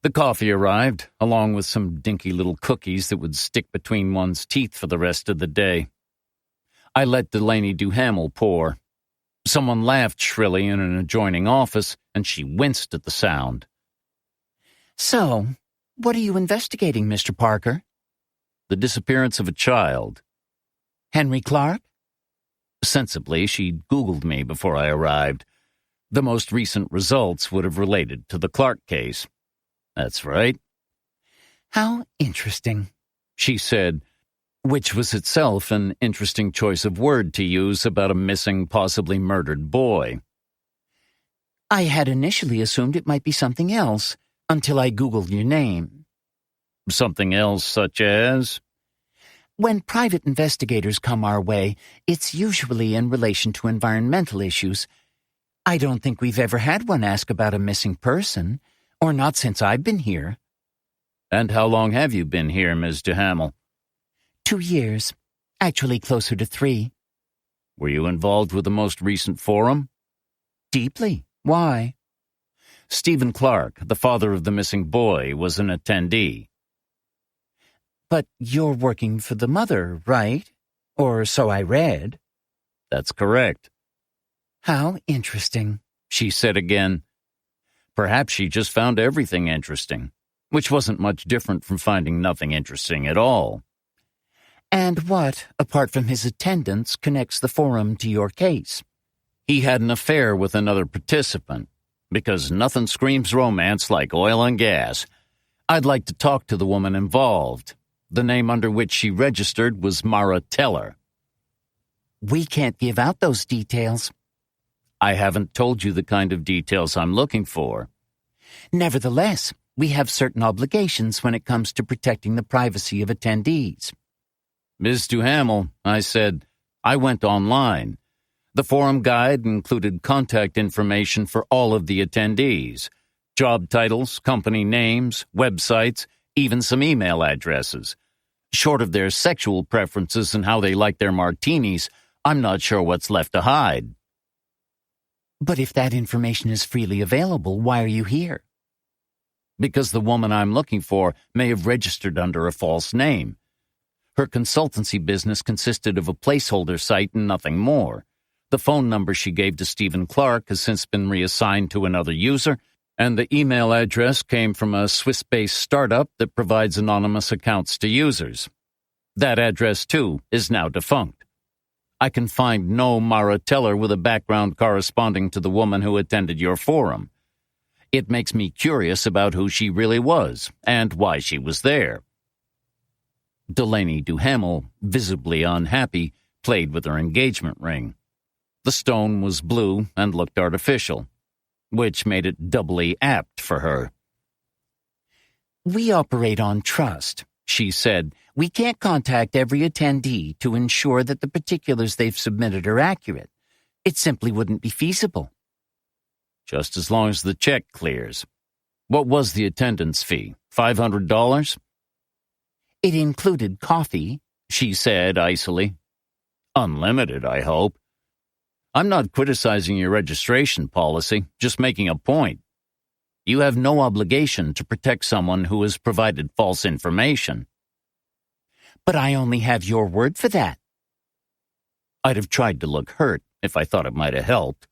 The coffee arrived, along with some dinky little cookies that would stick between one's teeth for the rest of the day. I let Delaney Duhamel pour. Someone laughed shrilly in an adjoining office, and she winced at the sound. So, what are you investigating, Mr. Parker? The disappearance of a child. Henry Clark? Sensibly, she'd Googled me before I arrived. The most recent results would have related to the Clark case. That's right. How interesting, she said, which was itself an interesting choice of word to use about a missing, possibly murdered boy. I had initially assumed it might be something else, until I Googled your name. Something else such as? When private investigators come our way, it's usually in relation to environmental issues. I don't think we've ever had one ask about a missing person, or not since I've been here. And how long have you been here, Ms. Duhamel? 2 years. Actually closer to 3. Were you involved with the most recent forum? Deeply. Why? Stephen Clark, the father of the missing boy, was an attendee. But you're working for the mother, right? Or so I read. That's correct. How interesting, she said again. Perhaps she just found everything interesting, which wasn't much different from finding nothing interesting at all. And what, apart from his attendance, connects the forum to your case? He had an affair with another participant, because nothing screams romance like oil and gas. I'd like to talk to the woman involved. The name under which she registered was Mara Teller. We can't give out those details. I haven't told you the kind of details I'm looking for. Nevertheless, we have certain obligations when it comes to protecting the privacy of attendees. Ms. Duhamel, I said, I went online. The forum guide included contact information for all of the attendees, job titles, company names, websites, even some email addresses. Short of their sexual preferences and how they like their martinis, I'm not sure what's left to hide. But if that information is freely available, why are you here? Because the woman I'm looking for may have registered under a false name. Her consultancy business consisted of a placeholder site and nothing more. The phone number she gave to Stephen Clark has since been reassigned to another user, and the email address came from a Swiss-based startup that provides anonymous accounts to users. That address, too, is now defunct. I can find no Mara Teller with a background corresponding to the woman who attended your forum. It makes me curious about who she really was and why she was there. Delaney Duhamel, visibly unhappy, played with her engagement ring. The stone was blue and looked artificial, which made it doubly apt for her. We operate on trust, she said. We can't contact every attendee to ensure that the particulars they've submitted are accurate. It simply wouldn't be feasible. Just as long as the check clears. What was the attendance fee? $500? It included coffee, she said icily. Unlimited, I hope. I'm not criticizing your registration policy, just making a point. You have no obligation to protect someone who has provided false information. But I only have your word for that. I'd have tried to look hurt if I thought it might have helped.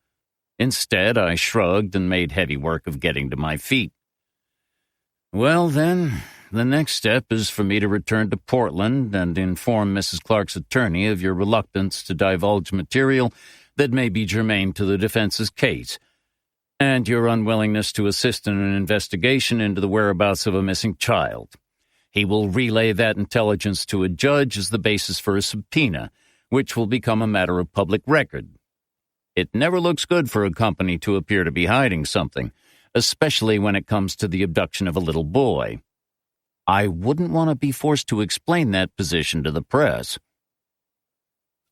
Instead, I shrugged and made heavy work of getting to my feet. Well, then, the next step is for me to return to Portland and inform Mrs. Clark's attorney of your reluctance to divulge material that may be germane to the defense's case, and your unwillingness to assist in an investigation into the whereabouts of a missing child. He will relay that intelligence to a judge as the basis for a subpoena, which will become a matter of public record. It never looks good for a company to appear to be hiding something, especially when it comes to the abduction of a little boy. I wouldn't want to be forced to explain that position to the press.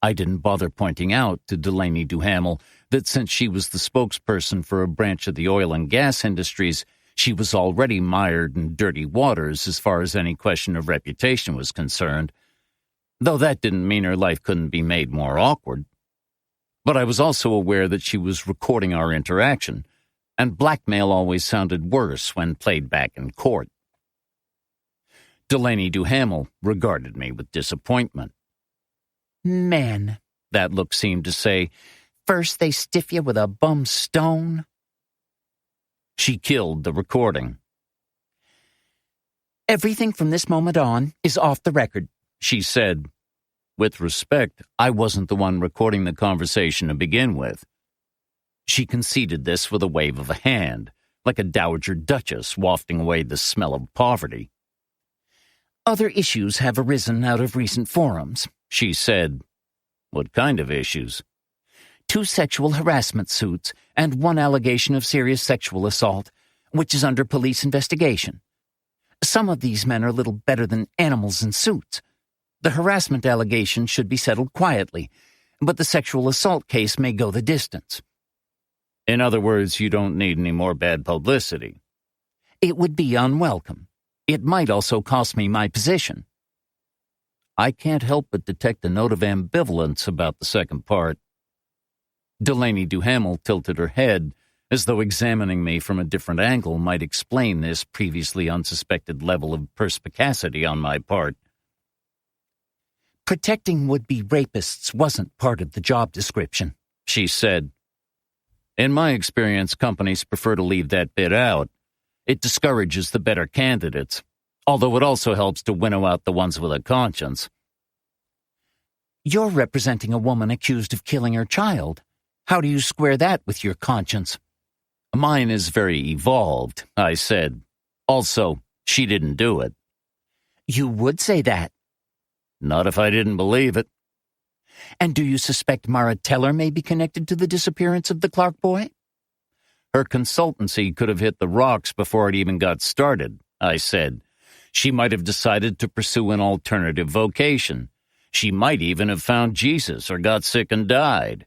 I didn't bother pointing out to Delaney Duhamel that since she was the spokesperson for a branch of the oil and gas industries, she was already mired in dirty waters as far as any question of reputation was concerned, though that didn't mean her life couldn't be made more awkward. But I was also aware that she was recording our interaction, and blackmail always sounded worse when played back in court. Delaney Duhamel regarded me with disappointment. "Men," that look seemed to say, "first they stiff you with a bum stone." She killed the recording. "Everything from this moment on is off the record," she said. With respect, I wasn't the one recording the conversation to begin with. She conceded this with a wave of a hand, like a dowager duchess wafting away the smell of poverty. "Other issues have arisen out of recent forums," she said. What kind of issues? 2 sexual harassment suits and 1 allegation of serious sexual assault, which is under police investigation. Some of these men are little better than animals in suits. The harassment allegation should be settled quietly, but the sexual assault case may go the distance. In other words, you don't need any more bad publicity. It would be unwelcome. It might also cost me my position. I can't help but detect a note of ambivalence about the second part. Delaney Duhamel tilted her head, as though examining me from a different angle might explain this previously unsuspected level of perspicacity on my part. "Protecting would-be rapists wasn't part of the job description," she said. In my experience, companies prefer to leave that bit out. It discourages the better candidates, although it also helps to winnow out the ones with a conscience. "You're representing a woman accused of killing her child. How do you square that with your conscience?" Mine is very evolved, I said. Also, she didn't do it. You would say that? Not if I didn't believe it. And do you suspect Mara Teller may be connected to the disappearance of the Clark boy? Her consultancy could have hit the rocks before it even got started, I said. She might have decided to pursue an alternative vocation. She might even have found Jesus or got sick and died.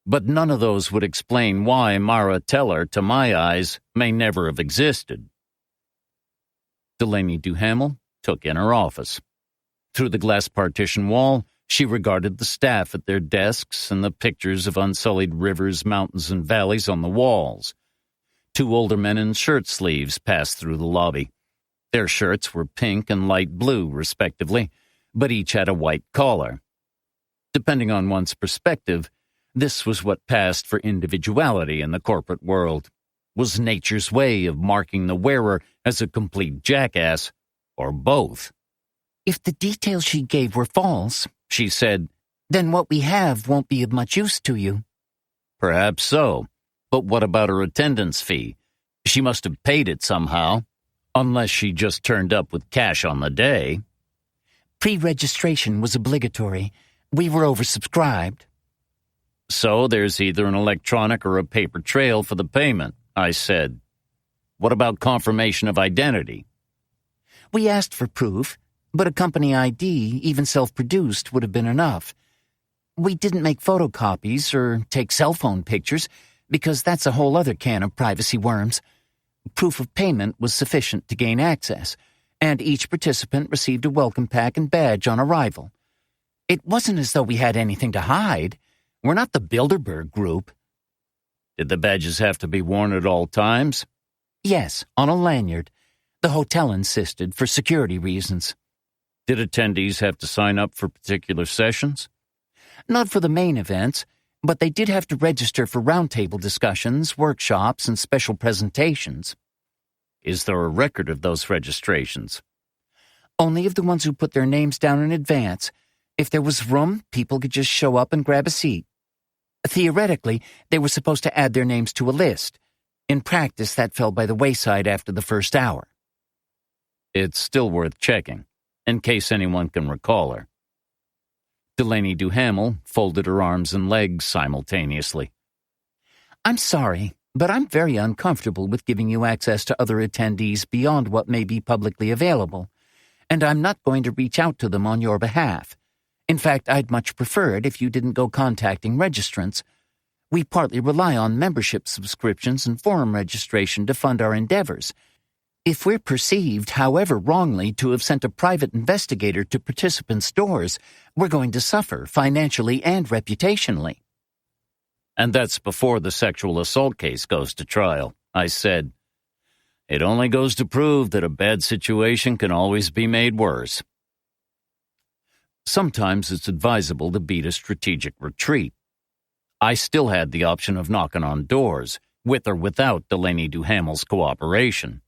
But none of those would explain why Mara Teller, to my eyes, may never have existed. Delaney Duhamel took in her office. Through the glass partition wall, she regarded the staff at their desks and the pictures of unsullied rivers, mountains, and valleys on the walls. 2 older men in shirt sleeves passed through the lobby. Their shirts were pink and light blue, respectively, but each had a white collar. Depending on one's perspective, this was what passed for individuality in the corporate world, was nature's way of marking the wearer as a complete jackass, or both. If the details she gave were false, she said, then what we have won't be of much use to you. Perhaps so, but what about her attendance fee? She must have paid it somehow, unless she just turned up with cash on the day. Pre-registration was obligatory. We were oversubscribed. So there's either an electronic or a paper trail for the payment, I said. What about confirmation of identity? We asked for proof, but a company ID, even self-produced, would have been enough. We didn't make photocopies or take cell phone pictures, because that's a whole other can of privacy worms. Proof of payment was sufficient to gain access, and each participant received a welcome pack and badge on arrival. It wasn't as though we had anything to hide. We're not the Bilderberg Group. Did the badges have to be worn at all times? Yes, on a lanyard. The hotel insisted for security reasons. Did attendees have to sign up for particular sessions? Not for the main events, but they did have to register for roundtable discussions, workshops, and special presentations. Is there a record of those registrations? Only of the ones who put their names down in advance. If there was room, people could just show up and grab a seat. Theoretically, they were supposed to add their names to a list. In practice, that fell by the wayside after the first hour. It's still worth checking, in case anyone can recall her. Delaney Duhamel folded her arms and legs simultaneously. I'm sorry, but I'm very uncomfortable with giving you access to other attendees beyond what may be publicly available, and I'm not going to reach out to them on your behalf. In fact, I'd much prefer it if you didn't go contacting registrants. We partly rely on membership subscriptions and forum registration to fund our endeavors. If we're perceived, however wrongly, to have sent a private investigator to participants' doors, we're going to suffer financially and reputationally. And that's before the sexual assault case goes to trial, I said. It only goes to prove that a bad situation can always be made worse. Sometimes it's advisable to beat a strategic retreat. I still had the option of knocking on doors, with or without Delaney Duhamel's cooperation.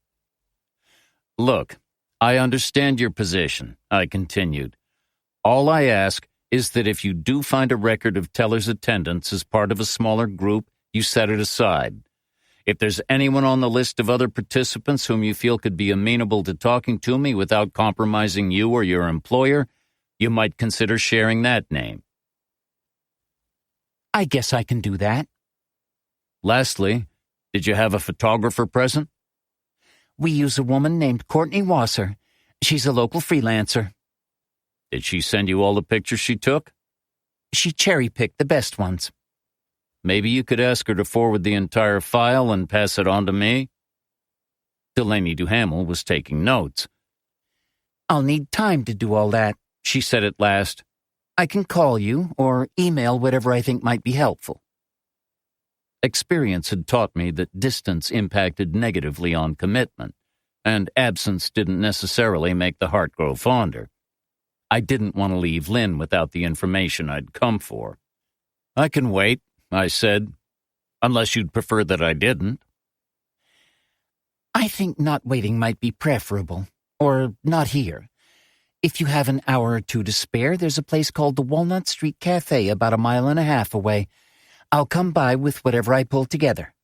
Look, I understand your position, I continued. All I ask is that if you do find a record of Teller's attendance as part of a smaller group, you set it aside. If there's anyone on the list of other participants whom you feel could be amenable to talking to me without compromising you or your employer, you might consider sharing that name. I guess I can do that. Lastly, did you have a photographer present? We use a woman named Courtney Wasser. She's a local freelancer. Did she send you all the pictures she took? She cherry-picked the best ones. Maybe you could ask her to forward the entire file and pass it on to me? Delaney Duhamel was taking notes. I'll need time to do all that, she said at last. I can call you or email whatever I think might be helpful. Experience had taught me that distance impacted negatively on commitment, and absence didn't necessarily make the heart grow fonder. I didn't want to leave Lynn without the information I'd come for. I can wait, I said, unless you'd prefer that I didn't. I think not waiting might be preferable, or not here. If you have an hour or two to spare, there's a place called the Walnut Street Cafe about 1.5 miles away. I'll come by with whatever I pull together.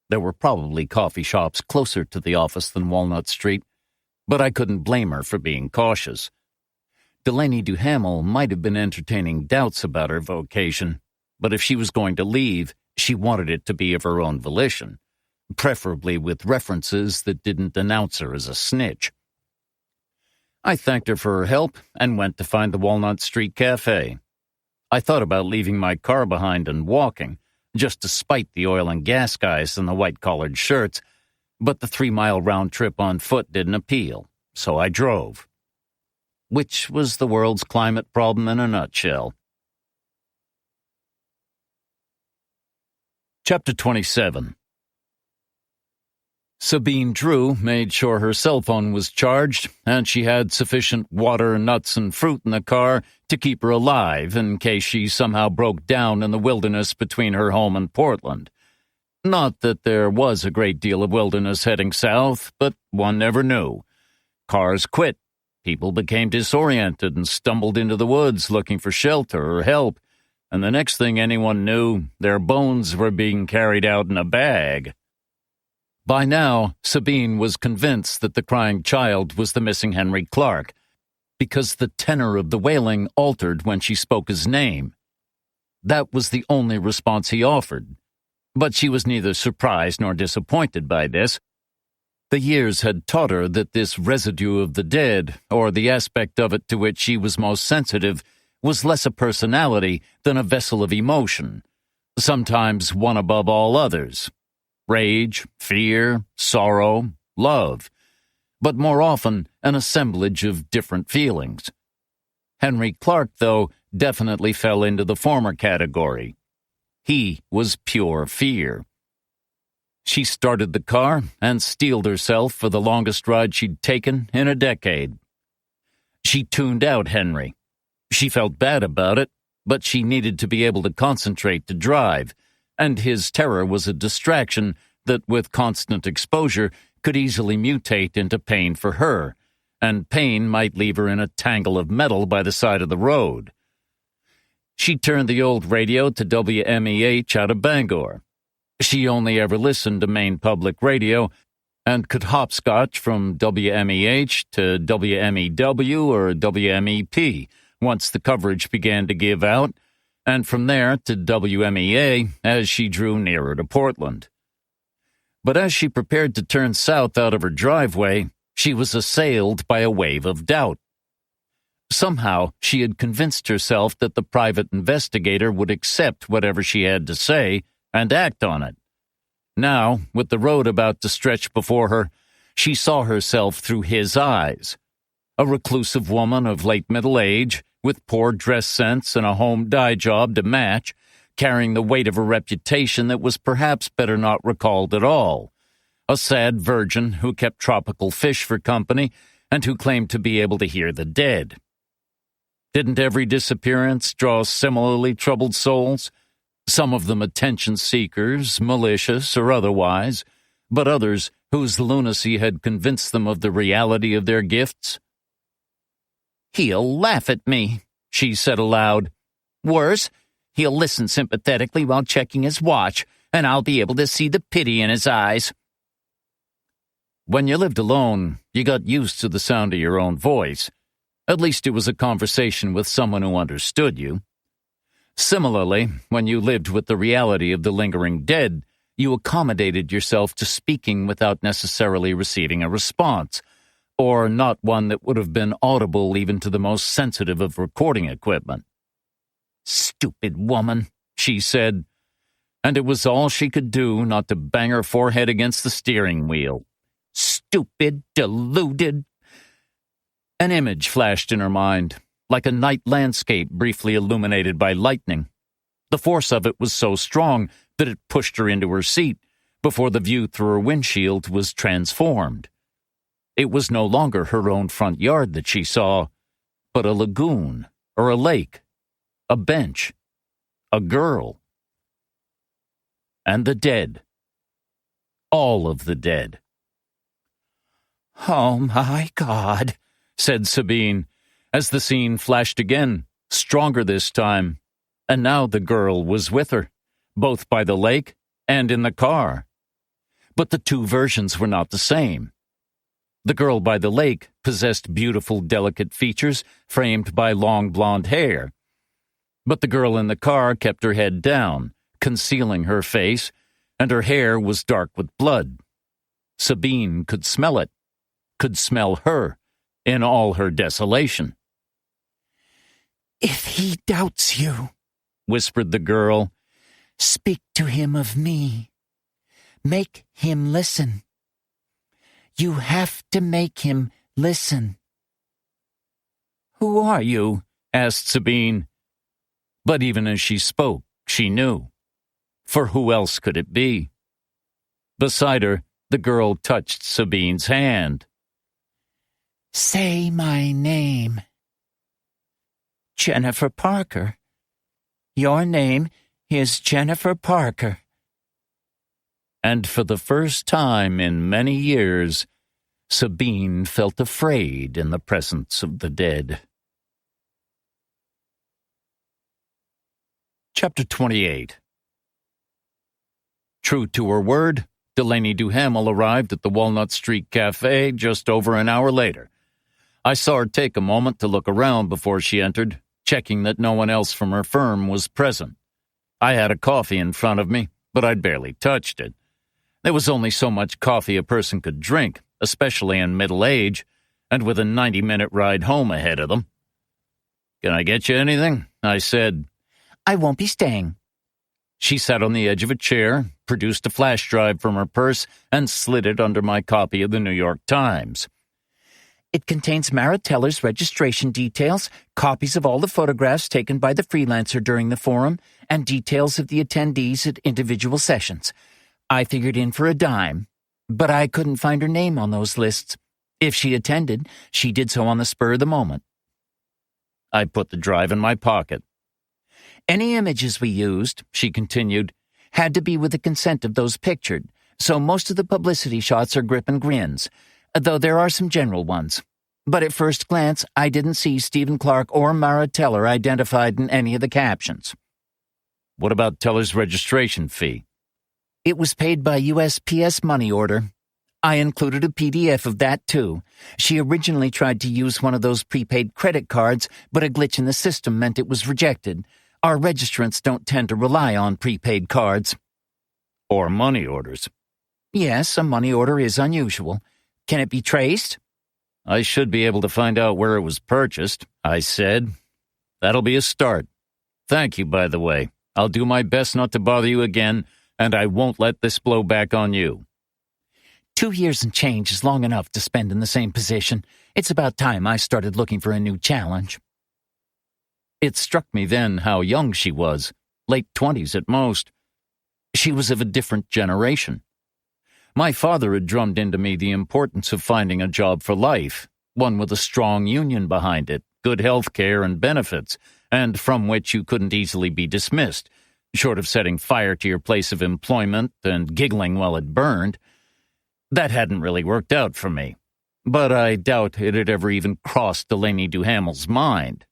There were probably coffee shops closer to the office than Walnut Street, but I couldn't blame her for being cautious. Delaney Duhamel might have been entertaining doubts about her vocation, but if she was going to leave, she wanted it to be of her own volition, preferably with references that didn't announce her as a snitch. I thanked her for her help and went to find the Walnut Street Cafe. I thought about leaving my car behind and walking, just to spite the oil and gas guys in the white-collared shirts, but the 3-mile round trip on foot didn't appeal, so I drove. Which was the world's climate problem in a nutshell. Chapter 27. Sabine Drew made sure her cell phone was charged and she had sufficient water, nuts, and fruit in the car to keep her alive in case she somehow broke down in the wilderness between her home and Portland. Not that there was a great deal of wilderness heading south, but one never knew. Cars quit, people became disoriented and stumbled into the woods looking for shelter or help, and the next thing anyone knew, their bones were being carried out in a bag. By now, Sabine was convinced that the crying child was the missing Henry Clark, because the tenor of the wailing altered when she spoke his name. That was the only response he offered, but she was neither surprised nor disappointed by this. The years had taught her that this residue of the dead, or the aspect of it to which she was most sensitive, was less a personality than a vessel of emotion, sometimes one above all others. Rage, fear, sorrow, love, but more often an assemblage of different feelings. Henry Clark, though, definitely fell into the former category. He was pure fear. She started the car and steeled herself for the longest ride she'd taken in a decade. She tuned out Henry. She felt bad about it, but she needed to be able to concentrate to drive, and his terror was a distraction that, with constant exposure, could easily mutate into pain for her, and pain might leave her in a tangle of metal by the side of the road. She turned the old radio to WMEH out of Bangor. She only ever listened to main public radio and could hopscotch from WMEH to WMEW or WMEP once the coverage began to give out, and from there to WMEA as she drew nearer to Portland. But as she prepared to turn south out of her driveway, she was assailed by a wave of doubt. Somehow, she had convinced herself that the private investigator would accept whatever she had to say and act on it. Now, with the road about to stretch before her, she saw herself through his eyes. A reclusive woman of late middle age, with poor dress sense and a home dye job to match, carrying the weight of a reputation that was perhaps better not recalled at all. A sad virgin who kept tropical fish for company and who claimed to be able to hear the dead. Didn't every disappearance draw similarly troubled souls? Some of them attention seekers, malicious or otherwise, but others whose lunacy had convinced them of the reality of their gifts. "He'll laugh at me," she said aloud. "Worse, he'll listen sympathetically while checking his watch, and I'll be able to see the pity in his eyes." When you lived alone, you got used to the sound of your own voice. At least it was a conversation with someone who understood you. Similarly, when you lived with the reality of the lingering dead, you accommodated yourself to speaking without necessarily receiving a response, or not one that would have been audible even to the most sensitive of recording equipment. "Stupid woman," she said, and it was all she could do not to bang her forehead against the steering wheel. "Stupid, deluded." An image flashed in her mind, like a night landscape briefly illuminated by lightning. The force of it was so strong that it pushed her into her seat before the view through her windshield was transformed. It was no longer her own front yard that she saw, but a lagoon or a lake, a bench, a girl. And the dead. All of the dead. "Oh, my God," said Sabine, as the scene flashed again, stronger this time, and now the girl was with her, both by the lake and in the car. But the two versions were not the same. The girl by the lake possessed beautiful, delicate features framed by long blonde hair. But the girl in the car kept her head down, concealing her face, and her hair was dark with blood. Sabine could smell it, could smell her, in all her desolation. "If he doubts you," whispered the girl, "speak to him of me. Make him listen. You have to make him listen." "Who are you?" asked Sabine. But even as she spoke, she knew. For who else could it be? Beside her, the girl touched Sabine's hand. "Say my name." "Jennifer Parker. Your name is Jennifer Parker." And for the first time in many years, Sabine felt afraid in the presence of the dead. Chapter 28. True to her word, Delaney Duhamel arrived at the Walnut Street Cafe just over an hour later. I saw her take a moment to look around before she entered, checking that no one else from her firm was present. I had a coffee in front of me, but I'd barely touched it. There was only so much coffee a person could drink, especially in middle age, and with a 90-minute ride home ahead of them. "Can I get you anything?" I said. "I won't be staying." She sat on the edge of a chair, produced a flash drive from her purse, and slid it under my copy of the New York Times. "It contains Mariteller's registration details, copies of all the photographs taken by the freelancer during the forum, and details of the attendees at individual sessions. I figured in for a dime, but I couldn't find her name on those lists. If she attended, she did so on the spur of the moment. I put the drive in my pocket. Any images we used, she continued, had to be with the consent of those pictured, so most of the publicity shots are grip and grins, though there are some general ones. But at first glance, I didn't see Stephen Clark or Mara Teller identified in any of the captions. What about Teller's registration fee? It was paid by USPS money order. I included a PDF of that, too. She originally tried to use one of those prepaid credit cards, but a glitch in the system meant it was rejected. Our registrants don't tend to rely on prepaid cards. Or money orders. Yes, a money order is unusual. Can it be traced? I should be able to find out where it was purchased, I said. That'll be a start. Thank you, by the way. I'll do my best not to bother you again, and I won't let this blow back on you. 2 years and change is long enough to spend in the same position. It's about time I started looking for a new challenge. It struck me then how young she was, late 20s at most. She was of a different generation. My father had drummed into me the importance of finding a job for life, one with a strong union behind it, good health care and benefits, and from which you couldn't easily be dismissed, short of setting fire to your place of employment and giggling while it burned. That hadn't really worked out for me, but I doubt it had ever even crossed Delaney Duhamel's mind.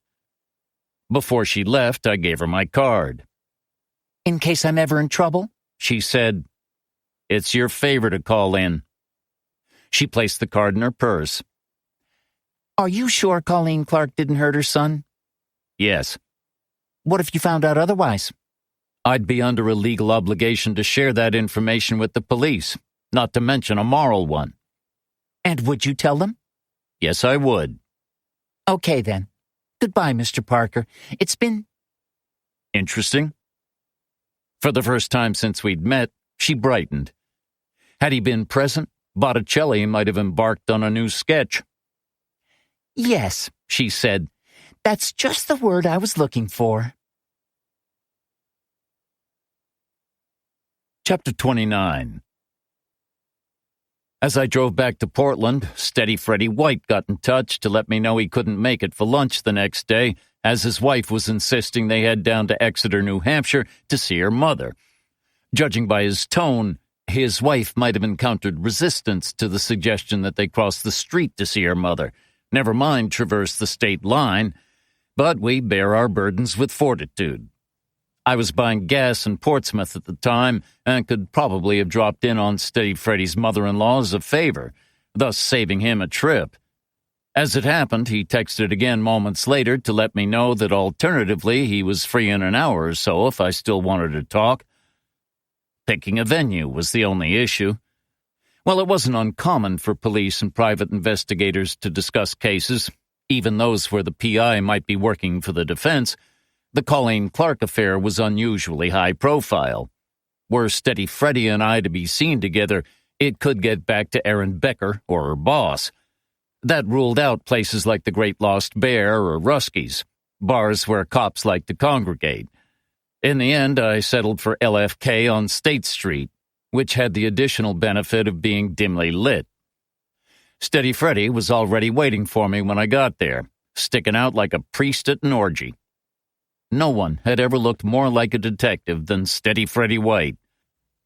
Before she left, I gave her my card. In case I'm ever in trouble? She said, "It's your favor to call in." She placed the card in her purse. Are you sure Colleen Clark didn't hurt her son? Yes. What if you found out otherwise? I'd be under a legal obligation to share that information with the police, not to mention a moral one. And would you tell them? Yes, I would. Okay, then. Goodbye, Mr. Parker. It's been... Interesting. For the first time since we'd met, she brightened. Had he been present, Botticelli might have embarked on a new sketch. Yes, she said. That's just the word I was looking for. Chapter 29. As I drove back to Portland, Steady Freddie White got in touch to let me know he couldn't make it for lunch the next day, as his wife was insisting they head down to Exeter, New Hampshire, to see her mother. Judging by his tone, his wife might have encountered resistance to the suggestion that they cross the street to see her mother, never mind traverse the state line, but we bear our burdens with fortitude. I was buying gas in Portsmouth at the time and could probably have dropped in on Steady Freddie's mother-in-law as a favor, thus saving him a trip. As it happened, he texted again moments later to let me know that alternatively he was free in an hour or so if I still wanted to talk. Picking a venue was the only issue. While it wasn't uncommon for police and private investigators to discuss cases, even those where the PI might be working for the defense, the Colleen Clark affair was unusually high profile. Were Steady Freddie and I to be seen together, it could get back to Erin Becker or her boss. That ruled out places like the Great Lost Bear or Ruskies, bars where cops like to congregate. In the end, I settled for LFK on State Street, which had the additional benefit of being dimly lit. Steady Freddie was already waiting for me when I got there, sticking out like a priest at an orgy. No one had ever looked more like a detective than Steady Freddie White.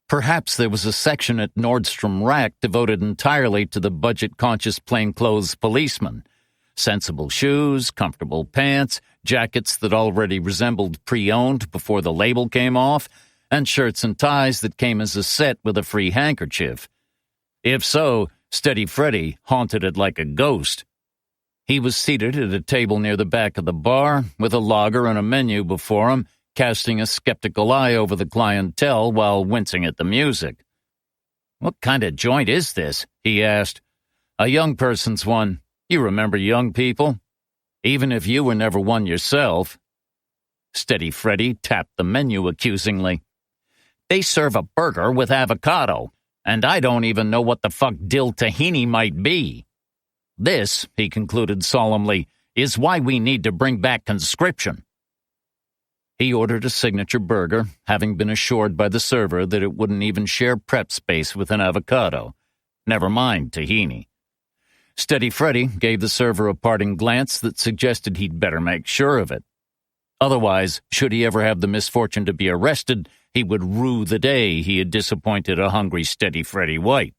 Perhaps there was a section at Nordstrom Rack devoted entirely to the budget-conscious plainclothes policeman. Sensible shoes, comfortable pants, jackets that already resembled pre-owned before the label came off, and shirts and ties that came as a set with a free handkerchief. If so, Steady Freddie haunted it like a ghost. He was seated at a table near the back of the bar, with a lager and a menu before him, casting a skeptical eye over the clientele while wincing at the music. "What kind of joint is this?" he asked. "A young person's one. You remember young people? Even if you were never one yourself." Steady Freddie tapped the menu accusingly. "They serve a burger with avocado, and I don't even know what the fuck dill tahini might be. This," he concluded solemnly, "is why we need to bring back conscription." He ordered a signature burger, having been assured by the server that it wouldn't even share prep space with an avocado. Never mind tahini. Steady Freddy gave the server a parting glance that suggested he'd better make sure of it. Otherwise, should he ever have the misfortune to be arrested, he would rue the day he had disappointed a hungry Steady Freddy White.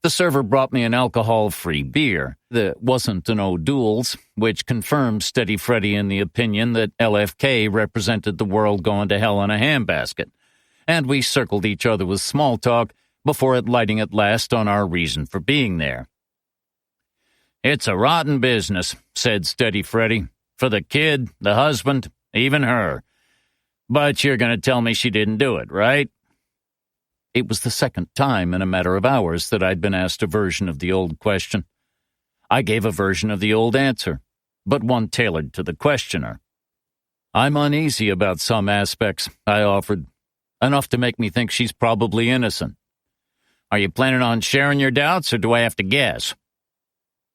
The server brought me an alcohol-free beer that wasn't an O'Doul's, which confirmed Steady Freddy in the opinion that LFK represented the world going to hell in a handbasket, and we circled each other with small talk before lighting at last on our reason for being there. "It's a rotten business," said Steady Freddy, "for the kid, the husband, even her. But you're going to tell me she didn't do it, right?" It was the second time in a matter of hours that I'd been asked a version of the old question. I gave a version of the old answer, but one tailored to the questioner. "I'm uneasy about some aspects," I offered, "enough to make me think she's probably innocent." "Are you planning on sharing your doubts, or do I have to guess?"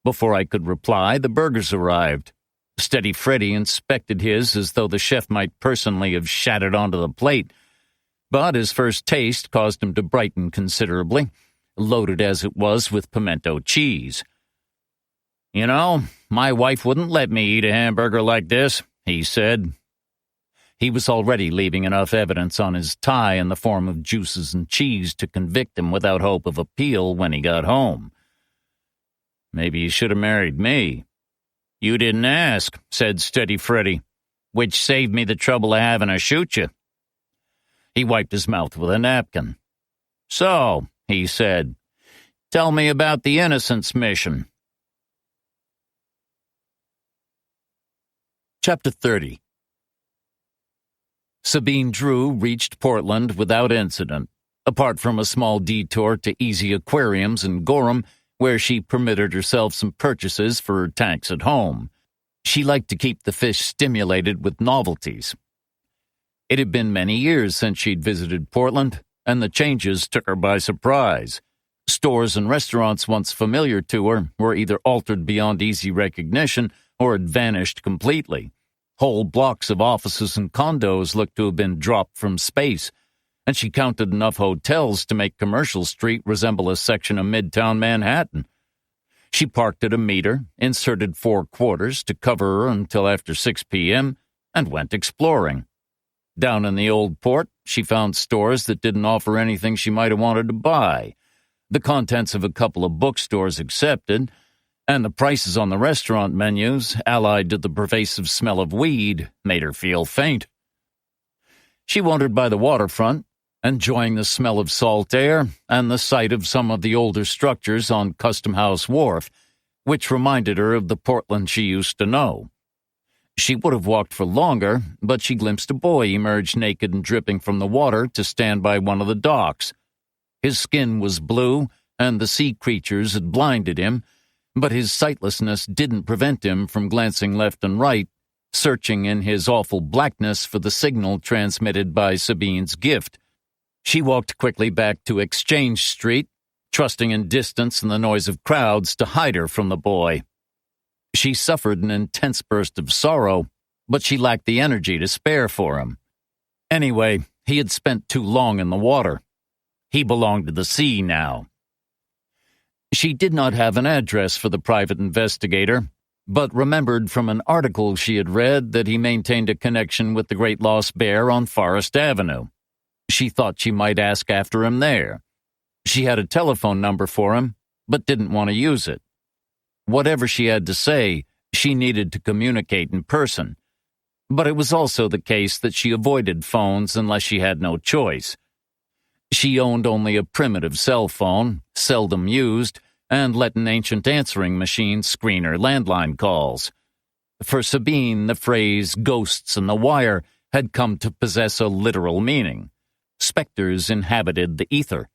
Before I could reply, the burgers arrived. Steady Freddy inspected his as though the chef might personally have shattered onto the plate, but his first taste caused him to brighten considerably, loaded as it was with pimento cheese. "You know, my wife wouldn't let me eat a hamburger like this," he said. He was already leaving enough evidence on his tie in the form of juices and cheese to convict him without hope of appeal when he got home. "Maybe you should have married me." "You didn't ask," said Steady Freddy, "which saved me the trouble of having to shoot you." He wiped his mouth with a napkin. "So," he said, "tell me about the Innocence Mission." Chapter 30. Sabine Drew reached Portland without incident, apart from a small detour to Easy Aquariums in Gorham, where she permitted herself some purchases for her tanks at home. She liked to keep the fish stimulated with novelties. It had been many years since she'd visited Portland, and the changes took her by surprise. Stores and restaurants once familiar to her were either altered beyond easy recognition or had vanished completely. Whole blocks of offices and condos looked to have been dropped from space, and she counted enough hotels to make Commercial Street resemble a section of Midtown Manhattan. She parked at a meter, inserted 4 quarters to cover her until after 6 p.m., and went exploring. Down in the Old Port, she found stores that didn't offer anything she might have wanted to buy, the contents of a couple of bookstores accepted, and the prices on the restaurant menus, allied to the pervasive smell of weed, made her feel faint. She wandered by the waterfront, enjoying the smell of salt air and the sight of some of the older structures on Custom House Wharf, which reminded her of the Portland she used to know. She would have walked for longer, but she glimpsed a boy emerge naked and dripping from the water to stand by one of the docks. His skin was blue, and the sea creatures had blinded him, but his sightlessness didn't prevent him from glancing left and right, searching in his awful blackness for the signal transmitted by Sabine's gift. She walked quickly back to Exchange Street, trusting in distance and the noise of crowds to hide her from the boy. She suffered an intense burst of sorrow, but she lacked the energy to spare for him. Anyway, he had spent too long in the water. He belonged to the sea now. She did not have an address for the private investigator, but remembered from an article she had read that he maintained a connection with the Great Lost Bear on Forest Avenue. She thought she might ask after him there. She had a telephone number for him, but didn't want to use it. Whatever she had to say, she needed to communicate in person. But it was also the case that she avoided phones unless she had no choice. She owned only a primitive cell phone, seldom used, and let an ancient answering machine screen her landline calls. For Sabine, the phrase "ghosts in the wire" had come to possess a literal meaning. Specters inhabited the ether,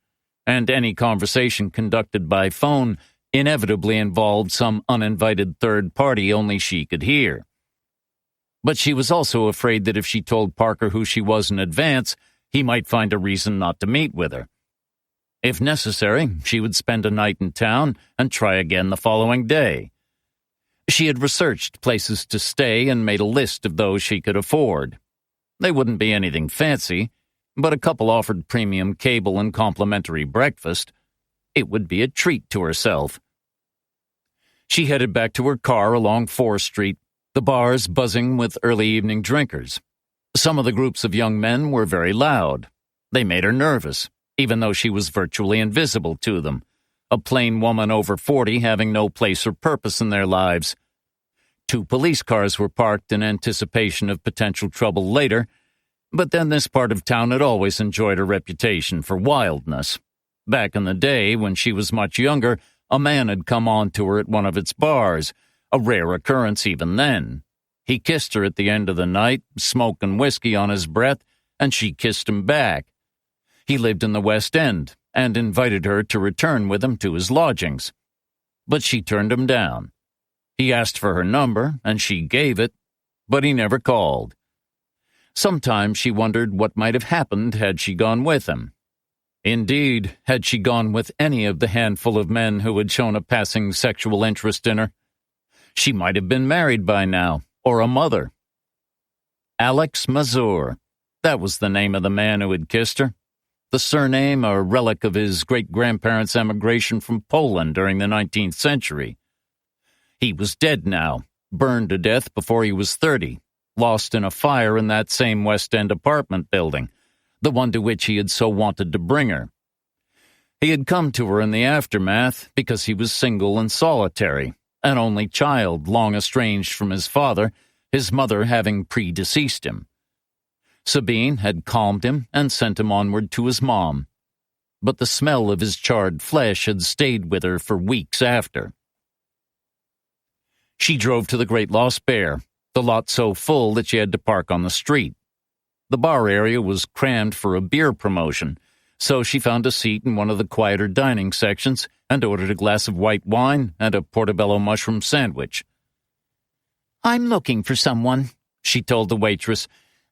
and any conversation conducted by phone inevitably involved some uninvited third party only she could hear. But she was also afraid that if she told Parker who she was in advance, he might find a reason not to meet with her. If necessary, she would spend a night in town and try again the following day. She had researched places to stay and made a list of those she could afford. They wouldn't be anything fancy, but a couple offered premium cable and complimentary breakfast. It would be a treat to herself. She headed back to her car along 4th Street, the bars buzzing with early evening drinkers. Some of the groups of young men were very loud. They made her nervous, even though she was virtually invisible to them, a plain woman over 40 having no place or purpose in their lives. 2 police cars were parked in anticipation of potential trouble later, but then this part of town had always enjoyed a reputation for wildness. Back in the day, when she was much younger, a man had come on to her at one of its bars, a rare occurrence even then. He kissed her at the end of the night, smoking whiskey on his breath, and she kissed him back. He lived in the West End and invited her to return with him to his lodgings. But she turned him down. He asked for her number, and she gave it, but he never called. Sometimes she wondered what might have happened had she gone with him. Indeed, had she gone with any of the handful of men who had shown a passing sexual interest in her, she might have been married by now, or a mother. Alex Mazur, that was the name of the man who had kissed her. The surname, a relic of his great-grandparents' emigration from Poland during the 19th century. He was dead now, burned to death before he was 30, lost in a fire in that same West End apartment building, the one to which he had so wanted to bring her. He had come to her in the aftermath because he was single and solitary, an only child long estranged from his father, his mother having predeceased him. Sabine had calmed him and sent him onward to his mom, but the smell of his charred flesh had stayed with her for weeks after. She drove to the Great Lost Bear, the lot so full that she had to park on the street. The bar area was crammed for a beer promotion, so she found a seat in one of the quieter dining sections and ordered a glass of white wine and a portobello mushroom sandwich. "I'm looking for someone," she told the waitress.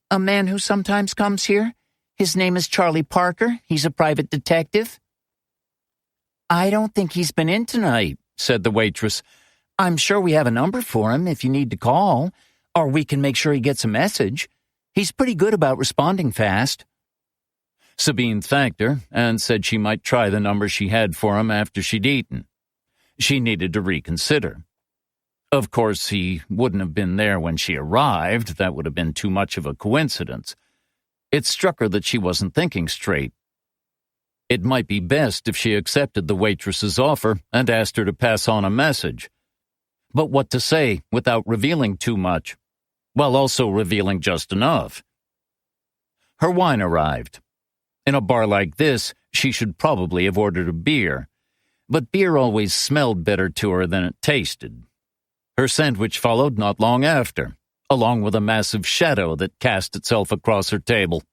"A man who sometimes comes here. His name is Charlie Parker. He's a private detective." "I don't think he's been in tonight," said the waitress. "I'm sure we have a number for him if you need to call, or we can make sure he gets a message. He's pretty good about responding fast." Sabine thanked her and said she might try the number she had for him after she'd eaten. She needed to reconsider. Of course, he wouldn't have been there when she arrived. That would have been too much of a coincidence. It struck her that she wasn't thinking straight. It might be best if she accepted the waitress's offer and asked her to pass on a message. But what to say without revealing too much, while also revealing just enough? Her wine arrived. In a bar like this, she should probably have ordered a beer, but beer always smelled better to her than it tasted. Her sandwich followed not long after, along with a massive shadow that cast itself across her table.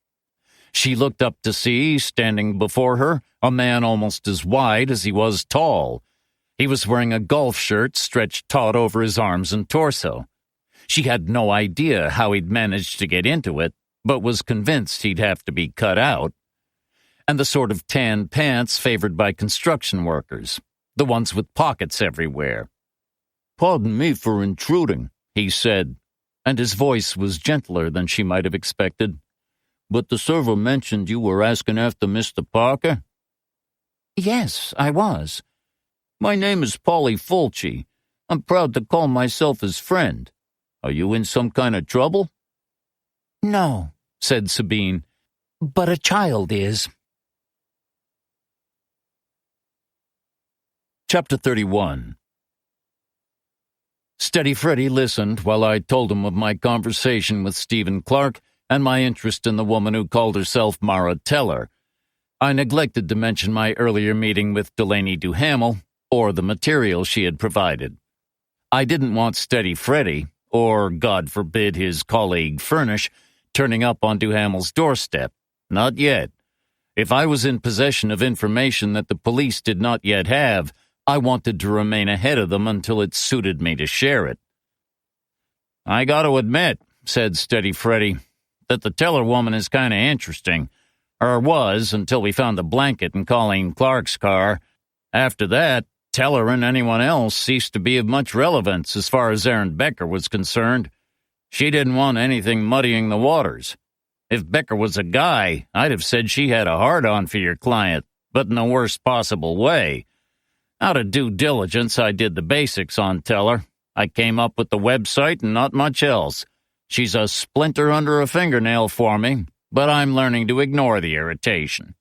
She looked up to see, standing before her, a man almost as wide as he was tall. He was wearing a golf shirt stretched taut over his arms and torso. She had no idea how he'd managed to get into it, but was convinced he'd have to be cut out. And the sort of tan pants favored by construction workers, the ones with pockets everywhere. "Pardon me for intruding," he said, and his voice was gentler than she might have expected. "But the server mentioned you were asking after Mr. Parker?" "Yes, I was." "My name is Polly Fulci. I'm proud to call myself his friend. Are you in some kind of trouble?" "No," said Sabine, "but a child is." Chapter 31. Steady Freddy listened while I told him of my conversation with Stephen Clark and my interest in the woman who called herself Mara Teller. I neglected to mention my earlier meeting with Delaney Duhamel or the material she had provided. I didn't want Steady Freddy, or, God forbid, his colleague Furnish, turning up on Duhamel's doorstep. Not yet. If I was in possession of information that the police did not yet have, I wanted to remain ahead of them until it suited me to share it. "I got to admit," said Steady Freddy, "that the Teller woman is kind of interesting. Or was, until we found the blanket in Colleen Clark's car. After that, Teller and anyone else ceased to be of much relevance as far as Aaron Becker was concerned. She didn't want anything muddying the waters. If Becker was a guy, I'd have said she had a hard-on for your client, but in the worst possible way. Out of due diligence, I did the basics on Teller. I came up with the website and not much else. She's a splinter under a fingernail for me, but I'm learning to ignore the irritation.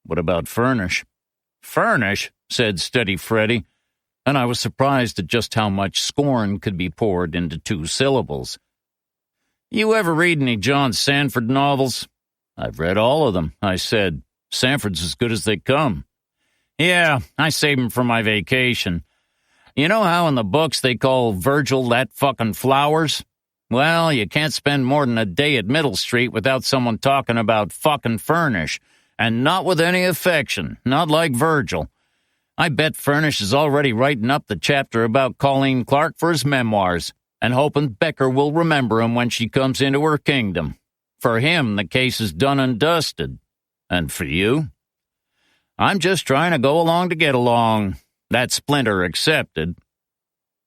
What about Furnish? Furnish, said Steady Freddy, and I was surprised at just how much scorn could be poured into 2 syllables. You ever read any John Sanford novels? I've read all of them, I said. Sanford's as good as they come. Yeah, I save 'em for my vacation. You know how in the books they call Virgil that fucking Flowers? Well, you can't spend more than a day at Middle Street without someone talking about fucking Furnish, and not with any affection, not like Virgil. I bet Furnish is already writing up the chapter about Colleen Clark for his memoirs, and hoping Becker will remember him when she comes into her kingdom. For him, the case is done and dusted. And for you? I'm just trying to go along to get along. That splinter accepted.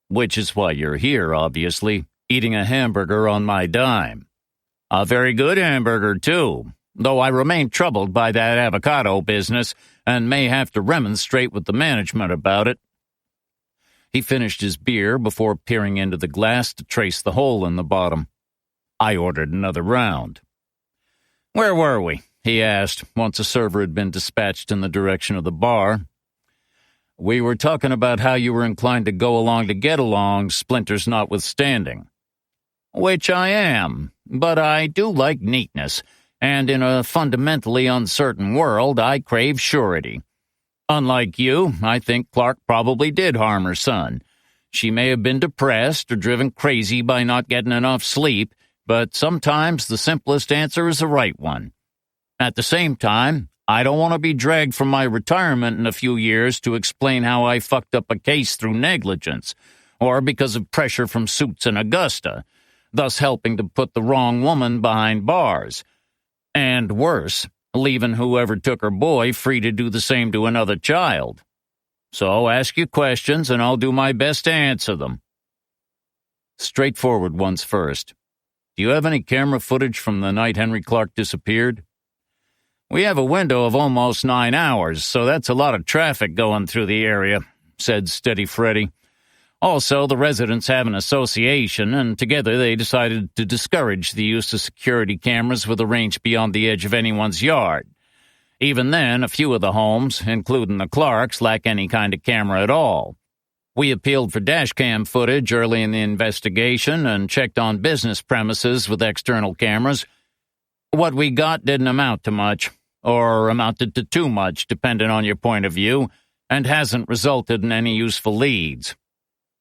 Which is why you're here, obviously, eating a hamburger on my dime. A very good hamburger, too, though I remain troubled by that avocado business and may have to remonstrate with the management about it. He finished his beer before peering into the glass to trace the hole in the bottom. I ordered another round. Where were we? He asked, once a server had been dispatched in the direction of the bar. We were talking about how you were inclined to go along to get along, splinters notwithstanding. Which I am, but I do like neatness, and in a fundamentally uncertain world, I crave surety. Unlike you, I think Clark probably did harm her son. She may have been depressed or driven crazy by not getting enough sleep, but sometimes the simplest answer is the right one. At the same time, I don't want to be dragged from my retirement in a few years to explain how I fucked up a case through negligence, or because of pressure from suits in Augusta, thus helping to put the wrong woman behind bars. And worse, leaving whoever took her boy free to do the same to another child. So ask your questions, and I'll do my best to answer them. Straightforward ones first. Do you have any camera footage from the night Henry Clark disappeared? We have a window of almost 9 hours, so that's a lot of traffic going through the area, said Steady Freddy. Also, the residents have an association, and together they decided to discourage the use of security cameras with a range beyond the edge of anyone's yard. Even then, a few of the homes, including the Clarks, lack any kind of camera at all. We appealed for dashcam footage early in the investigation and checked on business premises with external cameras. What we got didn't amount to much, or amounted to too much, depending on your point of view, and hasn't resulted in any useful leads.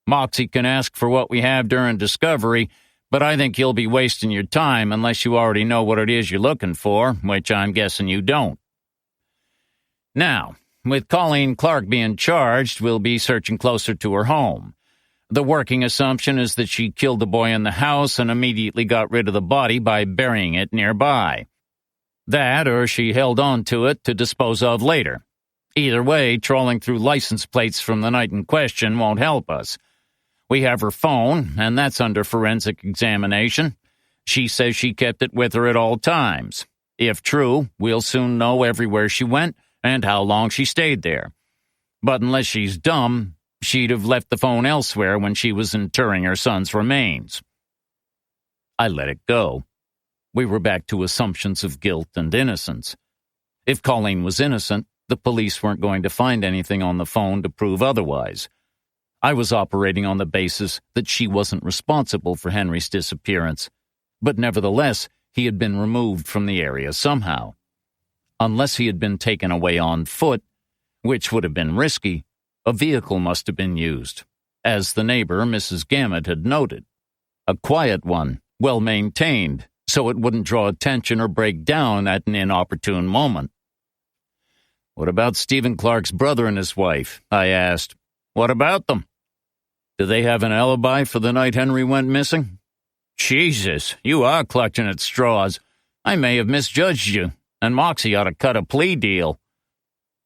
Moxie can ask for what we have during discovery, but I think you'll be wasting your time unless you already know what it is you're looking for, which I'm guessing you don't. Now, with Colleen Clark being charged, we'll be searching closer to her home. The working assumption is that she killed the boy in the house and immediately got rid of the body by burying it nearby. That, or she held on to it to dispose of later. Either way, trawling through license plates from the night in question won't help us. We have her phone, and that's under forensic examination. She says she kept it with her at all times. If true, we'll soon know everywhere she went and how long she stayed there. But unless she's dumb, she'd have left the phone elsewhere when she was interring her son's remains. I let it go. We were back to assumptions of guilt and innocence. If Colleen was innocent, the police weren't going to find anything on the phone to prove otherwise. I was operating on the basis that she wasn't responsible for Henry's disappearance, but nevertheless, he had been removed from the area somehow. Unless he had been taken away on foot, which would have been risky, a vehicle must have been used, as the neighbor, Mrs. Gamet, had noted. A quiet one, well-maintained, so it wouldn't draw attention or break down at an inopportune moment. What about Stephen Clark's brother and his wife? I asked. What about them? Do they have an alibi for the night Henry went missing? Jesus, you are clutching at straws. I may have misjudged you, and Moxie ought to cut a plea deal.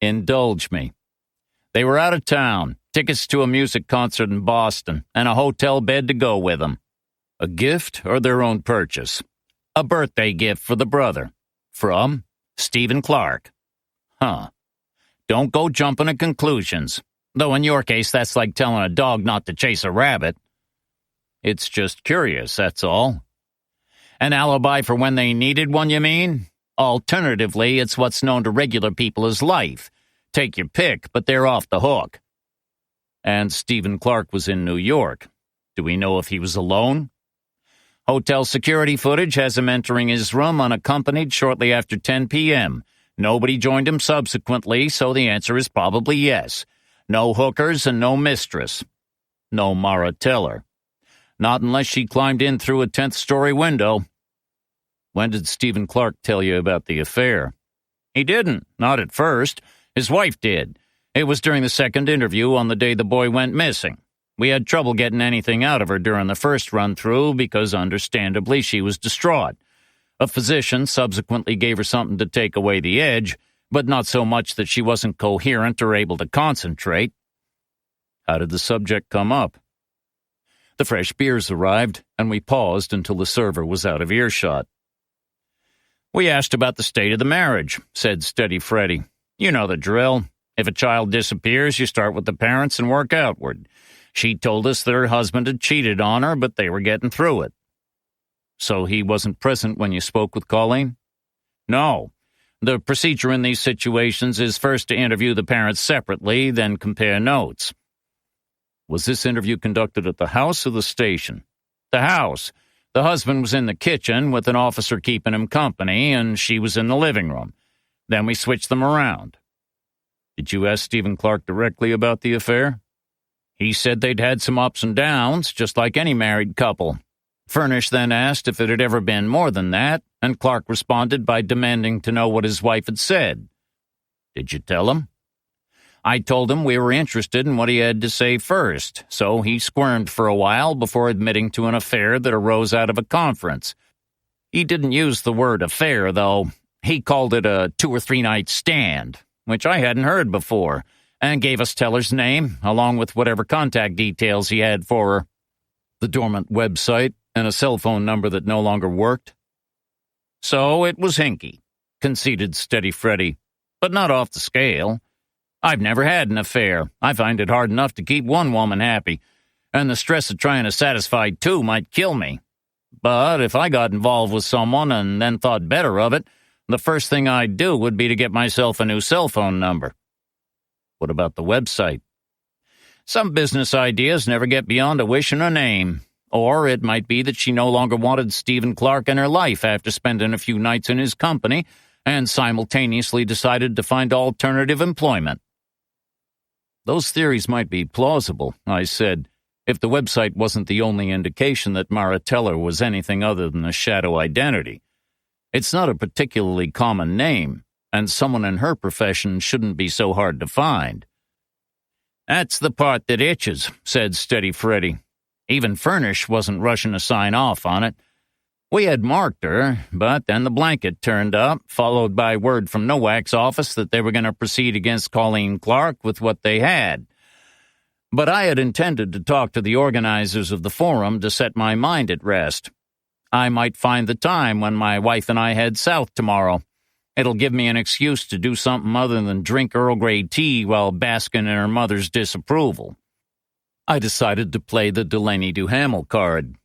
Indulge me. They were out of town, tickets to a music concert in Boston, and a hotel bed to go with them. A gift or their own purchase? A birthday gift for the brother. From Stephen Clark. Huh. Don't go jumping at conclusions. Though in your case, that's like telling a dog not to chase a rabbit. It's just curious, that's all. An alibi for when they needed one, you mean? Alternatively, it's what's known to regular people as life. Take your pick, but they're off the hook. And Stephen Clark was in New York. Do we know if he was alone? Hotel security footage has him entering his room unaccompanied shortly after 10 p.m. Nobody joined him subsequently, so the answer is probably yes. No hookers and no mistress. No Mara Teller. Not unless she climbed in through a 10th-story window. When did Stephen Clark tell you about the affair? He didn't, not at first. His wife did. It was during the second interview on the day the boy went missing. We had trouble getting anything out of her during the first run-through because, understandably, she was distraught. A physician subsequently gave her something to take away the edge, but not so much that she wasn't coherent or able to concentrate. How did the subject come up? The fresh beers arrived, and we paused until the server was out of earshot. We asked about the state of the marriage, said Steady Freddy. You know the drill. If a child disappears, you start with the parents and work outward. She told us that her husband had cheated on her, but they were getting through it. So he wasn't present when you spoke with Colleen? No. The procedure in these situations is first to interview the parents separately, then compare notes. Was this interview conducted at the house or the station? The house. The husband was in the kitchen with an officer keeping him company, and she was in the living room. Then we switched them around. Did you ask Stephen Clark directly about the affair? He said they'd had some ups and downs, just like any married couple. Furnish then asked if it had ever been more than that, and Clark responded by demanding to know what his wife had said. Did you tell him? I told him we were interested in what he had to say first, so he squirmed for a while before admitting to an affair that arose out of a conference. He didn't use the word affair, though. He called it a 2 or 3 night stand, which I hadn't heard before, and gave us Teller's name, along with whatever contact details he had for her. The dormant website and a cell phone number that no longer worked. So it was hinky, conceded Steady Freddy, but not off the scale. I've never had an affair. I find it hard enough to keep one woman happy, and the stress of trying to satisfy 2 might kill me. But if I got involved with someone and then thought better of it, the first thing I'd do would be to get myself a new cell phone number. What about the website? Some business ideas never get beyond a wish and a name. Or it might be that she no longer wanted Stephen Clark in her life after spending a few nights in his company and simultaneously decided to find alternative employment. Those theories might be plausible, I said, if the website wasn't the only indication that Mara Teller was anything other than a shadow identity. It's not a particularly common name, and someone in her profession shouldn't be so hard to find. That's the part that itches, said Steady Freddy. Even Furnish wasn't rushing to sign off on it. We had marked her, but then the blanket turned up, followed by word from Nowak's office that they were going to proceed against Colleen Clark with what they had. But I had intended to talk to the organizers of the forum to set my mind at rest. I might find the time when my wife and I head south tomorrow. It'll give me an excuse to do something other than drink Earl Grey tea while basking in her mother's disapproval. I decided to play the Delaney Duhamel card.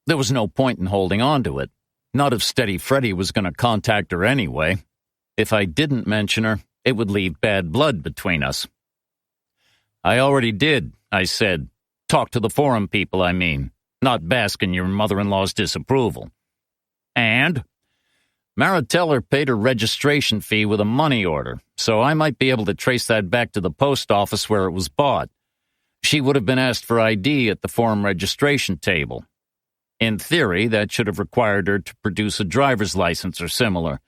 There was no point in holding on to it. Not if Steady Freddy was going to contact her anyway. If I didn't mention her, it would leave bad blood between us. I already did, I said. Talk to the forum people, I mean. Not bask in your mother-in-law's disapproval. And? Mara Teller paid her registration fee with a money order, so I might be able to trace that back to the post office where it was bought. She would have been asked for ID at the forum registration table. In theory, that should have required her to produce a driver's license or similar.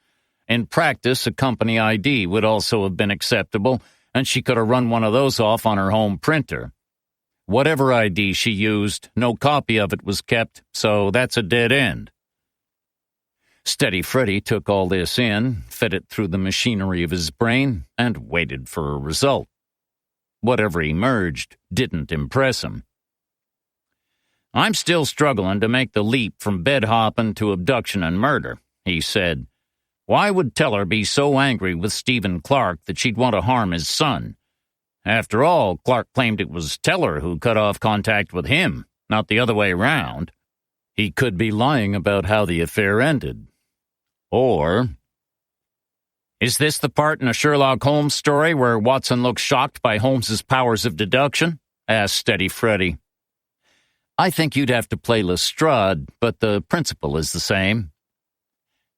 In practice, a company ID would also have been acceptable, and she could have run one of those off on her home printer. Whatever ID she used, no copy of it was kept, so that's a dead end. Steady Freddy took all this in, fed it through the machinery of his brain, and waited for a result. Whatever emerged didn't impress him. I'm still struggling to make the leap from bed hopping to abduction and murder, he said. Why would Teller be so angry with Stephen Clark that she'd want to harm his son? After all, Clark claimed it was Teller who cut off contact with him, not the other way around. He could be lying about how the affair ended. Or... Is this the part in a Sherlock Holmes story where Watson looks shocked by Holmes's powers of deduction? Asked Steady Freddy. I think you'd have to play Lestrade, but the principle is the same.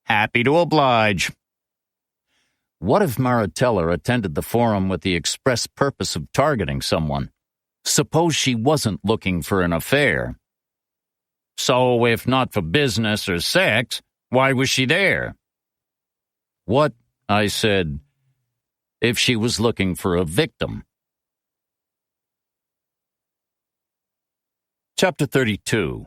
Happy to oblige. What if Mara Teller attended the forum with the express purpose of targeting someone? Suppose she wasn't looking for an affair. So, if not for business or sex, why was she there? What, I said, if she was looking for a victim? Chapter 32.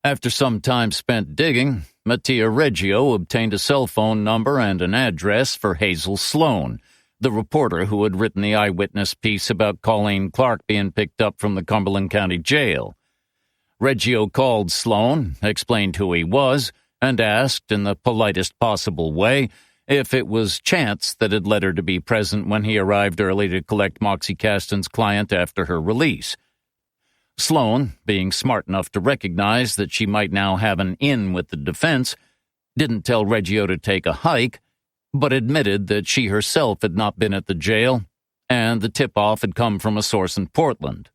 After some time spent digging, Mattia Reggio obtained a cell phone number and an address for Hazel Sloane, the reporter who had written the eyewitness piece about Colleen Clark being picked up from the Cumberland County Jail. Reggio called Sloane, explained who he was, and asked in the politest possible way if it was chance that had led her to be present when he arrived early to collect Moxie Caston's client after her release. Sloane, being smart enough to recognize that she might now have an in with the defense, didn't tell Reggio to take a hike, but admitted that she herself had not been at the jail, and the tip-off had come from a source in Portland.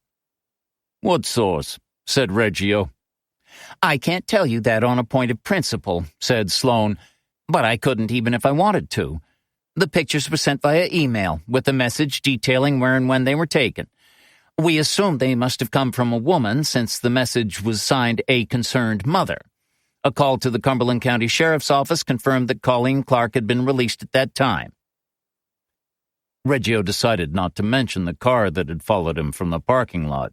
What source? Said Reggio. I can't tell you that on a point of principle, said Sloane, but I couldn't even if I wanted to. The pictures were sent via email, with a message detailing where and when they were taken. We assumed they must have come from a woman, since the message was signed A Concerned Mother. A call to the Cumberland County Sheriff's Office confirmed that Colleen Clark had been released at that time. Reggio decided not to mention the car that had followed him from the parking lot.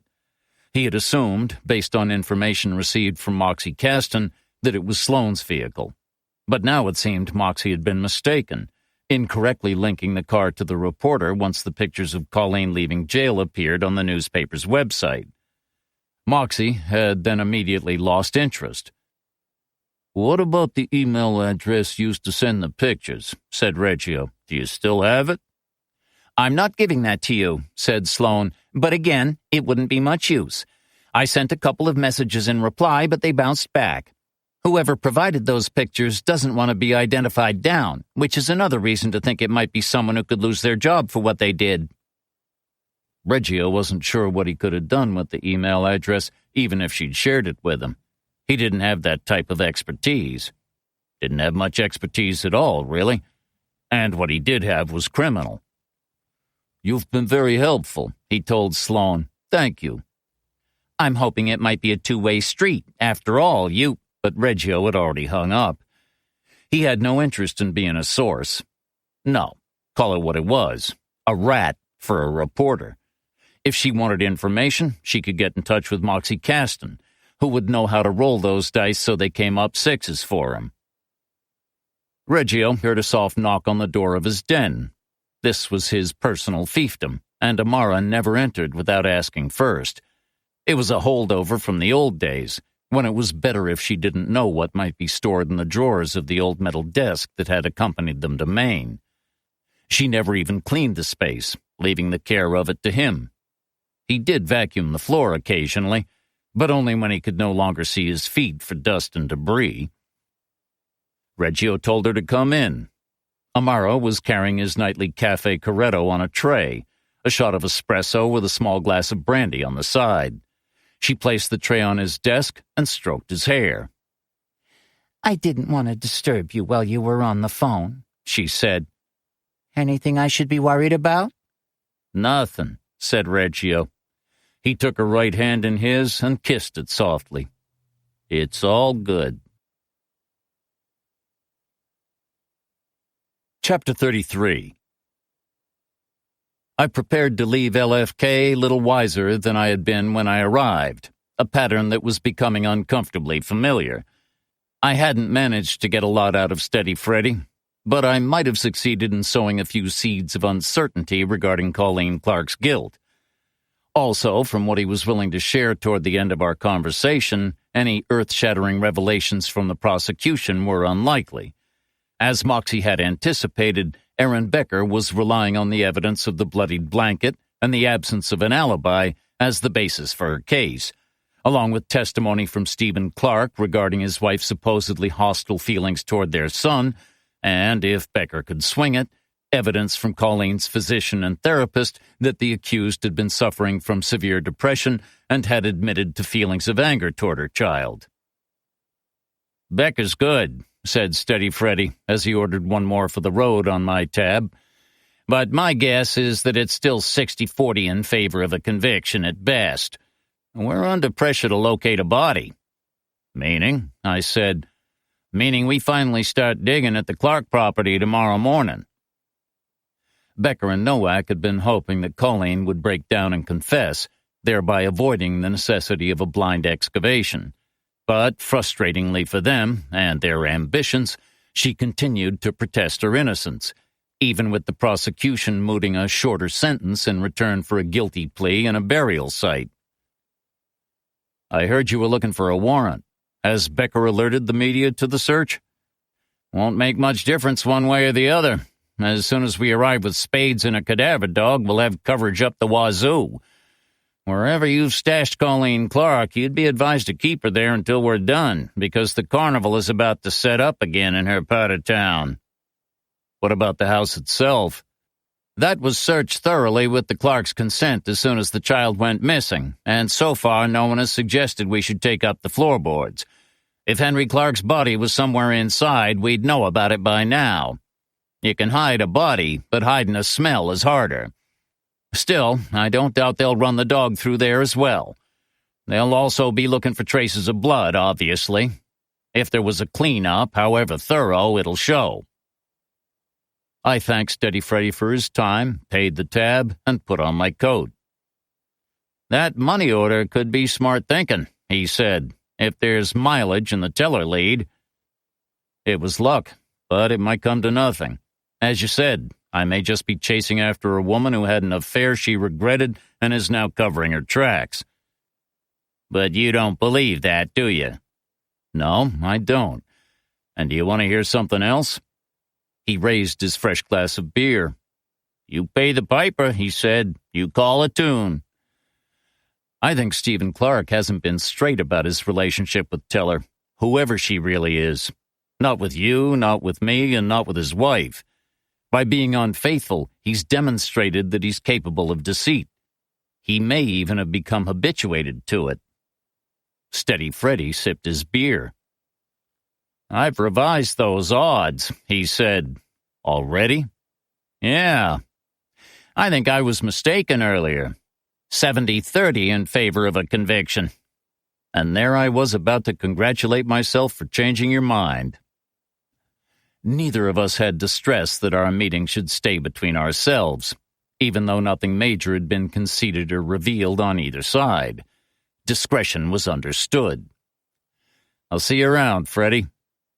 He had assumed, based on information received from Moxie Caston, that it was Sloane's vehicle. But now it seemed Moxie had been mistaken, incorrectly linking the car to the reporter once the pictures of Colleen leaving jail appeared on the newspaper's website. Moxie had then immediately lost interest. What about the email address used to send the pictures? Said Reggio. Do you still have it? I'm not giving that to you, said Sloane, but again, it wouldn't be much use. I sent a couple of messages in reply, but they bounced back. Whoever provided those pictures doesn't want to be identified down, which is another reason to think it might be someone who could lose their job for what they did. Reggio wasn't sure what he could have done with the email address, even if she'd shared it with him. He didn't have that type of expertise. Didn't have much expertise at all, really. And what he did have was criminal. You've been very helpful, he told Sloane. Thank you. I'm hoping it might be a two-way street. After all, But Reggio had already hung up. He had no interest in being a source. No, call it what it was. A rat for a reporter. If she wanted information, she could get in touch with Moxie Caston, who would know how to roll those dice so they came up sixes for him. Reggio heard a soft knock on the door of his den. This was his personal fiefdom, and Amara never entered without asking first. It was a holdover from the old days, when it was better if she didn't know what might be stored in the drawers of the old metal desk that had accompanied them to Maine. She never even cleaned the space, leaving the care of it to him. He did vacuum the floor occasionally, but only when he could no longer see his feet for dust and debris. Reggio told her to come in. Amaro was carrying his nightly cafe corretto on a tray, a shot of espresso with a small glass of brandy on the side. She placed the tray on his desk and stroked his hair. I didn't want to disturb you while you were on the phone, she said. Anything I should be worried about? Nothing, said Reggio. He took her right hand in his and kissed it softly. It's all good. Chapter 33. I prepared to leave LFK little wiser than I had been when I arrived, a pattern that was becoming uncomfortably familiar. I hadn't managed to get a lot out of Steady Freddy, but I might have succeeded in sowing a few seeds of uncertainty regarding Colleen Clark's guilt. Also, from what he was willing to share toward the end of our conversation, any earth-shattering revelations from the prosecution were unlikely. As Moxie had anticipated, Aaron Becker was relying on the evidence of the bloodied blanket and the absence of an alibi as the basis for her case, along with testimony from Stephen Clark regarding his wife's supposedly hostile feelings toward their son, and, if Becker could swing it, evidence from Colleen's physician and therapist that the accused had been suffering from severe depression and had admitted to feelings of anger toward her child. "Becker's good," said Steady Freddy as he ordered one more for the road on my tab. "But my guess is that it's still 60-40 in favor of a conviction at best. We're under pressure to locate a body." "Meaning?" I said. "Meaning we finally start digging at the Clark property tomorrow morning." Becker and Nowak had been hoping that Colleen would break down and confess, thereby avoiding the necessity of a blind excavation. But, frustratingly for them and their ambitions, she continued to protest her innocence, even with the prosecution mooting a shorter sentence in return for a guilty plea and a burial site. "I heard you were looking for a warrant. Has Becker alerted the media to the search?" "Won't make much difference one way or the other. As soon as we arrive with spades and a cadaver dog, we'll have coverage up the wazoo. Wherever you've stashed Colleen Clark, you'd be advised to keep her there until we're done, because the carnival is about to set up again in her part of town." "What about the house itself?" "That was searched thoroughly with the Clark's consent as soon as the child went missing, and so far no one has suggested we should take up the floorboards. If Henry Clark's body was somewhere inside, we'd know about it by now. You can hide a body, but hiding a smell is harder. Still, I don't doubt they'll run the dog through there as well. They'll also be looking for traces of blood, obviously. If there was a clean-up, however thorough, it'll show." I thanked Steady Freddy for his time, paid the tab, and put on my coat. "That money order could be smart thinking," he said, "if there's mileage in the teller lead." It was luck, but it might come to nothing. As you said, I may just be chasing after a woman who had an affair she regretted and is now covering her tracks. "But you don't believe that, do you?" "No, I don't. And do you want to hear something else?" He raised his fresh glass of beer. "You pay the piper," he said. "You call a tune." I think Stephen Clark hasn't been straight about his relationship with Teller, whoever she really is. Not with you, not with me, and not with his wife. By being unfaithful, he's demonstrated that he's capable of deceit. He may even have become habituated to it. Steady Freddy sipped his beer. "I've revised those odds," he said. "Already?" "Yeah. I think I was mistaken earlier. 70-30 in favor of a conviction." And there I was about to congratulate myself for changing your mind. Neither of us had distress that our meeting should stay between ourselves, even though nothing major had been conceded or revealed on either side. Discretion was understood. "I'll see you around, Freddie."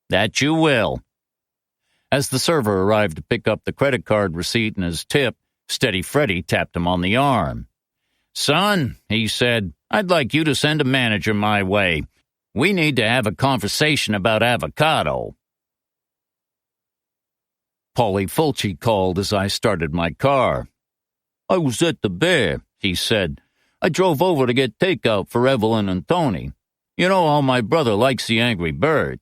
"That you will." As the server arrived to pick up the credit card receipt and his tip, Steady Freddy tapped him on the arm. "Son," he said, "I'd like you to send a manager my way. We need to have a conversation about avocado." Paulie Fulci called as I started my car. "I was at the Bear," he said. "I drove over to get takeout for Evelyn and Tony. You know how my brother likes the Angry Bird."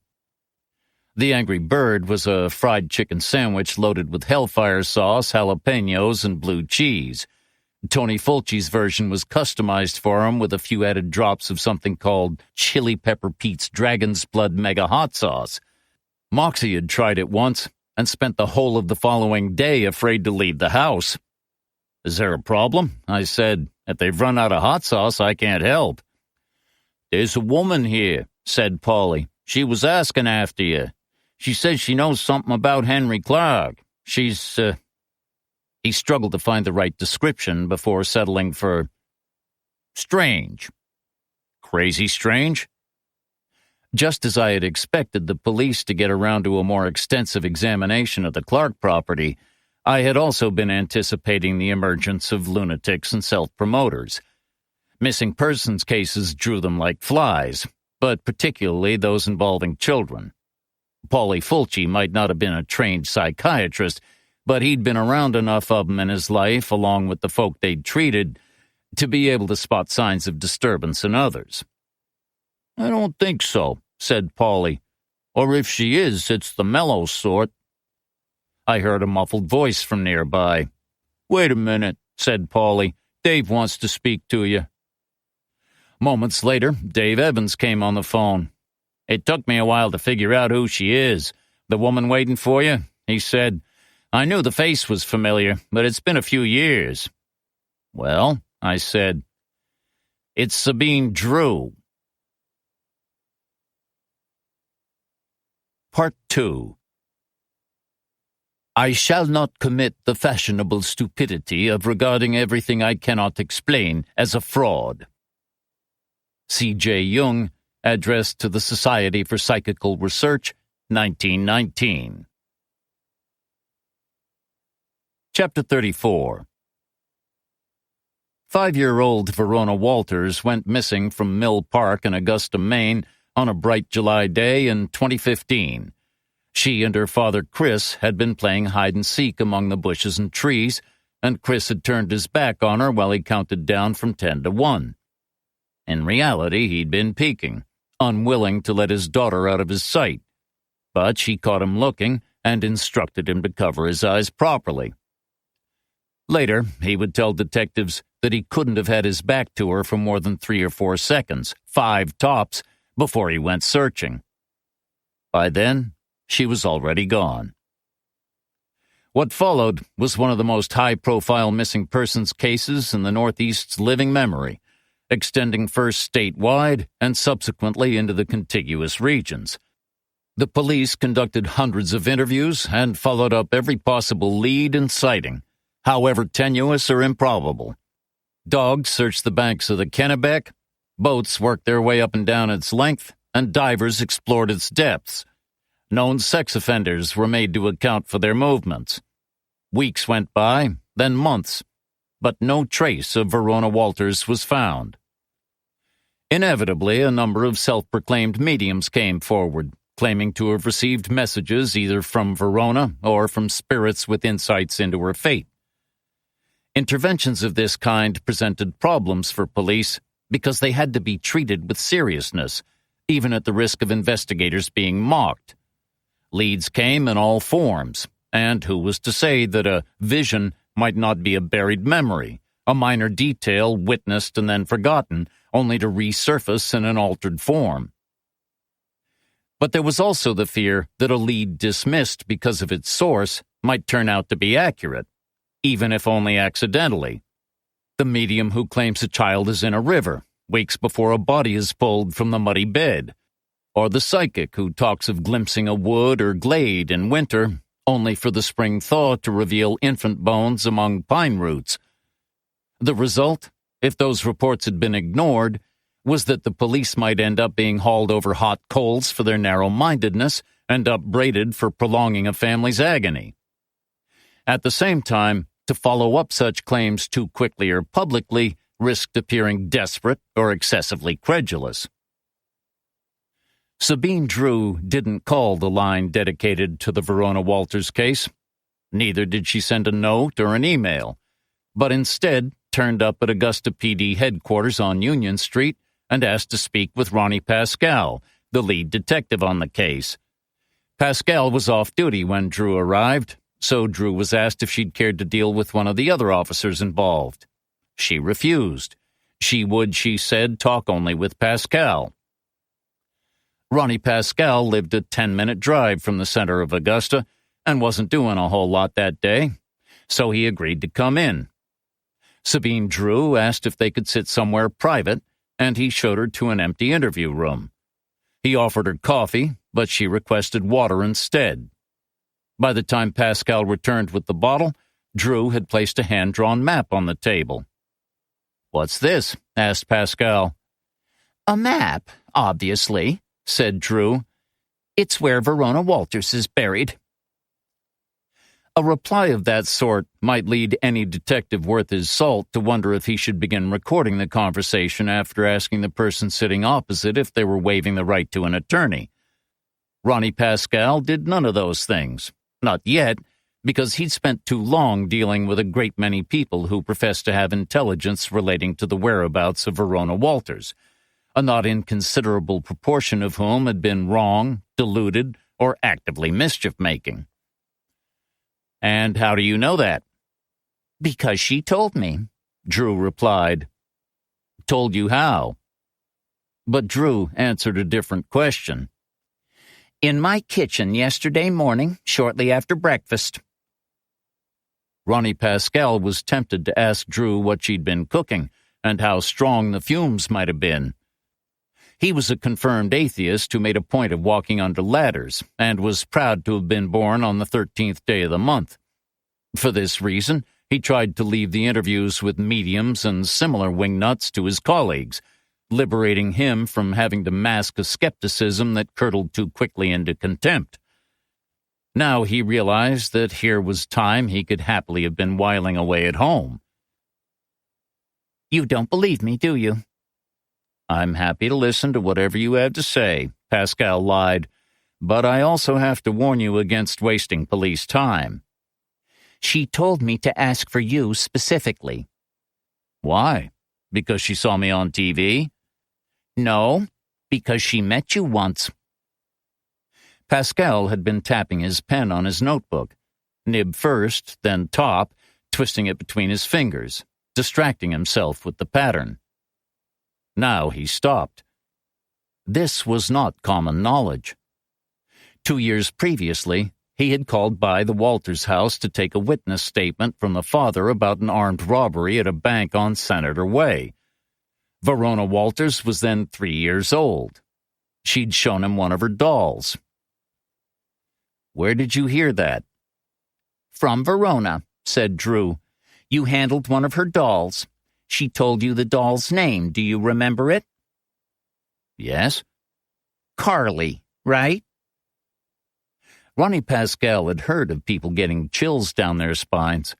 The Angry Bird was a fried chicken sandwich loaded with hellfire sauce, jalapenos, and blue cheese. Tony Fulci's version was customized for him with a few added drops of something called Chili Pepper Pete's Dragon's Blood Mega Hot Sauce. Moxie had tried it once and spent the whole of the following day afraid to leave the house. "Is there a problem?" I said. "If they've run out of hot sauce, I can't help." "There's a woman here," said Paulie. "She was asking after you. She says she knows something about Henry Clark. She's, He struggled to find the right description before settling for strange. Crazy strange? Just as I had expected the police to get around to a more extensive examination of the Clark property, I had also been anticipating the emergence of lunatics and self-promoters. Missing persons cases drew them like flies, but particularly those involving children. Paulie Fulci might not have been a trained psychiatrist, but he'd been around enough of them in his life, along with the folk they'd treated, to be able to spot signs of disturbance in others. "I don't think so," said Paulie. "Or if she is, it's the mellow sort." I heard a muffled voice from nearby. "Wait a minute," said Paulie. "Dave wants to speak to you." Moments later, Dave Evans came on the phone. "It took me a while to figure out who she is. The woman waiting for you," he said. "I knew the face was familiar, but it's been a few years." "Well," I said, "it's Sabine Drew." Part 2. I shall not commit the fashionable stupidity of regarding everything I cannot explain as a fraud. C.J. Jung, addressed to the Society for Psychical Research, 1919. Chapter 34. 5-year-old Verona Walters went missing from Mill Park in Augusta, Maine, on a bright July day in 2015. She and her father, Chris, had been playing hide-and-seek among the bushes and trees, and Chris had turned his back on her while he counted down from 10 to 1. In reality, he'd been peeking, unwilling to let his daughter out of his sight. But she caught him looking and instructed him to cover his eyes properly. Later, he would tell detectives that he couldn't have had his back to her for more than 3 or 4 seconds, 5 tops, before he went searching. By then, she was already gone. What followed was one of the most high-profile missing persons cases in the Northeast's living memory, extending first statewide and subsequently into the contiguous regions. The police conducted hundreds of interviews and followed up every possible lead and sighting, however tenuous or improbable. Dogs searched the banks of the Kennebec, boats worked their way up and down its length, and divers explored its depths. Known sex offenders were made to account for their movements. Weeks went by, then months, but no trace of Verona Walters was found. Inevitably, a number of self-proclaimed mediums came forward, claiming to have received messages either from Verona or from spirits with insights into her fate. Interventions of this kind presented problems for police because they had to be treated with seriousness, even at the risk of investigators being mocked. Leads came in all forms, and who was to say that a vision might not be a buried memory, a minor detail witnessed and then forgotten, only to resurface in an altered form? But there was also the fear that a lead dismissed because of its source might turn out to be accurate, even if only accidentally. The medium who claims a child is in a river, weeks before a body is pulled from the muddy bed, or the psychic who talks of glimpsing a wood or glade in winter, only for the spring thaw to reveal infant bones among pine roots. The result, if those reports had been ignored, was that the police might end up being hauled over hot coals for their narrow-mindedness and upbraided for prolonging a family's agony. At the same time, to follow up such claims too quickly or publicly risked appearing desperate or excessively credulous. Sabine Drew didn't call the line dedicated to the Verona Walters case. Neither did she send a note or an email, but instead turned up at Augusta PD headquarters on Union Street and asked to speak with Ronnie Pascal, the lead detective on the case. Pascal was off duty when Drew arrived, so Drew was asked if she'd cared to deal with one of the other officers involved. She refused. She would, she said, talk only with Pascal. Ronnie Pascal lived a 10-minute drive from the center of Augusta and wasn't doing a whole lot that day, so he agreed to come in. Sabine Drew asked if they could sit somewhere private, and he showed her to an empty interview room. He offered her coffee, but she requested water instead. By the time Pascal returned with the bottle, Drew had placed a hand-drawn map on the table. "What's this?" asked Pascal. "A map, obviously," said Drew. "It's where Verona Walters is buried." A reply of that sort might lead any detective worth his salt to wonder if he should begin recording the conversation after asking the person sitting opposite if they were waiving the right to an attorney. Ronnie Pascal did none of those things. Not yet, because he'd spent too long dealing with a great many people who professed to have intelligence relating to the whereabouts of Verona Walters, a not inconsiderable proportion of whom had been wrong, deluded, or actively mischief-making. "And how do you know that?" "Because she told me," Drew replied. "Told you how?" But Drew answered a different question. "In my kitchen yesterday morning, shortly after breakfast." Ronnie Pascal was tempted to ask Drew what she'd been cooking and how strong the fumes might have been. He was a confirmed atheist who made a point of walking under ladders and was proud to have been born on the 13th day of the month. For this reason, he tried to leave the interviews with mediums and similar wingnuts to his colleagues, liberating him from having to mask a skepticism that curdled too quickly into contempt. Now he realized that here was time he could happily have been whiling away at home. "You don't believe me, do you?" "I'm happy to listen to whatever you have to say," Pascal lied, "but I also have to warn you against wasting police time." "She told me to ask for you specifically." "Why? Because she saw me on TV?" "No, because she met you once." Pascal had been tapping his pen on his notebook, nib first, then top, twisting it between his fingers, distracting himself with the pattern. Now he stopped. This was not common knowledge. 2 years previously, he had called by the Walters house to take a witness statement from the father about an armed robbery at a bank on Senator Way. Verona Walters was then 3 years old. She'd shown him one of her dolls. "Where did you hear that?" "From Verona," said Drew. "You handled one of her dolls. She told you the doll's name. Do you remember it?" "Yes." "Carly, right?" Ronnie Pascal had heard of people getting chills down their spines.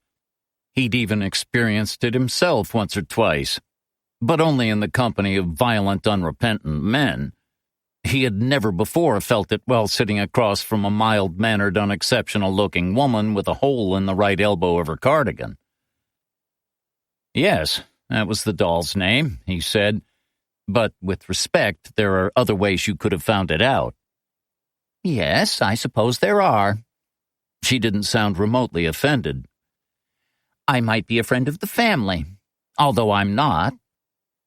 He'd even experienced it himself once or twice, but only in the company of violent, unrepentant men. He had never before felt it while sitting across from a mild-mannered, unexceptional-looking woman with a hole in the right elbow of her cardigan. "Yes, that was the doll's name," he said, "but with respect, there are other ways you could have found it out." "Yes, I suppose there are." She didn't sound remotely offended. "I might be a friend of the family, although I'm not.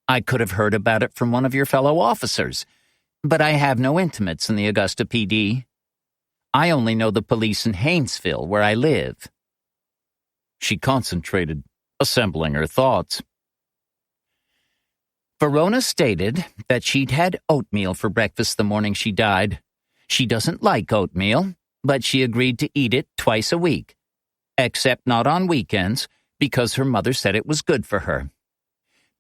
I could have heard about it from one of your fellow officers, but I have no intimates in the Augusta PD. I only know the police in Haynesville, where I live." She concentrated, assembling her thoughts. "Verona stated that she'd had oatmeal for breakfast the morning she died. She doesn't like oatmeal, but she agreed to eat it twice a week, except not on weekends, because her mother said it was good for her.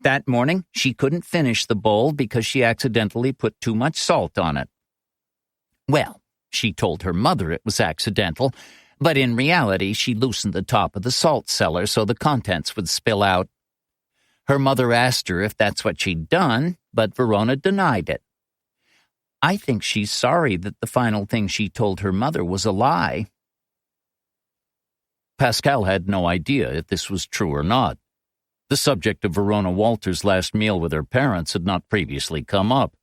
That morning, she couldn't finish the bowl because she accidentally put too much salt on it. Well, she told her mother it was accidental, but in reality, she loosened the top of the salt cellar so the contents would spill out. Her mother asked her if that's what she'd done, but Verona denied it. I think she's sorry that the final thing she told her mother was a lie." Pascal had no idea if this was true or not. The subject of Verona Walters' last meal with her parents had not previously come up.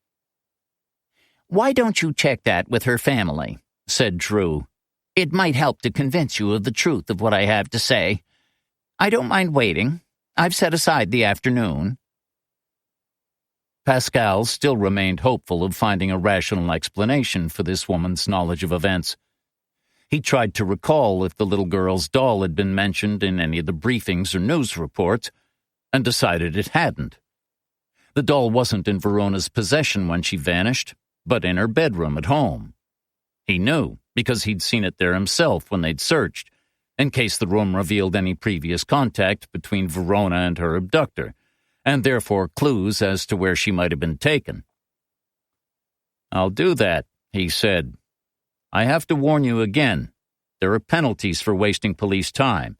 "Why don't you check that with her family?" said Drew. "It might help to convince you of the truth of what I have to say. I don't mind waiting. I've set aside the afternoon." Pascal still remained hopeful of finding a rational explanation for this woman's knowledge of events. He tried to recall if the little girl's doll had been mentioned in any of the briefings or news reports, and decided it hadn't. The doll wasn't in Verona's possession when she vanished, but in her bedroom at home. He knew, because he'd seen it there himself when they'd searched, in case the room revealed any previous contact between Verona and her abductor, and therefore clues as to where she might have been taken. "I'll do that," he said. "I have to warn you again. There are penalties for wasting police time.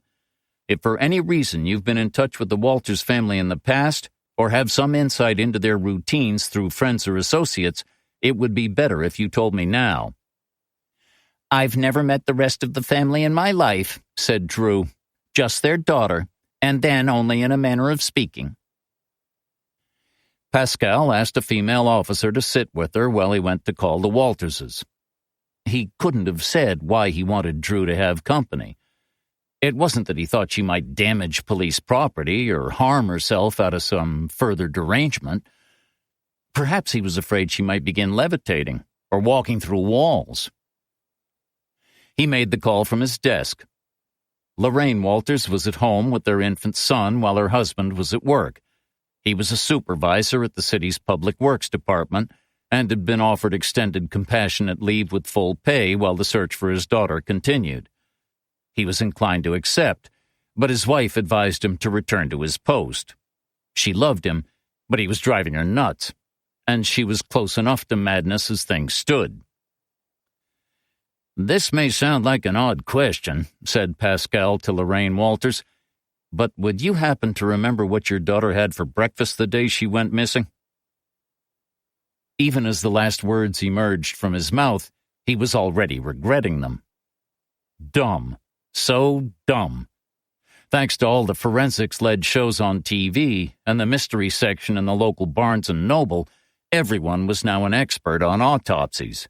If for any reason you've been in touch with the Walters family in the past, or have some insight into their routines through friends or associates, it would be better if you told me now." "I've never met the rest of the family in my life," said Drew. "Just their daughter, and then only in a manner of speaking." Pascal asked a female officer to sit with her while he went to call the Walterses. He couldn't have said why he wanted Drew to have company. It wasn't that he thought she might damage police property or harm herself out of some further derangement. Perhaps he was afraid she might begin levitating or walking through walls. He made the call from his desk. Lorraine Walters was at home with their infant son while her husband was at work. He was a supervisor at the city's public works department and had been offered extended compassionate leave with full pay while the search for his daughter continued. He was inclined to accept, but his wife advised him to return to his post. She loved him, but he was driving her nuts, and she was close enough to madness as things stood. "This may sound like an odd question," said Pascal to Lorraine Walters, "but would you happen to remember what your daughter had for breakfast the day she went missing?" Even as the last words emerged from his mouth, he was already regretting them. Dumb. So dumb. Thanks to all the forensics-led shows on TV and the mystery section in the local Barnes & Noble, everyone was now an expert on autopsies.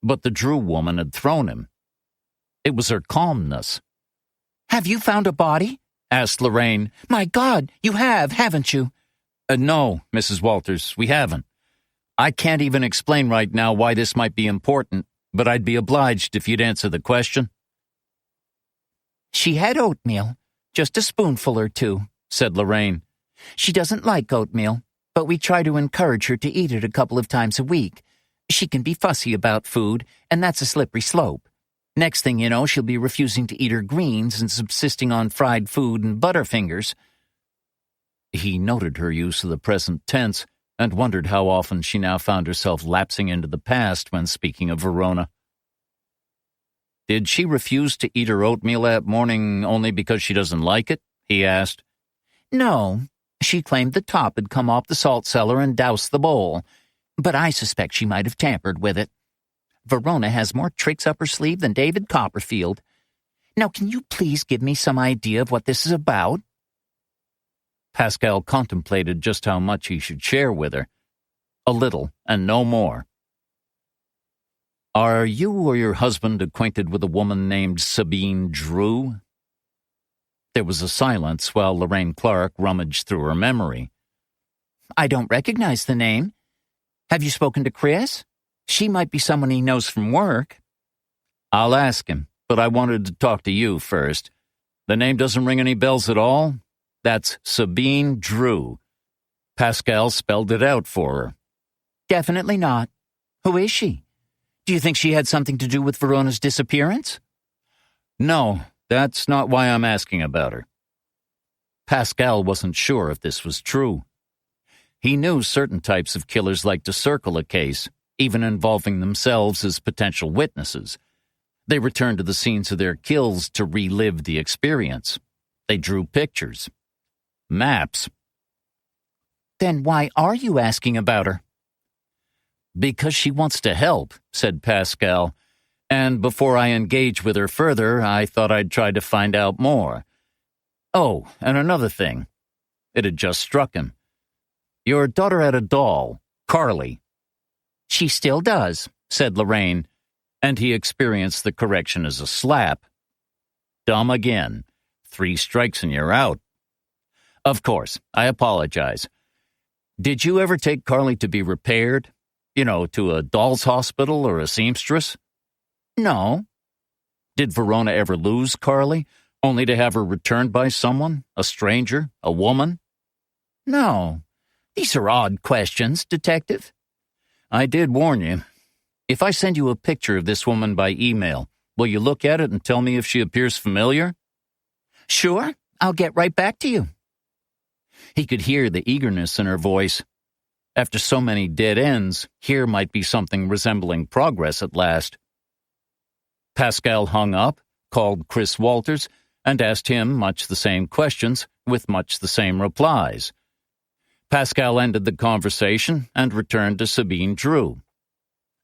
But the Drew woman had thrown him. It was her calmness. "Have you found a body?" asked Lorraine. "My God, you have, haven't you?" No, Mrs. Walters, we haven't. I can't even explain right now why this might be important, but I'd be obliged if you'd answer the question." "She had oatmeal, just a spoonful or two," said Lorraine. "She doesn't like oatmeal, but we try to encourage her to eat it a couple of times a week. She can be fussy about food, and that's a slippery slope. Next thing you know, she'll be refusing to eat her greens and subsisting on fried food and Butterfingers." He noted her use of the present tense and wondered how often she now found herself lapsing into the past when speaking of Verona. "Did she refuse to eat her oatmeal that morning only because she doesn't like it?" he asked. "No. She claimed the top had come off the salt cellar and doused the bowl, but I suspect she might have tampered with it. Verona has more tricks up her sleeve than David Copperfield. Now, can you please give me some idea of what this is about?" Pascal contemplated just how much he should share with her. A little, and no more. "Are you or your husband acquainted with a woman named Sabine Drew?" There was a silence while Lorraine Clark rummaged through her memory. "I don't recognize the name. Have you spoken to Chris? She might be someone he knows from work." "I'll ask him, but I wanted to talk to you first. The name doesn't ring any bells at all? That's Sabine Drew." Pascal spelled it out for her. "Definitely not. Who is she? Do you think she had something to do with Verona's disappearance?" "No, that's not why I'm asking about her." Pascal wasn't sure if this was true. He knew certain types of killers like to circle a case, even involving themselves as potential witnesses. They returned to the scenes of their kills to relive the experience. They drew pictures. Maps. "Then why are you asking about her?" "Because she wants to help," said Pascal, "and before I engage with her further, I thought I'd try to find out more. Oh, and another thing. It had just struck him. Your daughter had a doll, Carly." "She still does," said Lorraine, and he experienced the correction as a slap. Dumb again. 3 strikes and you're out. "Of course, I apologize. Did you ever take Carly to be repaired? You know, to a doll's hospital or a seamstress?" "No." "Did Verona ever lose Carly, only to have her returned by someone, a stranger, a woman?" "No. These are odd questions, Detective." "I did warn you. If I send you a picture of this woman by email, will you look at it and tell me if she appears familiar?" "Sure. I'll get right back to you." He could hear the eagerness in her voice. After so many dead ends, here might be something resembling progress at last. Pascal hung up, called Chris Walters, and asked him much the same questions with much the same replies. Pascal ended the conversation and returned to Sabine Drew.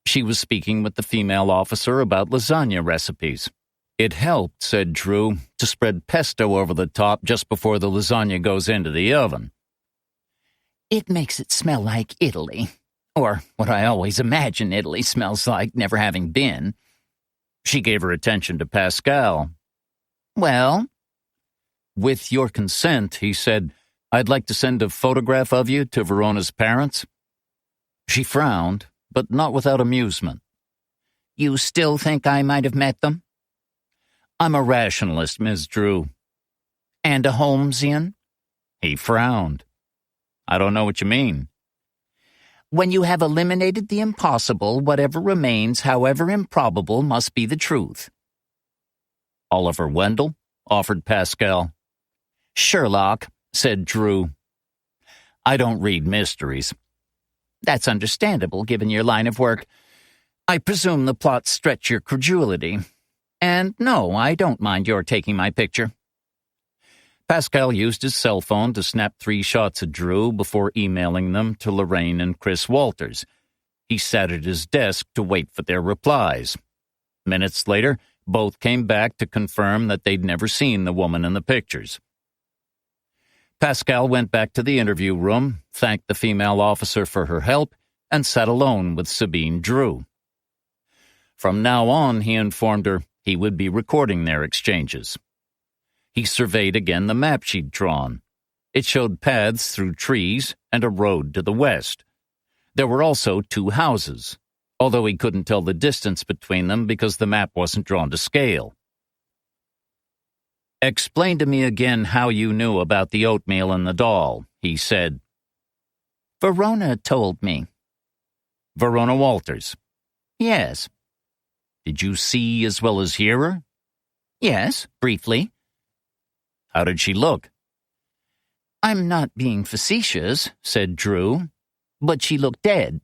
She was speaking with the female officer about lasagna recipes. It helped, said Drew, to spread pesto over the top just before the lasagna goes into the oven. It makes it smell like Italy, or what I always imagine Italy smells like, never having been. She gave her attention to Pascal. Well? With your consent, he said, I'd like to send a photograph of you to Verona's parents. She frowned, but not without amusement. You still think I might have met them? I'm a rationalist, Ms. Drew. And a Holmesian? He frowned. I don't know what you mean. When you have eliminated the impossible, whatever remains, however improbable, must be the truth. Oliver Wendell, offered Pascal. Sherlock, said Drew. I don't read mysteries. That's understandable, given your line of work. I presume the plots stretch your credulity. And no, I don't mind your taking my picture. Pascal used his cell phone to snap 3 shots of Drew before emailing them to Lorraine and Chris Walters. He sat at his desk to wait for their replies. Minutes later, both came back to confirm that they'd never seen the woman in the pictures. Pascal went back to the interview room, thanked the female officer for her help, and sat alone with Sabine Drew. From now on, he informed her, he would be recording their exchanges. He surveyed again the map she'd drawn. It showed paths through trees and a road to the west. There were also 2 houses, although he couldn't tell the distance between them because the map wasn't drawn to scale. Explain to me again how you knew about the oatmeal and the doll, he said. Verona told me. Verona Walters? Yes. Did you see as well as hear her? Yes, briefly. How did she look? I'm not being facetious, said Drew, but she looked dead.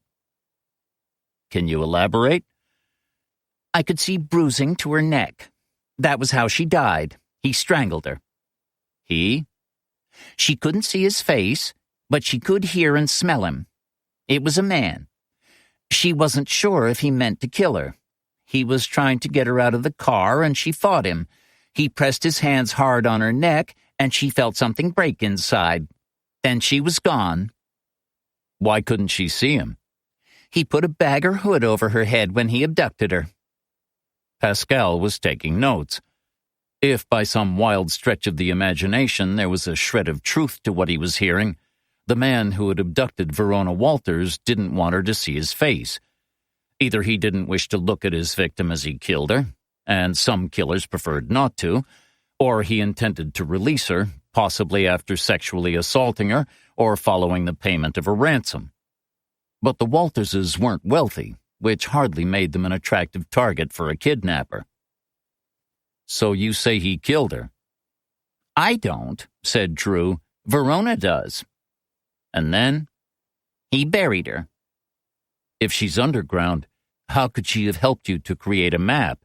Can you elaborate? I could see bruising to her neck. That was how she died. He strangled her. He? She couldn't see his face, but she could hear and smell him. It was a man. She wasn't sure if he meant to kill her. He was trying to get her out of the car, and she fought him. He pressed his hands hard on her neck, and she felt something break inside. Then she was gone. Why couldn't she see him? He put a bag or hood over her head when he abducted her. Pascal was taking notes. If by some wild stretch of the imagination there was a shred of truth to what he was hearing, the man who had abducted Verona Walters didn't want her to see his face. Either he didn't wish to look at his victim as he killed her, and some killers preferred not to, or he intended to release her, possibly after sexually assaulting her or following the payment of a ransom. But the Walterses weren't wealthy, which hardly made them an attractive target for a kidnapper. So you say he killed her? I don't, said Drew. Verona does. And then? He buried her. If she's underground, how could she have helped you to create a map?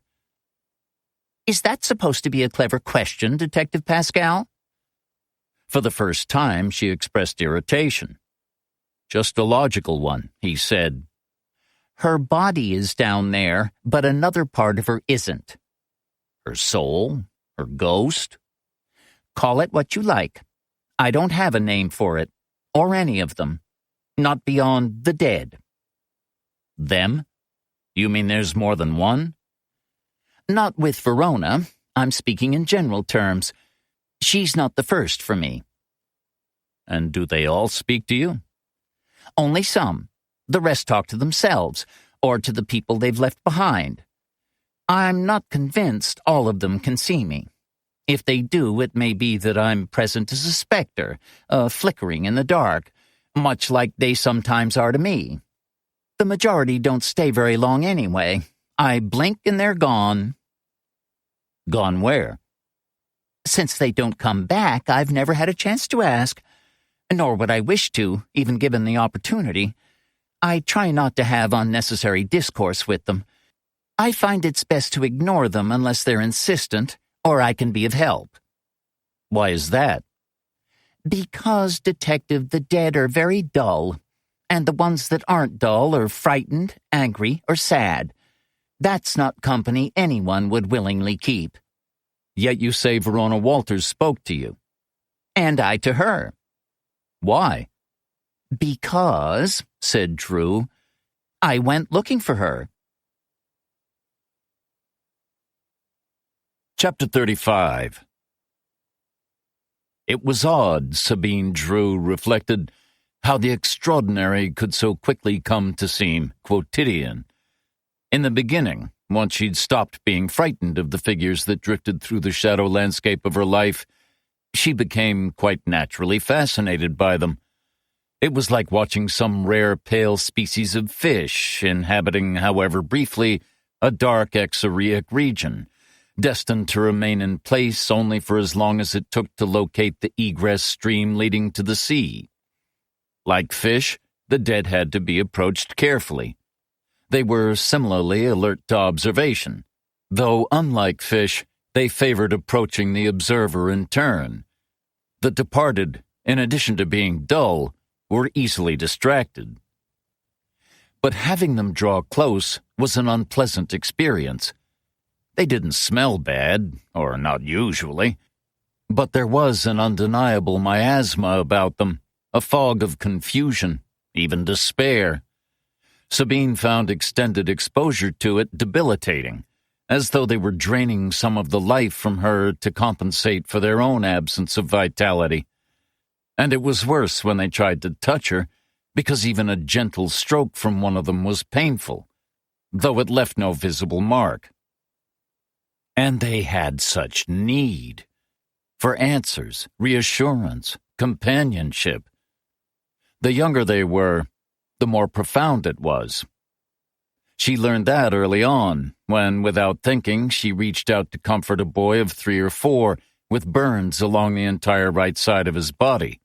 Is that supposed to be a clever question, Detective Pascal? For the first time, she expressed irritation. Just a logical one, he said. Her body is down there, but another part of her isn't. Her soul? Her ghost? Call it what you like. I don't have a name for it, or any of them. Not beyond the dead. Them? You mean there's more than one? Not with Verona. I'm speaking in general terms. She's not the first for me. And do they all speak to you? Only some. The rest talk to themselves, or to the people they've left behind. I'm not convinced all of them can see me. If they do, it may be that I'm present as a specter, flickering in the dark, much like they sometimes are to me. The majority don't stay very long anyway. I blink and they're gone. Gone where? Since they don't come back, I've never had a chance to ask. Nor would I wish to, even given the opportunity. I try not to have unnecessary discourse with them. I find it's best to ignore them unless they're insistent, or I can be of help. Why is that? Because, Detective, the dead are very dull. And the ones that aren't dull or frightened, angry, or sad. That's not company anyone would willingly keep. Yet you say Verona Walters spoke to you. And I to her. Why? Because, said Drew, I went looking for her. Chapter 35. It was odd, Sabine Drew reflected, how the extraordinary could so quickly come to seem quotidian. In the beginning, once she'd stopped being frightened of the figures that drifted through the shadow landscape of her life, she became quite naturally fascinated by them. It was like watching some rare pale species of fish inhabiting, however briefly, a dark exoreic region, destined to remain in place only for as long as it took to locate the egress stream leading to the sea. Like fish, the dead had to be approached carefully. They were similarly alert to observation, though unlike fish, they favored approaching the observer in turn. The departed, in addition to being dull, were easily distracted. But having them draw close was an unpleasant experience. They didn't smell bad, or not usually, but there was an undeniable miasma about them, a fog of confusion, even despair. Sabine found extended exposure to it debilitating, as though they were draining some of the life from her to compensate for their own absence of vitality. And it was worse when they tried to touch her, because even a gentle stroke from one of them was painful, though it left no visible mark. And they had such need for answers, reassurance, companionship. The younger they were, the more profound it was. She learned that early on, when, without thinking, she reached out to comfort a boy of 3 or 4 with burns along the entire right side of his body.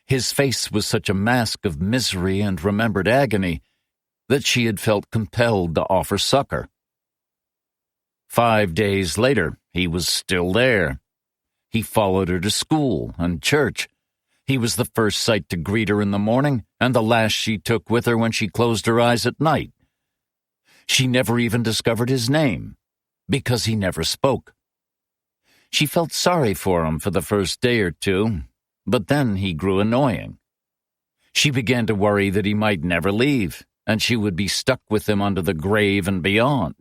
His face was such a mask of misery and remembered agony that she had felt compelled to offer succor. 5 days later, he was still there. He followed her to school and church. He was the first sight to greet her in the morning and the last she took with her when she closed her eyes at night. She never even discovered his name, because he never spoke. She felt sorry for him for the first day or 2, but then he grew annoying. She began to worry that he might never leave, and she would be stuck with him under the grave and beyond,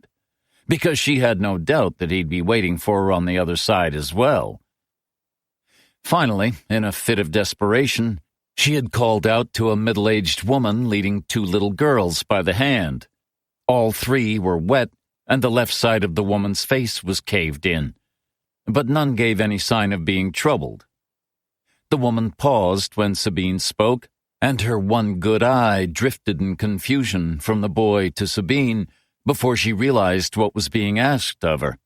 because she had no doubt that he'd be waiting for her on the other side as well. Finally, in a fit of desperation, she had called out to a middle-aged woman leading 2 little girls by the hand. All 3 were wet, and the left side of the woman's face was caved in, but none gave any sign of being troubled. The woman paused when Sabine spoke, and her one good eye drifted in confusion from the boy to Sabine before she realized what was being asked of her.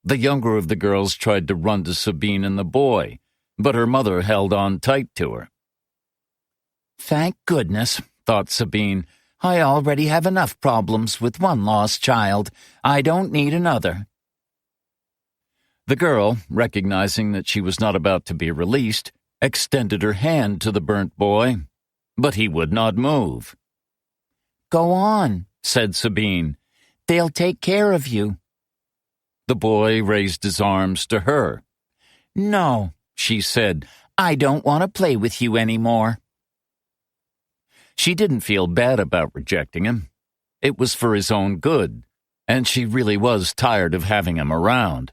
The younger of the girls tried to run to Sabine and the boy, but her mother held on tight to her. Thank goodness, thought Sabine. I already have enough problems with one lost child. I don't need another. The girl, recognizing that she was not about to be released, extended her hand to the burnt boy, but he would not move. Go on, said Sabine. They'll take care of you. The boy raised his arms to her. No, she said, I don't want to play with you anymore. She didn't feel bad about rejecting him. It was for his own good, and she really was tired of having him around.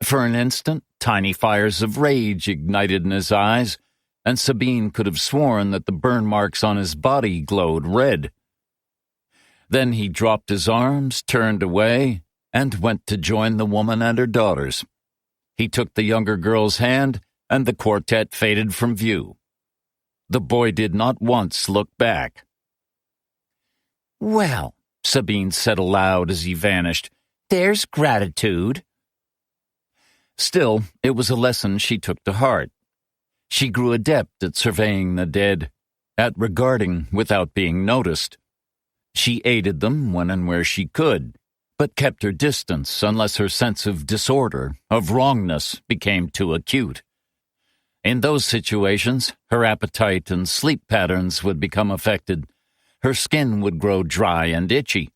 For an instant, tiny fires of rage ignited in his eyes, and Sabine could have sworn that the burn marks on his body glowed red. Then he dropped his arms, turned away, and went to join the woman and her daughters. He took the younger girl's hand, and the quartet faded from view. The boy did not once look back. Well, Sabine said aloud as he vanished, there's gratitude. Still, it was a lesson she took to heart. She grew adept at surveying the dead, at regarding without being noticed. She aided them when and where she could, but kept her distance unless her sense of disorder, of wrongness, became too acute. In those situations, her appetite and sleep patterns would become affected. Her skin would grow dry and itchy.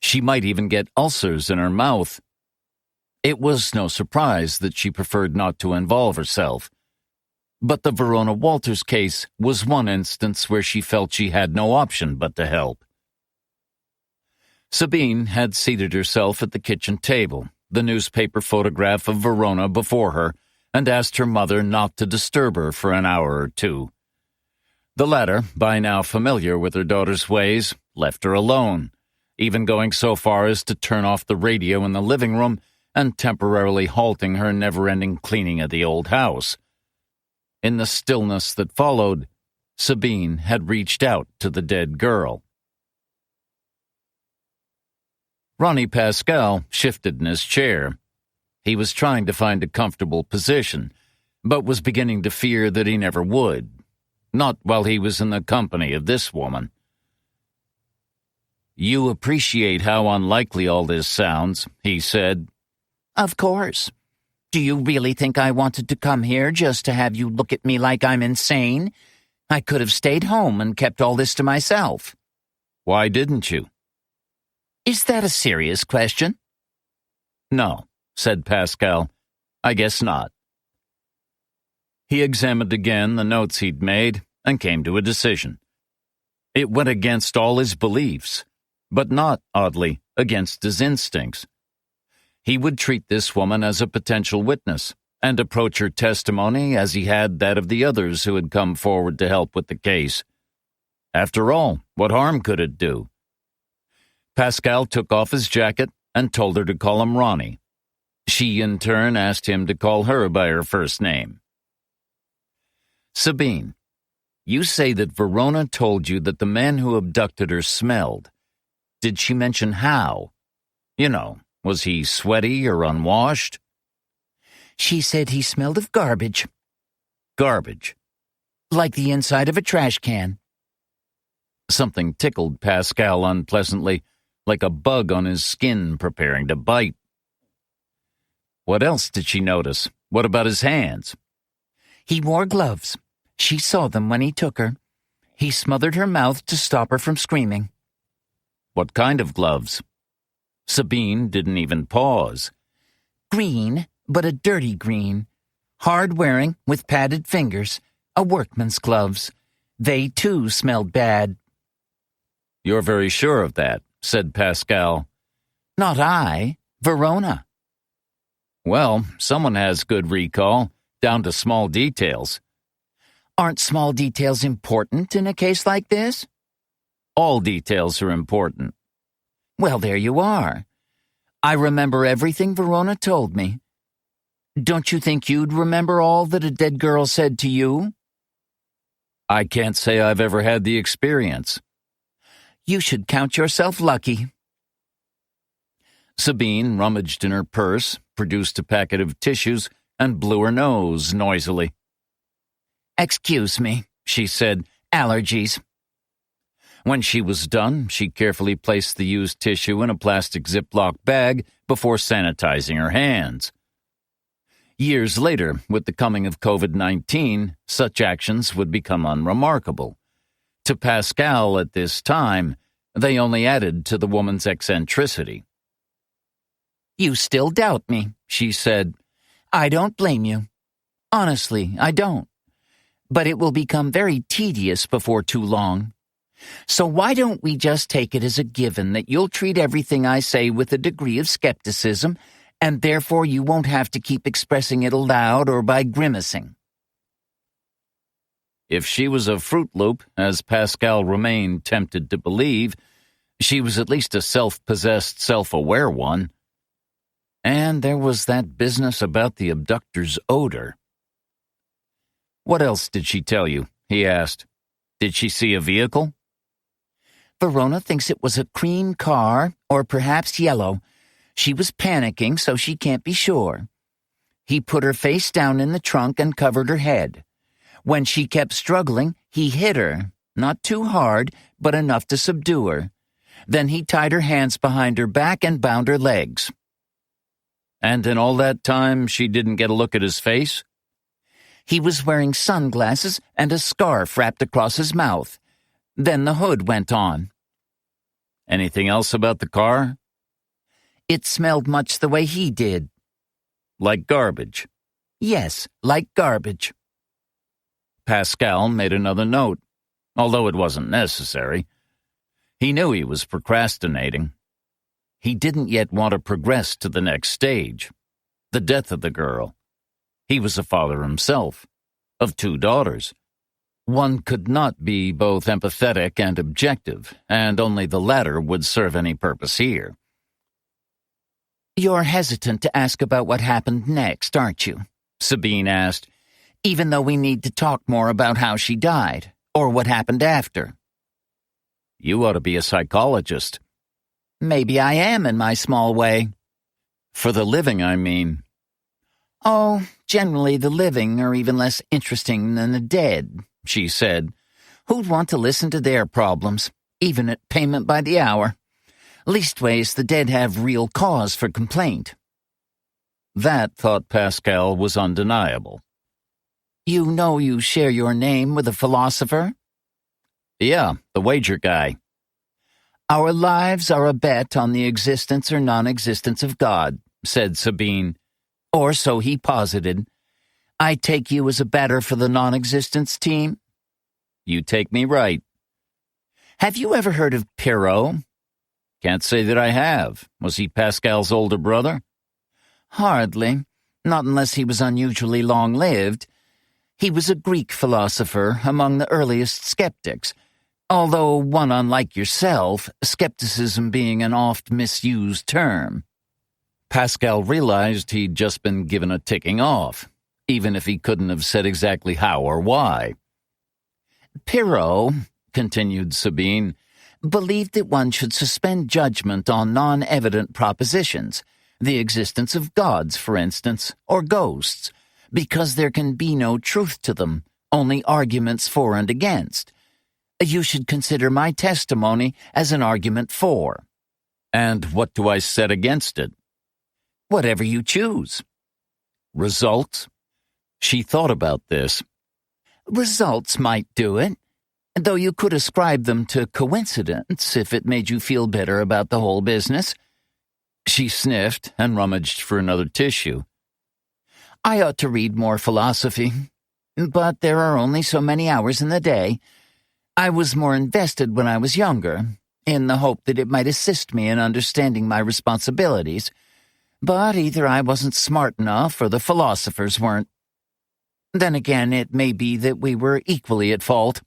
She might even get ulcers in her mouth. It was no surprise that she preferred not to involve herself. But the Verona Walters case was one instance where she felt she had no option but to help. Sabine had seated herself at the kitchen table, the newspaper photograph of Verona before her, and asked her mother not to disturb her for an hour or two. The latter, by now familiar with her daughter's ways, left her alone, even going so far as to turn off the radio in the living room and temporarily halting her never-ending cleaning of the old house. In the stillness that followed, Sabine had reached out to the dead girl. Ronnie Pascal shifted in his chair. He was trying to find a comfortable position, but was beginning to fear that he never would. Not while he was in the company of this woman. "You appreciate how unlikely all this sounds," he said. Of course. Do you really think I wanted to come here just to have you look at me like I'm insane? I could have stayed home and kept all this to myself. "Why didn't you?" Is that a serious question? "No," said Pascal. "I guess not." He examined again the notes he'd made and came to a decision. It went against all his beliefs, but not, oddly, against his instincts. He would treat this woman as a potential witness and approach her testimony as he had that of the others who had come forward to help with the case. After all, what harm could it do? Pascal took off his jacket and told her to call him Ronnie. She, in turn, asked him to call her by her first name. "Sabine, you say that Verona told you that the man who abducted her smelled. Did she mention how? You know, was he sweaty or unwashed?" She said he smelled of garbage. Garbage? Like the inside of a trash can. Something tickled Pascal unpleasantly, like a bug on his skin preparing to bite. What else did she notice? What about his hands? He wore gloves. She saw them when he took her. He smothered her mouth to stop her from screaming. What kind of gloves? Sabine didn't even pause. Green, but a dirty green. Hard-wearing, with padded fingers. A workman's gloves. They, too, smelled bad. "You're very sure of that," said Pascal. Not I. Verona. "Well, someone has good recall, down to small details." Aren't small details important in a case like this? All details are important. Well, there you are. I remember everything Verona told me. Don't you think you'd remember all that a dead girl said to you? I can't say I've ever had the experience. You should count yourself lucky. Sabine rummaged in her purse, produced a packet of tissues, and blew her nose noisily. "Excuse me," she said. "Allergies." When she was done, she carefully placed the used tissue in a plastic Ziploc bag before sanitizing her hands. Years later, with the coming of COVID-19, such actions would become unremarkable. To Pascal at this time, they only added to the woman's eccentricity. "You still doubt me," she said. "I don't blame you. Honestly, I don't. But it will become very tedious before too long. So why don't we just take it as a given that you'll treat everything I say with a degree of skepticism, and therefore you won't have to keep expressing it aloud or by grimacing?" If she was a Fruit Loop, as Pascal remained tempted to believe, she was at least a self-possessed, self-aware one. And there was that business about the abductor's odor. "What else did she tell you?" he asked. "Did she see a vehicle?" "Verona thinks it was a cream car, or perhaps yellow. She was panicking, so she can't be sure. He put her face down in the trunk and covered her head. When she kept struggling, he hit her, not too hard, but enough to subdue her. Then he tied her hands behind her back and bound her legs." "And in all that time, she didn't get a look at his face?" He was wearing sunglasses and a scarf wrapped across his mouth. Then the hood went on. Anything else about the car? It smelled much the way he did. Like garbage? Yes, like garbage. Pascal made another note, although it wasn't necessary. He knew he was procrastinating. He didn't yet want to progress to the next stage, the death of the girl. He was a father himself, of 2 daughters. One could not be both empathetic and objective, and only the latter would serve any purpose here. You're hesitant to ask about what happened next, aren't you? Sabine asked, even though we need to talk more about how she died, or what happened after. You ought to be a psychologist. Maybe I am in my small way. For the living, I mean. Oh, generally the living are even less interesting than the dead, she said. Who'd want to listen to their problems, even at payment by the hour? Leastways, the dead have real cause for complaint. That, thought Pascal, was undeniable. You know you share your name with a philosopher? Yeah, the wager guy. Our lives are a bet on the existence or non-existence of God, said Sabine. Or so he posited. I take you as a bettor for the non-existence team? You take me right. Have you ever heard of Pirot? Can't say that I have. Was he Pascal's older brother? Hardly, not unless he was unusually long-lived. He was a Greek philosopher among the earliest skeptics, although one unlike yourself, skepticism being an oft misused term. Pascal realized he'd just been given a ticking off, even if he couldn't have said exactly how or why. Pirot, continued Sabine, believed that one should suspend judgment on non-evident propositions, the existence of gods, for instance, or ghosts, because there can be no truth to them, only arguments for and against. You should consider my testimony as an argument for. And what do I set against it? Whatever you choose. Results? She thought about this. Results might do it, though you could ascribe them to coincidence if it made you feel better about the whole business. She sniffed and rummaged for another tissue. I ought to read more philosophy, but there are only so many hours in the day. I was more invested when I was younger, in the hope that it might assist me in understanding my responsibilities, but either I wasn't smart enough or the philosophers weren't. Then again, it may be that we were equally at fault.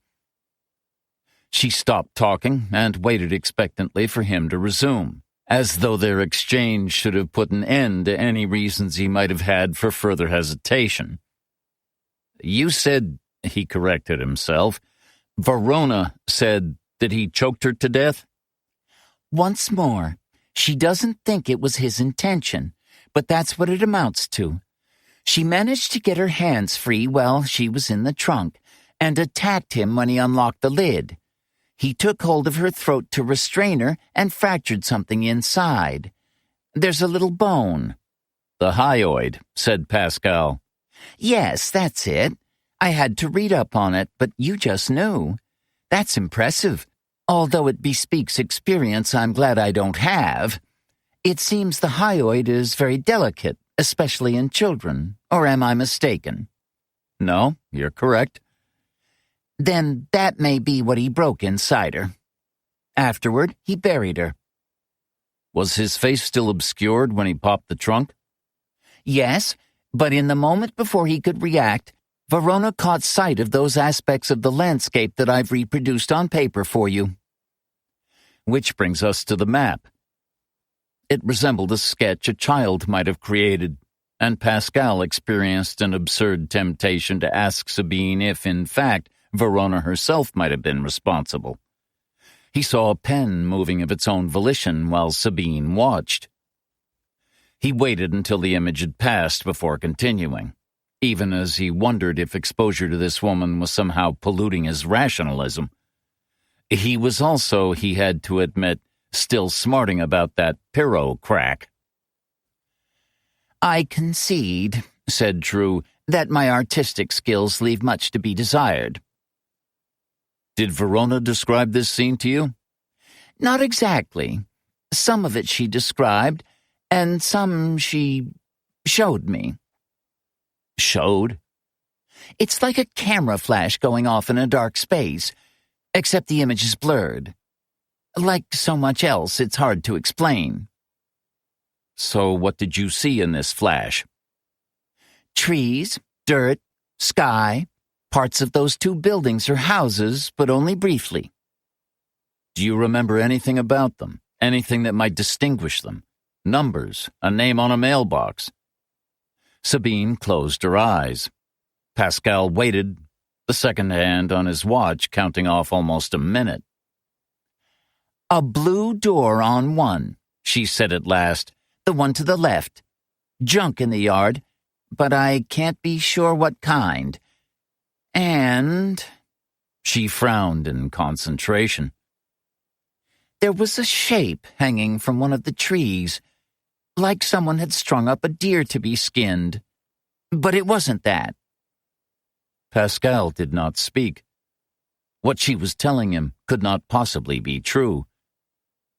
She stopped talking and waited expectantly for him to resume, as though their exchange should have put an end to any reasons he might have had for further hesitation. You said, he corrected himself, Verona said that he choked her to death? Once more, she doesn't think it was his intention, but that's what it amounts to. She managed to get her hands free while she was in the trunk and attacked him when he unlocked the lid. He took hold of her throat to restrain her and fractured something inside. There's a little bone. The hyoid, said Pascal. Yes, that's it. I had to read up on it, but you just knew. That's impressive. Although it bespeaks experience I'm glad I don't have. It seems the hyoid is very delicate, especially in children. Or am I mistaken? No, you're correct. Then that may be what he broke inside her. Afterward, he buried her. Was his face still obscured when he popped the trunk? Yes, but in the moment before he could react, Verona caught sight of those aspects of the landscape that I've reproduced on paper for you. Which brings us to the map. It resembled a sketch a child might have created, and Pascal experienced an absurd temptation to ask Sabine if, in fact, Verona herself might have been responsible. He saw a pen moving of its own volition while Sabine watched. He waited until the image had passed before continuing, even as he wondered if exposure to this woman was somehow polluting his rationalism. He was also, he had to admit, still smarting about that Pirot crack. I concede, said True, that my artistic skills leave much to be desired. Did Verona describe this scene to you? Not exactly. Some of it she described, and some she showed me. Showed? It's like a camera flash going off in a dark space, except the image is blurred. Like so much else, it's hard to explain. So what did you see in this flash? Trees, dirt, sky, parts of those 2 buildings or houses, but only briefly. Do you remember anything about them? Anything that might distinguish them? Numbers, a name on a mailbox? Sabine closed her eyes. Pascal waited, the second hand on his watch counting off almost a minute. A blue door on one, she said at last, the one to the left. Junk in the yard, but I can't be sure what kind. And... She frowned in concentration. There was a shape hanging from one of the trees, like someone had strung up a deer to be skinned. But it wasn't that. Pascal did not speak. What she was telling him could not possibly be true.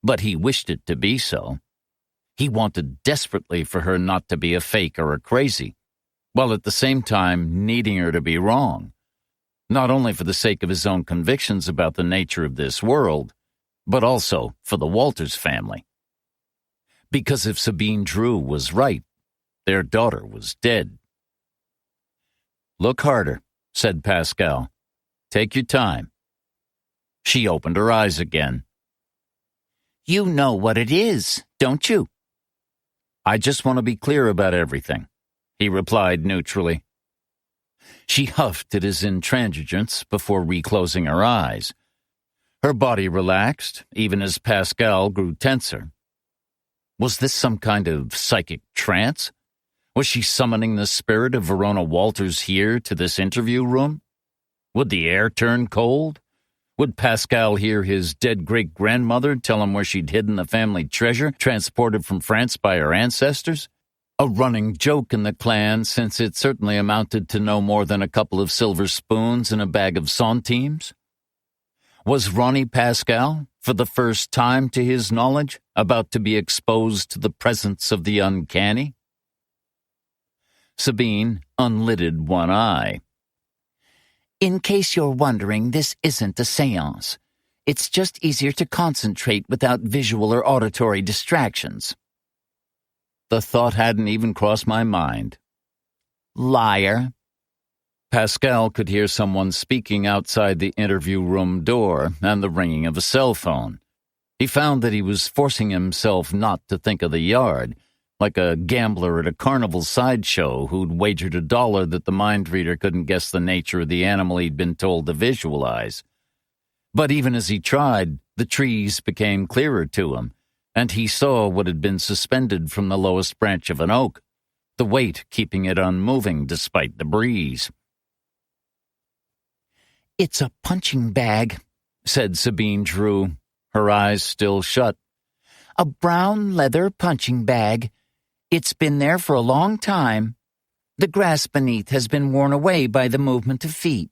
But he wished it to be so. He wanted desperately for her not to be a fake or a crazy, while at the same time needing her to be wrong, not only for the sake of his own convictions about the nature of this world, but also for the Walters family. Because if Sabine Drew was right, their daughter was dead. "Look harder," said Pascal. "Take your time." She opened her eyes again. You know what it is, don't you? "I just want to be clear about everything," he replied neutrally. She huffed at his intransigence before reclosing her eyes. Her body relaxed, even as Pascal grew tenser. Was this some kind of psychic trance? Was she summoning the spirit of Verona Walters here to this interview room? Would the air turn cold? Would Pascal hear his dead great-grandmother tell him where she'd hidden the family treasure transported from France by her ancestors? A running joke in the clan, since it certainly amounted to no more than a couple of silver spoons and a bag of centimes? Was Ronnie Pascal, for the first time to his knowledge, about to be exposed to the presence of the uncanny? Sabine unlidded one eye. In case you're wondering, this isn't a séance. It's just easier to concentrate without visual or auditory distractions. The thought hadn't even crossed my mind. Liar. Pascal could hear someone speaking outside the interview room door and the ringing of a cell phone. He found that he was forcing himself not to think of the yard, like a gambler at a carnival sideshow who'd wagered $1 that the mind reader couldn't guess the nature of the animal he'd been told to visualize. But even as he tried, the trees became clearer to him, and he saw what had been suspended from the lowest branch of an oak, the weight keeping it unmoving despite the breeze. It's a punching bag, said Sabine Drew, her eyes still shut. A brown leather punching bag. It's been there for a long time. The grass beneath has been worn away by the movement of feet.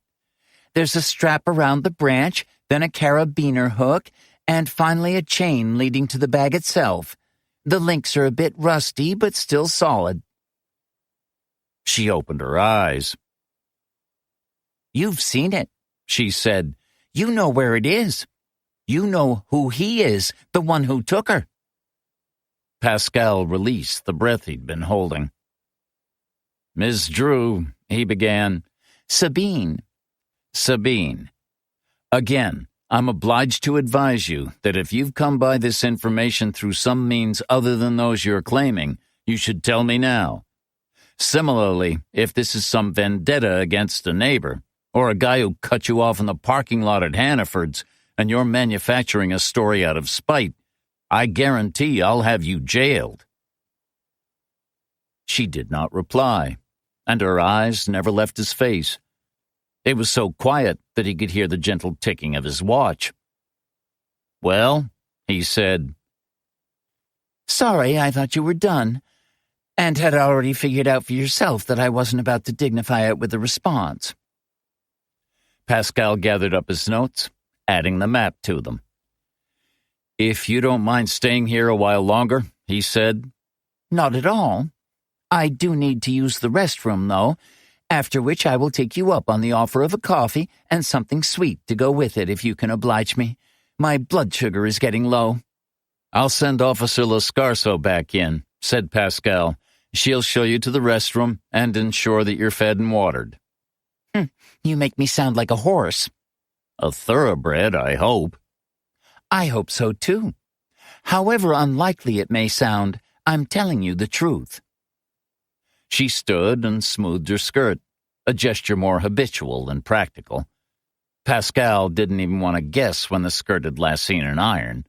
There's a strap around the branch, then a carabiner hook, and finally a chain leading to the bag itself. The links are a bit rusty, but still solid. She opened her eyes. You've seen it, she said. You know where it is. You know who he is, the one who took her. Pascal released the breath he'd been holding. Miss Drew, he began. Sabine. Sabine. Again, I'm obliged to advise you that if you've come by this information through some means other than those you're claiming, you should tell me now. Similarly, if this is some vendetta against a neighbor, or a guy who cut you off in the parking lot at Hannaford's, and you're manufacturing a story out of spite, I guarantee I'll have you jailed. She did not reply, and her eyes never left his face. It was so quiet that he could hear the gentle ticking of his watch. Well, he said. Sorry, I thought you were done. and had already figured out for yourself that I wasn't about to dignify it with a response. Pascal gathered up his notes, adding the map to them. "If you don't mind staying here a while longer," he said. "Not at all. I do need to use the restroom, though, after which I will take you up on the offer of a coffee and something sweet to go with it if you can oblige me. My blood sugar is getting low." "I'll send Officer Lascarso back in," said Pascal. "She'll show you to the restroom and ensure that you're fed and watered." You make me sound like a horse. "A thoroughbred, I hope." I hope so, too. However unlikely it may sound, I'm telling you the truth. She stood and smoothed her skirt, a gesture more habitual than practical. Pascal didn't even want to guess when the skirt had last seen an iron.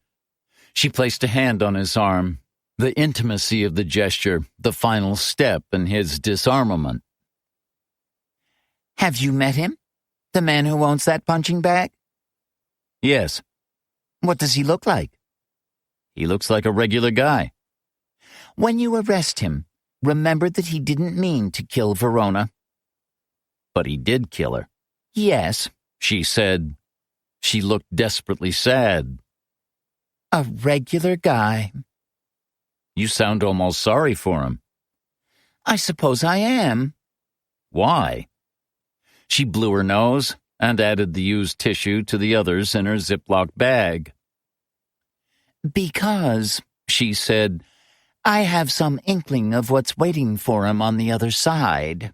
She placed a hand on his arm, the intimacy of the gesture, the final step in his disarmament. Have you met him? The man who owns that punching bag? Yes. What does he look like? He looks like a regular guy. When you arrest him, remember that he didn't mean to kill Verona. But he did kill her. Yes, she said. She looked desperately sad. A regular guy. You sound almost sorry for him. I suppose I am. Why? She blew her nose and added the used tissue to the others in her Ziploc bag. Because, she said, I have some inkling of what's waiting for him on the other side.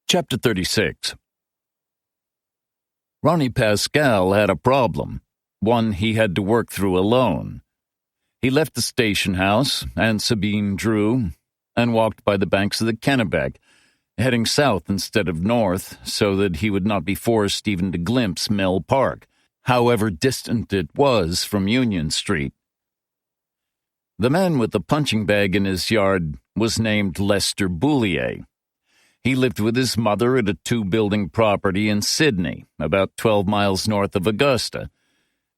Chapter 36. Ronnie Pascal had a problem, one he had to work through alone. He left the station house and Sabine Drew and walked by the banks of the Kennebec, heading south instead of north so that he would not be forced even to glimpse Mill Park, however distant it was from Union Street. The man with the punching bag in his yard was named Lester Boulier. He lived with his mother at a 2-building property in Sydney, about 12 miles north of Augusta.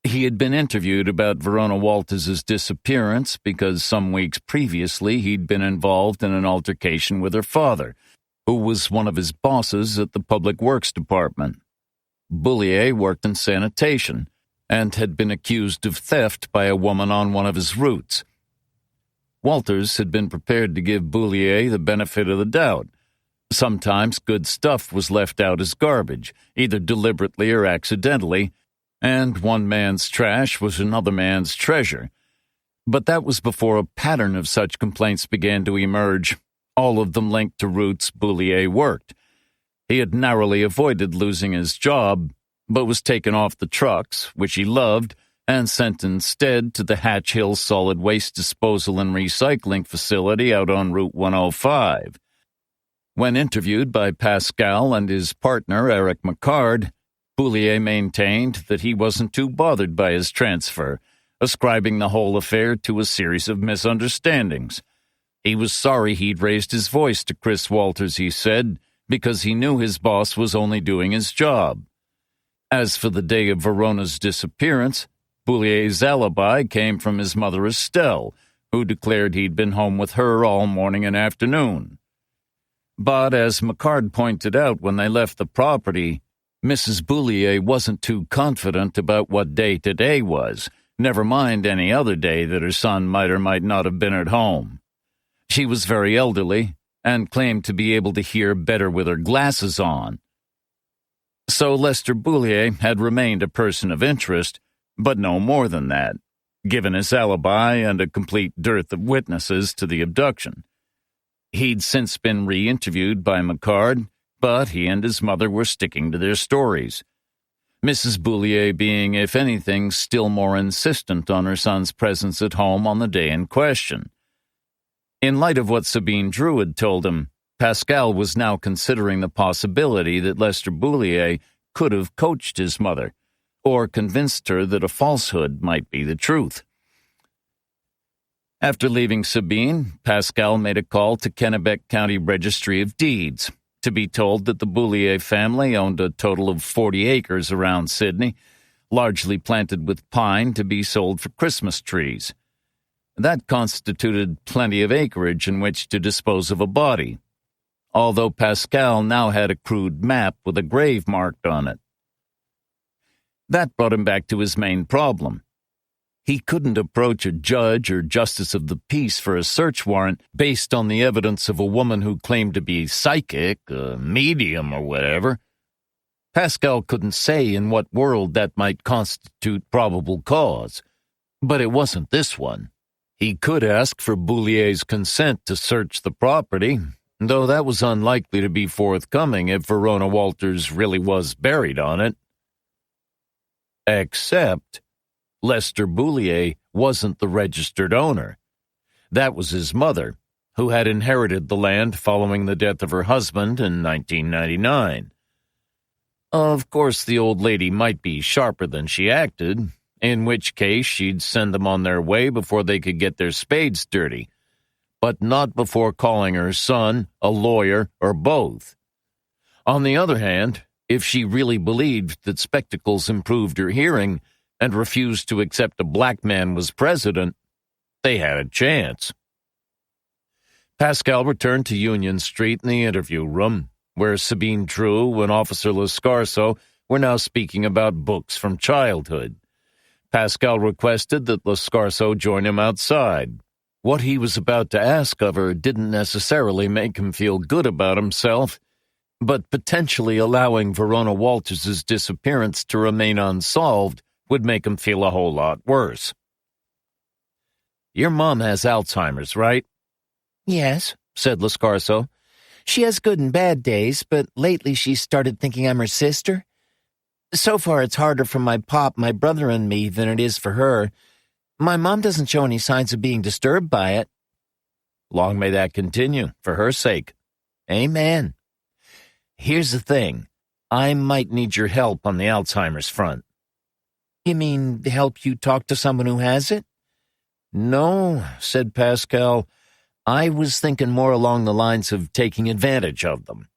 He had been interviewed about Verona Walters' disappearance because some weeks previously he'd been involved in an altercation with her father, who was one of his bosses at the Public Works Department. Boulier worked in sanitation and had been accused of theft by a woman on one of his routes. Walters had been prepared to give Boulier the benefit of the doubt. Sometimes good stuff was left out as garbage, either deliberately or accidentally, and one man's trash was another man's treasure. But that was before a pattern of such complaints began to emerge, all of them linked to routes Boulier worked. He had narrowly avoided losing his job, but was taken off the trucks, which he loved, and sent instead to the Hatch Hill Solid Waste Disposal and Recycling Facility out on Route 105. When interviewed by Pascal and his partner, Eric McCard, Boulier maintained that he wasn't too bothered by his transfer, ascribing the whole affair to a series of misunderstandings. He was sorry he'd raised his voice to Chris Walters, he said, because he knew his boss was only doing his job. As for the day of Verona's disappearance, Boulier's alibi came from his mother Estelle, who declared he'd been home with her all morning and afternoon. But as McCard pointed out when they left the property, Mrs. Boulier wasn't too confident about what day today was, never mind any other day that her son might or might not have been at home. She was very elderly and claimed to be able to hear better with her glasses on. So Lester Boulier had remained a person of interest, but no more than that, given his alibi and a complete dearth of witnesses to the abduction. He'd since been re-interviewed by McCard, but he and his mother were sticking to their stories. Mrs. Boulier being, if anything, still more insistent on her son's presence at home on the day in question. In light of what Sabine Drew had told him, Pascal was now considering the possibility that Lester Boulier could have coached his mother, or convinced her that a falsehood might be the truth. After leaving Sabine, Pascal made a call to Kennebec County Registry of Deeds to be told that the Boulier family owned a total of 40 acres around Sydney, largely planted with pine to be sold for Christmas trees. That constituted plenty of acreage in which to dispose of a body, although Pascal now had a crude map with a grave marked on it. That brought him back to his main problem. He couldn't approach a judge or justice of the peace for a search warrant based on the evidence of a woman who claimed to be psychic, a medium, or whatever. Pascal couldn't say in what world that might constitute probable cause, but it wasn't this one. He could ask for Boulier's consent to search the property, though that was unlikely to be forthcoming if Verona Walters really was buried on it. Except Lester Boulier wasn't the registered owner. That was his mother, who had inherited the land following the death of her husband in 1999. Of course, the old lady might be sharper than she acted, in which case she'd send them on their way before they could get their spades dirty, but not before calling her son, a lawyer, or both. On the other hand, if she really believed that spectacles improved her hearing and refused to accept a black man was president, they had a chance. Pascal returned to Union Street in the interview room, where Sabine Drew and Officer Lascarso were now speaking about books from childhood. Pascal requested that Lascarso join him outside. What he was about to ask of her didn't necessarily make him feel good about himself, but potentially allowing Verona Walters' disappearance to remain unsolved would make him feel a whole lot worse. "Your mom has Alzheimer's, right?" Yes, said Lascarso. She has good and bad days, but lately she's started thinking I'm her sister. So far it's harder for my pop, my brother, and me than it is for her. My mom doesn't show any signs of being disturbed by it. Long may that continue, for her sake. Amen. Here's the thing. I might need your help on the Alzheimer's front. You mean to help you talk to someone who has it? No, said Pascal. I was thinking more along the lines of taking advantage of them.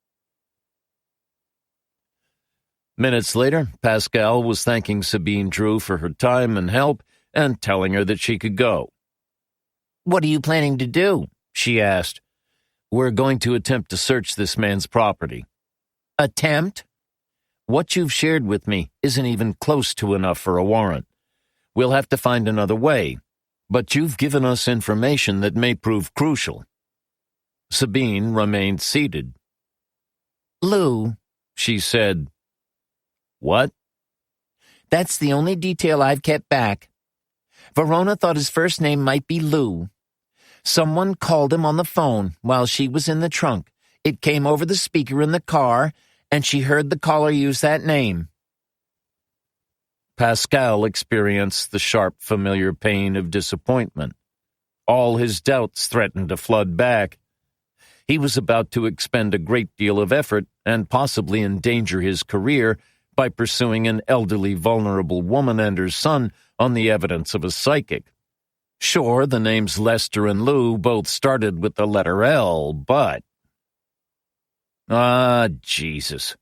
Minutes later, Pascal was thanking Sabine Drew for her time and help and telling her that she could go. "What are you planning to do?" she asked. "We're going to attempt to search this man's property." "Attempt?" "What you've shared with me isn't even close to enough for a warrant. We'll have to find another way, but you've given us information that may prove crucial." Sabine remained seated. "Lou," she said. "What?" "That's the only detail I've kept back. Verona thought his first name might be Lou. Someone called him on the phone while she was in the trunk. It came over the speaker in the car, and she heard the caller use that name." Pascal experienced the sharp, familiar pain of disappointment. All his doubts threatened to flood back. He was about to expend a great deal of effort and possibly endanger his career by pursuing an elderly, vulnerable woman and her son on the evidence of a psychic. Sure, the names Lester and Lou both started with the letter L, but... Jesus.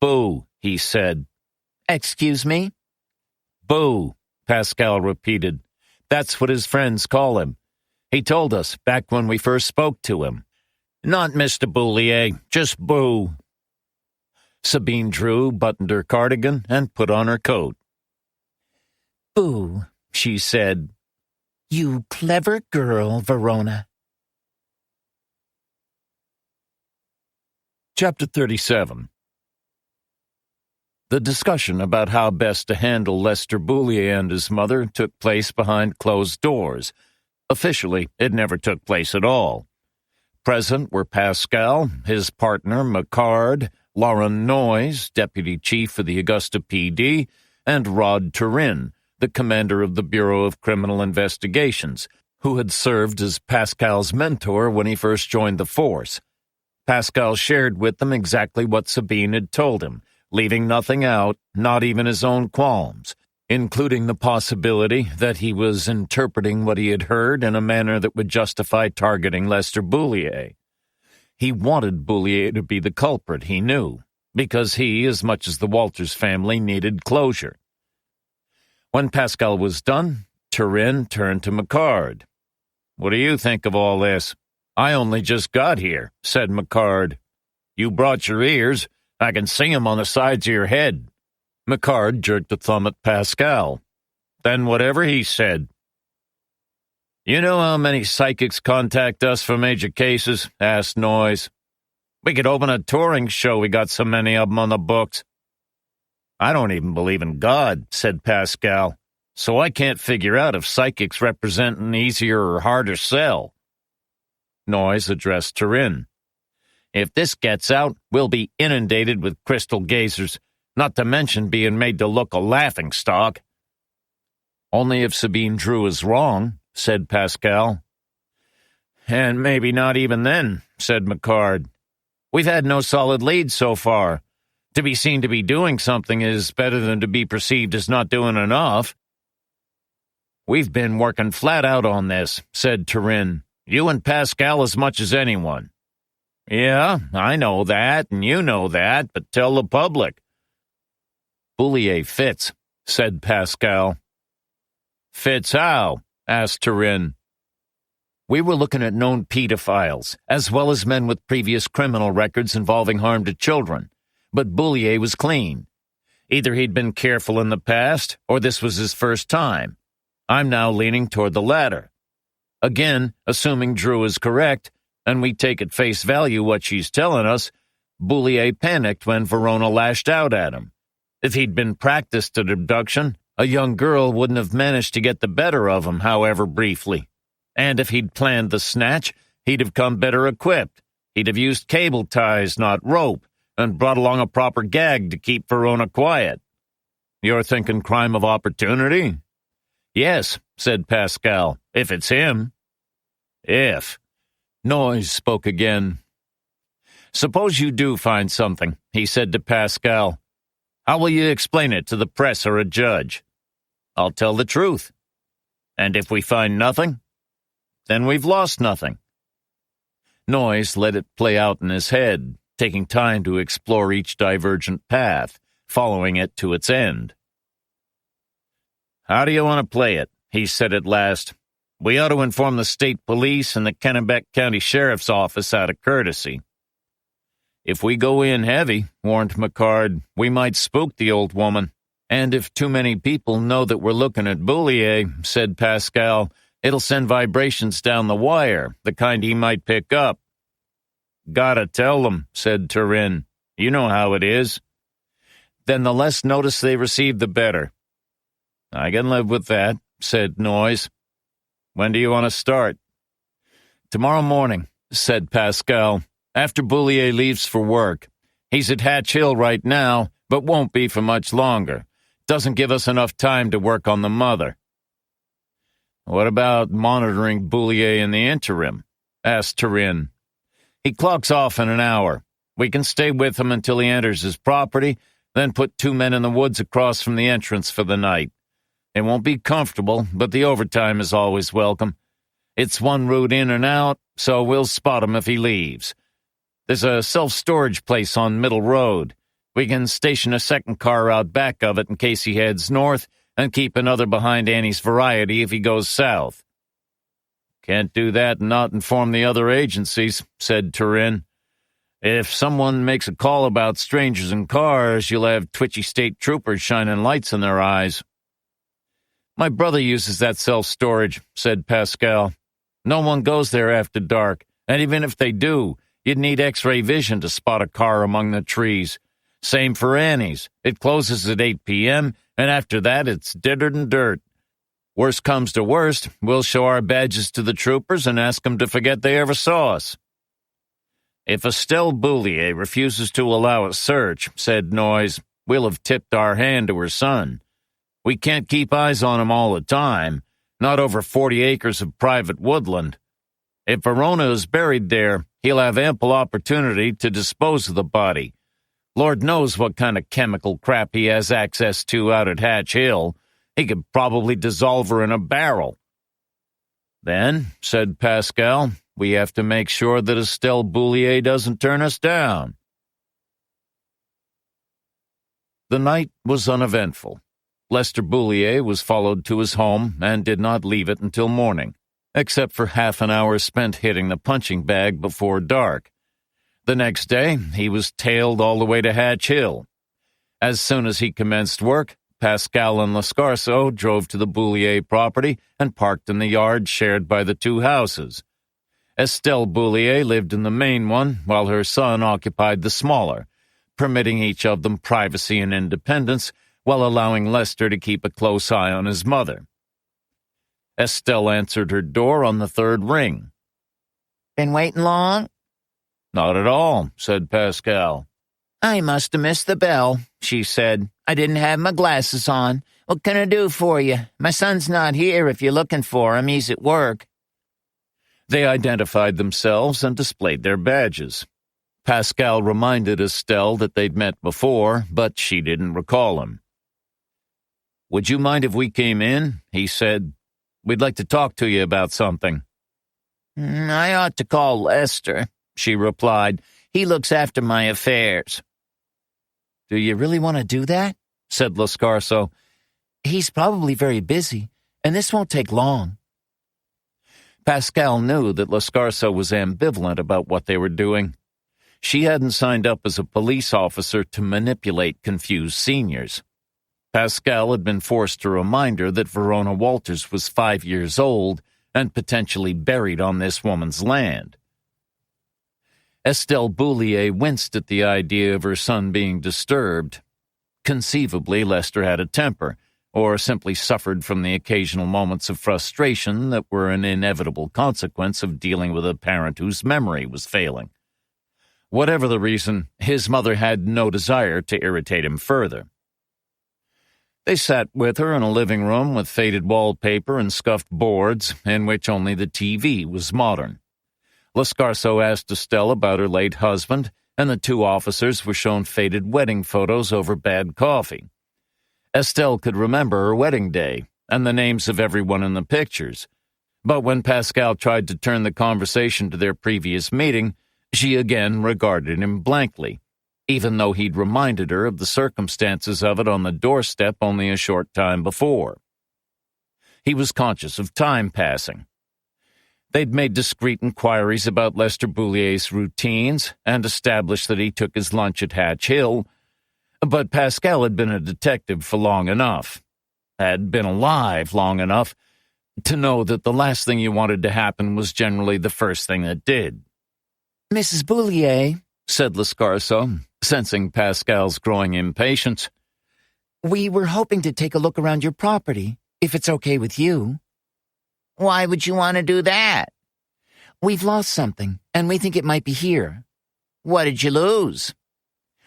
"Boo," he said. "Excuse me?" "Boo," Pascal repeated. "That's what his friends call him. He told us back when we first spoke to him. Not Mr. Boulier, just Boo." Sabine Drew buttoned her cardigan and put on her coat. "Boo," she said. "You clever girl, Verona." Chapter 37. The discussion about how best to handle Lester Boulier and his mother took place behind closed doors. Officially, it never took place at all. Present were Pascal, his partner McCard, Lauren Noyes, deputy chief of the Augusta PD, and Rod Turin, the commander of the Bureau of Criminal Investigations, who had served as Pascal's mentor when he first joined the force. Pascal shared with them exactly what Sabine had told him, leaving nothing out, not even his own qualms, including the possibility that he was interpreting what he had heard in a manner that would justify targeting Lester Boulier. He wanted Boulier to be the culprit, he knew, because he, as much as the Walters family, needed closure. When Pascal was done, Turin turned to McCard. "What do you think of all this?" "I only just got here," said McCard. "You brought your ears. I can see 'em on the sides of your head." McCard jerked a thumb at Pascal. "Then whatever he said." "You know how many psychics contact us for major cases?" asked Noyes. "We could open a touring show, we got so many of 'em on the books." "I don't even believe in God," said Pascal, "so I can't figure out if psychics represent an easier or harder sell." Noyes addressed Turin. "If this gets out, we'll be inundated with crystal gazers, not to mention being made to look a laughingstock." "Only if Sabine Drew is wrong," said Pascal. "And maybe not even then," said McCard. "We've had no solid leads so far. To be seen to be doing something is better than to be perceived as not doing enough." "We've been working flat out on this," said Turin. "You and Pascal as much as anyone." "Yeah, I know that, and you know that, but tell the public." "Boulier fits," said Pascal. "Fits how?" asked Turin. "We were looking at known pedophiles, as well as men with previous criminal records involving harm to children, but Boulier was clean. Either he'd been careful in the past, or this was his first time. I'm now leaning toward the latter. Again, assuming Drew is correct, and we take at face value what she's telling us, Boulier panicked when Verona lashed out at him. If he'd been practiced at abduction, a young girl wouldn't have managed to get the better of him, however briefly. And if he'd planned the snatch, he'd have come better equipped. He'd have used cable ties, not rope, and brought along a proper gag to keep Verona quiet." "You're thinking crime of opportunity?" "Yes," said Pascal, "if it's him." "If." Noyes spoke again. "Suppose you do find something," he said to Pascal. "How will you explain it to the press or a judge?" "I'll tell the truth." "And if we find nothing?" "Then we've lost nothing." Noyes let it play out in his head, taking time to explore each divergent path, following it to its end. "How do you want to play it?" he said at last. "We ought to inform the state police and the Kennebec County Sheriff's Office out of courtesy." "If we go in heavy," warned McCard, "we might spook the old woman. And if too many people know that we're looking at Boulier," said Pascal, "it'll send vibrations down the wire, the kind he might pick up." "Gotta tell them," said Turin. "You know how it is." "Then the less notice they receive, the better." "I can live with that," said Noyes. "When do you want to start?" "Tomorrow morning," said Pascal, "after Boulier leaves for work. He's at Hatch Hill right now, but won't be for much longer. Doesn't give us enough time to work on the mother." "What about monitoring Boulier in the interim?" asked Turin. "He clocks off in an hour. We can stay with him until he enters his property, then put 2 men in the woods across from the entrance for the night. It won't be comfortable, but the overtime is always welcome. It's one route in and out, so we'll spot him if he leaves. There's a self-storage place on Middle Road. We can station a second car out back of it in case he heads north, and keep another behind Annie's Variety if he goes south." "Can't do that and not inform the other agencies," said Turin. "If someone makes a call about strangers in cars, you'll have twitchy state troopers shining lights in their eyes." "My brother uses that self-storage," said Pascal. "No one goes there after dark, and even if they do, you'd need X-ray vision to spot a car among the trees. Same for Annie's. It closes at 8 p.m., and after that it's deader than dirt. Worst comes to worst, we'll show our badges to the troopers and ask them to forget they ever saw us." "If Estelle Boulier refuses to allow a search," said Noyes, "we'll have tipped our hand to her son. We can't keep eyes on him all the time, not over 40 acres of private woodland. If Verona is buried there, he'll have ample opportunity to dispose of the body. Lord knows what kind of chemical crap he has access to out at Hatch Hill. He could probably dissolve her in a barrel." "Then," said Pascal, "we have to make sure that Estelle Boulier doesn't turn us down." The night was uneventful. Lester Boulier was followed to his home and did not leave it until morning, except for half an hour spent hitting the punching bag before dark. The next day, he was tailed all the way to Hatch Hill. As soon as he commenced work, Pascal and Lascarso drove to the Boulier property and parked in the yard shared by the two houses. Estelle Boulier lived in the main one, while her son occupied the smaller, permitting each of them privacy and independence while allowing Lester to keep a close eye on his mother. Estelle answered her door on the third ring. Been waiting long? Not at all, said Pascal. I must have missed the bell, she said. I didn't have my glasses on. What can I do for you? My son's not here if you're looking for him. He's at work. They identified themselves and displayed their badges. Pascal reminded Estelle that they'd met before, but she didn't recall him. Would you mind if we came in? He said. We'd like to talk to you about something. I ought to call Lester, she replied. He looks after my affairs. Do you really want to do that? Said Lascarso. He's probably very busy, and this won't take long. Pascal knew that Lascarso was ambivalent about what they were doing. She hadn't signed up as a police officer to manipulate confused seniors. Pascal had been forced to remind her that Verona Walters was 5 years old and potentially buried on this woman's land. Estelle Boulier winced at the idea of her son being disturbed. Conceivably, Lester had a temper, or simply suffered from the occasional moments of frustration that were an inevitable consequence of dealing with a parent whose memory was failing. Whatever the reason, his mother had no desire to irritate him further. They sat with her in a living room with faded wallpaper and scuffed boards, in which only the TV was modern. Lascarso asked Estelle about her late husband, and the two officers were shown faded wedding photos over bad coffee. Estelle could remember her wedding day and the names of everyone in the pictures, but when Pascal tried to turn the conversation to their previous meeting, she again regarded him blankly, even though he'd reminded her of the circumstances of it on the doorstep only a short time before. He was conscious of time passing. They'd made discreet inquiries about Lester Boulier's routines and established that he took his lunch at Hatch Hill, but Pascal had been a detective for long enough, had been alive long enough, to know that the last thing you wanted to happen was generally the first thing that did. Mrs. Boulier, said Lascarso, sensing Pascal's growing impatience. We were hoping to take a look around your property, if it's okay with you. Why would you want to do that? We've lost something, and we think it might be here. What did you lose?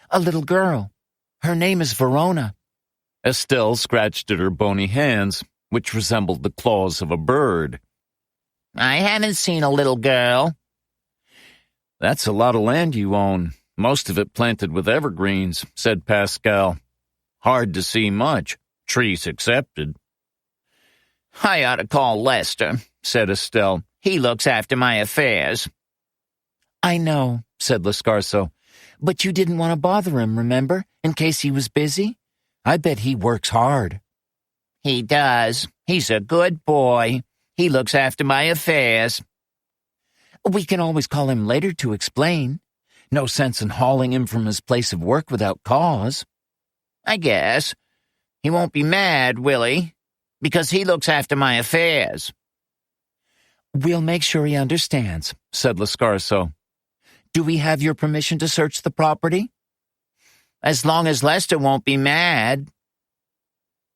A little girl. Her name is Verona. Estelle scratched at her bony hands, which resembled the claws of a bird. I haven't seen a little girl. That's a lot of land you own, most of it planted with evergreens, said Pascal. Hard to see much, trees excepted. I ought to call Lester, said Estelle. He looks after my affairs. I know, said Lascarso. But you didn't want to bother him, remember, in case he was busy? I bet he works hard. He does. He's a good boy. He looks after my affairs. We can always call him later to explain. No sense in hauling him from his place of work without cause. I guess. He won't be mad, will he? Because he looks after my affairs. We'll make sure he understands, said Lascarso. Do we have your permission to search the property? As long as Lester won't be mad.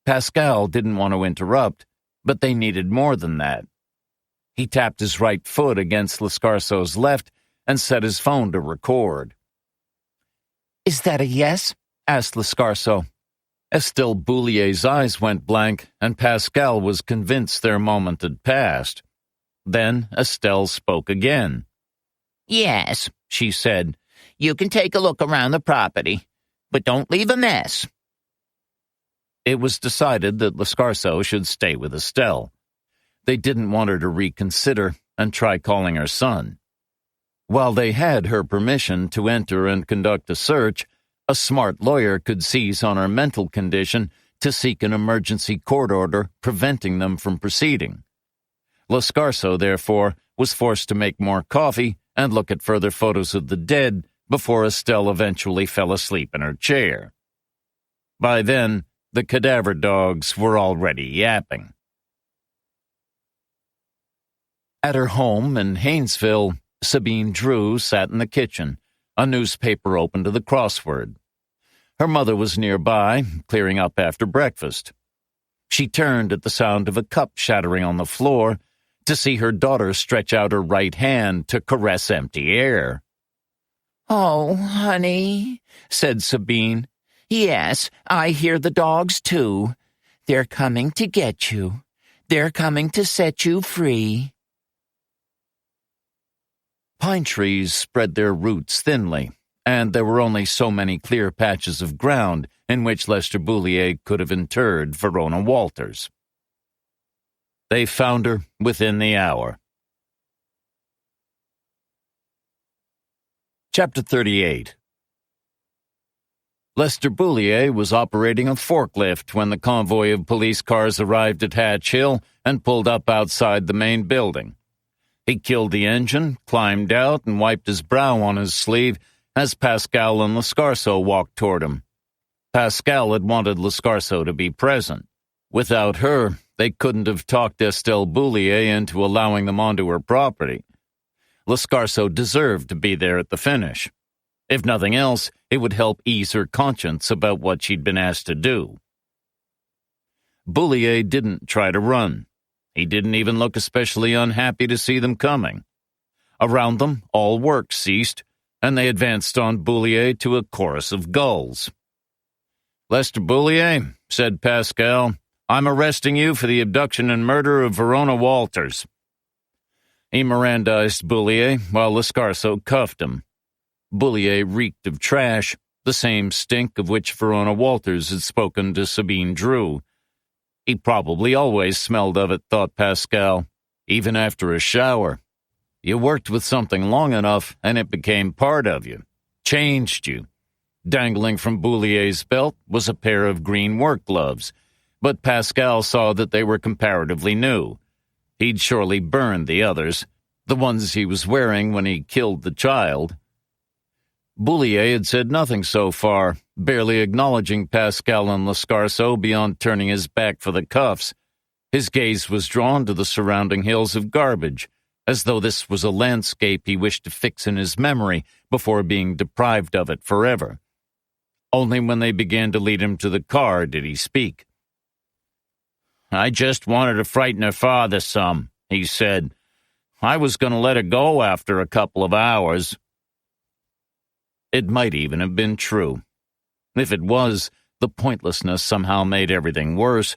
Pascal didn't want to interrupt, but they needed more than that. He tapped his right foot against Lascarso's left and set his phone to record. Is that a yes? Asked Lascarso. Estelle Boulier's eyes went blank, and Pascal was convinced their moment had passed. Then Estelle spoke again. Yes, she said. You can take a look around the property, but don't leave a mess. It was decided that Lascarso should stay with Estelle. They didn't want her to reconsider and try calling her son. While they had her permission to enter and conduct a search, a smart lawyer could seize on her mental condition to seek an emergency court order preventing them from proceeding. Lascarso, therefore, was forced to make more coffee and look at further photos of the dead before Estelle eventually fell asleep in her chair. By then, the cadaver dogs were already yapping. At her home in Haynesville, Sabine Drew sat in the kitchen, a newspaper open to the crossword. Her mother was nearby, clearing up after breakfast. She turned at the sound of a cup shattering on the floor to see her daughter stretch out her right hand to caress empty air. "Oh, honey," said Sabine. "Yes, I hear the dogs, too. They're coming to get you. They're coming to set you free." Pine trees spread their roots thinly, and there were only so many clear patches of ground in which Lester Boulier could have interred Verona Walters. They found her within the hour. Chapter 38. Lester Boulier was operating a forklift when the convoy of police cars arrived at Hatch Hill and pulled up outside the main building. He killed the engine, climbed out, and wiped his brow on his sleeve as Pascal and Lascarso walked toward him. Pascal had wanted Lascarso to be present. Without her, they couldn't have talked Estelle Boulier into allowing them onto her property. Lascarso deserved to be there at the finish. If nothing else, it would help ease her conscience about what she'd been asked to do. Boulier didn't try to run. He didn't even look especially unhappy to see them coming. Around them, all work ceased, and they advanced on Boulier to a chorus of gulls. "Lester Boulier," said Pascal, "I'm arresting you for the abduction and murder of Verona Walters." He Mirandized Boulier while Lascarso cuffed him. Boulier reeked of trash, the same stink of which Verona Walters had spoken to Sabine Drew. He probably always smelled of it, thought Pascal, even after a shower. You worked with something long enough, and it became part of you, changed you. Dangling from Boulier's belt was a pair of green work gloves, but Pascal saw that they were comparatively new. He'd surely burned the others, the ones he was wearing when he killed the child. Boulier had said nothing so far, barely acknowledging Pascal and Lascarso beyond turning his back for the cuffs. His gaze was drawn to the surrounding hills of garbage, as though this was a landscape he wished to fix in his memory before being deprived of it forever. Only when they began to lead him to the car did he speak. "I just wanted to frighten her father some," he said. "I was going to let her go after a couple of hours." It might even have been true. If it was, the pointlessness somehow made everything worse.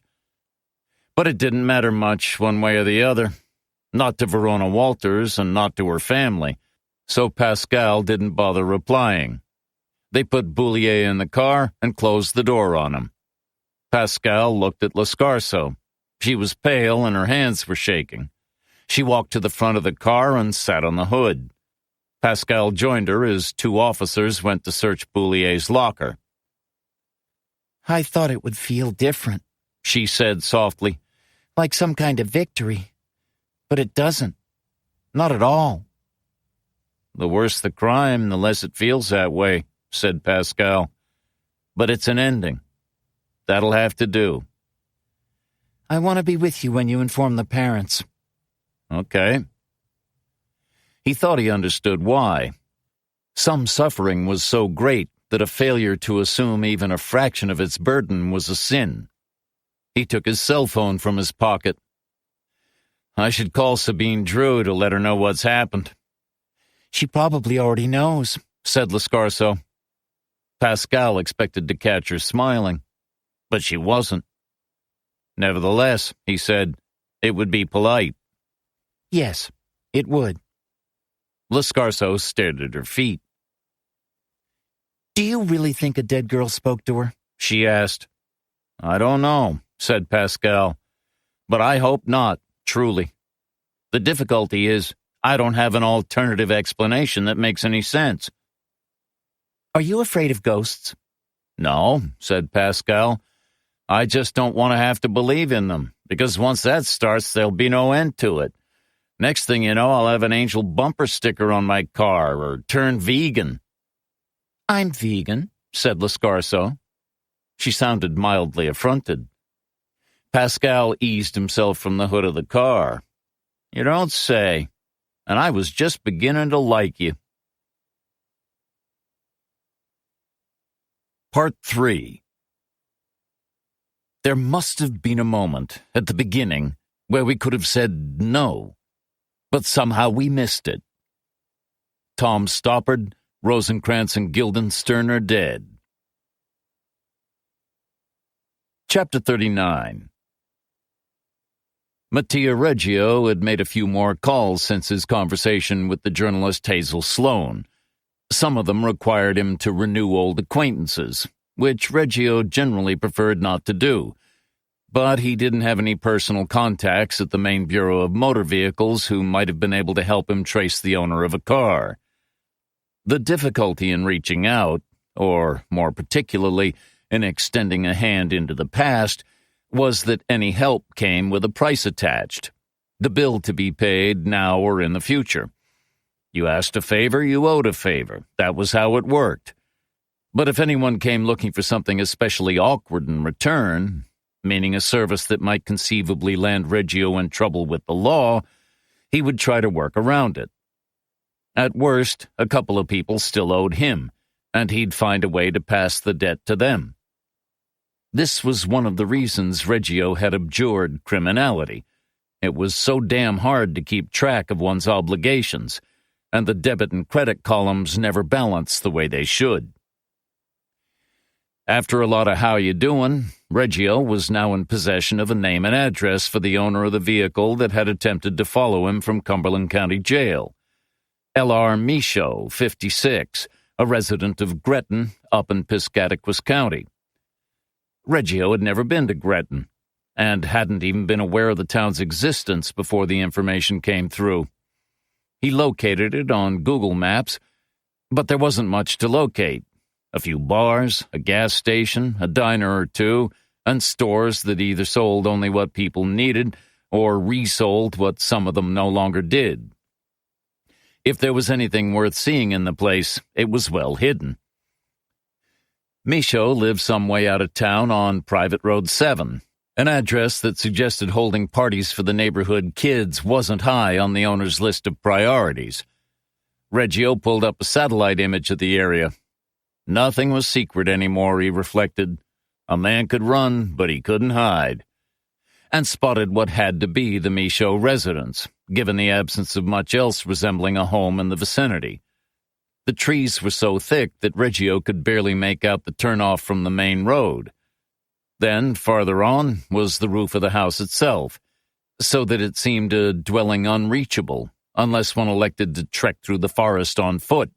But it didn't matter much one way or the other. Not to Verona Walters and not to her family, so Pascal didn't bother replying. They put Boulier in the car and closed the door on him. Pascal looked at Lascarso. She was pale and her hands were shaking. She walked to the front of the car and sat on the hood. Pascal joined her as two officers went to search Boulier's locker. "I thought it would feel different," she said softly, "like some kind of victory. But it doesn't. Not at all." "The worse the crime, the less it feels that way," said Pascal. "But it's an ending. That'll have to do." "I want to be with you when you inform the parents." "Okay." He thought he understood why. Some suffering was so great that a failure to assume even a fraction of its burden was a sin. He took his cell phone from his pocket. "I should call Sabine Drew to let her know what's happened." "She probably already knows," said Lascarso. Pascal expected to catch her smiling, but she wasn't. "Nevertheless," he said, "it would be polite." "Yes, it would." Lascarso stared at her feet. "Do you really think a dead girl spoke to her?" she asked. "I don't know," said Pascal, "but I hope not, truly. The difficulty is, I don't have an alternative explanation that makes any sense." "Are you afraid of ghosts?" "No," said Pascal, I just don't want to have to believe in them, because once that starts, there'll be no end to it. Next thing you know, I'll have an angel bumper sticker on my car or turn vegan." "I'm vegan," said Lascarso. She sounded mildly affronted. Pascal eased himself from the hood of the car. "You don't say. And I was just beginning to like you." Part 3. There must have been a moment at the beginning where we could have said no, but somehow we missed it. Tom Stoppard, Rosencrantz, and Guildenstern are dead. Chapter 39. Mattia Reggio had made a few more calls since his conversation with the journalist Hazel Sloane. Some of them required him to renew old acquaintances, which Reggio generally preferred not to do. But he didn't have any personal contacts at the main Bureau of Motor Vehicles who might have been able to help him trace the owner of a car. The difficulty in reaching out, or more particularly in extending a hand into the past, was that any help came with a price attached, the bill to be paid now or in the future. You asked a favor, you owed a favor. That was how it worked. But if anyone came looking for something especially awkward in return, meaning a service that might conceivably land Reggio in trouble with the law, he would try to work around it. At worst, a couple of people still owed him, and he'd find a way to pass the debt to them. This was one of the reasons Reggio had abjured criminality. It was so damn hard to keep track of one's obligations, and the debit and credit columns never balanced the way they should. After a lot of how you doing, Reggio was now in possession of a name and address for the owner of the vehicle that had attempted to follow him from Cumberland County Jail. L.R. Michaud, 56, a resident of Gretton, up in Piscataquis County. Reggio had never been to Gretton, and hadn't even been aware of the town's existence before the information came through. He located it on Google Maps, but there wasn't much to locate. A few bars, a gas station, a diner or two, and stores that either sold only what people needed or resold what some of them no longer did. If there was anything worth seeing in the place, it was well hidden. Michaud lived some way out of town on Private Road 7, an address that suggested holding parties for the neighborhood kids wasn't high on the owner's list of priorities. Reggio pulled up a satellite image of the area. Nothing was secret anymore, he reflected. A man could run, but he couldn't hide. And spotted what had to be the Michaud residence, given the absence of much else resembling a home in the vicinity. The trees were so thick that Reggio could barely make out the turnoff from the main road. Then, farther on, was the roof of the house itself, so that it seemed a dwelling unreachable, unless one elected to trek through the forest on foot.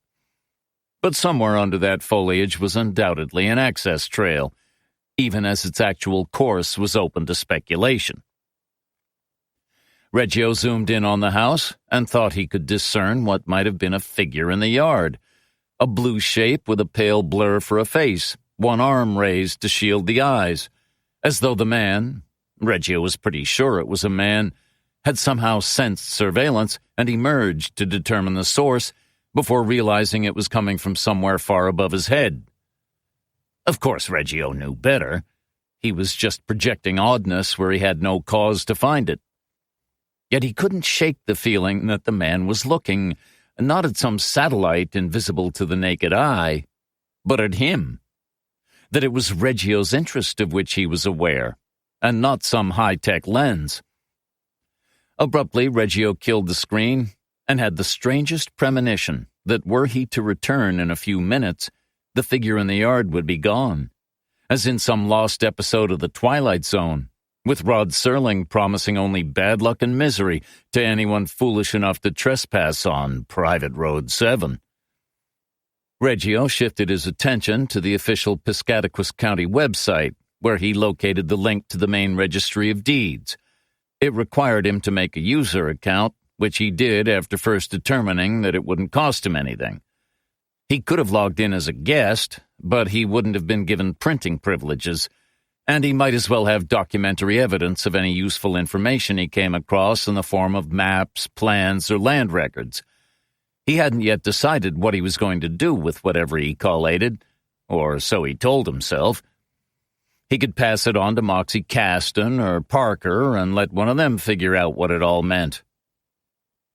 But somewhere under that foliage was undoubtedly an access trail, even as its actual course was open to speculation. Reggio zoomed in on the house and thought he could discern what might have been a figure in the yard, a blue shape with a pale blur for a face, one arm raised to shield the eyes, as though the man, Reggio was pretty sure it was a man, had somehow sensed surveillance and emerged to determine the source before realizing it was coming from somewhere far above his head. Of course, Reggio knew better. He was just projecting oddness where he had no cause to find it. Yet he couldn't shake the feeling that the man was looking, not at some satellite invisible to the naked eye, but at him. That it was Reggio's interest of which he was aware, and not some high-tech lens. Abruptly, Reggio killed the screen and had the strangest premonition that were he to return in a few minutes, the figure in the yard would be gone, as in some lost episode of The Twilight Zone, with Rod Serling promising only bad luck and misery to anyone foolish enough to trespass on Private Road 7. Reggio shifted his attention to the official Piscataquis County website, where he located the link to the main registry of deeds. It required him to make a user account, which he did after first determining that it wouldn't cost him anything. He could have logged in as a guest, but he wouldn't have been given printing privileges, and he might as well have documentary evidence of any useful information he came across in the form of maps, plans, or land records. He hadn't yet decided what he was going to do with whatever he collated, or so he told himself. He could pass it on to Moxie Caston or Parker and let one of them figure out what it all meant.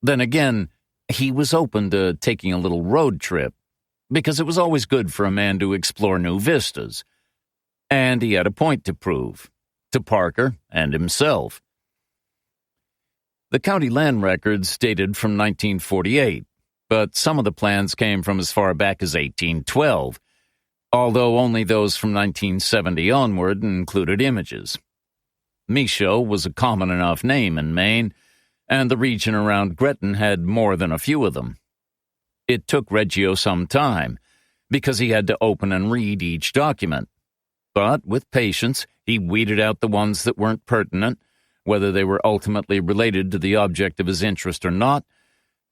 Then again, he was open to taking a little road trip, because it was always good for a man to explore new vistas. And he had a point to prove, to Parker and himself. The county land records dated from 1948, but some of the plans came from as far back as 1812, although only those from 1970 onward included images. Michaud was a common enough name in Maine, and the region around Gretton had more than a few of them. It took Reggio some time, because he had to open and read each document. But with patience, he weeded out the ones that weren't pertinent, whether they were ultimately related to the object of his interest or not,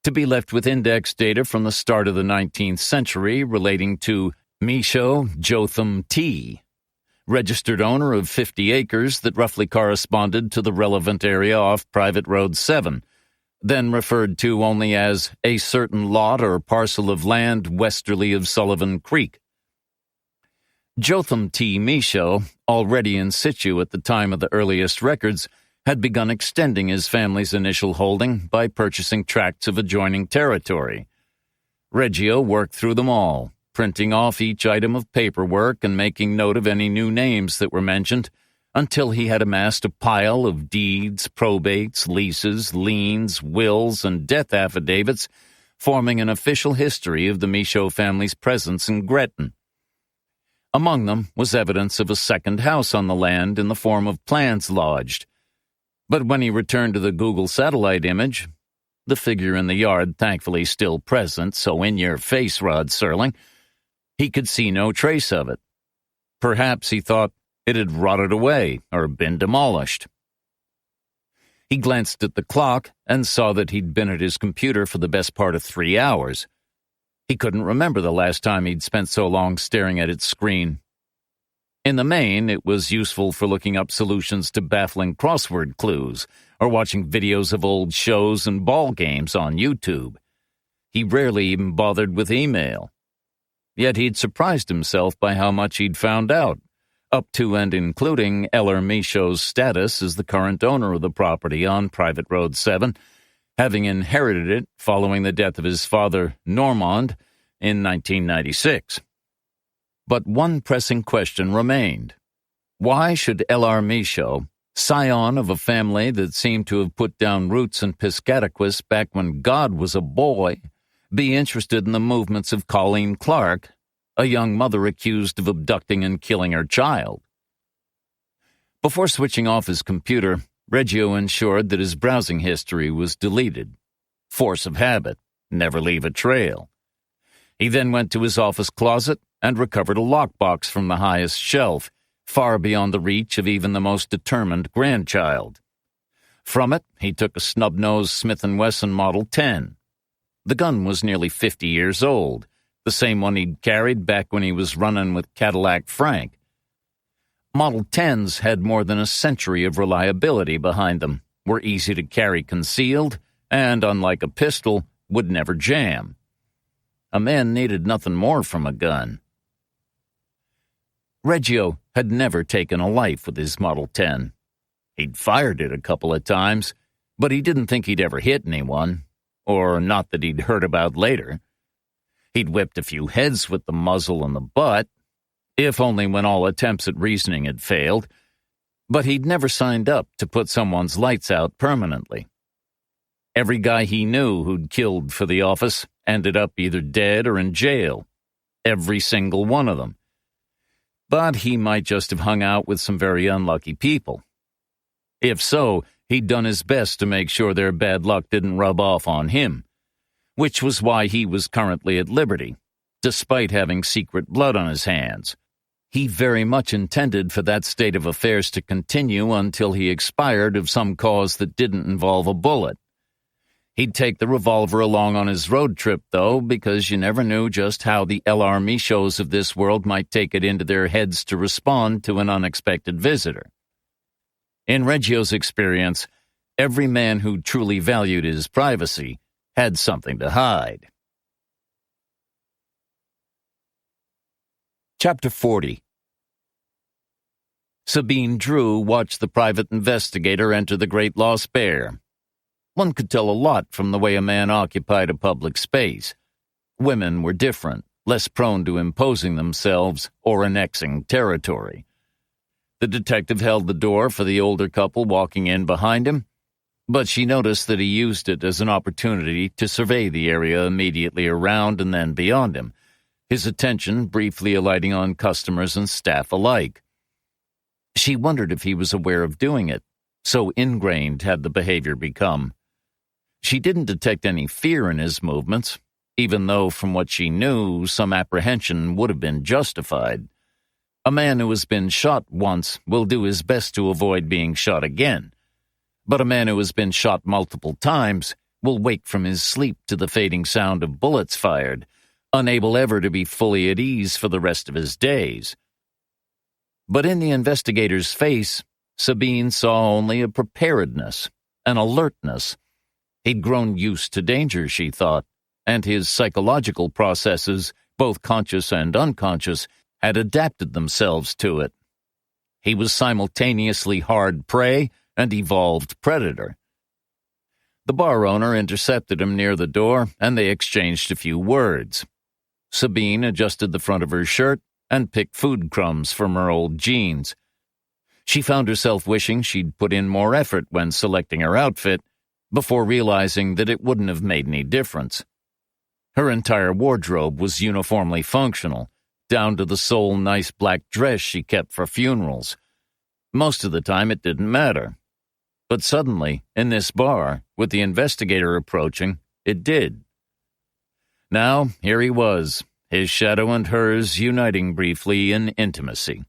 to be left with index data from the start of the 19th century relating to Michaud Jotham T., registered owner of 50 acres that roughly corresponded to the relevant area off Private Road 7, then referred to only as a certain lot or parcel of land westerly of Sullivan Creek. Jotham T. Michaud, already in situ at the time of the earliest records, had begun extending his family's initial holding by purchasing tracts of adjoining territory. Reggio worked through them all, printing off each item of paperwork and making note of any new names that were mentioned, until he had amassed a pile of deeds, probates, leases, liens, wills, and death affidavits, forming an official history of the Michaud family's presence in Gretton. Among them was evidence of a second house on the land in the form of plans lodged. But when he returned to the Google satellite image, the figure in the yard thankfully still present, so in your face, Rod Serling, he could see no trace of it. Perhaps, he thought, it had rotted away or been demolished. He glanced at the clock and saw that he'd been at his computer for the best part of 3 hours. He couldn't remember the last time he'd spent so long staring at its screen. In the main, it was useful for looking up solutions to baffling crossword clues or watching videos of old shows and ball games on YouTube. He rarely even bothered with email. Yet he'd surprised himself by how much he'd found out, up to and including Eller Michaud's status as the current owner of the property on Private Road 7, having inherited it following the death of his father, Normand, in 1996. But one pressing question remained. Why should L.R. Michaud, scion of a family that seemed to have put down roots in Piscataquis back when God was a boy, be interested in the movements of Colleen Clark, a young mother accused of abducting and killing her child? Before switching off his computer, Reggio ensured that his browsing history was deleted. Force of habit, never leave a trail. He then went to his office closet and recovered a lockbox from the highest shelf, far beyond the reach of even the most determined grandchild. From it, he took a snub-nosed Smith & Wesson Model 10. The gun was nearly 50 years old, the same one he'd carried back when he was running with Cadillac Frank. Model 10s had more than a century of reliability behind them, were easy to carry concealed, and, unlike a pistol, would never jam. A man needed nothing more from a gun. Reggio had never taken a life with his Model 10. He'd fired it a couple of times, but he didn't think he'd ever hit anyone, or not that he'd heard about later. He'd whipped a few heads with the muzzle and the butt, if only when all attempts at reasoning had failed, but he'd never signed up to put someone's lights out permanently. Every guy he knew who'd killed for the office ended up either dead or in jail. Every single one of them. But he might just have hung out with some very unlucky people. If so, he'd done his best to make sure their bad luck didn't rub off on him, which was why he was currently at liberty, despite having secret blood on his hands. He very much intended for that state of affairs to continue until he expired of some cause that didn't involve a bullet. He'd take the revolver along on his road trip, though, because you never knew just how the LR Michos of this world might take it into their heads to respond to an unexpected visitor. In Reggio's experience, every man who truly valued his privacy had something to hide. Chapter 40. Sabine Drew watched the private investigator enter the Great Lost Bear. One could tell a lot from the way a man occupied a public space. Women were different, less prone to imposing themselves or annexing territory. The detective held the door for the older couple walking in behind him, but she noticed that he used it as an opportunity to survey the area immediately around and then beyond him, his attention briefly alighting on customers and staff alike. She wondered if he was aware of doing it, so ingrained had the behavior become. She didn't detect any fear in his movements, even though from what she knew, some apprehension would have been justified. A man who has been shot once will do his best to avoid being shot again, but a man who has been shot multiple times will wake from his sleep to the fading sound of bullets fired, unable ever to be fully at ease for the rest of his days. But in the investigator's face, Sabine saw only a preparedness, an alertness. He'd grown used to danger, she thought, and his psychological processes, both conscious and unconscious, had adapted themselves to it. He was simultaneously hard prey and evolved predator. The bar owner intercepted him near the door, and they exchanged a few words. Sabine adjusted the front of her shirt and picked food crumbs from her old jeans. She found herself wishing she'd put in more effort when selecting her outfit, before realizing that it wouldn't have made any difference. Her entire wardrobe was uniformly functional, down to the sole nice black dress she kept for funerals. Most of the time it didn't matter. But suddenly, in this bar, with the investigator approaching, it did. Now, here he was, his shadow and hers uniting briefly in intimacy.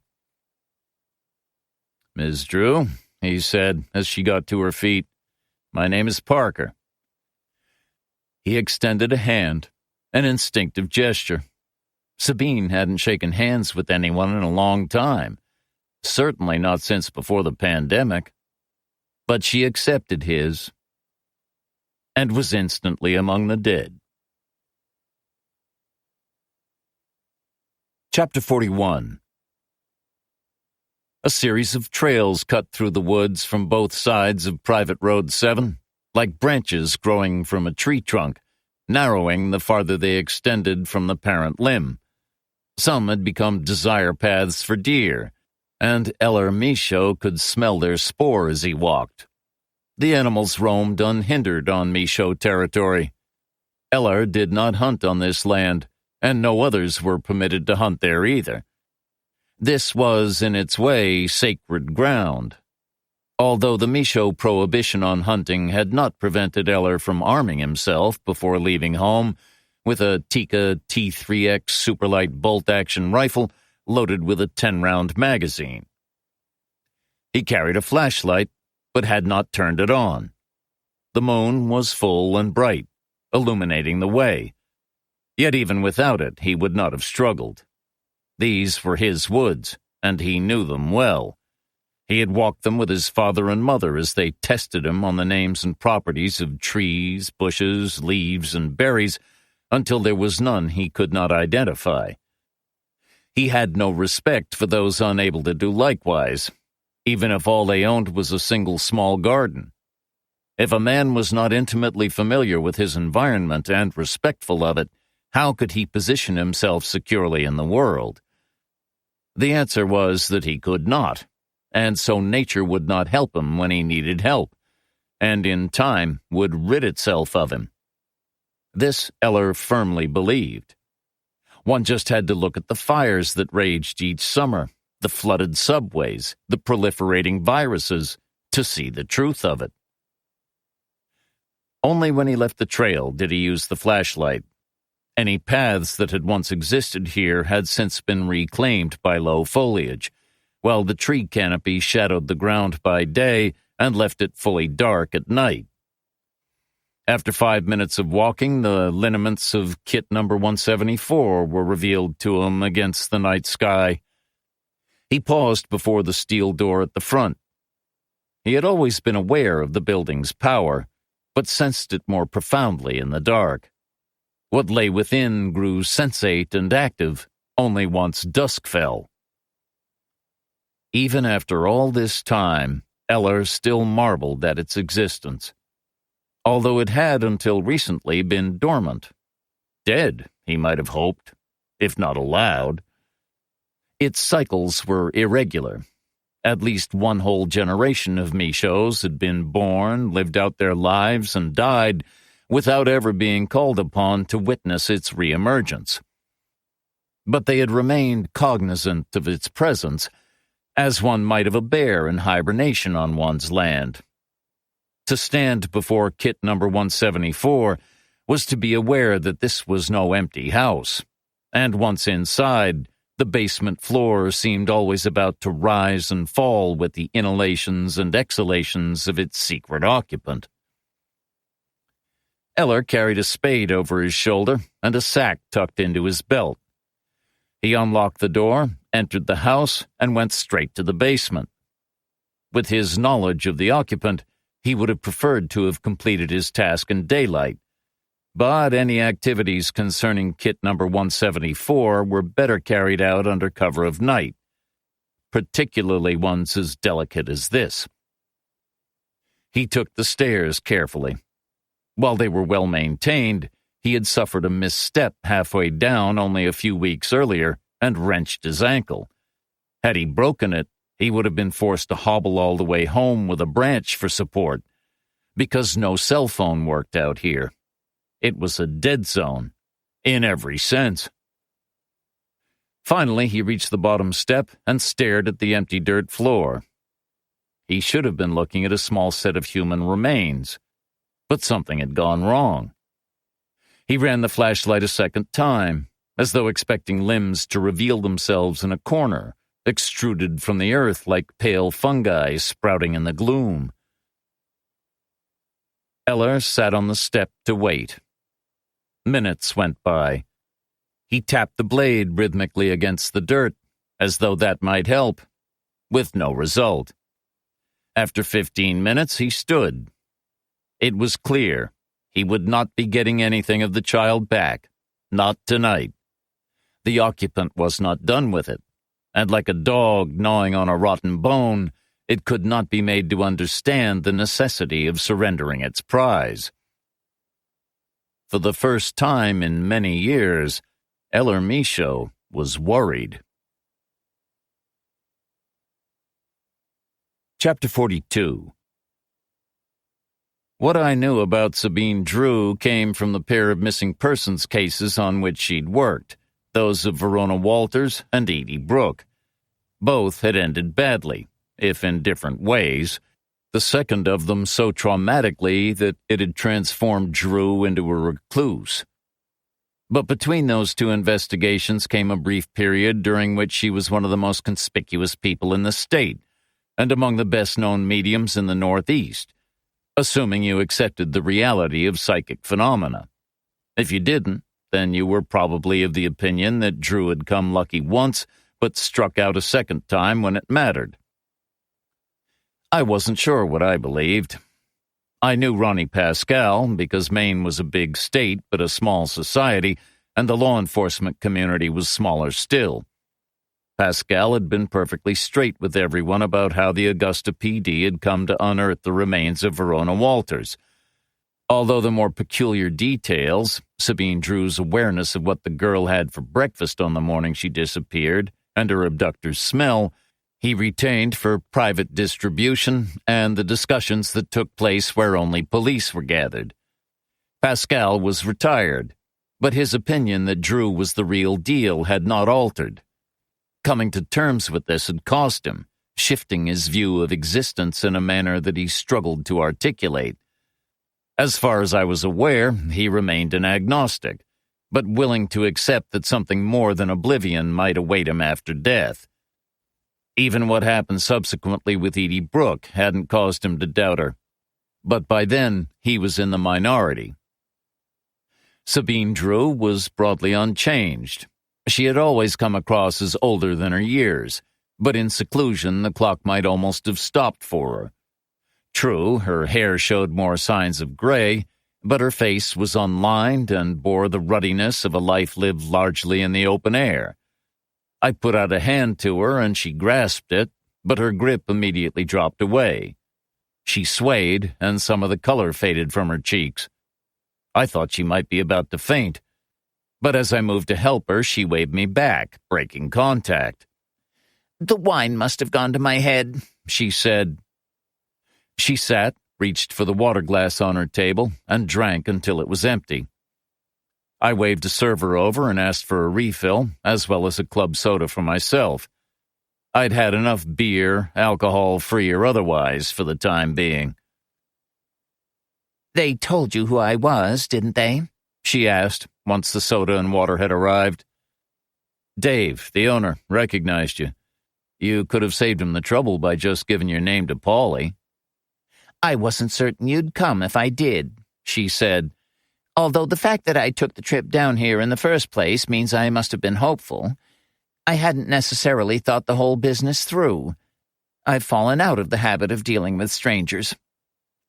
"Ms. Drew," he said as she got to her feet, "my name is Parker." He extended a hand, an instinctive gesture. Sabine hadn't shaken hands with anyone in a long time, certainly not since before the pandemic. But she accepted his, and was instantly among the dead. Chapter 41. A series of trails cut through the woods from both sides of Private Road 7, like branches growing from a tree trunk, narrowing the farther they extended from the parent limb. Some had become desire paths for deer, and Eller Michaud could smell their spoor as he walked. The animals roamed unhindered on Michaud territory. Eller did not hunt on this land, and no others were permitted to hunt there either. This was, in its way, sacred ground. Although the Michaud prohibition on hunting had not prevented Eller from arming himself before leaving home with a Tikka T3X superlight bolt-action rifle loaded with a 10-round magazine. He carried a flashlight, but had not turned it on. The moon was full and bright, illuminating the way. Yet even without it, he would not have struggled. These were his woods, and he knew them well. He had walked them with his father and mother as they tested him on the names and properties of trees, bushes, leaves, and berries, until there was none he could not identify. He had no respect for those unable to do likewise, even if all they owned was a single small garden. If a man was not intimately familiar with his environment and respectful of it, how could he position himself securely in the world? The answer was that he could not, and so nature would not help him when he needed help, and in time would rid itself of him. This Eller firmly believed. One just had to look at the fires that raged each summer, the flooded subways, the proliferating viruses, to see the truth of it. Only when he left the trail did he use the flashlight. Any paths that had once existed here had since been reclaimed by low foliage, while the tree canopy shadowed the ground by day and left it fully dark at night. After 5 minutes of walking, the lineaments of kit number 174 were revealed to him against the night sky. He paused before the steel door at the front. He had always been aware of the building's power, but sensed it more profoundly in the dark. What lay within grew sensate and active only once dusk fell. Even after all this time, Eller still marveled at its existence, although it had until recently been dormant. Dead, he might have hoped, if not allowed. Its cycles were irregular. At least one whole generation of Michos had been born, lived out their lives, and died without ever being called upon to witness its reemergence. But they had remained cognizant of its presence, as one might of a bear in hibernation on one's land. To stand before kit number 174 was to be aware that this was no empty house, and once inside, the basement floor seemed always about to rise and fall with the inhalations and exhalations of its secret occupant. Eller carried a spade over his shoulder and a sack tucked into his belt. He unlocked the door, entered the house, and went straight to the basement. With his knowledge of the occupant, he would have preferred to have completed his task in daylight, but any activities concerning kit number 174 were better carried out under cover of night, particularly ones as delicate as this. He took the stairs carefully. While they were well maintained, he had suffered a misstep halfway down only a few weeks earlier and wrenched his ankle. Had he broken it, he would have been forced to hobble all the way home with a branch for support, because no cell phone worked out here. It was a dead zone, in every sense. Finally, he reached the bottom step and stared at the empty dirt floor. He should have been looking at a small set of human remains, but something had gone wrong. He ran the flashlight a second time, as though expecting limbs to reveal themselves in a corner, extruded from the earth like pale fungi sprouting in the gloom. Eller sat on the step to wait. Minutes went by. He tapped the blade rhythmically against the dirt, as though that might help, with no result. After 15 minutes, he stood. It was clear he would not be getting anything of the child back, not tonight. The occupant was not done with it, and like a dog gnawing on a rotten bone, it could not be made to understand the necessity of surrendering its prize. For the first time in many years, Eller Michaud was worried. Chapter 42. What I knew about Sabine Drew came from the pair of missing persons cases on which she'd worked, those of Verona Walters and Edie Brooke. Both had ended badly, if in different ways, the second of them so traumatically that it had transformed Drew into a recluse. But between those two investigations came a brief period during which she was one of the most conspicuous people in the state, and among the best-known mediums in the Northeast, assuming you accepted the reality of psychic phenomena. If you didn't, then you were probably of the opinion that Drew had come lucky once, but struck out a second time when it mattered. I wasn't sure what I believed. I knew Ronnie Pascal because Maine was a big state but a small society, and the law enforcement community was smaller still. Pascal had been perfectly straight with everyone about how the Augusta PD had come to unearth the remains of Verona Walters. Although the more peculiar details, Sabine Drew's awareness of what the girl had for breakfast on the morning she disappeared, and her abductor's smell, he retained for private distribution and the discussions that took place where only police were gathered. Pascal was retired, but his opinion that Drew was the real deal had not altered. Coming to terms with this had cost him, shifting his view of existence in a manner that he struggled to articulate. As far as I was aware, he remained an agnostic, but willing to accept that something more than oblivion might await him after death. Even what happened subsequently with Edie Brooke hadn't caused him to doubt her. but by then he was in the minority. Sabine Drew was broadly unchanged. She had always come across as older than her years, but in seclusion the clock might almost have stopped for her. True, her hair showed more signs of gray, but her face was unlined and bore the ruddiness of a life lived largely in the open air. I put out a hand to her and she grasped it, but her grip immediately dropped away. She swayed and some of the color faded from her cheeks. I thought she might be about to faint, but as I moved to help her, she waved me back, breaking contact. "The wine must have gone to my head," she said. She sat, reached for the water glass on her table, and drank until it was empty. I waved a server over and asked for a refill, as well as a club soda for myself. I'd had enough beer, alcohol-free or otherwise, for the time being. "They told you who I was, didn't they?" she asked, once the soda and water had arrived. Dave, the owner, recognized you. You could have saved him the trouble by just giving your name to Paulie. "I wasn't certain you'd come if I did," she said. "Although the fact that I took the trip down here in the first place means I must have been hopeful. I hadn't necessarily thought the whole business through. I've fallen out of the habit of dealing with strangers.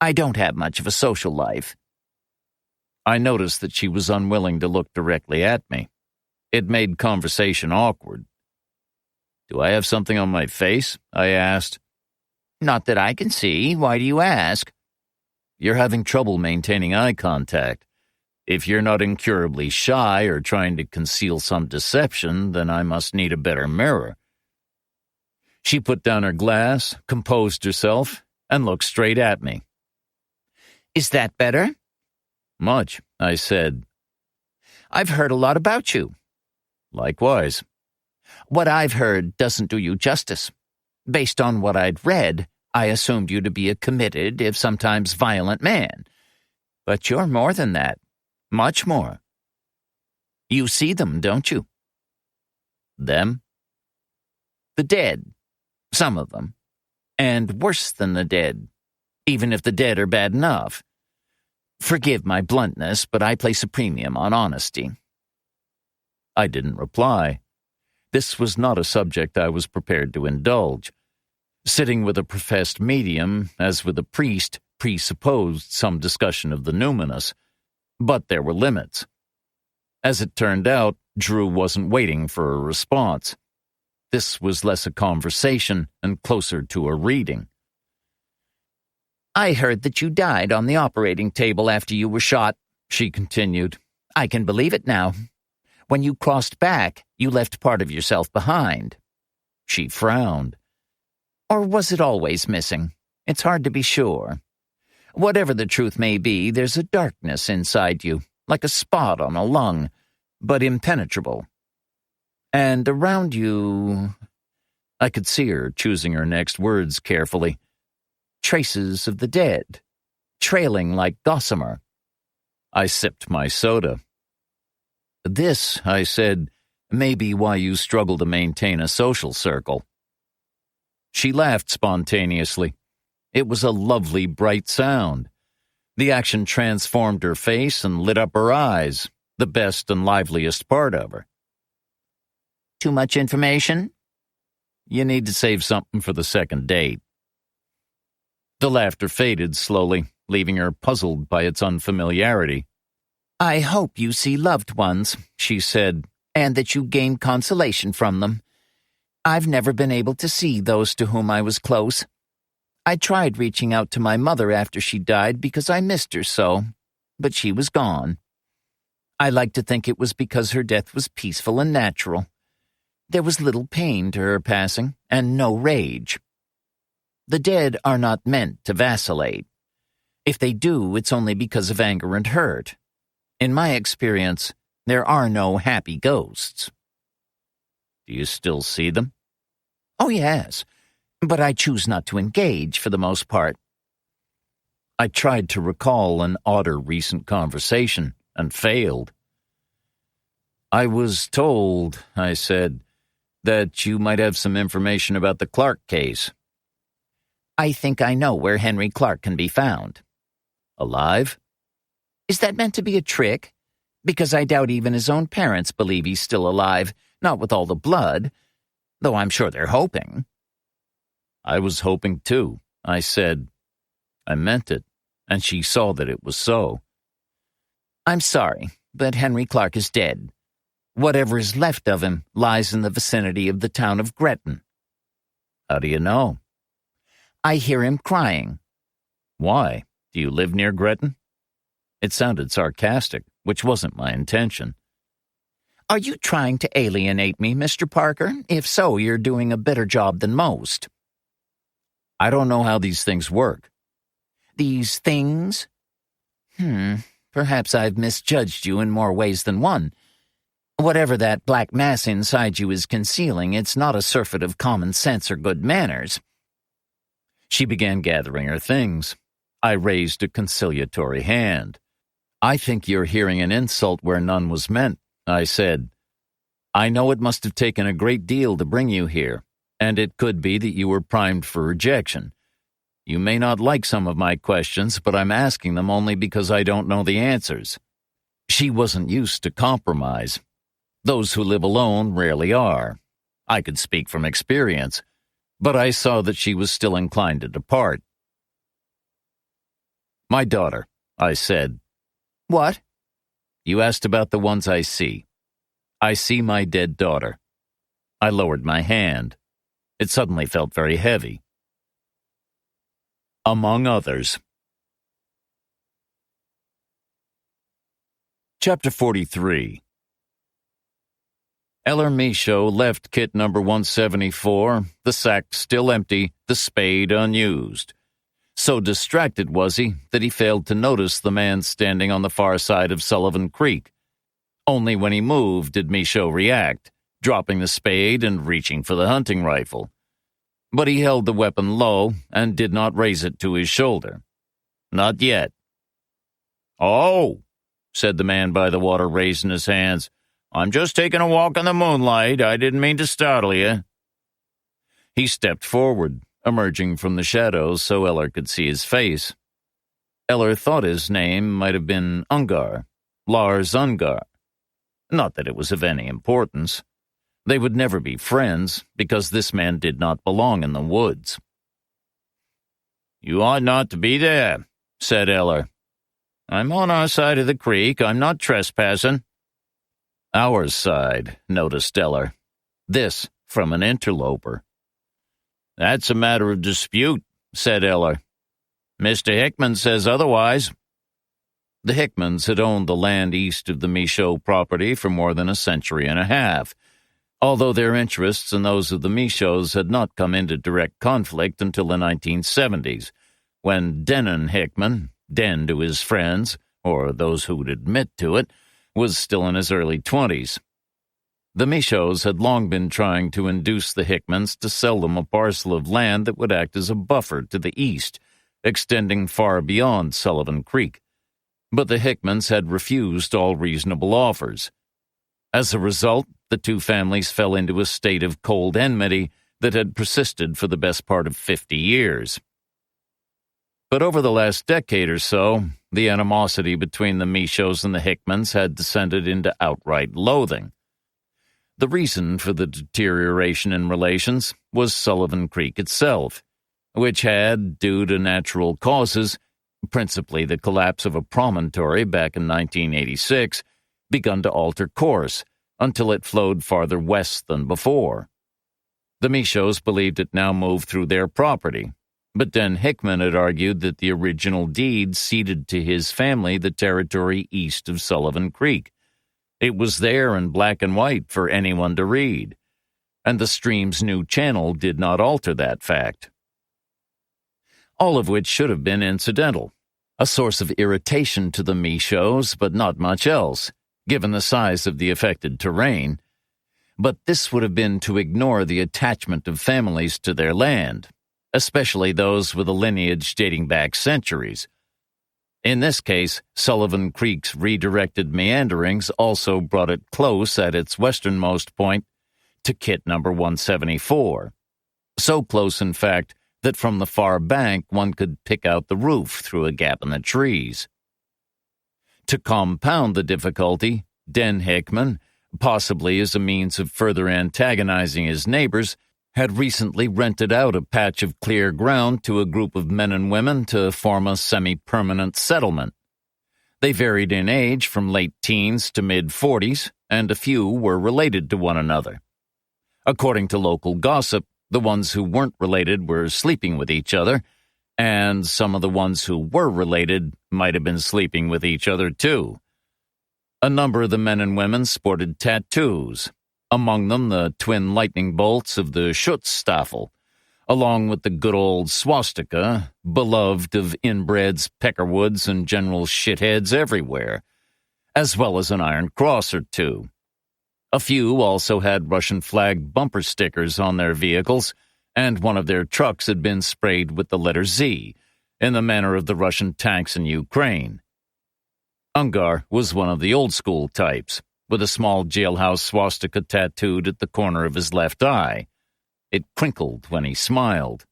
I don't have much of a social life." I noticed that she was unwilling to look directly at me. It made conversation awkward. "Do I have something on my face?" I asked. "Not that I can see. Why do you ask?" "You're having trouble maintaining eye contact. If you're not incurably shy or trying to conceal some deception, then I must need a better mirror." She put down her glass, composed herself, and looked straight at me. "Is that better?" "Much," I said. "I've heard a lot about you." "Likewise." "What I've heard doesn't do you justice. Based on what I'd read, I assumed you to be a committed, if sometimes violent man. But you're more than that. Much more. You see them, don't you?" "Them?" "The dead. Some of them. And worse than the dead, even if the dead are bad enough. Forgive my bluntness, but I place a premium on honesty." I didn't reply. This was not a subject I was prepared to indulge. Sitting with a professed medium, as with a priest, presupposed some discussion of the numinous, but there were limits. As it turned out, Drew wasn't waiting for a response. This was less a conversation and closer to a reading. "I heard that you died on the operating table after you were shot," she continued. "I can believe it now. When you crossed back, you left part of yourself behind." She frowned. "Or was it always missing? It's hard to be sure. Whatever the truth may be, there's a darkness inside you, like a spot on a lung, but impenetrable. And around you—" I could see her choosing her next words carefully. "Traces of the dead, trailing like gossamer." I sipped my soda. "This," I said, "may be why you struggle to maintain a social circle." She laughed spontaneously. It was a lovely, bright sound. The action transformed her face and lit up her eyes, the best and liveliest part of her. "Too much information?" "You need to save something for the second date." The laughter faded slowly, leaving her puzzled by its unfamiliarity. "I hope you see loved ones," she said, "and that you gain consolation from them. I've never been able to see those to whom I was close. I tried reaching out to my mother after she died because I missed her so, but she was gone. I like to think it was because her death was peaceful and natural. There was little pain to her passing, and no rage. The dead are not meant to vacillate. If they do, it's only because of anger and hurt. In my experience, there are no happy ghosts." "Do you still see them?" "Oh, yes, but I choose not to engage for the most part." I tried to recall an odder recent conversation and failed. "I was told," I said, "that you might have some information about the Clark case." "I think I know where Henry Clark can be found. Alive? Is that meant to be a trick? Because I doubt even his own parents believe he's still alive, not with all the blood, though I'm sure they're hoping. I was hoping too. I said. I meant it, and she saw that it was so. I'm sorry, but Henry Clark is dead. Whatever is left of him lies in the vicinity of the town of Gretton. How do you know? I hear him crying. Why? Do you live near Gretton? It sounded sarcastic, which wasn't my intention. Are you trying to alienate me, Mr. Parker? If so, you're doing a better job than most. I don't know how these things work. These things? Perhaps I've misjudged you in more ways than one. Whatever that black mass inside you is concealing, it's not a surfeit of common sense or good manners. She began gathering her things. I raised a conciliatory hand. I think you're hearing an insult where none was meant, I said. I know it must have taken a great deal to bring you here, and it could be that you were primed for rejection. You may not like some of my questions, but I'm asking them only because I don't know the answers. She wasn't used to compromise. Those who live alone rarely are. I could speak from experience, but I saw that she was still inclined to depart. My daughter, I said. What? You asked about the ones I see. I see my dead daughter. I lowered my hand. It suddenly felt very heavy. Among others. Chapter 43. Eller Michaud left kit number 174, the sack still empty, the spade unused. So distracted was he that he failed to notice the man standing on the far side of Sullivan Creek. Only when he moved did Michaud react, dropping the spade and reaching for the hunting rifle. But he held the weapon low and did not raise it to his shoulder. Not yet. "Oh," said the man by the water, raising his hands. "I'm just taking a walk in the moonlight. I didn't mean to startle you." He stepped forward, emerging from the shadows so Eller could see his face. Eller thought his name might have been Ungar, Lars Ungar. Not that it was of any importance. They would never be friends, because this man did not belong in the woods. "You ought not to be there," said Eller. "I'm on our side of the creek. I'm not trespassing." Our side, noticed Eller. This from an interloper. "That's a matter of dispute," said Eller. "Mr. Hickman says otherwise." The Hickmans had owned the land east of the Michaud property for more than a century and a half, although their interests and those of the Michauds had not come into direct conflict until the 1970s, when Denon Hickman, Den to his friends, or those who would admit to it, was still in his early 20s. The Michauds had long been trying to induce the Hickmans to sell them a parcel of land that would act as a buffer to the east, extending far beyond Sullivan Creek. But the Hickmans had refused all reasonable offers. As a result, the two families fell into a state of cold enmity that had persisted for the best part of 50 years. But over the last decade or so, the animosity between the Michauds and the Hickmans had descended into outright loathing. The reason for the deterioration in relations was Sullivan Creek itself, which had, due to natural causes, principally the collapse of a promontory back in 1986, begun to alter course until it flowed farther west than before. The Michauds believed it now moved through their property, but Den Hickman had argued that the original deed ceded to his family the territory east of Sullivan Creek. It was there in black and white for anyone to read, and the stream's new channel did not alter that fact. All of which should have been incidental, a source of irritation to the Michauds, but not much else, given the size of the affected terrain. But this would have been to ignore the attachment of families to their land, especially those with a lineage dating back centuries. In this case, Sullivan Creek's redirected meanderings also brought it close at its westernmost point to kit number 174. So close, in fact, that from the far bank one could pick out the roof through a gap in the trees. To compound the difficulty, Den Hickman, possibly as a means of further antagonizing his neighbors, had recently rented out a patch of clear ground to a group of men and women to form a semi-permanent settlement. They varied in age from late teens to mid-40s, and a few were related to one another. According to local gossip, the ones who weren't related were sleeping with each other, and some of the ones who were related might have been sleeping with each other too. A number of the men and women sported tattoos, among them the twin lightning bolts of the Schutzstaffel, along with the good old swastika, beloved of inbreds, peckerwoods, and general shitheads everywhere, as well as an iron cross or two. A few also had Russian flag bumper stickers on their vehicles, and one of their trucks had been sprayed with the letter Z, in the manner of the Russian tanks in Ukraine. Ungar was one of the old-school types, with a small jailhouse swastika tattooed at the corner of his left eye. It crinkled when he smiled.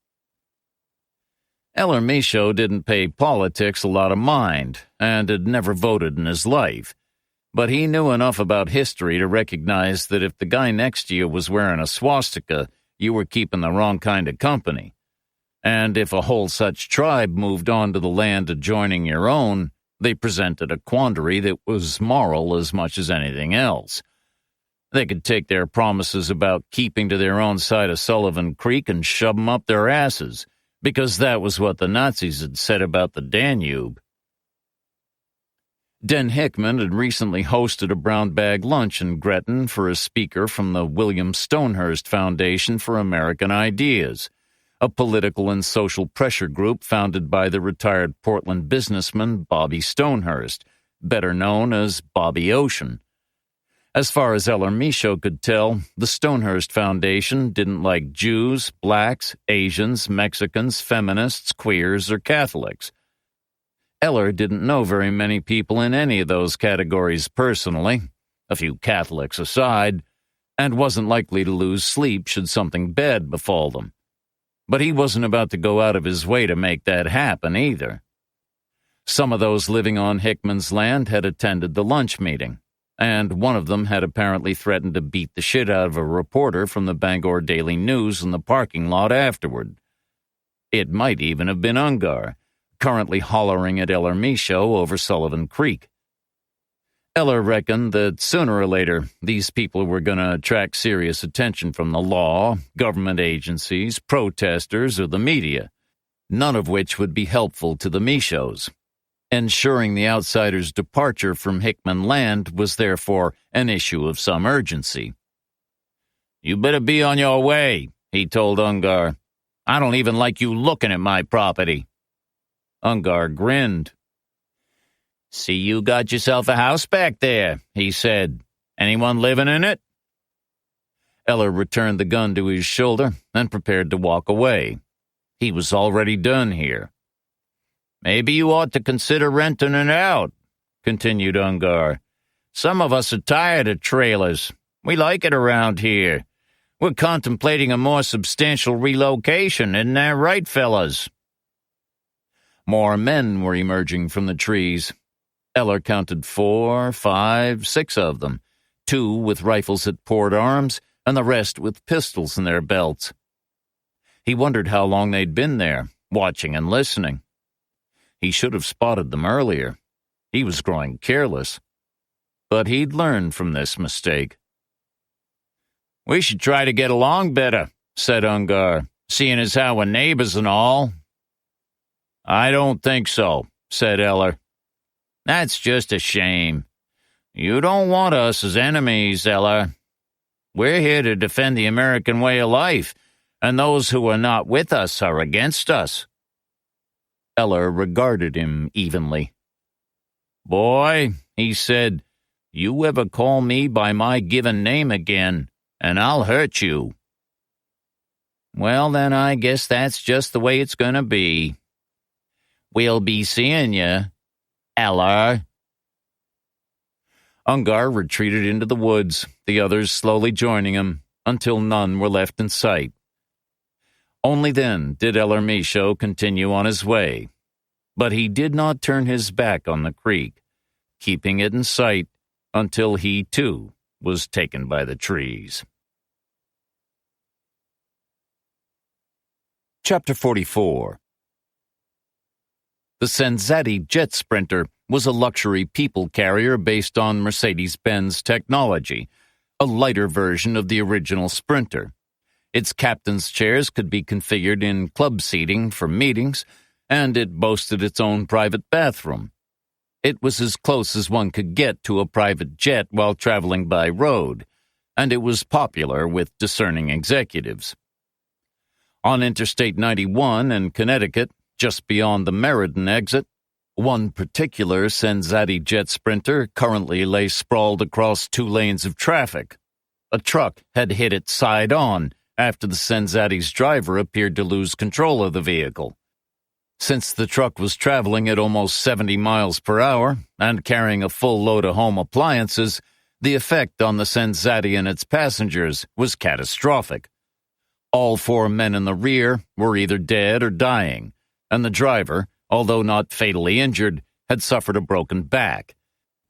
Eller Michaud didn't pay politics a lot of mind, and had never voted in his life, but he knew enough about history to recognize that if the guy next to you was wearing a swastika, you were keeping the wrong kind of company. And if a whole such tribe moved on to the land adjoining your own, they presented a quandary that was moral as much as anything else. They could take their promises about keeping to their own side of Sullivan Creek and shove 'em up their asses, because that was what the Nazis had said about the Danube. Den Hickman had recently hosted a brown bag lunch in Gretton for a speaker from the William Stonehurst Foundation for American Ideas, a political and social pressure group founded by the retired Portland businessman Bobby Stonehurst, better known as Bobby Ocean. As far as Eller Michaud could tell, the Stonehurst Foundation didn't like Jews, blacks, Asians, Mexicans, feminists, queers, or Catholics. Eller didn't know very many people in any of those categories personally, a few Catholics aside, and wasn't likely to lose sleep should something bad befall them. But he wasn't about to go out of his way to make that happen either. Some of those living on Hickman's land had attended the lunch meeting, and one of them had apparently threatened to beat the shit out of a reporter from the Bangor Daily News in the parking lot afterward. It might even have been Ungar, currently hollering at Eller Michaud over Sullivan Creek. Eller reckoned that sooner or later these people were going to attract serious attention from the law, government agencies, protesters, or the media, none of which would be helpful to the Michauds. Ensuring the outsider's departure from Hickman land was therefore an issue of some urgency. "You better be on your way," he told Ungar. "I don't even like you looking at my property." Ungar grinned. "See, you got yourself a house back there," he said. "Anyone living in it?" Eller returned the gun to his shoulder and prepared to walk away. He was already done here. "Maybe you ought to consider renting it out," continued Ungar. "Some of us are tired of trailers. We like it around here. We're contemplating a more substantial relocation, isn't that right, fellas?" More men were emerging from the trees. Eller counted 4, 5, 6 of them, 2 with rifles at port arms, and the rest with pistols in their belts. He wondered how long they'd been there, watching and listening. He should have spotted them earlier. He was growing careless. But he'd learned from this mistake. "We should try to get along better," said Ungar, "seeing as how we're neighbors and all." "I don't think so," said Eller. "That's just a shame. You don't want us as enemies, Eller. We're here to defend the American way of life, and those who are not with us are against us." Eller regarded him evenly. "Boy," he said, "you ever call me by my given name again, and I'll hurt you." "Well, then I guess that's just the way it's going to be. We'll be seeing you, Eller." Ungar retreated into the woods, the others slowly joining him, until none were left in sight. Only then did El Hermisio continue on his way, but he did not turn his back on the creek, keeping it in sight until he, too, was taken by the trees. Chapter 44. The Senzatti Jet Sprinter was a luxury people carrier based on Mercedes-Benz technology, a lighter version of the original Sprinter. Its captain's chairs could be configured in club seating for meetings, and it boasted its own private bathroom. It was as close as one could get to a private jet while traveling by road, and it was popular with discerning executives. On Interstate 91 in Connecticut, just beyond the Meriden exit, one particular Senzatti Jet Sprinter currently lay sprawled across 2 lanes of traffic. A truck had hit it side-on after the Senzatti's driver appeared to lose control of the vehicle. Since the truck was traveling at almost 70 miles per hour and carrying a full load of home appliances, the effect on the Senzatti and its passengers was catastrophic. All 4 men in the rear were either dead or dying, and the driver, although not fatally injured, had suffered a broken back.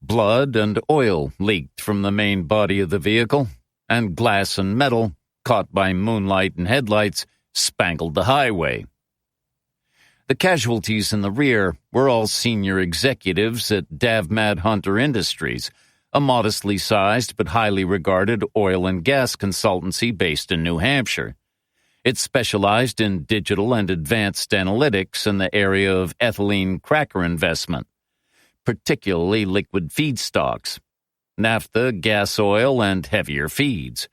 Blood and oil leaked from the main body of the vehicle, and glass and metal, caught by moonlight and headlights, spangled the highway. The casualties in the rear were all senior executives at Davmad Hunter Industries, a modestly sized but highly regarded oil and gas consultancy based in New Hampshire. It specialized in digital and advanced analytics in the area of ethylene cracker investment, particularly liquid feedstocks, naphtha, gas oil, and heavier feeds.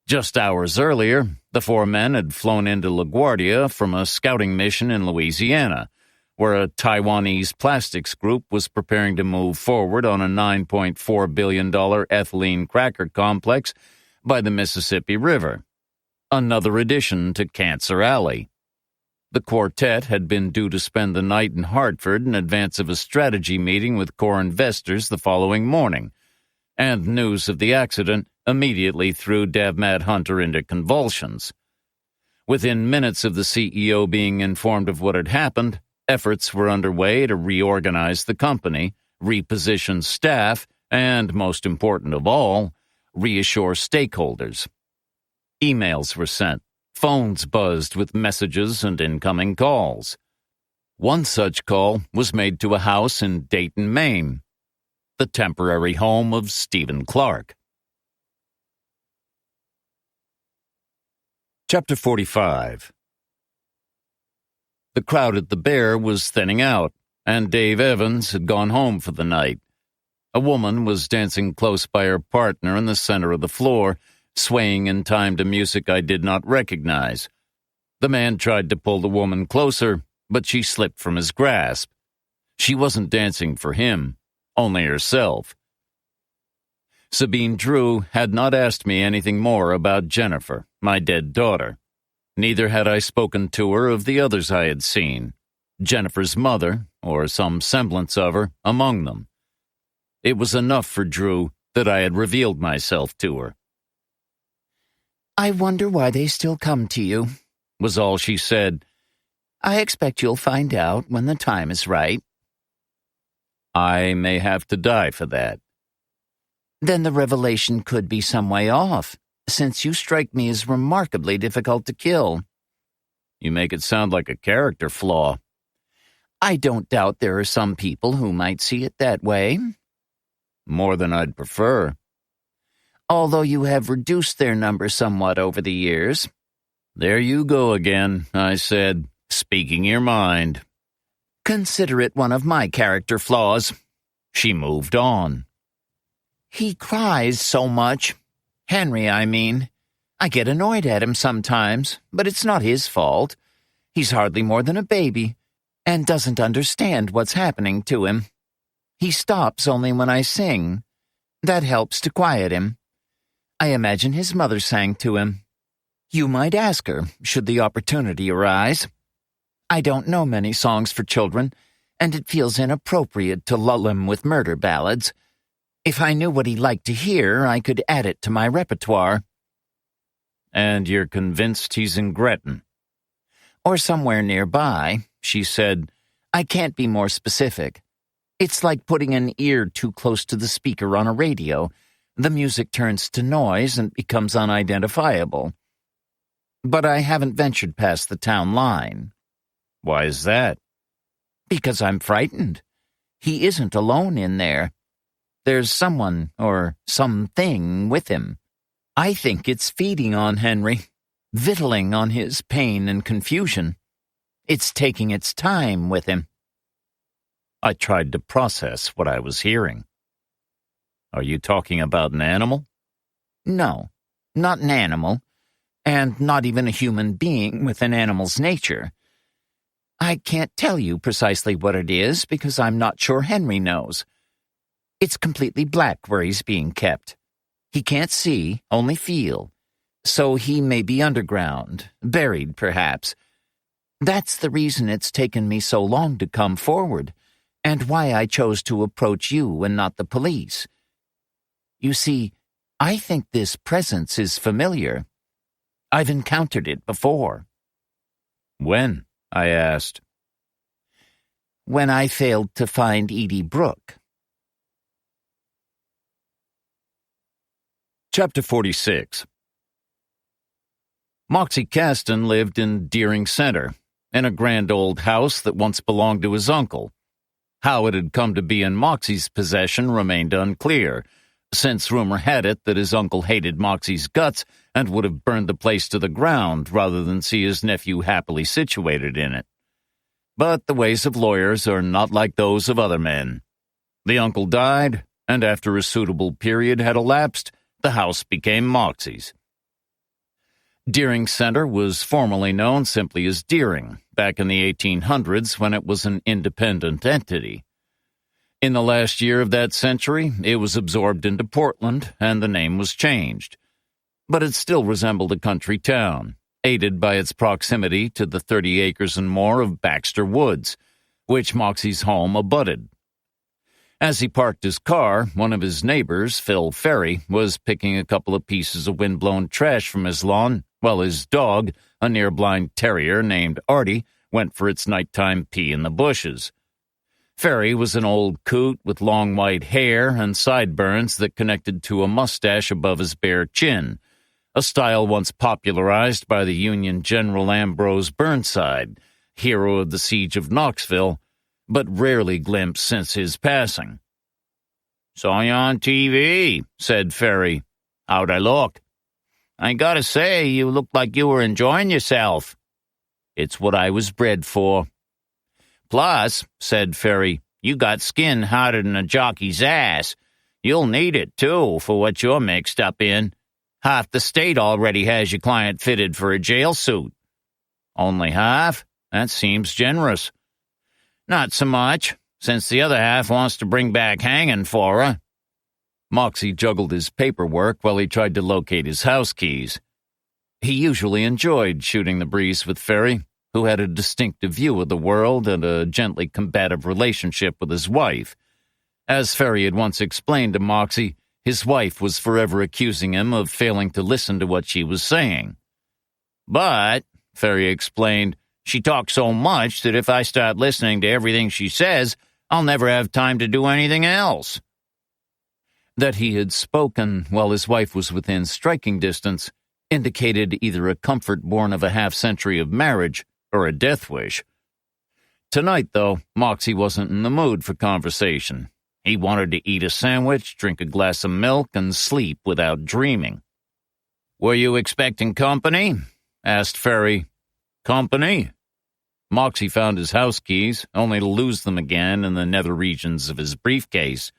Just hours earlier, the 4 men had flown into LaGuardia from a scouting mission in Louisiana, where a Taiwanese plastics group was preparing to move forward on a $9.4 billion ethylene cracker complex by the Mississippi River. Another addition to Cancer Alley. The quartet had been due to spend the night in Hartford in advance of a strategy meeting with core investors the following morning, and news of the accident immediately threw Davmad Hunter into convulsions. Within minutes of the CEO being informed of what had happened, efforts were underway to reorganize the company, reposition staff, and, most important of all, reassure stakeholders. Emails were sent, phones buzzed with messages and incoming calls. One such call was made to a house in Dayton, Maine, the temporary home of Stephen Clark. Chapter 45. The crowd at the Bear was thinning out, and Dave Evans had gone home for the night. A woman was dancing close by her partner in the center of the floor, swaying in time to music I did not recognize. The man tried to pull the woman closer, but she slipped from his grasp. She wasn't dancing for him, only herself. Sabine Drew had not asked me anything more about Jennifer, my dead daughter. Neither had I spoken to her of the others I had seen, Jennifer's mother, or some semblance of her, among them. It was enough for Drew that I had revealed myself to her. "I wonder why they still come to you," was all she said. "I expect you'll find out when the time is right." "I may have to die for that." "Then the revelation could be some way off, since you strike me as remarkably difficult to kill." "You make it sound like a character flaw." "I don't doubt there are some people who might see it that way." "More than I'd prefer." "Although you have reduced their number somewhat over the years." "There you go again," I said, "speaking your mind." "Consider it one of my character flaws." She moved on. "He cries so much. Henry, I mean. I get annoyed at him sometimes, but it's not his fault. He's hardly more than a baby, and doesn't understand what's happening to him. He stops only when I sing. That helps to quiet him. I imagine his mother sang to him. You might ask her, should the opportunity arise. I don't know many songs for children, and it feels inappropriate to lull him with murder ballads. If I knew what he liked to hear, I could add it to my repertoire." "And you're convinced he's in Gretton?" or somewhere nearby, she said, I can't be more specific. It's like putting an ear too close to the speaker on a radio. The music turns to noise and becomes unidentifiable. But I haven't ventured past the town line. Why is that? Because I'm frightened. He isn't alone in there. There's someone or something with him. I think it's feeding on Henry, victualling on his pain and confusion. It's taking its time with him. I tried to process what I was hearing. Are you talking about an animal? No, not an animal, and not even a human being with an animal's nature. I can't tell you precisely what it is because I'm not sure Henry knows. It's completely black where he's being kept. He can't see, only feel. So he may be underground, buried perhaps. That's the reason it's taken me so long to come forward, and why I chose to approach you and not the police. You see, I think this presence is familiar. I've encountered it before. When? I asked. When I failed to find Edie Brooke. Chapter 46. Moxie Caston lived in Deering Center, in a grand old house that once belonged to his uncle. How it had come to be in Moxie's possession remained unclear, since rumor had it that his uncle hated Moxie's guts and would have burned the place to the ground rather than see his nephew happily situated in it. But the ways of lawyers are not like those of other men. The uncle died, and after a suitable period had elapsed, the house became Moxie's. Deering Center was formerly known simply as Deering, back in the 1800s when it was an independent entity. In the last year of that century, it was absorbed into Portland, and the name was changed. But it still resembled a country town, aided by its proximity to the 30 acres and more of Baxter Woods, which Moxie's home abutted. As he parked his car, one of his neighbors, Phil Ferry, was picking a couple of pieces of windblown trash from his lawn, while his dog, a near-blind terrier named Artie, went for its nighttime pee in the bushes. Ferry was an old coot with long white hair and sideburns that connected to a mustache above his bare chin, a style once popularized by the Union General Ambrose Burnside, hero of the Siege of Knoxville, but rarely glimpsed since his passing. "Saw you on TV," said Ferry. "How'd I look?" "I gotta say, you looked like you were enjoying yourself." "It's what I was bred for." "Plus," said Ferry, "you got skin harder than a jockey's ass. You'll need it, too, for what you're mixed up in. Half the state already has your client fitted for a jail suit." "Only half? That seems generous." "Not so much, since the other half wants to bring back hanging for her." Moxie juggled his paperwork while he tried to locate his house keys. He usually enjoyed shooting the breeze with Ferry, who had a distinctive view of the world and a gently combative relationship with his wife. As Ferry had once explained to Moxie, his wife was forever accusing him of failing to listen to what she was saying. "But," Ferry explained, "she talks so much that if I start listening to everything she says, I'll never have time to do anything else." That he had spoken while his wife was within striking distance indicated either a comfort born of a half-century of marriage or a death wish. Tonight, though, Moxie wasn't in the mood for conversation. He wanted to eat a sandwich, drink a glass of milk, and sleep without dreaming. "Were you expecting company?" asked Ferry. "Company?" Moxie found his house keys, only to lose them again in the nether regions of his briefcase.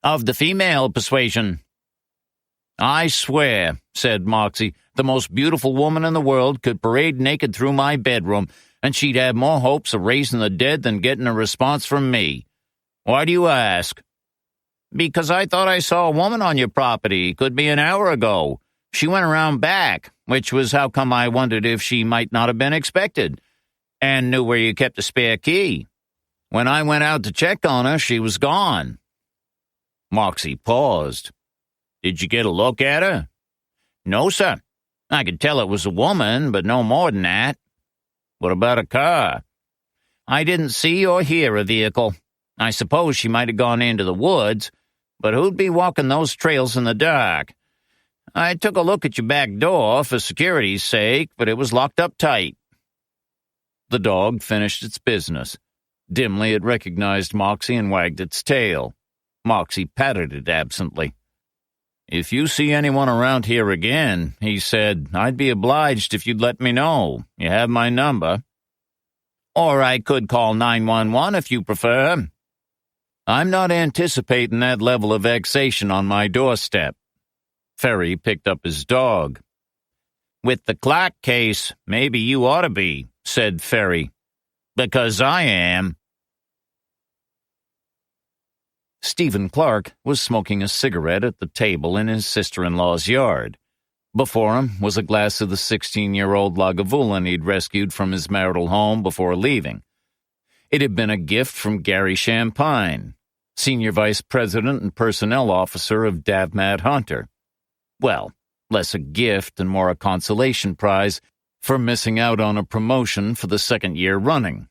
"Of the female persuasion." "I swear," said Moxie, "the most beautiful woman in the world could parade naked through my bedroom, and she'd have more hopes of raising the dead than getting a response from me. Why do you ask?" "Because I thought I saw a woman on your property, could be an hour ago. She went around back, which was how come I wondered if she might not have been expected, and knew where you kept a spare key. When I went out to check on her, she was gone." Moxie paused. "Did you get a look at her?" "No, sir. I could tell it was a woman, but no more than that." What about a car? I didn't see or hear a vehicle. I suppose she might have gone into the woods, but who'd be walking those trails in the dark? I took a look at your back door for security's sake, but it was locked up tight. The dog finished its business. Dimly it recognized Moxie and wagged its tail. Moxie patted it absently. "If you see anyone around here again," he said, "I'd be obliged if you'd let me know. You have my number." "Or I could call 911 if you prefer." "I'm not anticipating that level of vexation on my doorstep." Ferry picked up his dog. "With the Clark case, maybe you ought to be," said Ferry. "Because I am." Stephen Clark was smoking a cigarette at the table in his sister-in-law's yard. Before him was a glass of the 16-year-old Lagavulin he'd rescued from his marital home before leaving. It had been a gift from Gary Champagne, Senior Vice President and Personnel Officer of Davmat Hunter. Well, less a gift and more a consolation prize for missing out on a promotion for the second year running,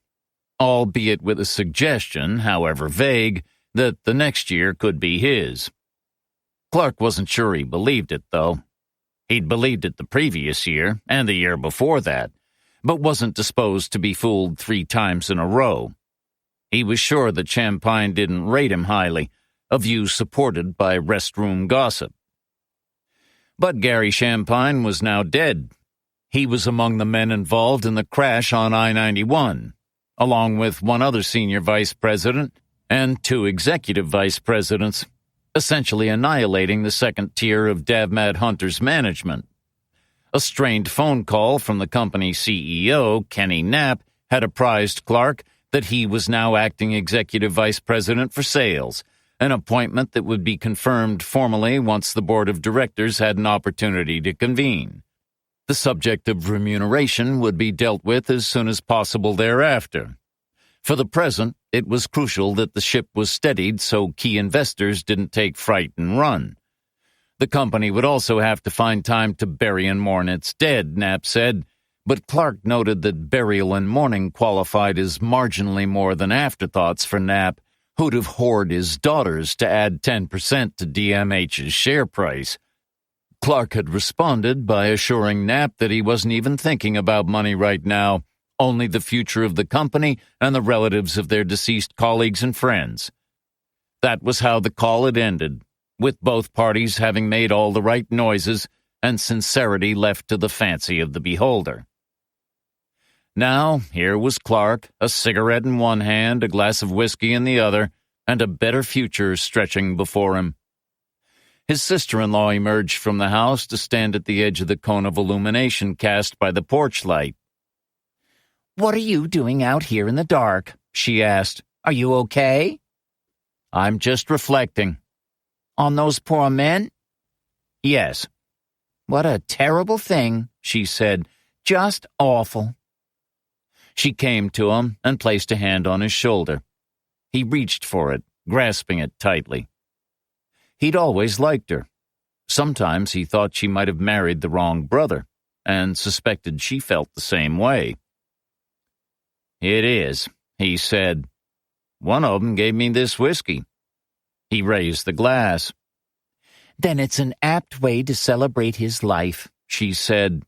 albeit with a suggestion, however vague, that the next year could be his. Clark wasn't sure he believed it, though. He'd believed it the previous year and the year before that, but wasn't disposed to be fooled 3 times in a row. He was sure that Champagne didn't rate him highly, a view supported by restroom gossip. But Gary Champagne was now dead. He was among the men involved in the crash on I-91, along with one other senior vice president and 2 executive vice presidents, essentially annihilating the second tier of Davmat Hunter's management. A strained phone call from the company CEO, Kenny Knapp, had apprised Clark that he was now acting executive vice president for sales, an appointment that would be confirmed formally once the board of directors had an opportunity to convene. The subject of remuneration would be dealt with as soon as possible thereafter. For the present, it was crucial that the ship was steadied so key investors didn't take fright and run. The company would also have to find time to bury and mourn its dead, Knapp said, but Clark noted that burial and mourning qualified as marginally more than afterthoughts for Knapp, who'd have whored his daughters to add 10% to DMH's share price. Clark had responded by assuring Knapp that he wasn't even thinking about money right now, only the future of the company and the relatives of their deceased colleagues and friends. That was how the call had ended, with both parties having made all the right noises and sincerity left to the fancy of the beholder. Now, here was Clark, a cigarette in one hand, a glass of whiskey in the other, and a better future stretching before him. His sister-in-law emerged from the house to stand at the edge of the cone of illumination cast by the porch light. "What are you doing out here in the dark?" she asked. "Are you okay?" "I'm just reflecting." "On those poor men?" "Yes." "What a terrible thing," she said. "Just awful." She came to him and placed a hand on his shoulder. He reached for it, grasping it tightly. He'd always liked her. Sometimes he thought she might have married the wrong brother, and suspected she felt the same way. "It is," he said. "One of them gave me this whiskey." He raised the glass. "Then it's an apt way to celebrate his life," she said.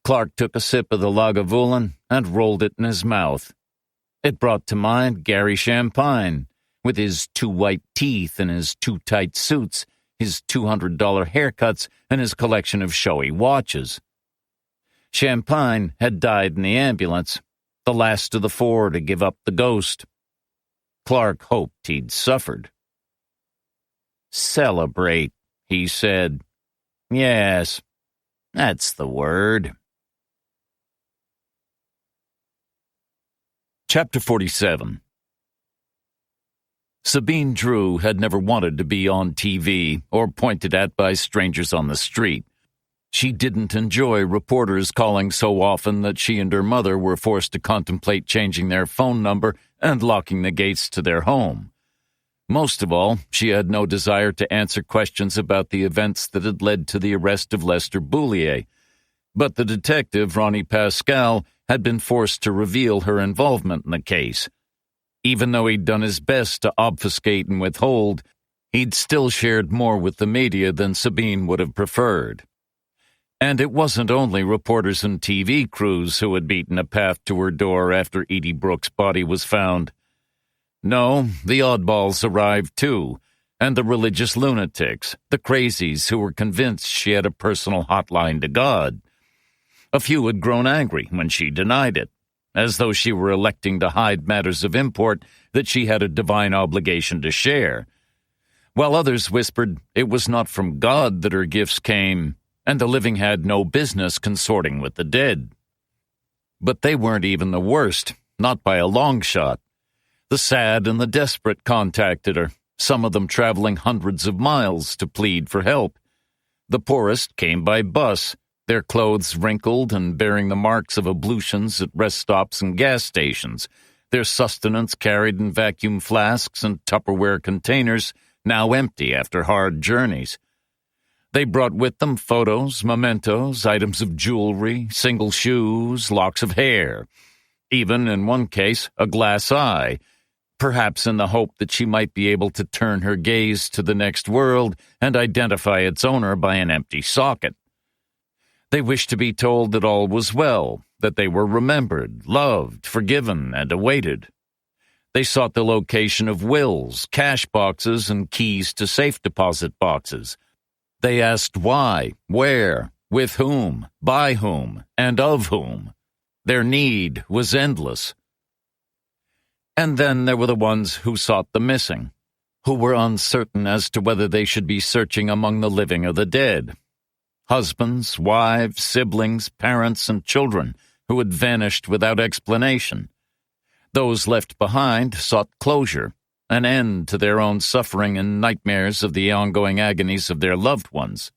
Clark took a sip of the Lagavulin and rolled it in his mouth. It brought to mind Gary Champagne, with his 2 white teeth and his 2 tight suits, his $200 haircuts, and his collection of showy watches. Champagne had died in the ambulance, the last of the 4 to give up the ghost. Clark hoped he'd suffered. "Celebrate," he said. "Yes, that's the word." Chapter 47. Sabine Drew had never wanted to be on TV or pointed at by strangers on the street. She didn't enjoy reporters calling so often that she and her mother were forced to contemplate changing their phone number and locking the gates to their home. Most of all, she had no desire to answer questions about the events that had led to the arrest of Lester Boulier. But the detective, Ronnie Pascal, had been forced to reveal her involvement in the case. Even though he'd done his best to obfuscate and withhold, he'd still shared more with the media than Sabine would have preferred. And it wasn't only reporters and TV crews who had beaten a path to her door after Edie Brooks' body was found. No, the oddballs arrived too, and the religious lunatics, the crazies who were convinced she had a personal hotline to God. A few had grown angry when she denied it, as though she were electing to hide matters of import that she had a divine obligation to share, while others whispered it was not from God that her gifts came, and the living had no business consorting with the dead. But they weren't even the worst, not by a long shot. The sad and the desperate contacted her, some of them traveling hundreds of miles to plead for help. The poorest came by bus, their clothes wrinkled and bearing the marks of ablutions at rest stops and gas stations, their sustenance carried in vacuum flasks and Tupperware containers, now empty after hard journeys. They brought with them photos, mementos, items of jewelry, single shoes, locks of hair, even, in one case, a glass eye, perhaps in the hope that she might be able to turn her gaze to the next world and identify its owner by an empty socket. They wished to be told that all was well, that they were remembered, loved, forgiven, and awaited. They sought the location of wills, cash boxes, and keys to safe deposit boxes. They asked why, where, with whom, by whom, and of whom. Their need was endless. And then there were the ones who sought the missing, who were uncertain as to whether they should be searching among the living or the dead. Husbands, wives, siblings, parents, and children who had vanished without explanation. Those left behind sought closure, an end to their own suffering and nightmares of the ongoing agonies of their loved ones.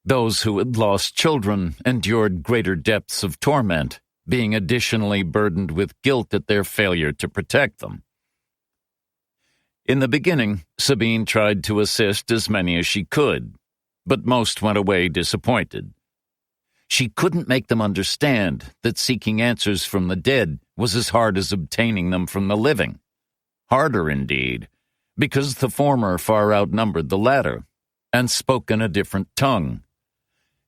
Those who had lost children endured greater depths of torment, being additionally burdened with guilt at their failure to protect them. In the beginning, Sabine tried to assist as many as she could, but most went away disappointed. She couldn't make them understand that seeking answers from the dead was as hard as obtaining them from the living. Harder, indeed, because the former far outnumbered the latter, and spoke in a different tongue.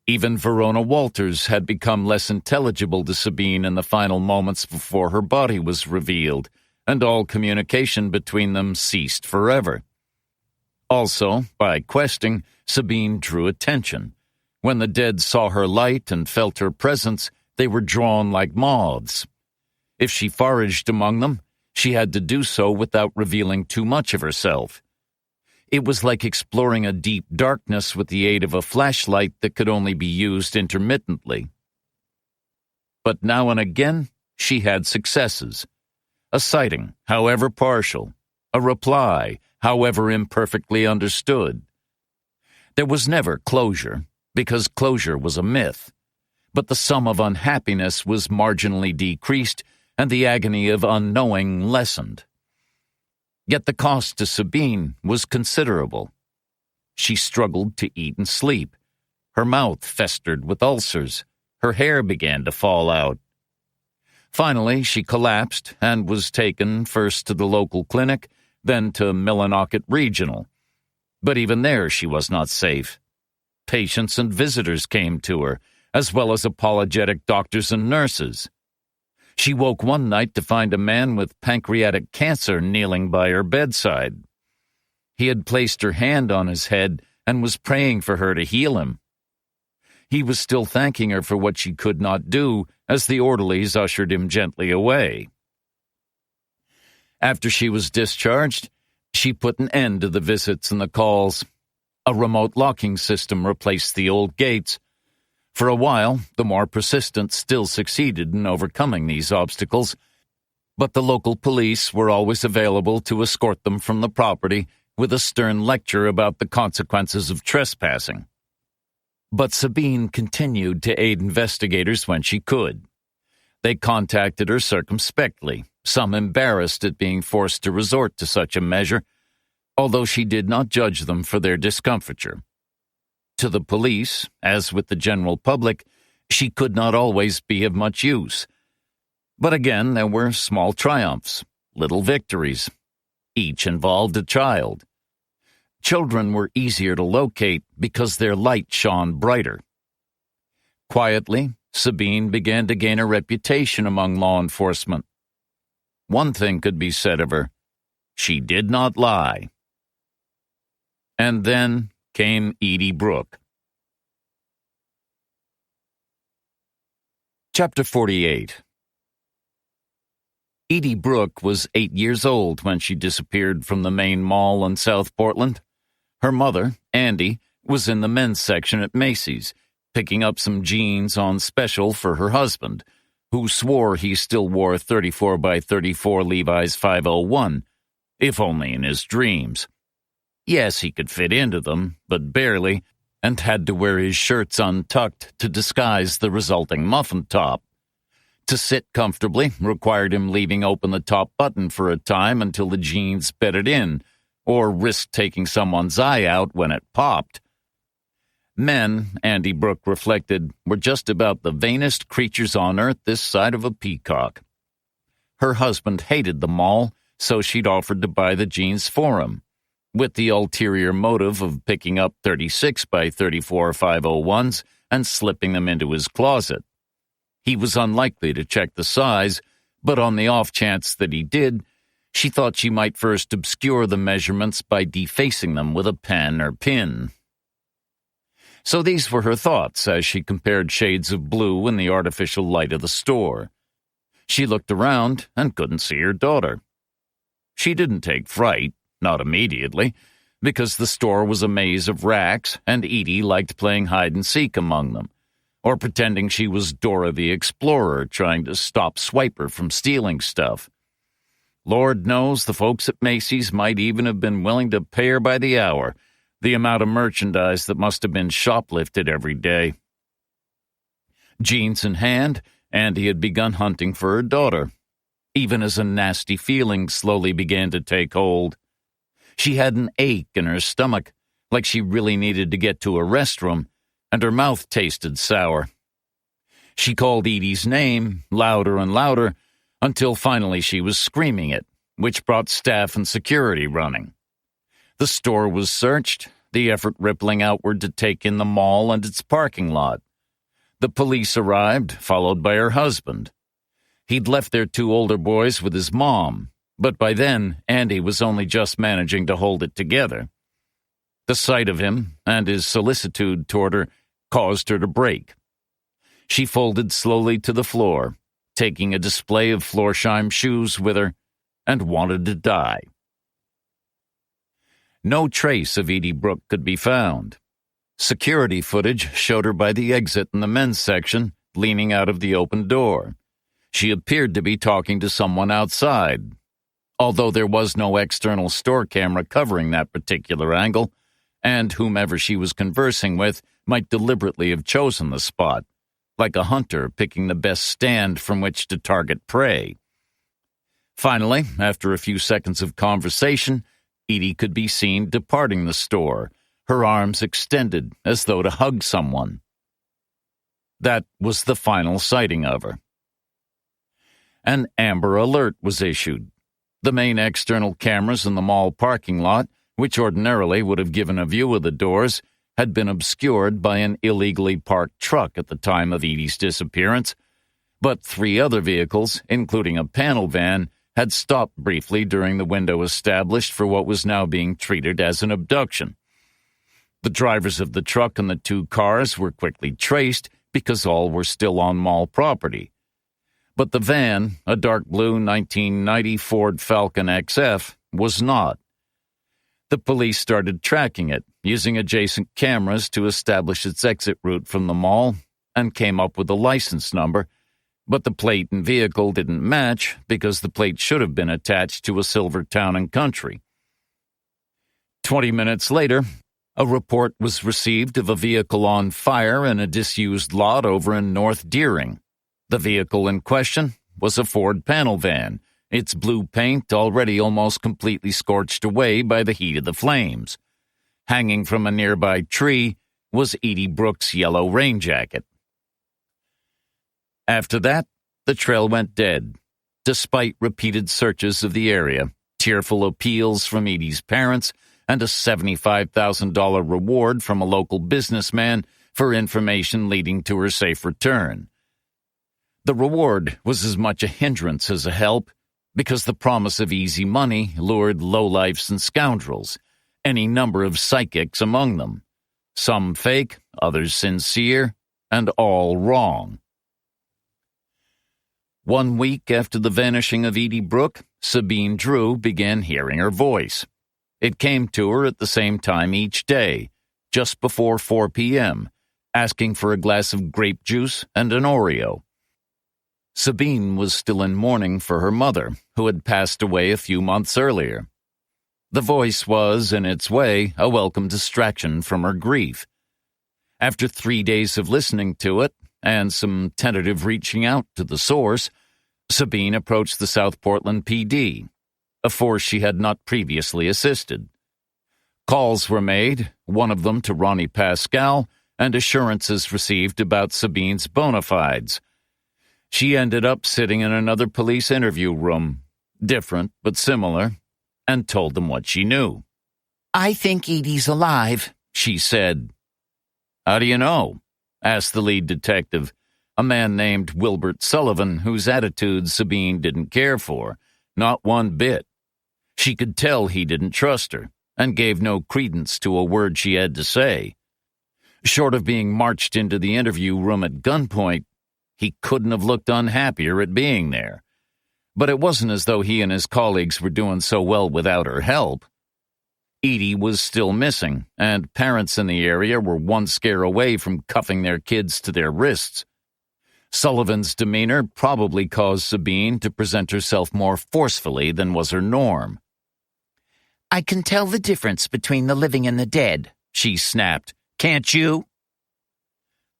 Even Verona Walters had become less intelligible to Sabine in the final moments before her body was revealed, and all communication between them ceased forever. Also, by questing, Sabine drew attention. When the dead saw her light and felt her presence, they were drawn like moths. If she foraged among them, she had to do so without revealing too much of herself. It was like exploring a deep darkness with the aid of a flashlight that could only be used intermittently. But now and again, she had successes. A sighting, however partial. A reply, however imperfectly understood. There was never closure, because closure was a myth. But the sum of unhappiness was marginally decreased, and the agony of unknowing lessened. Yet the cost to Sabine was considerable. She struggled to eat and sleep. Her mouth festered with ulcers. Her hair began to fall out. Finally, she collapsed and was taken first to the local clinic, then to Millinocket Regional. But even there she was not safe. Patients and visitors came to her, as well as apologetic doctors and nurses. She woke one night to find a man with pancreatic cancer kneeling by her bedside. He had placed her hand on his head and was praying for her to heal him. He was still thanking her for what she could not do as the orderlies ushered him gently away. After she was discharged, she put an end to the visits and the calls. A remote locking system replaced the old gates. For a while, the more persistent still succeeded in overcoming these obstacles, but the local police were always available to escort them from the property with a stern lecture about the consequences of trespassing. But Sabine continued to aid investigators when she could. They contacted her circumspectly, some embarrassed at being forced to resort to such a measure, although she did not judge them for their discomfiture. To the police, as with the general public, she could not always be of much use. But again, there were small triumphs, little victories. Each involved a child. Children were easier to locate because their light shone brighter. Quietly, Sabine began to gain a reputation among law enforcement. One thing could be said of her: she did not lie. And then came Edie Brooke. Chapter 48. Edie Brooke was 8 years old when she disappeared from the main mall in South Portland. Her mother, Andy, was in the men's section at Macy's, picking up some jeans on special for her husband, who swore he still wore 34 by 34 Levi's 501, if only in his dreams. Yes, he could fit into them, but barely, and had to wear his shirts untucked to disguise the resulting muffin top. To sit comfortably required him leaving open the top button for a time until the jeans bedded in, or risk taking someone's eye out when it popped. Men, Andy Brooke reflected, were just about the vainest creatures on earth this side of a peacock. Her husband hated them all, so she'd offered to buy the jeans for him, with the ulterior motive of picking up 36 by 34 501s and slipping them into his closet. He was unlikely to check the size, but on the off chance that he did, she thought she might first obscure the measurements by defacing them with a pen or pin. So these were her thoughts as she compared shades of blue in the artificial light of the store. She looked around and couldn't see her daughter. She didn't take fright, not immediately, because the store was a maze of racks and Edie liked playing hide-and-seek among them, or pretending she was Dora the Explorer trying to stop Swiper from stealing stuff. Lord knows the folks at Macy's might even have been willing to pay her by the hour, the amount of merchandise that must have been shoplifted every day. Jeans in hand, Andy had begun hunting for her daughter, even as a nasty feeling slowly began to take hold. She had an ache in her stomach, like she really needed to get to a restroom, and her mouth tasted sour. She called Edie's name, louder and louder, until finally she was screaming it, which brought staff and security running. The store was searched, the effort rippling outward to take in the mall and its parking lot. The police arrived, followed by her husband. He'd left their 2 older boys with his mom, but by then Andy was only just managing to hold it together. The sight of him and his solicitude toward her caused her to break. She folded slowly to the floor, taking a display of Florsheim shoes with her, and wanted to die. No trace of Edie Brooke could be found. Security footage showed her by the exit in the men's section, leaning out of the open door. She appeared to be talking to someone outside, although there was no external store camera covering that particular angle, and whomever she was conversing with might deliberately have chosen the spot, like a hunter picking the best stand from which to target prey. Finally, after a few seconds of conversation, Edie could be seen departing the store, her arms extended as though to hug someone. That was the final sighting of her. An Amber Alert was issued. The main external cameras in the mall parking lot, which ordinarily would have given a view of the doors, had been obscured by an illegally parked truck at the time of Edie's disappearance, but 3 other vehicles, including a panel van, had stopped briefly during the window established for what was now being treated as an abduction. The drivers of the truck and the 2 cars were quickly traced because all were still on mall property. But the van, a dark blue 1990 Ford Falcon XF, was not. The police started tracking it, using adjacent cameras to establish its exit route from the mall, and came up with a license number, but the plate and vehicle didn't match because the plate should have been attached to a silver Town & Country. 20 minutes later, a report was received of a vehicle on fire in a disused lot over in North Deering. The vehicle in question was a Ford panel van, its blue paint already almost completely scorched away by the heat of the flames. Hanging from a nearby tree was Edie Brooke's yellow rain jacket. After that, The trail went dead, despite repeated searches of the area, tearful appeals from Edie's parents, and a $75,000 reward from a local businessman for information leading to her safe return. The reward was as much a hindrance as a help, because the promise of easy money lured lowlifes and scoundrels, any number of psychics among them, some fake, others sincere, and all wrong. 1 week after the vanishing of Edie Brooke, Sabine Drew began hearing her voice. It came to her at the same time each day, just before 4 p.m., asking for a glass of grape juice and an Oreo. Sabine was still in mourning for her mother, who had passed away a few months earlier. The voice was, in its way, a welcome distraction from her grief. After 3 days of listening to it, and some tentative reaching out to the source, Sabine approached the South Portland PD, a force she had not previously assisted. Calls were made, one of them to Ronnie Pascal, and assurances received about Sabine's bona fides. She ended up sitting in another police interview room, different but similar, and told them what she knew. "I think Edie's alive," she said. "How do you know?" asked the lead detective, a man named Wilbert Sullivan, whose attitude Sabine didn't care for, not one bit. She could tell he didn't trust her, and gave no credence to a word she had to say. Short of being marched into the interview room at gunpoint, he couldn't have looked unhappier at being there. But it wasn't as though he and his colleagues were doing so well without her help. Edie was still missing, and parents in the area were one scare away from cuffing their kids to their wrists. Sullivan's demeanor probably caused Sabine to present herself more forcefully than was her norm. "I can tell the difference between the living and the dead," she snapped. "Can't you?"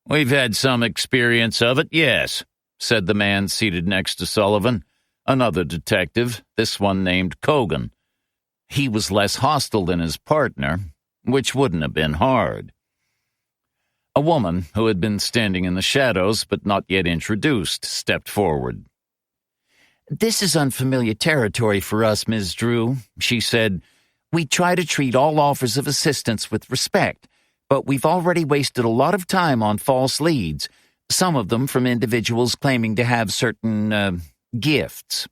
"We've had some experience of it, yes," said the man seated next to Sullivan, another detective, this one named Cogan. He was less hostile than his partner, which wouldn't have been hard. A woman who had been standing in the shadows but not yet introduced stepped forward. "This is unfamiliar territory for us, Ms. Drew," she said. "We try to treat all offers of assistance with respect, but we've already wasted a lot of time on false leads, some of them from individuals claiming to have certain, gifts."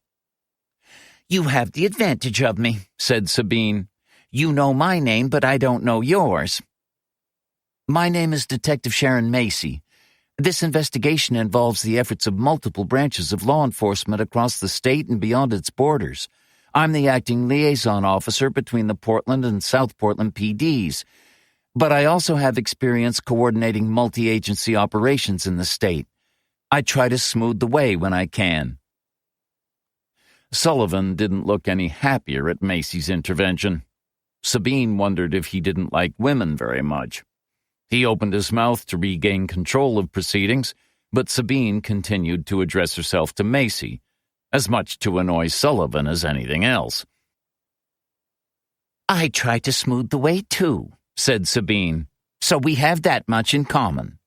"You have the advantage of me," said Sabine. "You know my name, but I don't know yours." "My name is Detective Sharon Macy. This investigation involves the efforts of multiple branches of law enforcement across the state and beyond its borders. I'm the acting liaison officer between the Portland and South Portland PDs, but I also have experience coordinating multi-agency operations in the state. I try to smooth the way when I can." Sullivan didn't look any happier at Macy's intervention. Sabine wondered if he didn't like women very much. He opened his mouth to regain control of proceedings, but Sabine continued to address herself to Macy, as much to annoy Sullivan as anything else. "I try to smooth the way, too," said Sabine, "so we have that much in common.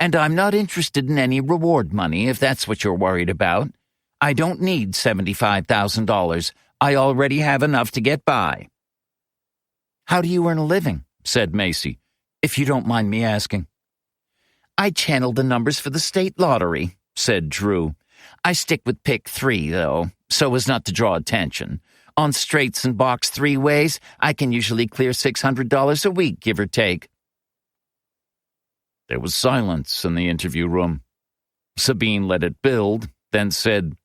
And I'm not interested in any reward money, if that's what you're worried about. I don't need $75,000. I already have enough to get by." "How do you earn a living?" said Macy, "if you don't mind me asking." "I channel the numbers for the state lottery," said Drew. "I stick with pick 3, though, so as not to draw attention. On straights and box 3-ways, I can usually clear $600 a week, give or take." There was silence in the interview room. Sabine let it build, then said,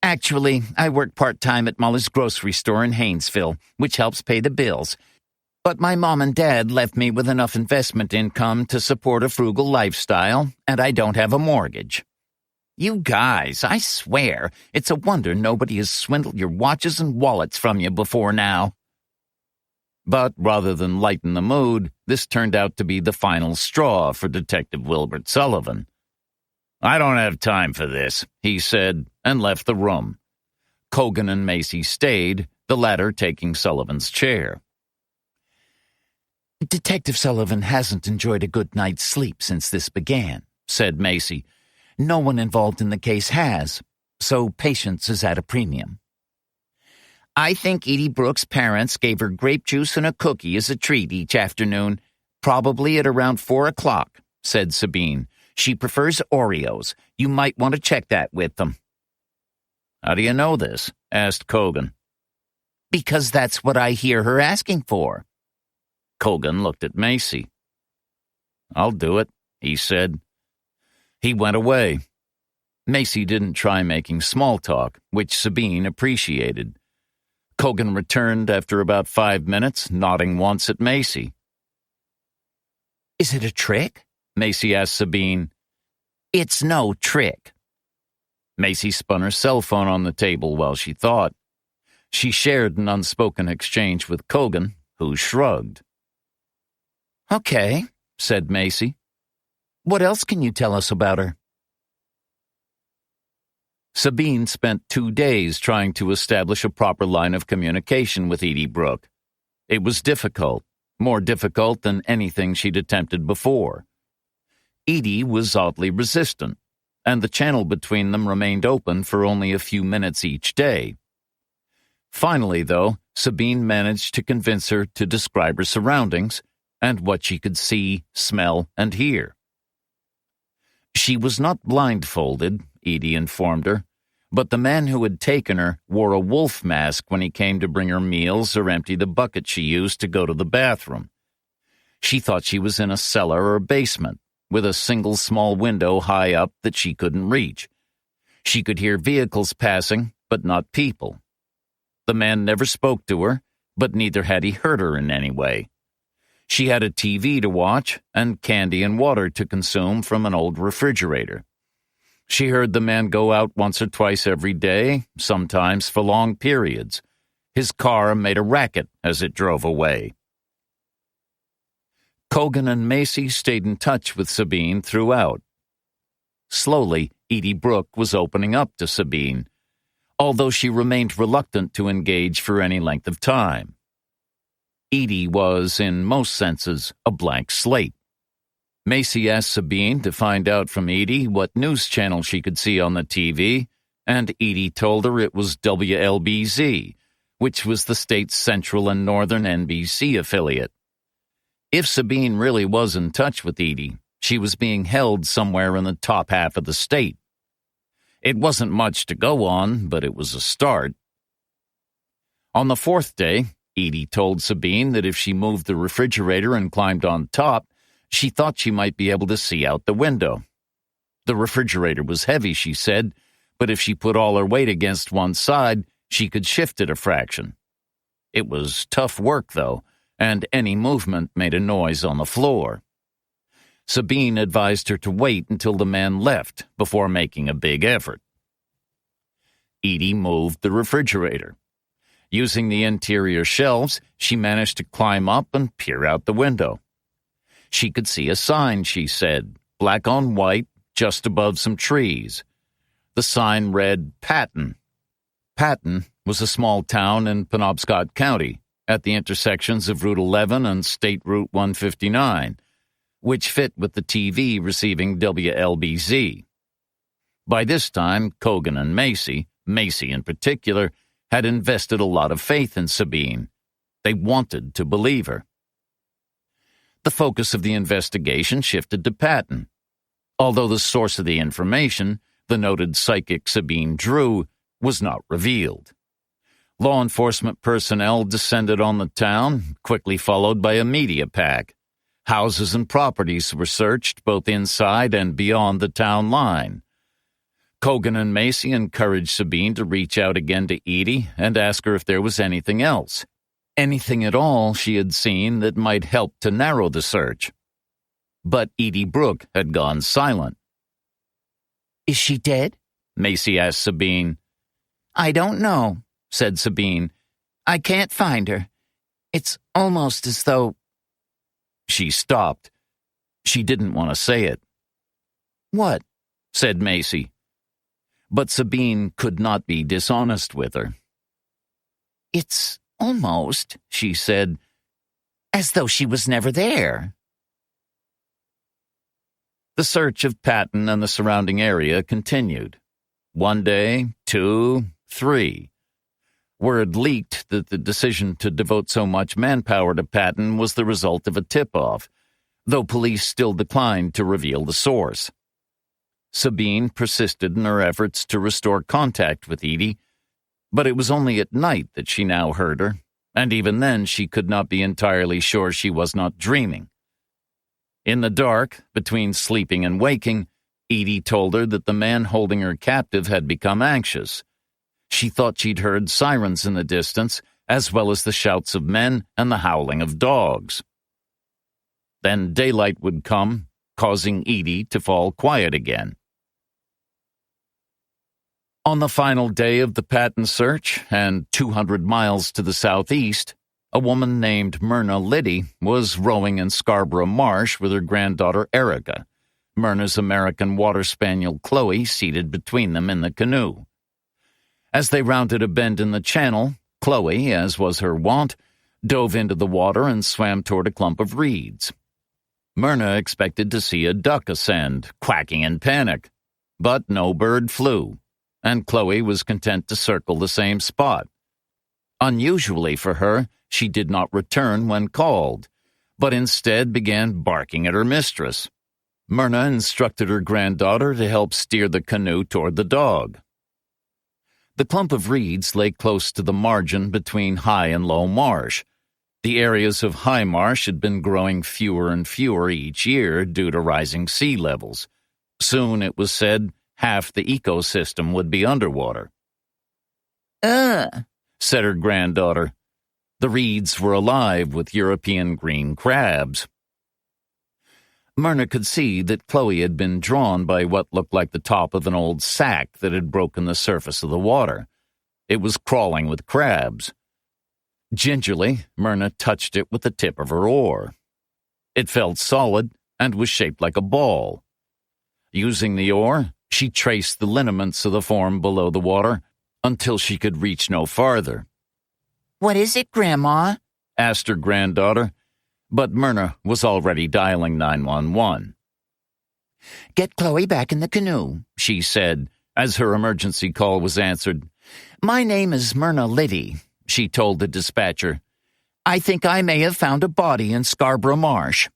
"Actually, I work part-time at Muller's grocery store in Haynesville, which helps pay the bills. But my mom and dad left me with enough investment income to support a frugal lifestyle, and I don't have a mortgage. You guys, I swear, it's a wonder nobody has swindled your watches and wallets from you before now." But rather than lighten the mood, this turned out to be the final straw for Detective Wilbert Sullivan. "I don't have time for this," he said, and left the room. Cogan and Macy stayed, the latter taking Sullivan's chair. "Detective Sullivan hasn't enjoyed a good night's sleep since this began," said Macy. No one involved in the case has, so patience is at a premium. I think Edie Brooks' parents gave her grape juice and a cookie as a treat each afternoon, probably at around 4 o'clock, said Sabine. She prefers Oreos. You might want to check that with them. How do you know this? Asked Kogan. Because that's what I hear her asking for. Kogan looked at Macy. I'll do it, he said. He went away. Macy didn't try making small talk, which Sabine appreciated. Kogan returned after about 5 minutes, nodding once at Macy. Is it a trick? Macy asked Sabine. It's no trick. Macy spun her cell phone on the table while she thought. She shared an unspoken exchange with Kogan, who shrugged. Okay, said Macy. What else can you tell us about her? Sabine spent 2 days trying to establish a proper line of communication with Edie Brooke. It was difficult, more difficult than anything she'd attempted before. Edie was oddly resistant, and the channel between them remained open for only a few minutes each day. Finally, though, Sabine managed to convince her to describe her surroundings and what she could see, smell, and hear. She was not blindfolded, Edie informed her, but the man who had taken her wore a wolf mask when he came to bring her meals or empty the bucket she used to go to the bathroom. She thought she was in a cellar or basement, with a single small window high up that she couldn't reach. She could hear vehicles passing, but not people. The man never spoke to her, but neither had he hurt her in any way. She had a TV to watch and candy and water to consume from an old refrigerator. She heard the man go out once or twice every day, sometimes for long periods. His car made a racket as it drove away. Kogan and Macy stayed in touch with Sabine throughout. Slowly, Edie Brooke was opening up to Sabine, although she remained reluctant to engage for any length of time. Edie was, in most senses, a blank slate. Macy asked Sabine to find out from Edie what news channel she could see on the TV, and Edie told her it was WLBZ, which was the state's central and northern NBC affiliate. If Sabine really was in touch with Edie, she was being held somewhere in the top half of the state. It wasn't much to go on, but it was a start. On the 4th day, Edie told Sabine that if she moved the refrigerator and climbed on top, she thought she might be able to see out the window. The refrigerator was heavy, she said, but if she put all her weight against one side, she could shift it a fraction. It was tough work, though, and any movement made a noise on the floor. Sabine advised her to wait until the man left before making a big effort. Edie moved the refrigerator. Using the interior shelves, she managed to climb up and peer out the window. She could see a sign, she said, black on white, just above some trees. The sign read Patton. Patton was a small town in Penobscot County, at the intersections of Route 11 and State Route 159, which fit with the TV receiving WLBZ. By this time, Kogan and Macy in particular, had invested a lot of faith in Sabine. They wanted to believe her. The focus of the investigation shifted to Patton. Although the source of the information, the noted psychic Sabine Drew, was not revealed. Law enforcement personnel descended on the town, quickly followed by a media pack. Houses and properties were searched both inside and beyond the town line. Kogan and Macy encouraged Sabine to reach out again to Edie and ask her if there was anything else, anything at all she had seen that might help to narrow the search. But Edie Brooke had gone silent. Is she dead? Macy asked Sabine. I don't know, said Sabine. I can't find her. It's almost as though... She stopped. She didn't want to say it. What? Said Macy. But Sabine could not be dishonest with her. It's almost, she said, as though she was never there. The search of Patton and the surrounding area continued. 1 day, 2, 3. Word leaked that the decision to devote so much manpower to Patton was the result of a tip-off, though police still declined to reveal the source. Sabine persisted in her efforts to restore contact with Edie, but it was only at night that she now heard her, and even then she could not be entirely sure she was not dreaming. In the dark, between sleeping and waking, Edie told her that the man holding her captive had become anxious. She thought she'd heard sirens in the distance, as well as the shouts of men and the howling of dogs. Then daylight would come, causing Edie to fall quiet again. On the final day of the Patton search, and 200 miles to the southeast, a woman named Myrna Liddy was rowing in Scarborough Marsh with her granddaughter Erica, Myrna's American water spaniel Chloe seated between them in the canoe. As they rounded a bend in the channel, Chloe, as was her wont, dove into the water and swam toward a clump of reeds. Myrna expected to see a duck ascend, quacking in panic, but no bird flew, and Chloe was content to circle the same spot. Unusually for her, she did not return when called, but instead began barking at her mistress. Myrna instructed her granddaughter to help steer the canoe toward the dog. The clump of reeds lay close to the margin between high and low marsh. The areas of high marsh had been growing fewer and fewer each year due to rising sea levels. Soon, it was said, half the ecosystem would be underwater. Said her granddaughter. The reeds were alive with European green crabs. Myrna could see that Chloe had been drawn by what looked like the top of an old sack that had broken the surface of the water. It was crawling with crabs. Gingerly, Myrna touched it with the tip of her oar. It felt solid and was shaped like a ball. Using the oar, she traced the lineaments of the form below the water until she could reach no farther. "What is it, Grandma?" asked her granddaughter, but Myrna was already dialing 911. "Get Chloe back in the canoe," she said, as her emergency call was answered. "My name is Myrna Liddy," she told the dispatcher. "I think I may have found a body in Scarborough Marsh."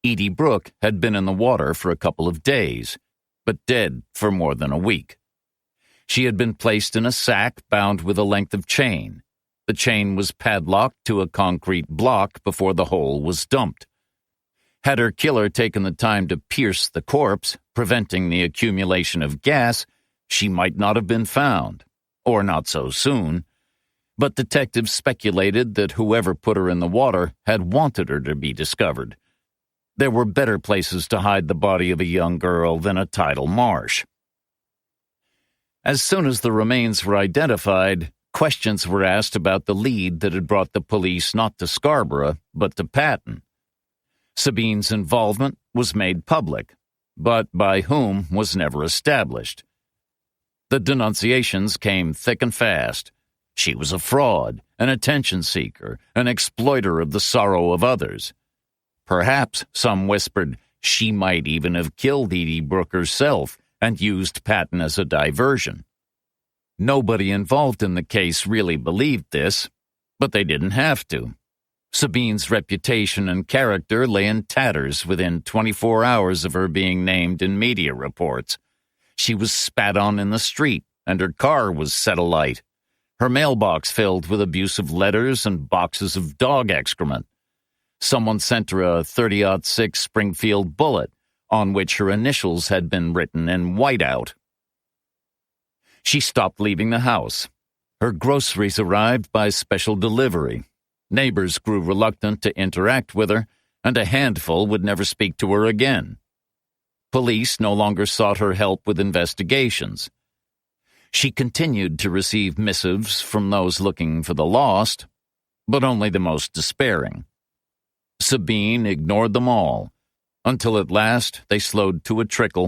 Edie Brooke had been in the water for a couple of days, but dead for more than a week. She had been placed in a sack bound with a length of chain. The chain was padlocked to a concrete block before the hole was dumped. Had her killer taken the time to pierce the corpse, preventing the accumulation of gas, she might not have been found, or not so soon. But detectives speculated that whoever put her in the water had wanted her to be discovered. There were better places to hide the body of a young girl than a tidal marsh. As soon as the remains were identified, questions were asked about the lead that had brought the police not to Scarborough, but to Patton. Sabine's involvement was made public, but by whom was never established. The denunciations came thick and fast. She was a fraud, an attention seeker, an exploiter of the sorrow of others. Perhaps, some whispered, she might even have killed Edie Brooke herself and used Patton as a diversion. Nobody involved in the case really believed this, but they didn't have to. Sabine's reputation and character lay in tatters within 24 hours of her being named in media reports. She was spat on in the street, and her car was set alight. Her mailbox filled with abusive letters and boxes of dog excrement. Someone sent her a .30-06 Springfield bullet, on which her initials had been written in whiteout. She stopped leaving the house. Her groceries arrived by special delivery. Neighbors grew reluctant to interact with her, and a handful would never speak to her again. Police no longer sought her help with investigations. She continued to receive missives from those looking for the lost, but only the most despairing. Sabine ignored them all, until at last they slowed to a trickle